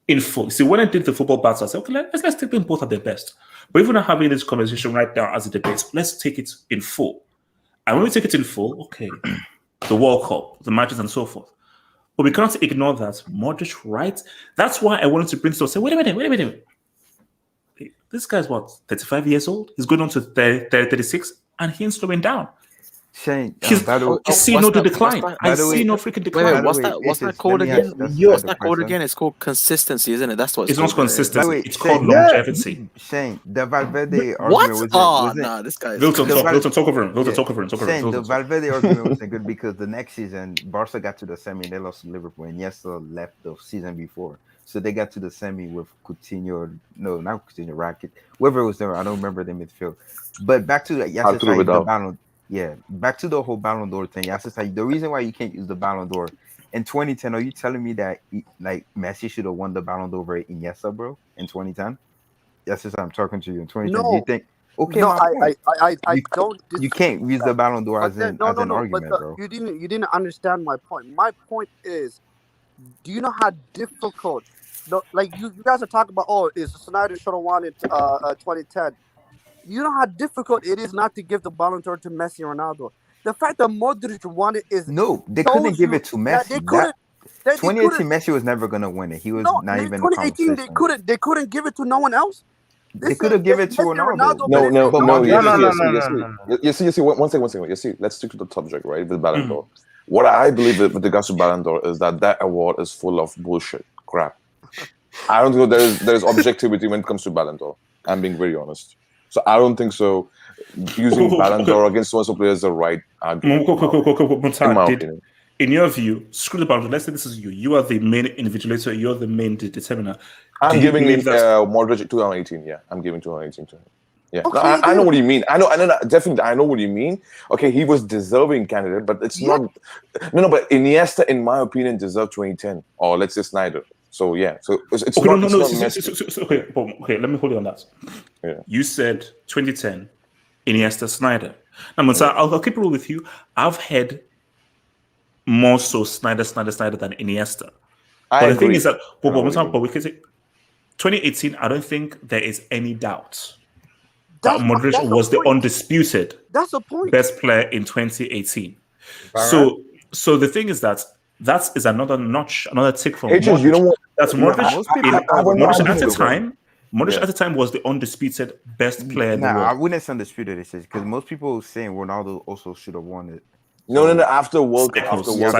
in full. See, when I did the football battle, I said, okay, let's take them both at their best. But if we're not having this conversation right now as a debate, let's take it in full. And when we take it in full, okay, the World Cup, the matches, and so forth. But we cannot ignore that Modric, right? That's why I wanted to bring this up. Say, wait a minute. This guy's what, 35 years old? He's going on to 36, and he ain't slowing down. Shane, I see no decline. I see no freaking decline. Wait, what's that called again? What's that called again? It's called consistency, isn't it? That's what it's not called. consistency. It's called longevity. Shane, the Valverde what? argument Nah, this guy. Wilton, talk over him. Shane, the Valverde argument wasn't good because the next season, Barca got to the semi and they lost to Liverpool, and Iniesta left the season before. So they got to the semi with Coutinho, no, not Coutinho, Rakitic, whoever was there. I don't remember the midfield. But back to back to the whole Ballon d'Or thing. The reason why you can't use the Ballon d'Or in 2010, are you telling me that like Messi should have won the Ballon d'Or over Iniesta, bro, in 2010? Yes, I'm talking to you in 2010. No. Do you think? Okay, no, I don't. You can't use the Ballon d'Or as an argument, but bro. You didn't understand my point. My point is, do you know how difficult? Like you guys are talking about, is Snyder should have won it 2010. You know how difficult it is not to give the Ballon d'Or to Messi and Ronaldo. The fact that Modric won it is no. They couldn't give it to Messi. 2018 Messi was never gonna win it. He was not even. 2018 they couldn't give it to no one else. They could have given it to Ronaldo. No. You see. One second. You see, let's stick to the subject, right? With Ballon d'Or. What I believe with regards to Ballon d'Or is that award is full of bullshit, crap. I don't think there's objectivity when it comes to Ballon d'Or. I'm being very honest. So I don't think so. Using Ballon d'Or against so-and-so players is the right argument. In my opinion. In your view, screw the Ballon d'Or. Let's say this is you. You are the main individuator. You're the main determiner. I'm giving him Modric 2018. Yeah, I'm giving 2018 to him. Yeah, okay, no, I know what you mean. I know, definitely, I know what you mean. Okay, he was deserving candidate, but it's not. No, but Iniesta, in my opinion, deserved 2010, or let's say Snyder. So yeah, so it's okay, not. Okay, let me hold you on that. Yeah, you said 2010, Iniesta, Snyder. Now, I'll keep it real with you. I've had more so Snyder than Iniesta. But the thing is that, but we can say 2018. I don't think there is any doubt that Modric was the undisputed best player in 2018. So the thing is that is another notch, another tick from Modric. You know what? That's Modric. Modric at the time. Modric at the time was the undisputed best player in the world. I wouldn't say undisputed, because most people were saying Ronaldo also should have won it. No. After World Cup, after the World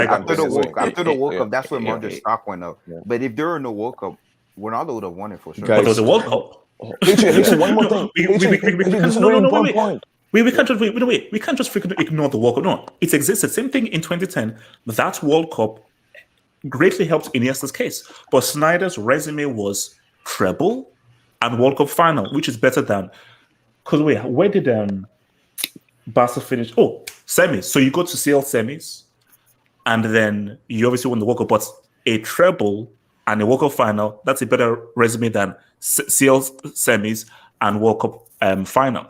Cup, that's when Modric's stock went up. Yeah. But if there were no World Cup, Ronaldo would have won it for sure. But there was a World Cup. One more thing. We can't just freaking ignore the World Cup. No, it existed. Same thing in 2010. That World Cup greatly helped Iniesta's case. But Snyder's resume was treble and World Cup final, which is better than. Because where did Barca finish? Oh, semis. So you go to CL semis, and then you obviously won the World Cup. But a treble and a World Cup final, that's a better resume than CL semis and World Cup final.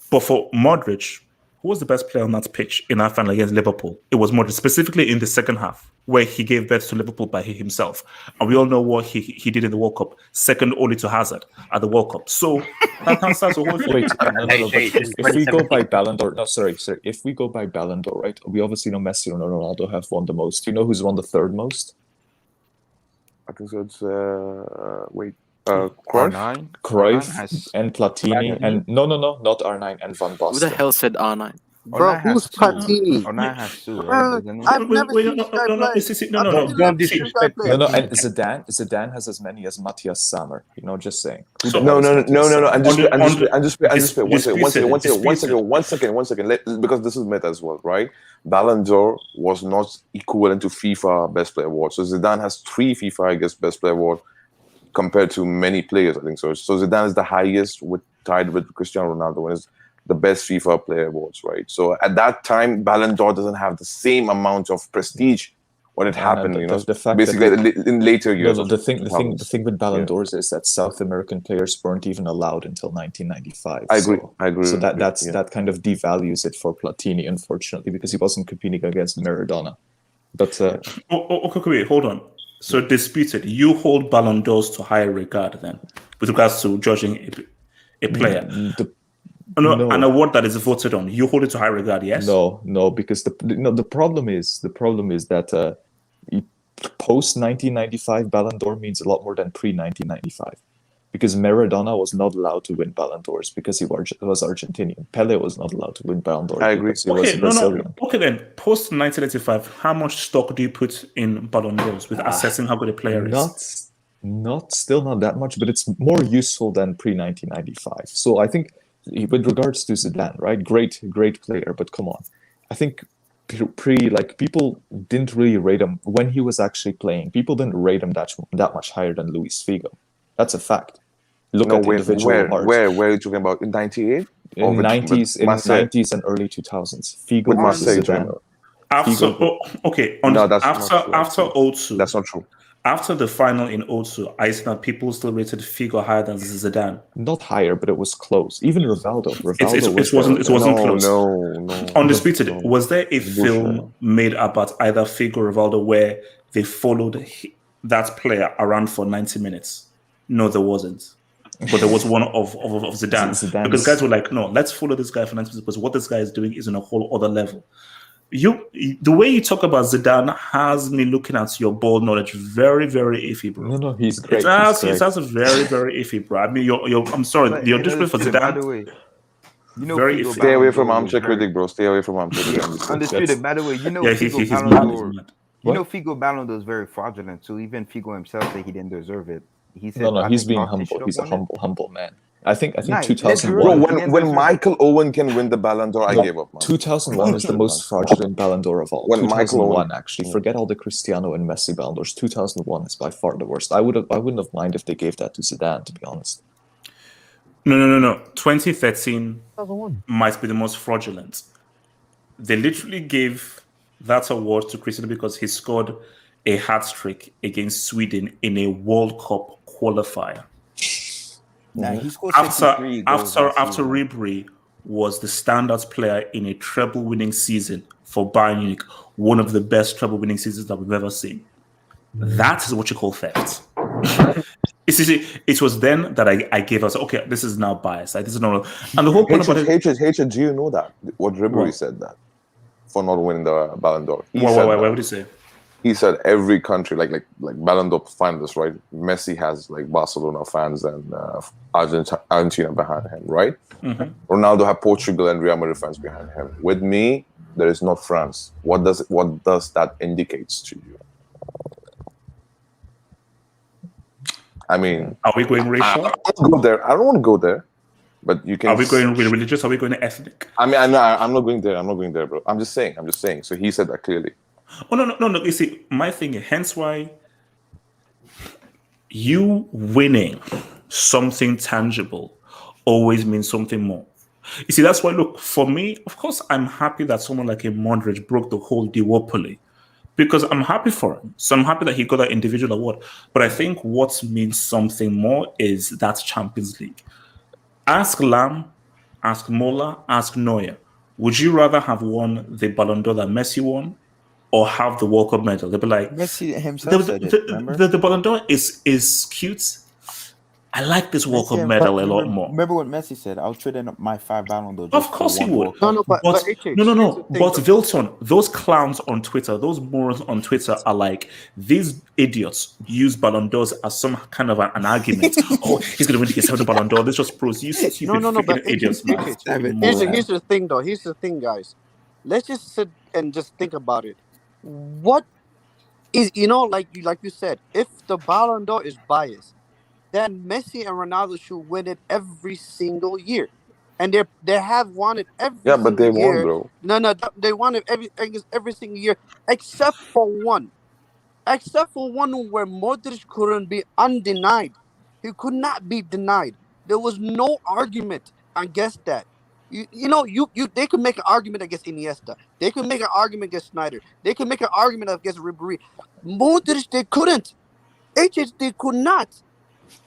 But for Modric, who was the best player on that pitch in our final against Liverpool? It was Modric, specifically in the second half, where he gave birth to Liverpool by himself. And we all know what he did in the World Cup, second only to Hazard at the World Cup. So that's the whole thing. Wait, if we go by Ballon d'Or, sorry. If we go by Ballon d'Or, right, we obviously know Messi and Ronaldo have won the most. Do you know who's won the third most? I think so. It's Cruyff and Platini and no, not R9 and Van Basten. Who the hell said R9? Bro, who's Platini? Onana has two, right? I've never seen this guy play. No. Don't disrespect No, and Zidane has as many as Matthias Sammer. Just saying. No. And just one second. Because this is meta as well, right? Ballon d'Or was not equivalent to FIFA Best Player Award. So Zidane has 3 FIFA, I guess, Best Player Award compared to many players, I think so. So Zidane is the highest, tied with Cristiano Ronaldo, and is the best FIFA player awards, right? So at that time, Ballon d'Or doesn't have the same amount of prestige when it happened, the fact basically in later years. The thing with Ballon d'Ors is that South American players weren't even allowed until 1995. I agree. So that kind of devalues it for Platini, unfortunately, because he wasn't competing against Maradona. But okay, wait, hold on. So disputed, you hold Ballon d'Ors to higher regard then, with regards to judging a player. An award that is voted on, you hold it to high regard, yes? No, because the problem is that post 1995 Ballon d'Or means a lot more than pre 1995, because Maradona was not allowed to win Ballon d'Ors because he was Argentinian. Pele was not allowed to win Ballon d'Ors. I agree. Because he was Brazilian. Okay, then post 1985, how much stock do you put in Ballon d'Ors with assessing how good a player is? Still not that much, but it's more useful than pre 1995. So I think, with regards to Zidane, right? Great player, but come on. I think people didn't really rate him when he was actually playing. People didn't rate him that much higher than Luis Figo. That's a fact. Look at individual heart. Where are you talking about? In 98? In 90s and early 2000s. Figo with Marseille. After 02. That's not true. After the final in 02, I see that people still rated Figo higher than Zidane. Not higher, but it was close. Even Rivaldo. It wasn't close. No. Undisputed. Was there a film made about either Figo or Rivaldo where they followed that player around for 90 minutes? No, there wasn't. But there was one of Zidane. Because guys were like, no, let's follow this guy for 90 minutes because what this guy is doing is on a whole other level. The way you talk about Zidane has me looking at your ball knowledge very, very iffy, bro. No, he's great. It sounds very, very iffy, bro. I mean, I'm sorry, your discipline for Zidane. By the way, very iffy. Stay away from armchair critic, bro. Stay away from armchair critic. Undisputed. By the way, he's mad. Figo Ballon d'Or is very fraudulent. So even Figo himself said he didn't deserve it. He said, he's being humble. He's a humble man. I think 2001. Bro, when Michael Owen can win the Ballon d'Or, I gave up, man. 2001 is the most fraudulent Ballon d'Or of all. When 2001, actually, forget all the Cristiano and Messi Ballon d'Ors. 2001 is by far the worst. I wouldn't have minded if they gave that to Zidane, to be honest. No. 2013 might be the most fraudulent. They literally gave that award to Cristiano because he scored a hat-trick against Sweden in a World Cup qualifier. He scored 63 goals after Ribery was the standout player in a treble-winning season for Bayern Munich, one of the best treble-winning seasons that we've ever seen. That is what you call theft. It was then that I gave us, okay, this is now biased. This is not, and the whole point about hatred. Do you know that what Ribery said that for not winning the Ballon d'Or? What would he say? He said every country, like Ballon d'Or finalists, right? Messi has like Barcelona fans and Argentina behind him, right? Mm-hmm. Ronaldo have Portugal and Real Madrid fans behind him. With me, there is not France. What does that indicates to you? I mean, are we going racial? I don't want to go there, but you can. Are we going religious? Are we going ethnic? I mean, I'm not going there, bro. I'm just saying. So he said that clearly. Oh no! You see, my thing, hence why you winning something tangible always means something more. You see, that's why. Look, for me, of course, I'm happy that someone like a Modric broke the whole duopoly because I'm happy for him. So I'm happy that he got that individual award. But I think what means something more is that Champions League. Ask Lam, ask Mola, ask Neuer. Would you rather have won the Ballon d'Or that Messi won? Or have the World Cup medal? They'll be like, Messi himself said it, remember? The Ballon d'Or is cute. I like this World Cup medal a lot more. Remember what Messi said? I'll trade in my 5 Ballon d'Or. Of course he would. No, but no. thing, But Vilton, those clowns on Twitter, those morons on Twitter are like, these idiots use Ballon d'Ors as some kind of an argument. Oh, he's going to win the 7th Ballon d'Or. This just proves you stupid freaking idiots, man. Here's the thing, though. Here's the thing, guys. Let's just sit and just think about it. What is, like you said, if the Ballon d'Or is biased, then Messi and Ronaldo should win it every single year, and they have won it every. Yeah, but they year. won, bro. No, they won it every single year except for one. Except for one where Modric couldn't be undenied. He could not be denied. There was no argument against that. They could make an argument against Iniesta. They could make an argument against Snyder. They could make an argument against Ribéry. Modric, they couldn't. They could not.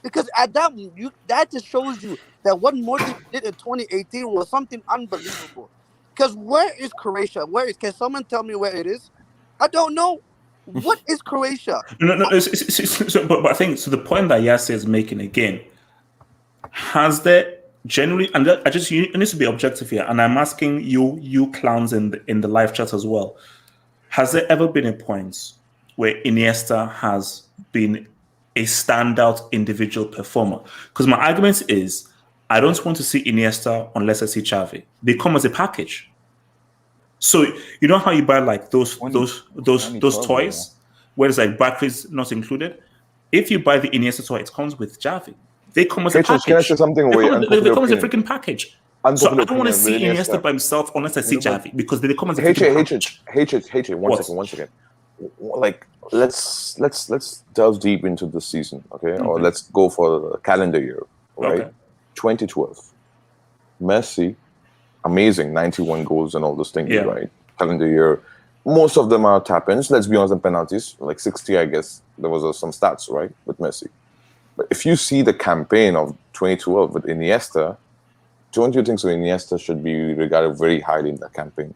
Because at that just shows you that what Modric did in 2018 was something unbelievable. Because where is Croatia? Can someone tell me where it is? I don't know. What is Croatia? No. But I think so. The point that Yasser is making again, has there generally, and you need to be objective here, and I'm asking you clowns in the live chat as well. Has there ever been a point where Iniesta has been a standout individual performer? Because my argument is, I don't want to see Iniesta unless I see Xavi. They come as a package. So you know how you buy like those toys, where it's like batteries not included. If you buy the Iniesta toy, it comes with Xavi. They come as a package. Can I say something? They come as a freaking package. So I don't want to see Iniesta by himself unless I see Xavi, because they come as a freaking package. One second. Like let's delve deep into the season, okay? Or let's go for the calendar year, right? Okay. 2012. Messi, amazing, 91 goals and all those things, right? Calendar year. Most of them are tap-ins. Let's be honest, and penalties, like 60, I guess. There was some stats, right, with Messi. But if you see the campaign of 2012 with Iniesta, don't you think so? Iniesta should be regarded very highly in that campaign.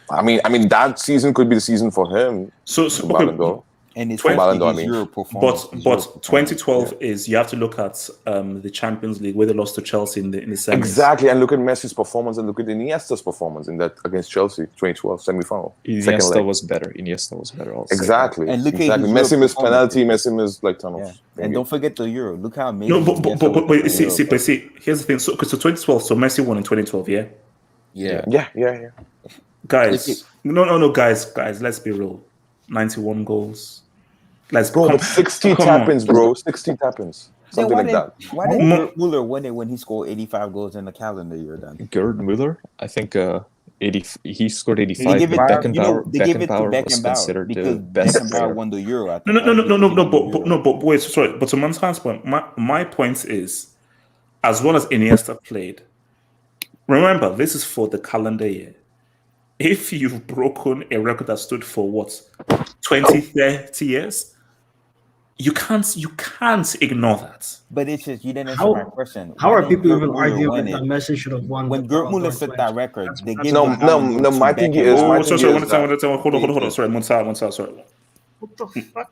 I mean that season could be the season for him. So Ballon d'Or. And it's Ballon d'Or, but 2012 is, you have to look at the Champions League where they lost to Chelsea in the semis. Exactly, and look at Messi's performance and look at Iniesta's performance in that against Chelsea 2012 semi-final. Iniesta was better. Also. Exactly. And look at Messi missed penalty. Messi missed like tunnels. And don't forget the Euro. Look how amazing. No, but see, here's the thing. So 2012. So Messi won in 2012. Yeah. Guys, no, guys. Let's be real. 91 goals. But 60 tap-ins, bro. 60 tap-ins. Something like that. Why didn't Gerd Muller win it when he scored 85 goals in the calendar year then? Gerd Muller? I think 80. He scored 85. They give it to Beckenbauer was considered the best Beckenbauer player. won the Euro. But wait, sorry. But to Man's point, my point is, as well as Iniesta played, remember, this is for the calendar year. If you've broken a record that stood for what, 20, 30 years, you can't ignore that. But it's just, you didn't answer my question. How are people even arguing that Messi should have won? When Gerd Muller set that record, they gave no. My thing is, hold on. Sorry, Monta. Sorry. What the fuck?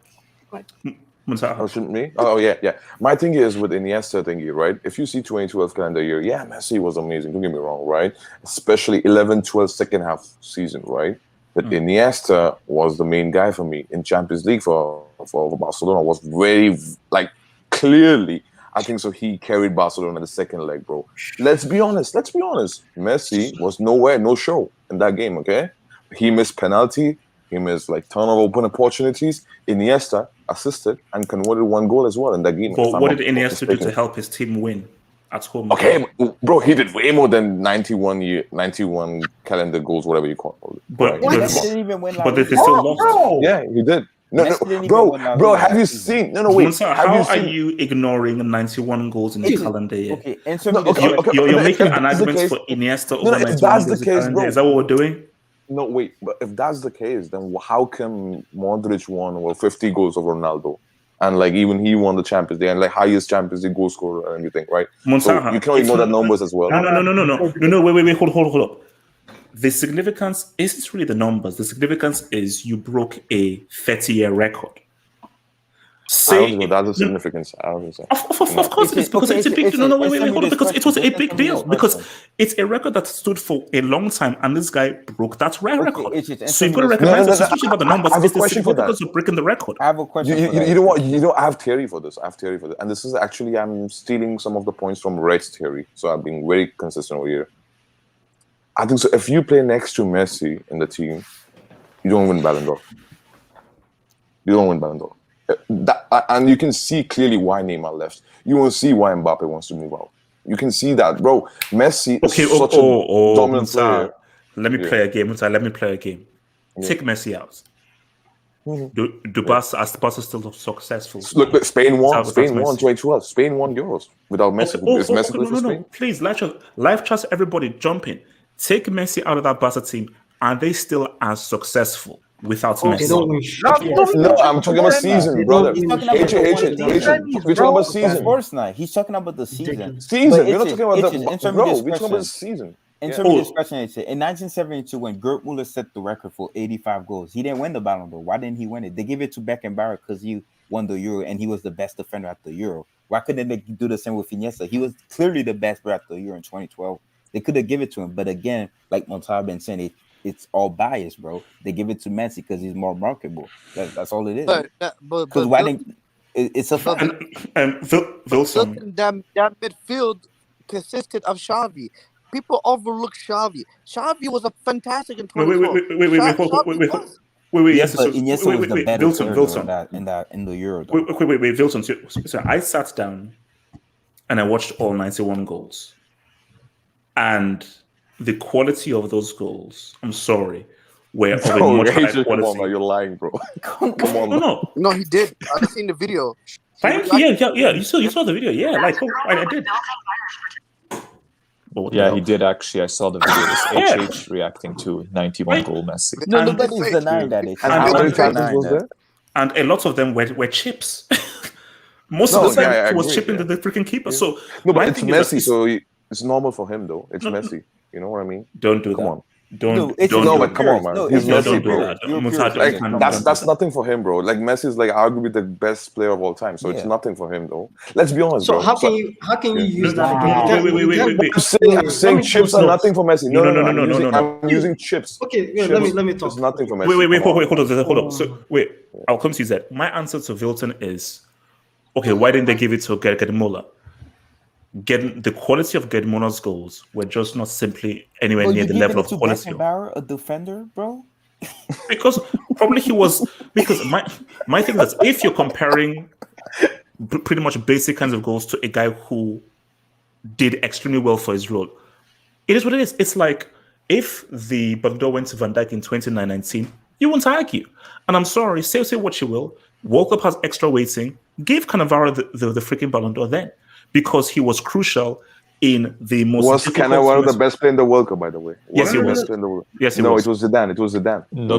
Oh, shouldn't me? Oh, yeah. My thing is with Iniesta thingy, right? If you see 2012 calendar year, Messi was amazing. Don't get me wrong, right? Especially 11-12 second half season, right? But Iniesta was the main guy for me in Champions League for Barcelona. Was very, like, clearly, I think so. He carried Barcelona in the second leg, bro. Let's be honest. Messi was nowhere, no show in that game, okay? He missed penalty. He missed like ton of open opportunities. Iniesta assisted and converted one goal as well in that game. But what did Iniesta do to help his team win at home? Okay, bro, he did way more than 91 calendar goals, whatever you call it. But they didn't even win. But they still lost. Yeah, he did. No, bro, have you seen? No, wait. Monsa, how are you ignoring 91 goals in the calendar year? Okay, and you're making an argument for Iniesta over 91 goals in the calendar year. Is that what we're doing? No, wait, but if that's the case, then how come Modric won 50 goals over Ronaldo? And like even he won the Champions League and like highest Champions League goal scorer and everything, right? So you can ignore that numbers as well. No, wait, hold up. The significance isn't really the numbers. The significance is you broke a 30-year record. I don't think so. That's a significance. I don't think so. Of course it is, because it's a big deal. No, wait, hold on, because it was a big deal. Because it's a record that stood for a long time, and this guy broke that record. So you've got to recognize this, especially about the numbers. I have a question for that. Because of breaking the record. I have a question. You know what? I have theory for this. And this is actually, I'm stealing some of the points from Red's theory. So I'm being very consistent over here. I think so. If you play next to Messi in the team, you don't win Ballon d'Or. You don't win Ballon d'Or. And you can see clearly why Neymar left. You will see why Mbappe wants to move out. You can see that, bro. Messi is such a dominant player. Let me play a game. Let me play a game. Yeah. Take Messi out. Do Barca still successful? Look, Spain won 2012. Spain won Euros without Messi. Is Messi good for Spain? Please, live chat, everybody jump in. Take Messi out of that Barca team, and they still are successful without Messi. No, I'm talking about season, brother. We're talking about season. Of course not. He's talking about the season. We're not talking about the bro. We're talking about the season. In terms of this question, in 1972, when Gerd Müller set the record for 85 goals, he didn't win the Ballon d'Or. Why didn't he win it? They gave it to Beckenbauer because he won the Euro and he was the best defender at the Euro. Why couldn't they do the same with Iniesta? He was clearly the best player at the Euro in 2012. They could have given it to him, but again, like Montar been saying, it's all biased, bro. They give it to Messi because he's more marketable. That's all it is. Because why didn't? It's a fact. Wilson. That midfield consisted of Xavi. People overlook Xavi. Xavi was a fantastic in 2012. Wait. Yes, but Iniesta was the better player in the Euro. Wait, Wilson. So I sat down and I watched all 91 goals, and the quality of those goals, I'm sorry, were of a much higher quality. You're lying, bro. Come on. No, he did. I've seen the video. Thank you. Yeah. You saw the video. Yeah, I did. Yeah, he did actually. I saw the video. This HH reacting to 91 goal Messi. No, nobody's denying that. And a lot of them were chips. Most of the time, he was chipping the freaking keeper. Yeah. So no, but it's Messi, so it's normal for him, though. It's Messi. You know what I mean? Don't do come that. on. But come on, man. He's Messi, bro. That's nothing for him, bro. Like Messi is like arguably the best player of all time, so it's nothing for him, though. Let's be honest, so bro. how can you use that again? Wait. I'm saying chips are nothing for Messi. No. I'm using chips. Okay, let me talk. It's nothing for Messi. Wait, hold on. So wait, I'll come to you, Zed. My answer to Wilton is, okay, why didn't they give it to Gerd Müller? The quality of Gerd Müller's goals were just not simply anywhere near the level of quality. Beckenbauer, a defender, bro. Because probably he was. Because my thing is, if you're comparing pretty much basic kinds of goals to a guy who did extremely well for his role, it is what it is. It's like if the Ballon d'Or went to Van Dijk in 2019, you won't argue. And I'm sorry, say what you will. World Cup has extra weighting. Give Cannavaro the freaking Ballon d'Or then, because he was crucial in the most. Was Cannavaro the best player in the World Cup, by the way? Yes, he was. Yes, he was. It was Zidane. It was Zidane. No.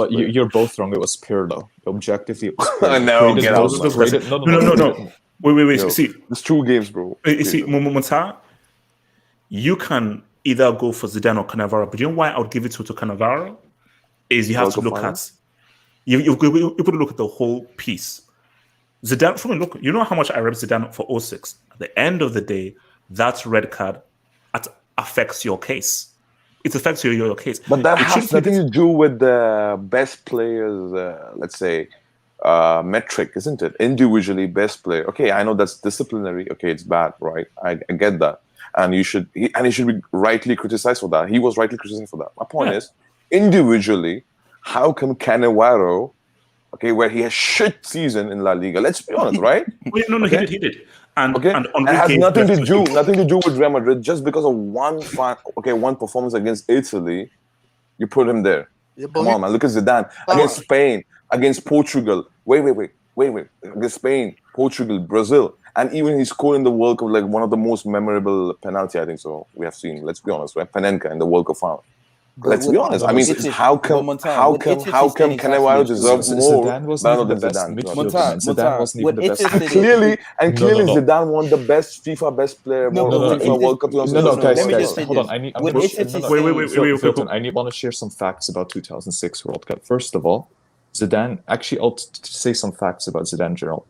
You're both wrong. It was Pirlo. Objectively, no. Wait. See, it's 2 games, bro. You see, Momota, you can either go for Zidane or Cannavaro, but you know why I would give it to Cannavaro is you have to look at you got to look at the whole piece. Zidane, from look, you know how much I rep Zidane for 06. At the end of the day, that red card affects your case. It affects your case. But that has nothing to do with the best players, let's say, metric, isn't it? Individually, best player. Okay, I know that's disciplinary. Okay, it's bad, right? I get that. And he should be rightly criticized for that. He was rightly criticized for that. My point is, individually, how come Cannavaro, okay, where he has shit season in La Liga, let's be honest, right? No, he did. And it has nothing to do with Real Madrid. Just because of one performance against Italy, you put him there. Come on, man. Look at Zidane against Spain, against Portugal. Wait. Against Spain, Portugal, Brazil, and even he scored in the World Cup like one of the most memorable penalty I think so we have seen. Let's be honest, right? Panenka in the World Cup final. Let's be honest. I mean, how come Cannavaro deserves more than Zidane? Zidane wasn't even the best. And clearly, Zidane won the best FIFA best player FIFA World Cup. Guys, hold on. I want to share some facts about 2006 World Cup. First of all, Zidane, actually, I'll say some facts about Zidane in general.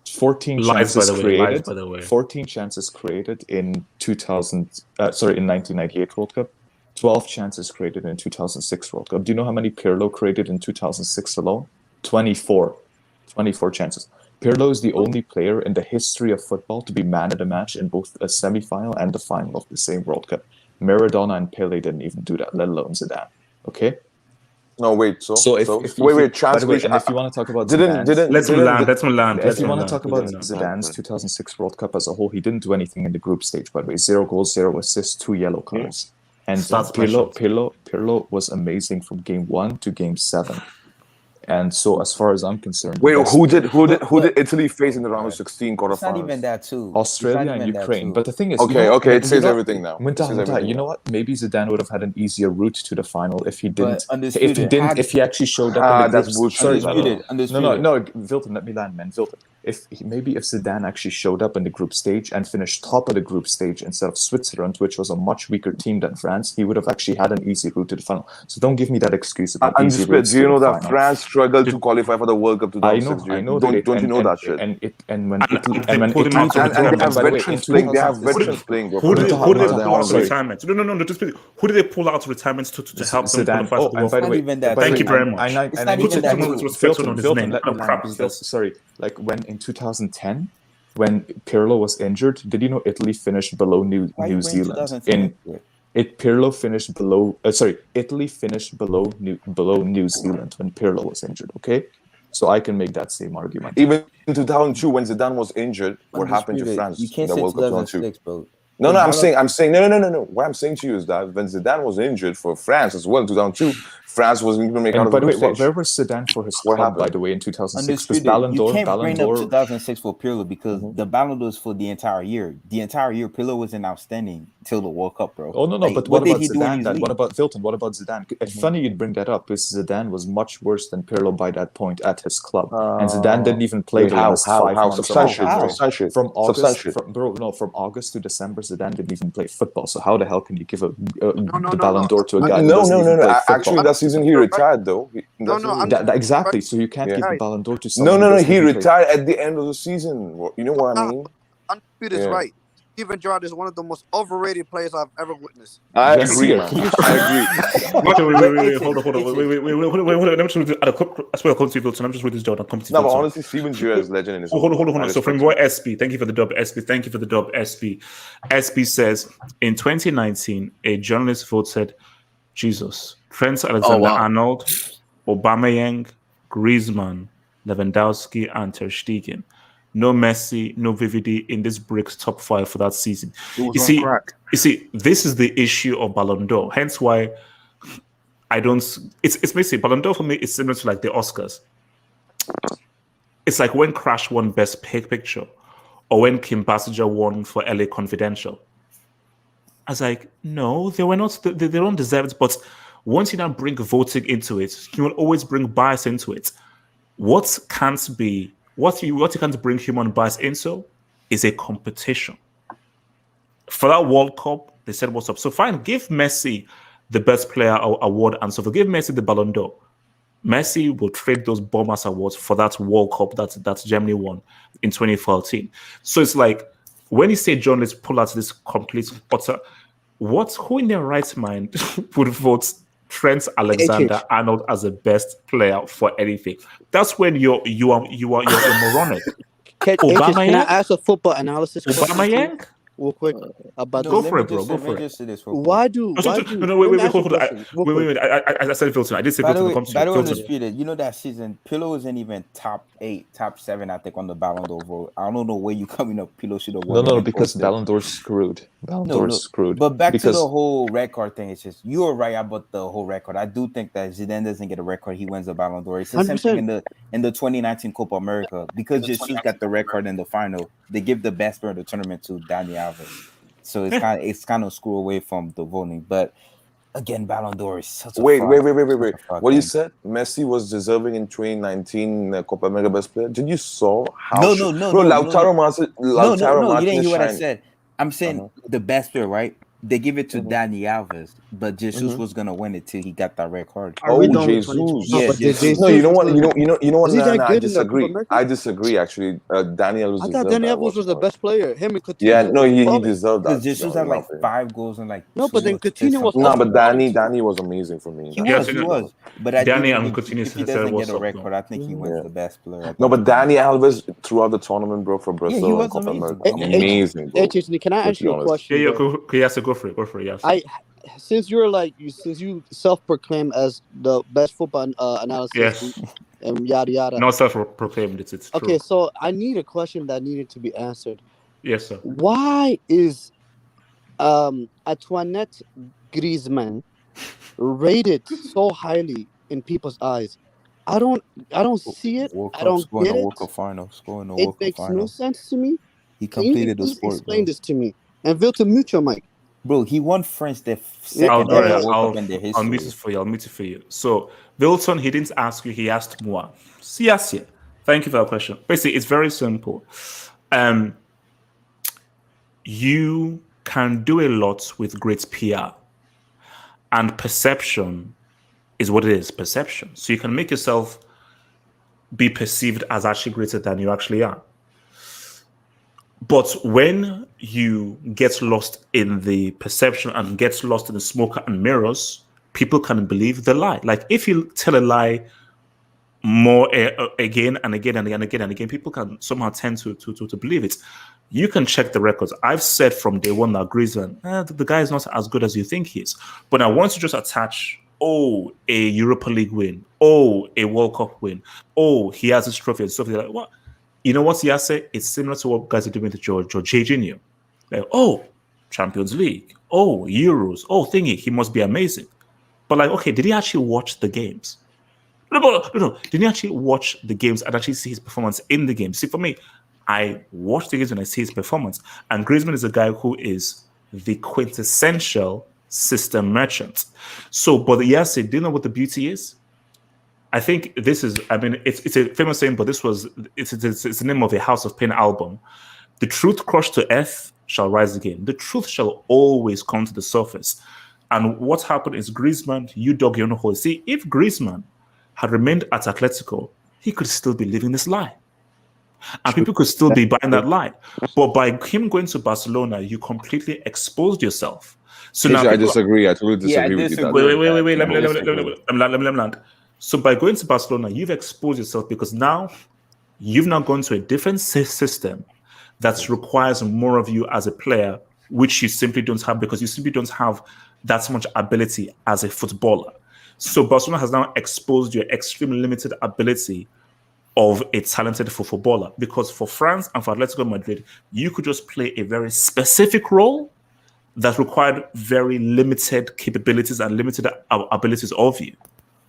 14 Lies, chances by the way. Lies, created. by the way. 14 chances created in 1998 World Cup. 12 chances created in 2006 World Cup. Do you know how many Pirlo created in 2006 alone? 24. 24 chances. Pirlo is the only player in the history of football to be man of the match in both a semi-final and the final of the same World Cup. Maradona and Pele didn't even do that, let alone Zidane. Okay? No, wait. So if chance. by the way, and if you want to talk about Let's land. If you want to talk about Zidane's 2006 World Cup as a whole, he didn't do anything in the group stage, by the way. 0 goals, 0 assists, 2 yellow cards. And Pirlo was amazing from game 1 to game 7. And so, as far as I'm concerned, wait, who did Italy face in the round of 16 quarterfinals? It's not even that too. Australia and Ukraine. But the thing is, okay, it says everything now. You know what? Maybe Zidane would have had an easier route to the final if he didn't. If he actually showed up in the that's bullshit. No, Vilton, let me land, man. Vilton. If Zidane actually showed up in the group stage and finished top of the group stage instead of Switzerland, which was a much weaker team than France, he would have actually had an easy route to the final. So don't give me that excuse about easy routes. Do you know that France struggled to qualify for the World Cup 2006? I know. Don't you know that shit? And when they have veterans playing. They have veterans playing. Who did they pull out of retirement? No. Just who did they pull out of retirement to help them qualify for the World Cup? Thank you very much. Sorry, like when in 2010, when Pirlo was injured, did you know Italy finished below New Zealand? Pirlo finished below. Italy finished below New Zealand when Pirlo was injured. Okay, so I can make that same argument. Even in 2002, when Zidane was injured, what happened to France? You can't say 2006, bro. No, I'm saying no. What I'm saying to you is that when Zidane was injured for France as well in 2002, France wasn't going to make out of the group stage. Where was Zidane for his club, by the way, in 2006? Because You can't bring up 2006 for Pirlo because the Ballon d'Or is for the entire year. The entire year, Pirlo wasn't outstanding till the World Cup, bro. Oh, no. But what about Zidane then? What about Vilton? What about Zidane? It's funny you'd bring that up because Zidane was much worse than Pirlo by that point at his club. And Zidane didn't even play the last 5 months. Substantiate. From August to December, Zidane didn't even play football. So how the hell can you give the Ballon d'Or to a guy who doesn't even play football? Actually, that season he retired though. Exactly. So you can't give the Ballon d'Or to someone. No. He retired at the end of the season. You know what I mean? Undisputed is right. Steven Gerrard is one of the most overrated players I've ever witnessed. I agree, man. Wait. Hold on. Wait. Let me just I swear, I'm just read this down. No, but honestly, Steven Gerrard is legend in his Hold on. So from Roy SB, thank you for the dub, SB. SB says, in 2019, a journalist voted Jesus, Trent Alexander-Arnold, Aubameyang, Griezmann, Lewandowski, and Ter Stegen. No Messi, no VVD in this BRICS top 5 for that season. You see, this is the issue of Ballon d'Or. Hence why I don't. It's basically Ballon d'Or for me is similar to like the Oscars. It's like when Crash won Best Picture, or when Kim Basinger won for LA Confidential. I was like, no, they were not. They don't deserve it. But once you now bring voting into it, you will always bring bias into it. What you can't bring human bias into is a competition. For that World Cup, they said, what's up? So fine, give Messi the best player award and so give Messi the Ballon d'Or. Messi will trade those bombers awards for that World Cup that Germany won in 2014. So it's like, when you say journalists pull out this complete utter, who in their right mind would vote Trent Alexander-Arnold as the best player for anything? That's when you're moronic. Can I ask a football analysis question? Aubameyang? Real quick about go for it, bro. Go for it. Wait. Hold on. I said Filton. I did say Filton. By the way, undisputed. You know that season, Pirlo wasn't even top 8, top 7. I think on the Ballon d'Or vote. I don't know where you coming up. Pirlo should have won. No, because Ballon d'Or's screwed. Screwed. But back to the whole red card thing. It's just you are right about the whole red card. I do think that Zidane doesn't get a red card. He wins the Ballon d'Or. It's the same thing in the 2019 Copa America because Jesus got the red card in the final. They give the best player of the tournament to Dani Alves. So it's kind of screw away from the voting. But again, Ballon d'Or is such a wait. What you said? Messi was deserving in 2019 Copa America best player. Did you saw how? No. Lautaro Martinez. No, you didn't hear what I said. I'm saying the best player, right? they give it to Dani Alves, but Jesus was gonna win it till he got that red card. Are we Oh, done with Jesus. 2020? Yeah, but Jesus. No, you know what? You know what? Was he that I good in the Copa disagree. America? I disagree. Actually, Daniel was I thought deserved Dani that Alves was the watch. best player. Him and Yeah, Coutinho no, was he balling. deserved that. Because Jesus had like 5 goals and like No, but 2 then assists. Coutinho was No, also but balling too. Danny was amazing for me. He was. But I Danny do and think Coutinho if he said doesn't what's get a up, red though. card, I think he wins the best player. I No, think but Dani Alves throughout the tournament, bro, for he Brazil and was Copa amazing. America, amazing, bro. Hey, Chesney, can I Let's ask be you a honest. question? Yeah, bro? yes, go for it. Yes. Since you self-proclaim as the best football analyst Yes. and yada yada. Not self-proclaimed. It's true. Okay, so I need a question that needed to be answered. Yes, sir. Why is Antoinette Griezmann rated so highly in people's eyes? I don't see it. World I Cup, don't scoring get a it. World Cup final, scoring a It World Cup makes no final. sense to me. He Can you completed the please sport, explain bro. this to me? And Vilta, mute your mic. Bro, he won France the second ever World Cup in their I'll mute history. it for you. I'll mute it for you. So, Wilson, he didn't ask you. He asked moi. Yes. Thank you for that question. Basically, it's very simple. You can do a lot with great PR, and perception is what it is. Perception. So you can make yourself be perceived as actually greater than you actually are. But when you get lost in the perception and get lost in the smoke and mirrors, people can believe the lie. Like if you tell a lie more again and again and again and again and again, people can somehow tend to believe it. You can check the records. I've said from day one that Griezmann, the guy is not as good as you think he is. But I want to just attach, a Europa League win, a World Cup win, he has this trophy and stuff like that. What? You know what Yase? It's similar to what guys are doing with Jorginho. Like, Champions League, Euros, thingy, he must be amazing. But like, okay, did he actually watch the games? No. Did he actually watch the games and actually see his performance in the game? See, for me, I watch the games and I see his performance. And Griezmann is a guy who is the quintessential system merchant. So, but Yase, do you know what the beauty is? I think this is, it's a famous saying, but it's the name of a House of Pain album. The truth crushed to earth shall rise again. The truth shall always come to the surface. And what happened is Griezmann, you dug your own hole. See, if Griezmann had remained at Atletico, he could still be living this lie. And people could still be buying that lie. But by him going to Barcelona, you completely exposed yourself. So now I disagree. I totally disagree with you. Wait. Let me land. So by going to Barcelona, you've exposed yourself because now you've now gone to a different system that requires more of you as a player, which you simply don't have because you simply don't have that much ability as a footballer. So Barcelona has now exposed your extremely limited ability of a talented footballer because for France and for Atletico Madrid, you could just play a very specific role that required very limited capabilities and limited abilities of you.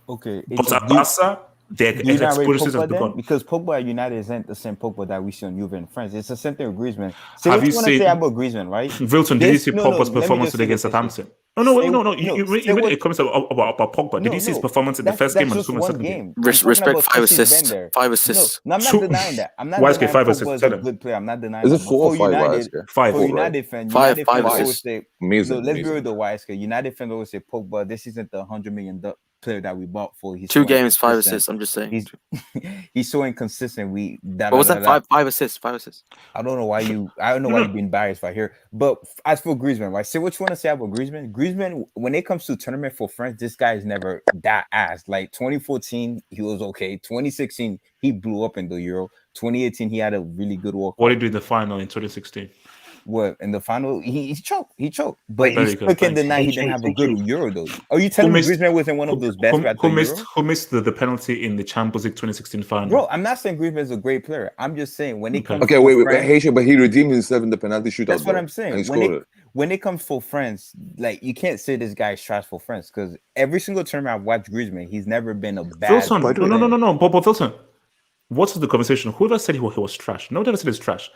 Okay. But at Barca, their exposure has begun. Because Pogba at United isn't the same Pogba that we see on Juve in France. It's the same thing with Griezmann. Have you seen about Griezmann, right? Wilton, did you see Pogba's performance today against Southampton? No. You made a comment about Pogba. Did you see his performance in the first game and the second game? Respect 5 assists. 5 assists. No, I'm not denying that. I'm not Why denying 5 Pogba assists? is a good player. I'm not denying Is it that. 4 or 5? Five. For United fans, Five always assists. say, Amazing. let's be real though, Waiska. United fans always say Pogba, this isn't the $100 million player that we bought for. He's 2 games, 5 assists. I'm just saying. He's so inconsistent. What was that? 5 assists. 5 assists. I don't know why you're being biased right here. But as for Griezmann, right? Say what you want to say about Griezmann. Griezmann, when it comes to tournament for France, this guy is never that ass. Like 2014, he was okay. 2016, he blew up in the Euro. 2018, he had a really good World Cup. What did he do in the final in 2016? What in the final? He choked. But he still can't deny he didn't have a good Euro though. Are you telling me Griezmann wasn't one of those best? Who missed the penalty in the Champions League 2016 final? Bro, I'm not saying Griezmann is a great player. I'm just saying when it comes. Okay, wait, but he redeemed himself in the penalty shootout. That's what I'm saying. When it comes for France, like you can't say this guy is trash for France because every single tournament I've watched Griezmann, he's never been a bad. Wilson, no. But Wilson, what's the conversation? Whoever said he was trash? Nobody ever said he's trash.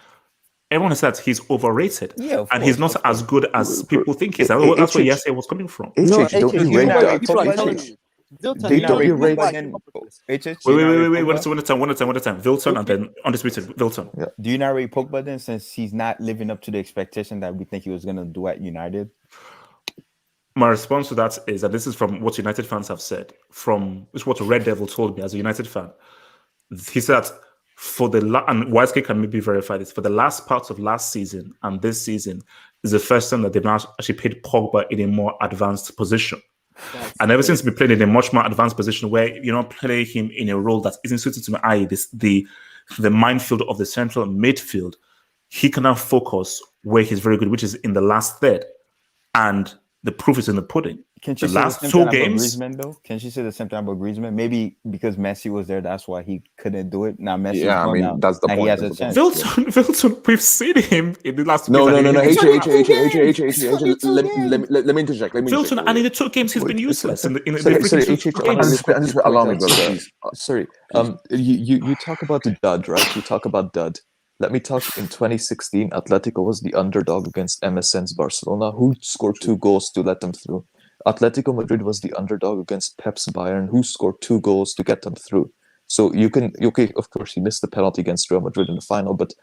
Everyone says he's overrated, and he's not as good as people think he is. That's where Yase was coming from. No, don't you rate that? They don't rate Wait. One at a time. Wilton and then undisputed. Wilton. Yeah. Do you not rate Pogba then, since he's not living up to the expectation that we think he was going to do at United? My response to that is that this is from what United fans have said. This is what Red Devil told me as a United fan. He said that for and Wisegate can maybe verify this, for the last parts of last season and this season is the first time that they've now actually played Pogba in a more advanced position. And ever since we played in a much more advanced position where you don't play him in a role that isn't suited to me, i.e. the minefield of the central midfield, he can now focus where he's very good, which is in the last third. And the proof is in the pudding. Can she the say last the same two thing games. about Griezmann, though? Can she say the same thing about Griezmann? Maybe because Messi was there, that's why he couldn't do it. Now Messi, that's the point. He has a chance. Wilson, we've seen him in the last. No. Let me interject. Wilson, and in the 2 games, he's been useless. Allow me, brother, please. Sorry. You talk about the dud, right? You talk about dud. Let me talk. In 2016, Atletico was the underdog against MSN's Barcelona, who scored 2 goals to let them through. Atletico Madrid was the underdog against Pep's Bayern, who scored 2 goals to get them through. So of course, he missed the penalty against Real Madrid in the final, but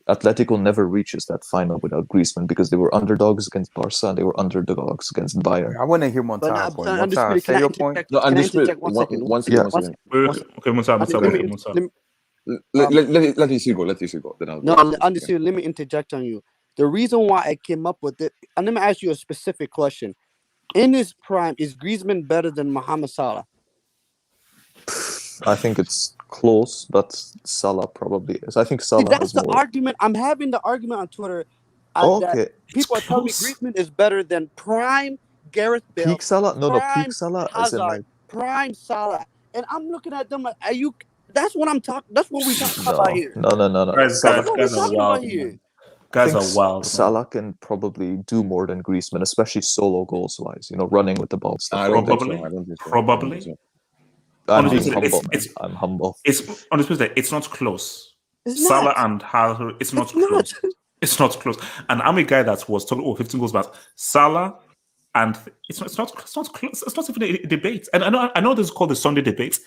Atletico never reaches that final without Griezmann because they were underdogs against Barca and they were underdogs against Bayern. I want to hear Monta's point. Monta, say your point. No, undisputed. One second. Okay, Monta. Let you go. Undisputed, let me interject on you. The reason why I came up with it, and let me ask you a specific question. In his prime, is Griezmann better than Mohamed Salah? I think it's close, but Salah probably is. I think Salah that's the more. argument. I'm having the argument on Twitter. That people are telling me Griezmann is better than prime Gareth Bale. Peak Salah? No, peak Salah Hazard, as in like prime Salah. And I'm looking at them like, are you? That's what I'm talking. That's what we're talking about here. No. Guys are wild. Guys are wild. Salah can probably do more than Griezmann, especially solo goals wise. Running with the ball. Probably. I'm humble. It's not close. Salah and Hazard. It's not close. It's not close. And I'm a guy that was told, 15 goals back. Salah, and it's not close. It's not even a debate. And I know this is called the Sunday debate.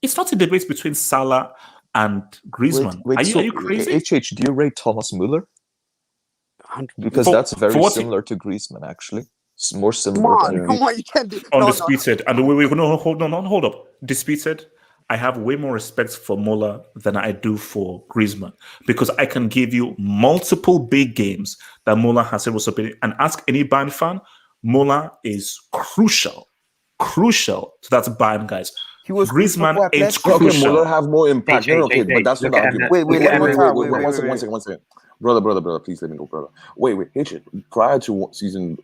It's not a debate between Salah and Griezmann. Are you crazy? HH, do you rate Thomas Müller? Because that's very similar to Griezmann, actually. It's more similar. Come on, you can't do undisputed. And hold up. Disputed. I have way more respect for Müller than I do for Griezmann because I can give you multiple big games that Müller has said was up in, and ask any Bayern fan. Müller is crucial to that Bayern, guys. Griezmann ain't crucial. Okay, Müller have more impact. But that's not the argument. Wait, one second. Brother, please let me go, brother. Wait, prior to season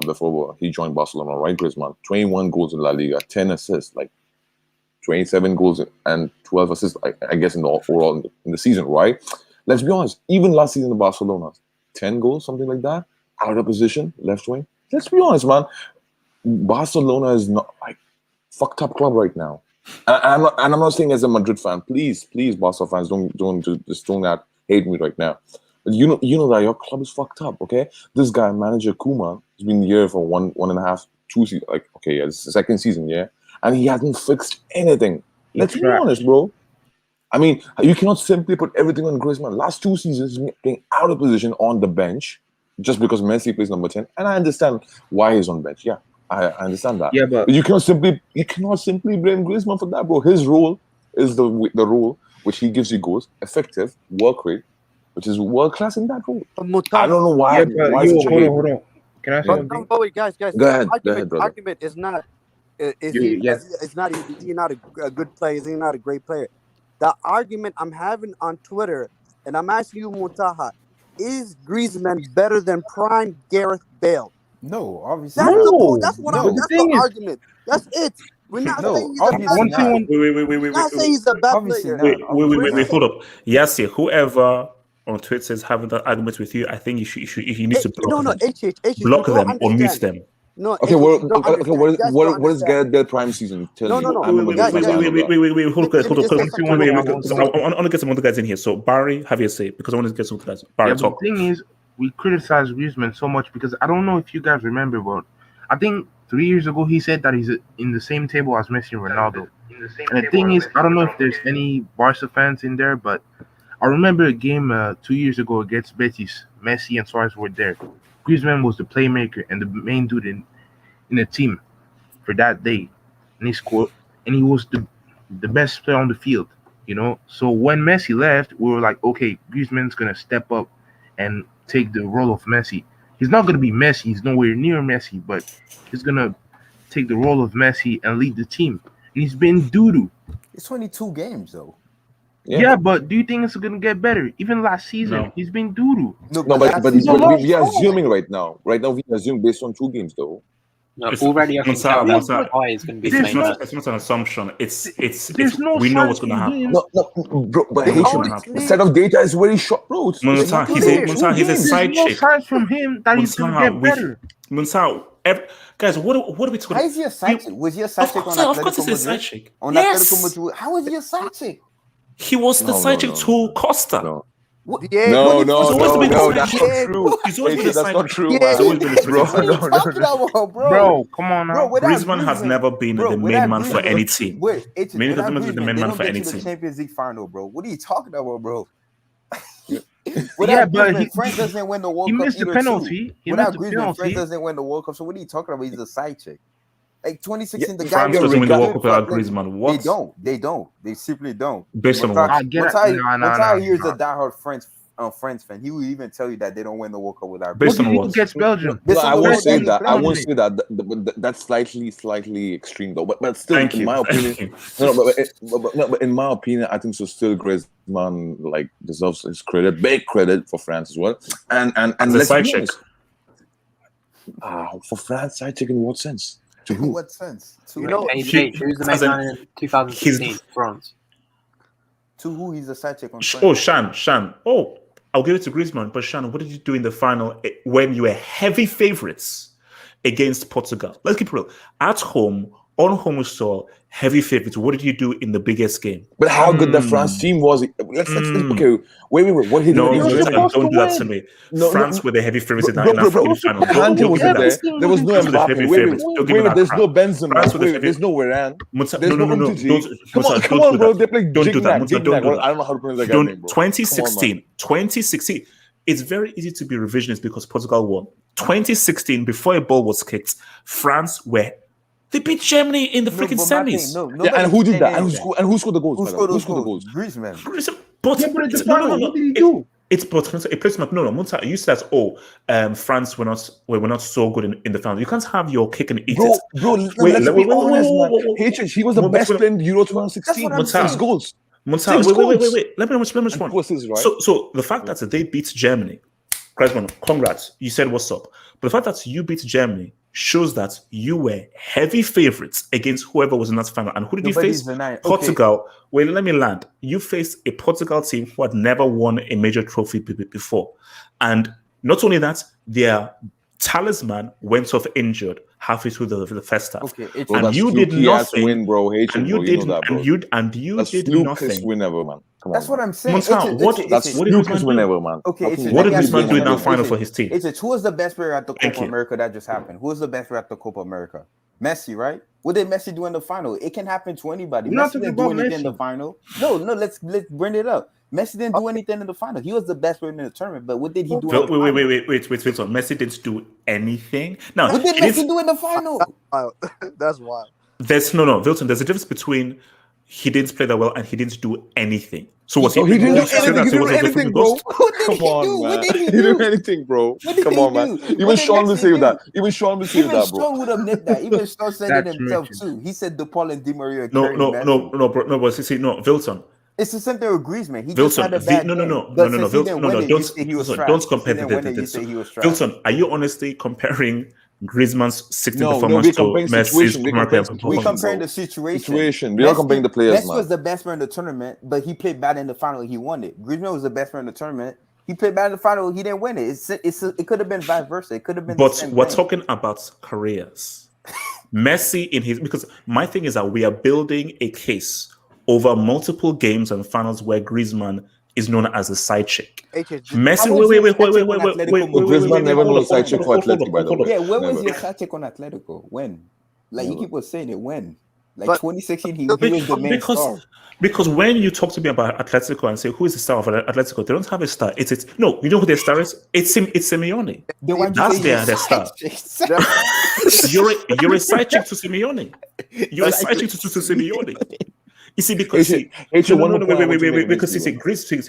before he joined Barcelona, right, Griezmann, 21 goals in La Liga, 10 assists, like 27 goals and 12 assists, I guess, in the overall in the season, right? Let's be honest, even last season in Barcelona, 10 goals, something like that, out of position, left wing. Let's be honest, man. Barcelona is not like fucked up club right now. And I'm not saying as a Madrid fan, please, Barca fans, don't hate me right now. But you know that your club is fucked up, okay? This guy, manager Koeman, has been here for 1.5, 2 seasons. Like, okay, it's the second season, yeah? And he hasn't fixed anything. Let's be honest, bro. I mean, you cannot simply put everything on Griezmann. Last 2 seasons, he's been playing out of position on the bench just because Messi plays number 10. And I understand why he's on bench. Yeah, I understand that. Yeah, but you cannot simply blame Griezmann for that, bro. His role is the role which he gives you goals, effective, work rate, which is world class in that role. I don't know why. Yeah, hold on. Can I say something? Wait, guys. Go ahead, brother. Argument is not. Is he not a good player? Is he not a great player? The argument I'm having on Twitter, and I'm asking you, Muntaha, is Griezmann better than prime Gareth Bale? No, obviously. That's not. That's the argument. That's it. We're not saying he's a bad player. We're not saying he's a bad player. Wait, hold up. Yes, whoever on Twitter is having that argument with you, I think he needs to block them. Block them or mute them. No. Okay, what is Gareth Bale prime season? Wait, hold up. I want to get some other guys in here. So Barry, have your say because I want to get some other guys. Barry, talk. The thing is, we criticize Griezmann so much because I don't know if you guys remember, but I think 3 years ago he said that he's in the same table as Messi and Ronaldo. And the thing is, I don't know if there's any Barca fans in there, but I remember a game 2 years ago against Betis. Messi and Suarez were there. Griezmann was the playmaker and the main dude in the team for that day, and he scored. And he was the best player on the field, you know. So when Messi left, we were like, okay, Griezmann's gonna step up and take the role of Messi. He's not gonna be Messi. He's nowhere near Messi, but he's gonna take the role of Messi and lead the team. And he's been doo-doo. It's 22 games though. Yeah, but do you think it's gonna get better? Even last season, he's been doo-doo. No, but we are assuming right now. Right now, we assume based on 2 games, though. No, already I can tell that's why it's going to be the main man. It's not an assumption. It's no we know what's going to happen. No, bro, but the set of data is very short, bro. He's a side no chick. signs from him that he's gonna get better. Guys, what are we talking? How is he a side chick? Was he a side chick on Atletico Of course, he's a Madrid? side chick. On Yes. Atletico Madrid? How is he a side chick? He was the side chick to Costa. No. Yeah, No, that's that's not true. He's always been a That's side not chick. true, He's man. always been a Bro, side chick. Bro, come on now. Bro, without Griezmann has never been the main man for any team. Wait, it's Maybe without doesn't mean he's the Griezmann, main they man don't for get any to the team. Champions League final, bro. What are you talking about, bro? Yeah, Without but Griezmann, France doesn't win the World he Cup missed the either, penalty. too. He Without missed the Griezmann, France penalty. doesn't win the World Cup. So what are you talking about? He's a side chick. Like 2016, the guy France doesn't win the World Cup without Griezmann. What? They don't. They simply don't. Based on what? Montai here's a diehard French fan. He will even tell you that they don't win the World Cup without Based on Griezmann. what? Against Belgium. No, I won't say that. I won't say that. That's slightly extreme, though. But still, in my opinion, but in my opinion, I think so. Still, Griezmann like deserves his credit, big credit for France as well. And let's side be chick. honest. For France, side chick in what sense? To who? In what sense? You know, who's the main man in 2016? France. To who he's a side chick on France. Oh, Shan. Oh, I'll give it to Griezmann. But Shan, what did you do in the final when you were heavy favorites against Portugal? Let's keep it real. At home, on home soil, heavy favorites. What did you do in the biggest game? But how good the France team was? Let's okay. Wait. What he No, did? don't do that to me. France were the heavy favorites in that fucking final. Kante was there. There was no Mbappe. Wait, there's no Benzema. There's no Varane. There's no Umtiti. Come on, bro. They play Don't do that. Gignac. I don't know how to pronounce that guy's name, bro. 2016. It's very easy to be revisionist because Portugal won. 2016, before a ball was kicked, France they beat Germany in the freaking semis. And who did that? And who scored the goals? Who scored the goals? Griezmann. But what did he do? It's but it plays Monta. You said, France were not so good in the final. You can't have your cake and eat it. Bro, let's be honest, man. He was the best player in Euro 2016. His goals. Monta, wait. Let me respond. Right? So the fact that they beat Germany, Griezmann, congrats. You said what's up. But the fact that you beat Germany shows that you were heavy favorites against whoever was in that final. And who did you face? Portugal. Wait, let me land. You faced a Portugal team who had never won a major trophy before. And not only that, their talisman went off injured halfway through the first half. And you did nothing. Win, bro. And you did nothing. Win ever, man. That's what I'm saying. What did Griezmann win ever, man? Okay, what did Griezmann do in that final for his team? Who was the best player at the Copa America that just happened? Who was the best player at the Copa America? Messi, right? What did Messi do in the final? It can happen to anybody. Messi didn't do anything in the final. No, let's bring it up. Messi didn't do anything in the final. He was the best player in the tournament, but what did he do? Wait. Messi didn't do anything. Now, what did Messi do in the final? That's wild. Wilton. There's a difference between he didn't play that well and he didn't do anything. So what he didn't do anything, bro. Come on, man. He didn't do anything, bro. Come on, man. Even Sean will say that. Even Sean would have nicked that. Even Sean said it himself too. He said De Paul and Di Maria. No, but Wilton. It's the same thing with Griezmann. He just had a bad game. Don't compare the Wilton, are you honestly comparing Griezmann's 60 performance to Messi's? We comparing the situation. We're not comparing the players. Messi was the best player in the tournament, but he played bad in the final. He won it. Griezmann was the best player in the tournament. He played bad in the final. He didn't win it. It could have been vice versa. It could have been. But we're talking about careers. Messi because my thing is that we are building a case over multiple games and finals where Griezmann is known as a side chick. Messi, wait. Griezmann never known a side chick for Atletico, by the way. Yeah, where was your side chick on Atletico? When? Like you keep on saying it. When? Like But 2016, he was the main star. Because when you talk to me about Atletico and say who is the star of Atletico, they don't have a star. It's no, you know who their star is? It's Simeone. That's their star. You're a side chick to Simeone. You're a side chick to Simeone. You see, because wait. Because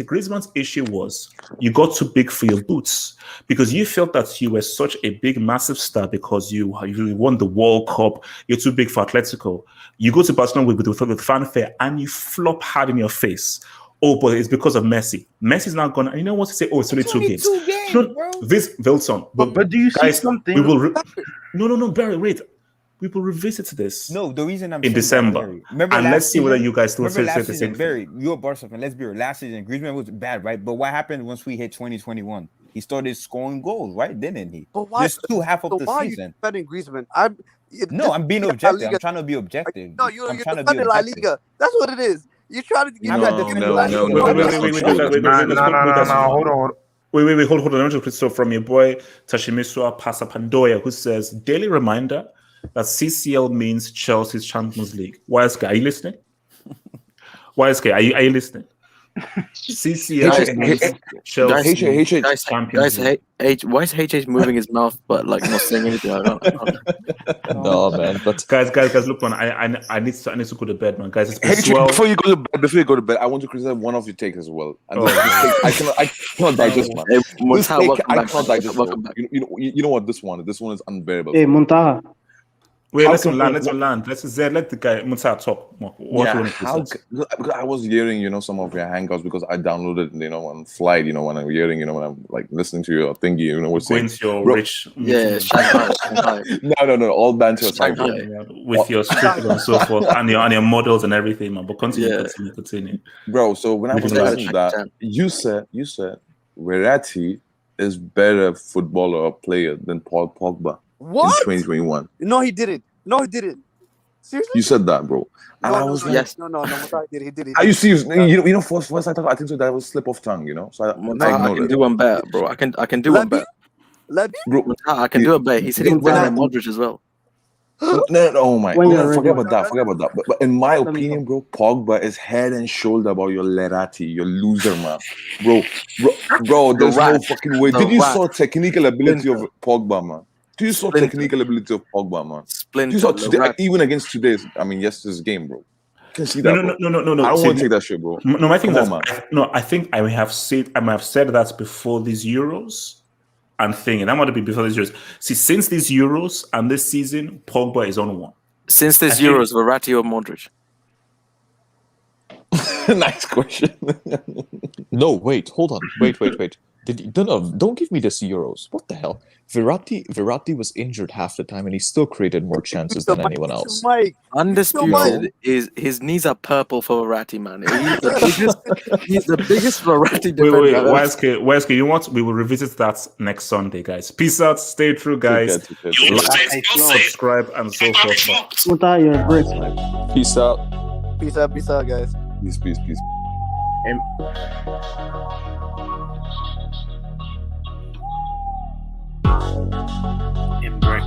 Griezmann's issue was you got too big for your boots because you felt that you were such a big, massive star because you won the World Cup. You're too big for Atletico. You go to Barcelona with fanfare and you flop hard in your face. Oh, but it's because of Messi. Messi's not gonna. You know what to say? Oh, it's only 2 games. This Wilson. But do you see something? We will. No, Barry, wait. We will revisit this. No, the reason I'm in December, and let's see whether you guys still say the same thing. You're a Barca fan. Let's be real. Last season, Griezmann was bad, right? But what happened once we hit 2021? He started scoring goals, right? Didn't he? But why? Just half of the why season. Are you defending Griezmann? I'm being objective. I'm trying to be objective. No, you're defending La Liga. That's what it is. You're trying to get. No. Hold on. Wait. Hold on. So from your boy Tashimiswa Pasapandoya, who says daily reminder that CCL means Chelsea's Champions League. YSK, are you listening? YSK, are you listening? CCL means Chelsea's Champions League. Why is HH moving his mouth but like not saying anything? I don't. No, man. But guys, look, man. I need to go to bed, man. Guys, it's been before you go to bed, I want to criticize one of your takes as well. And I cannot digest, man. This take, I cannot digest. You know what? This one is unbearable. Hey, Montaha. Wait, let's land. Let the guy Musa talk. Because I was hearing, some of your hangouts because I downloaded, on flight, when I'm hearing, when I'm like listening to your thingy, what's saying. Your rich. Yeah, No, all banter aside. With your script and so forth, and your models and everything, man. But continue. Bro, so when I was listening to that, you said Verratti is better footballer or player than Paul Pogba. What? In 2021. No, he didn't. Seriously? You said that, bro. And I was like, he did it. Are you serious? First I think so that was slip of tongue, So I can do one better, bro. I can do one better. Bro, I can do it better. He said he's better than Modric as well. No, oh my God. Forget about that. But in my opinion, bro, Pogba is head and shoulder above your Lerati, your loser, man. Bro, there's no fucking way. Did you saw technical ability of Pogba, man? Do you saw technical ability of Pogba, man? You saw today, even against today's, yesterday's game, bro. You can see that. No. I don't want to take that shit, bro. No, I think I think I may have said that before these Euros. I'm thinking that might be before these Euros. See, since these Euros and this season, Pogba is on one. Since these Euros, Verratti or Modric? Nice question. No, wait, hold on. Wait. Don't give me this Euros. What the hell? Verratti was injured half the time and he still created more chances than anyone else. Undisputed is his knees are purple for Verratti, man. He's the biggest Verratti defender. Wait. YSK, you know what? We will revisit that next Sunday, guys. Peace out. Stay true, guys. Like, subscribe, and so forth. You're great. Peace out. Peace out, guys. Peace. In brick.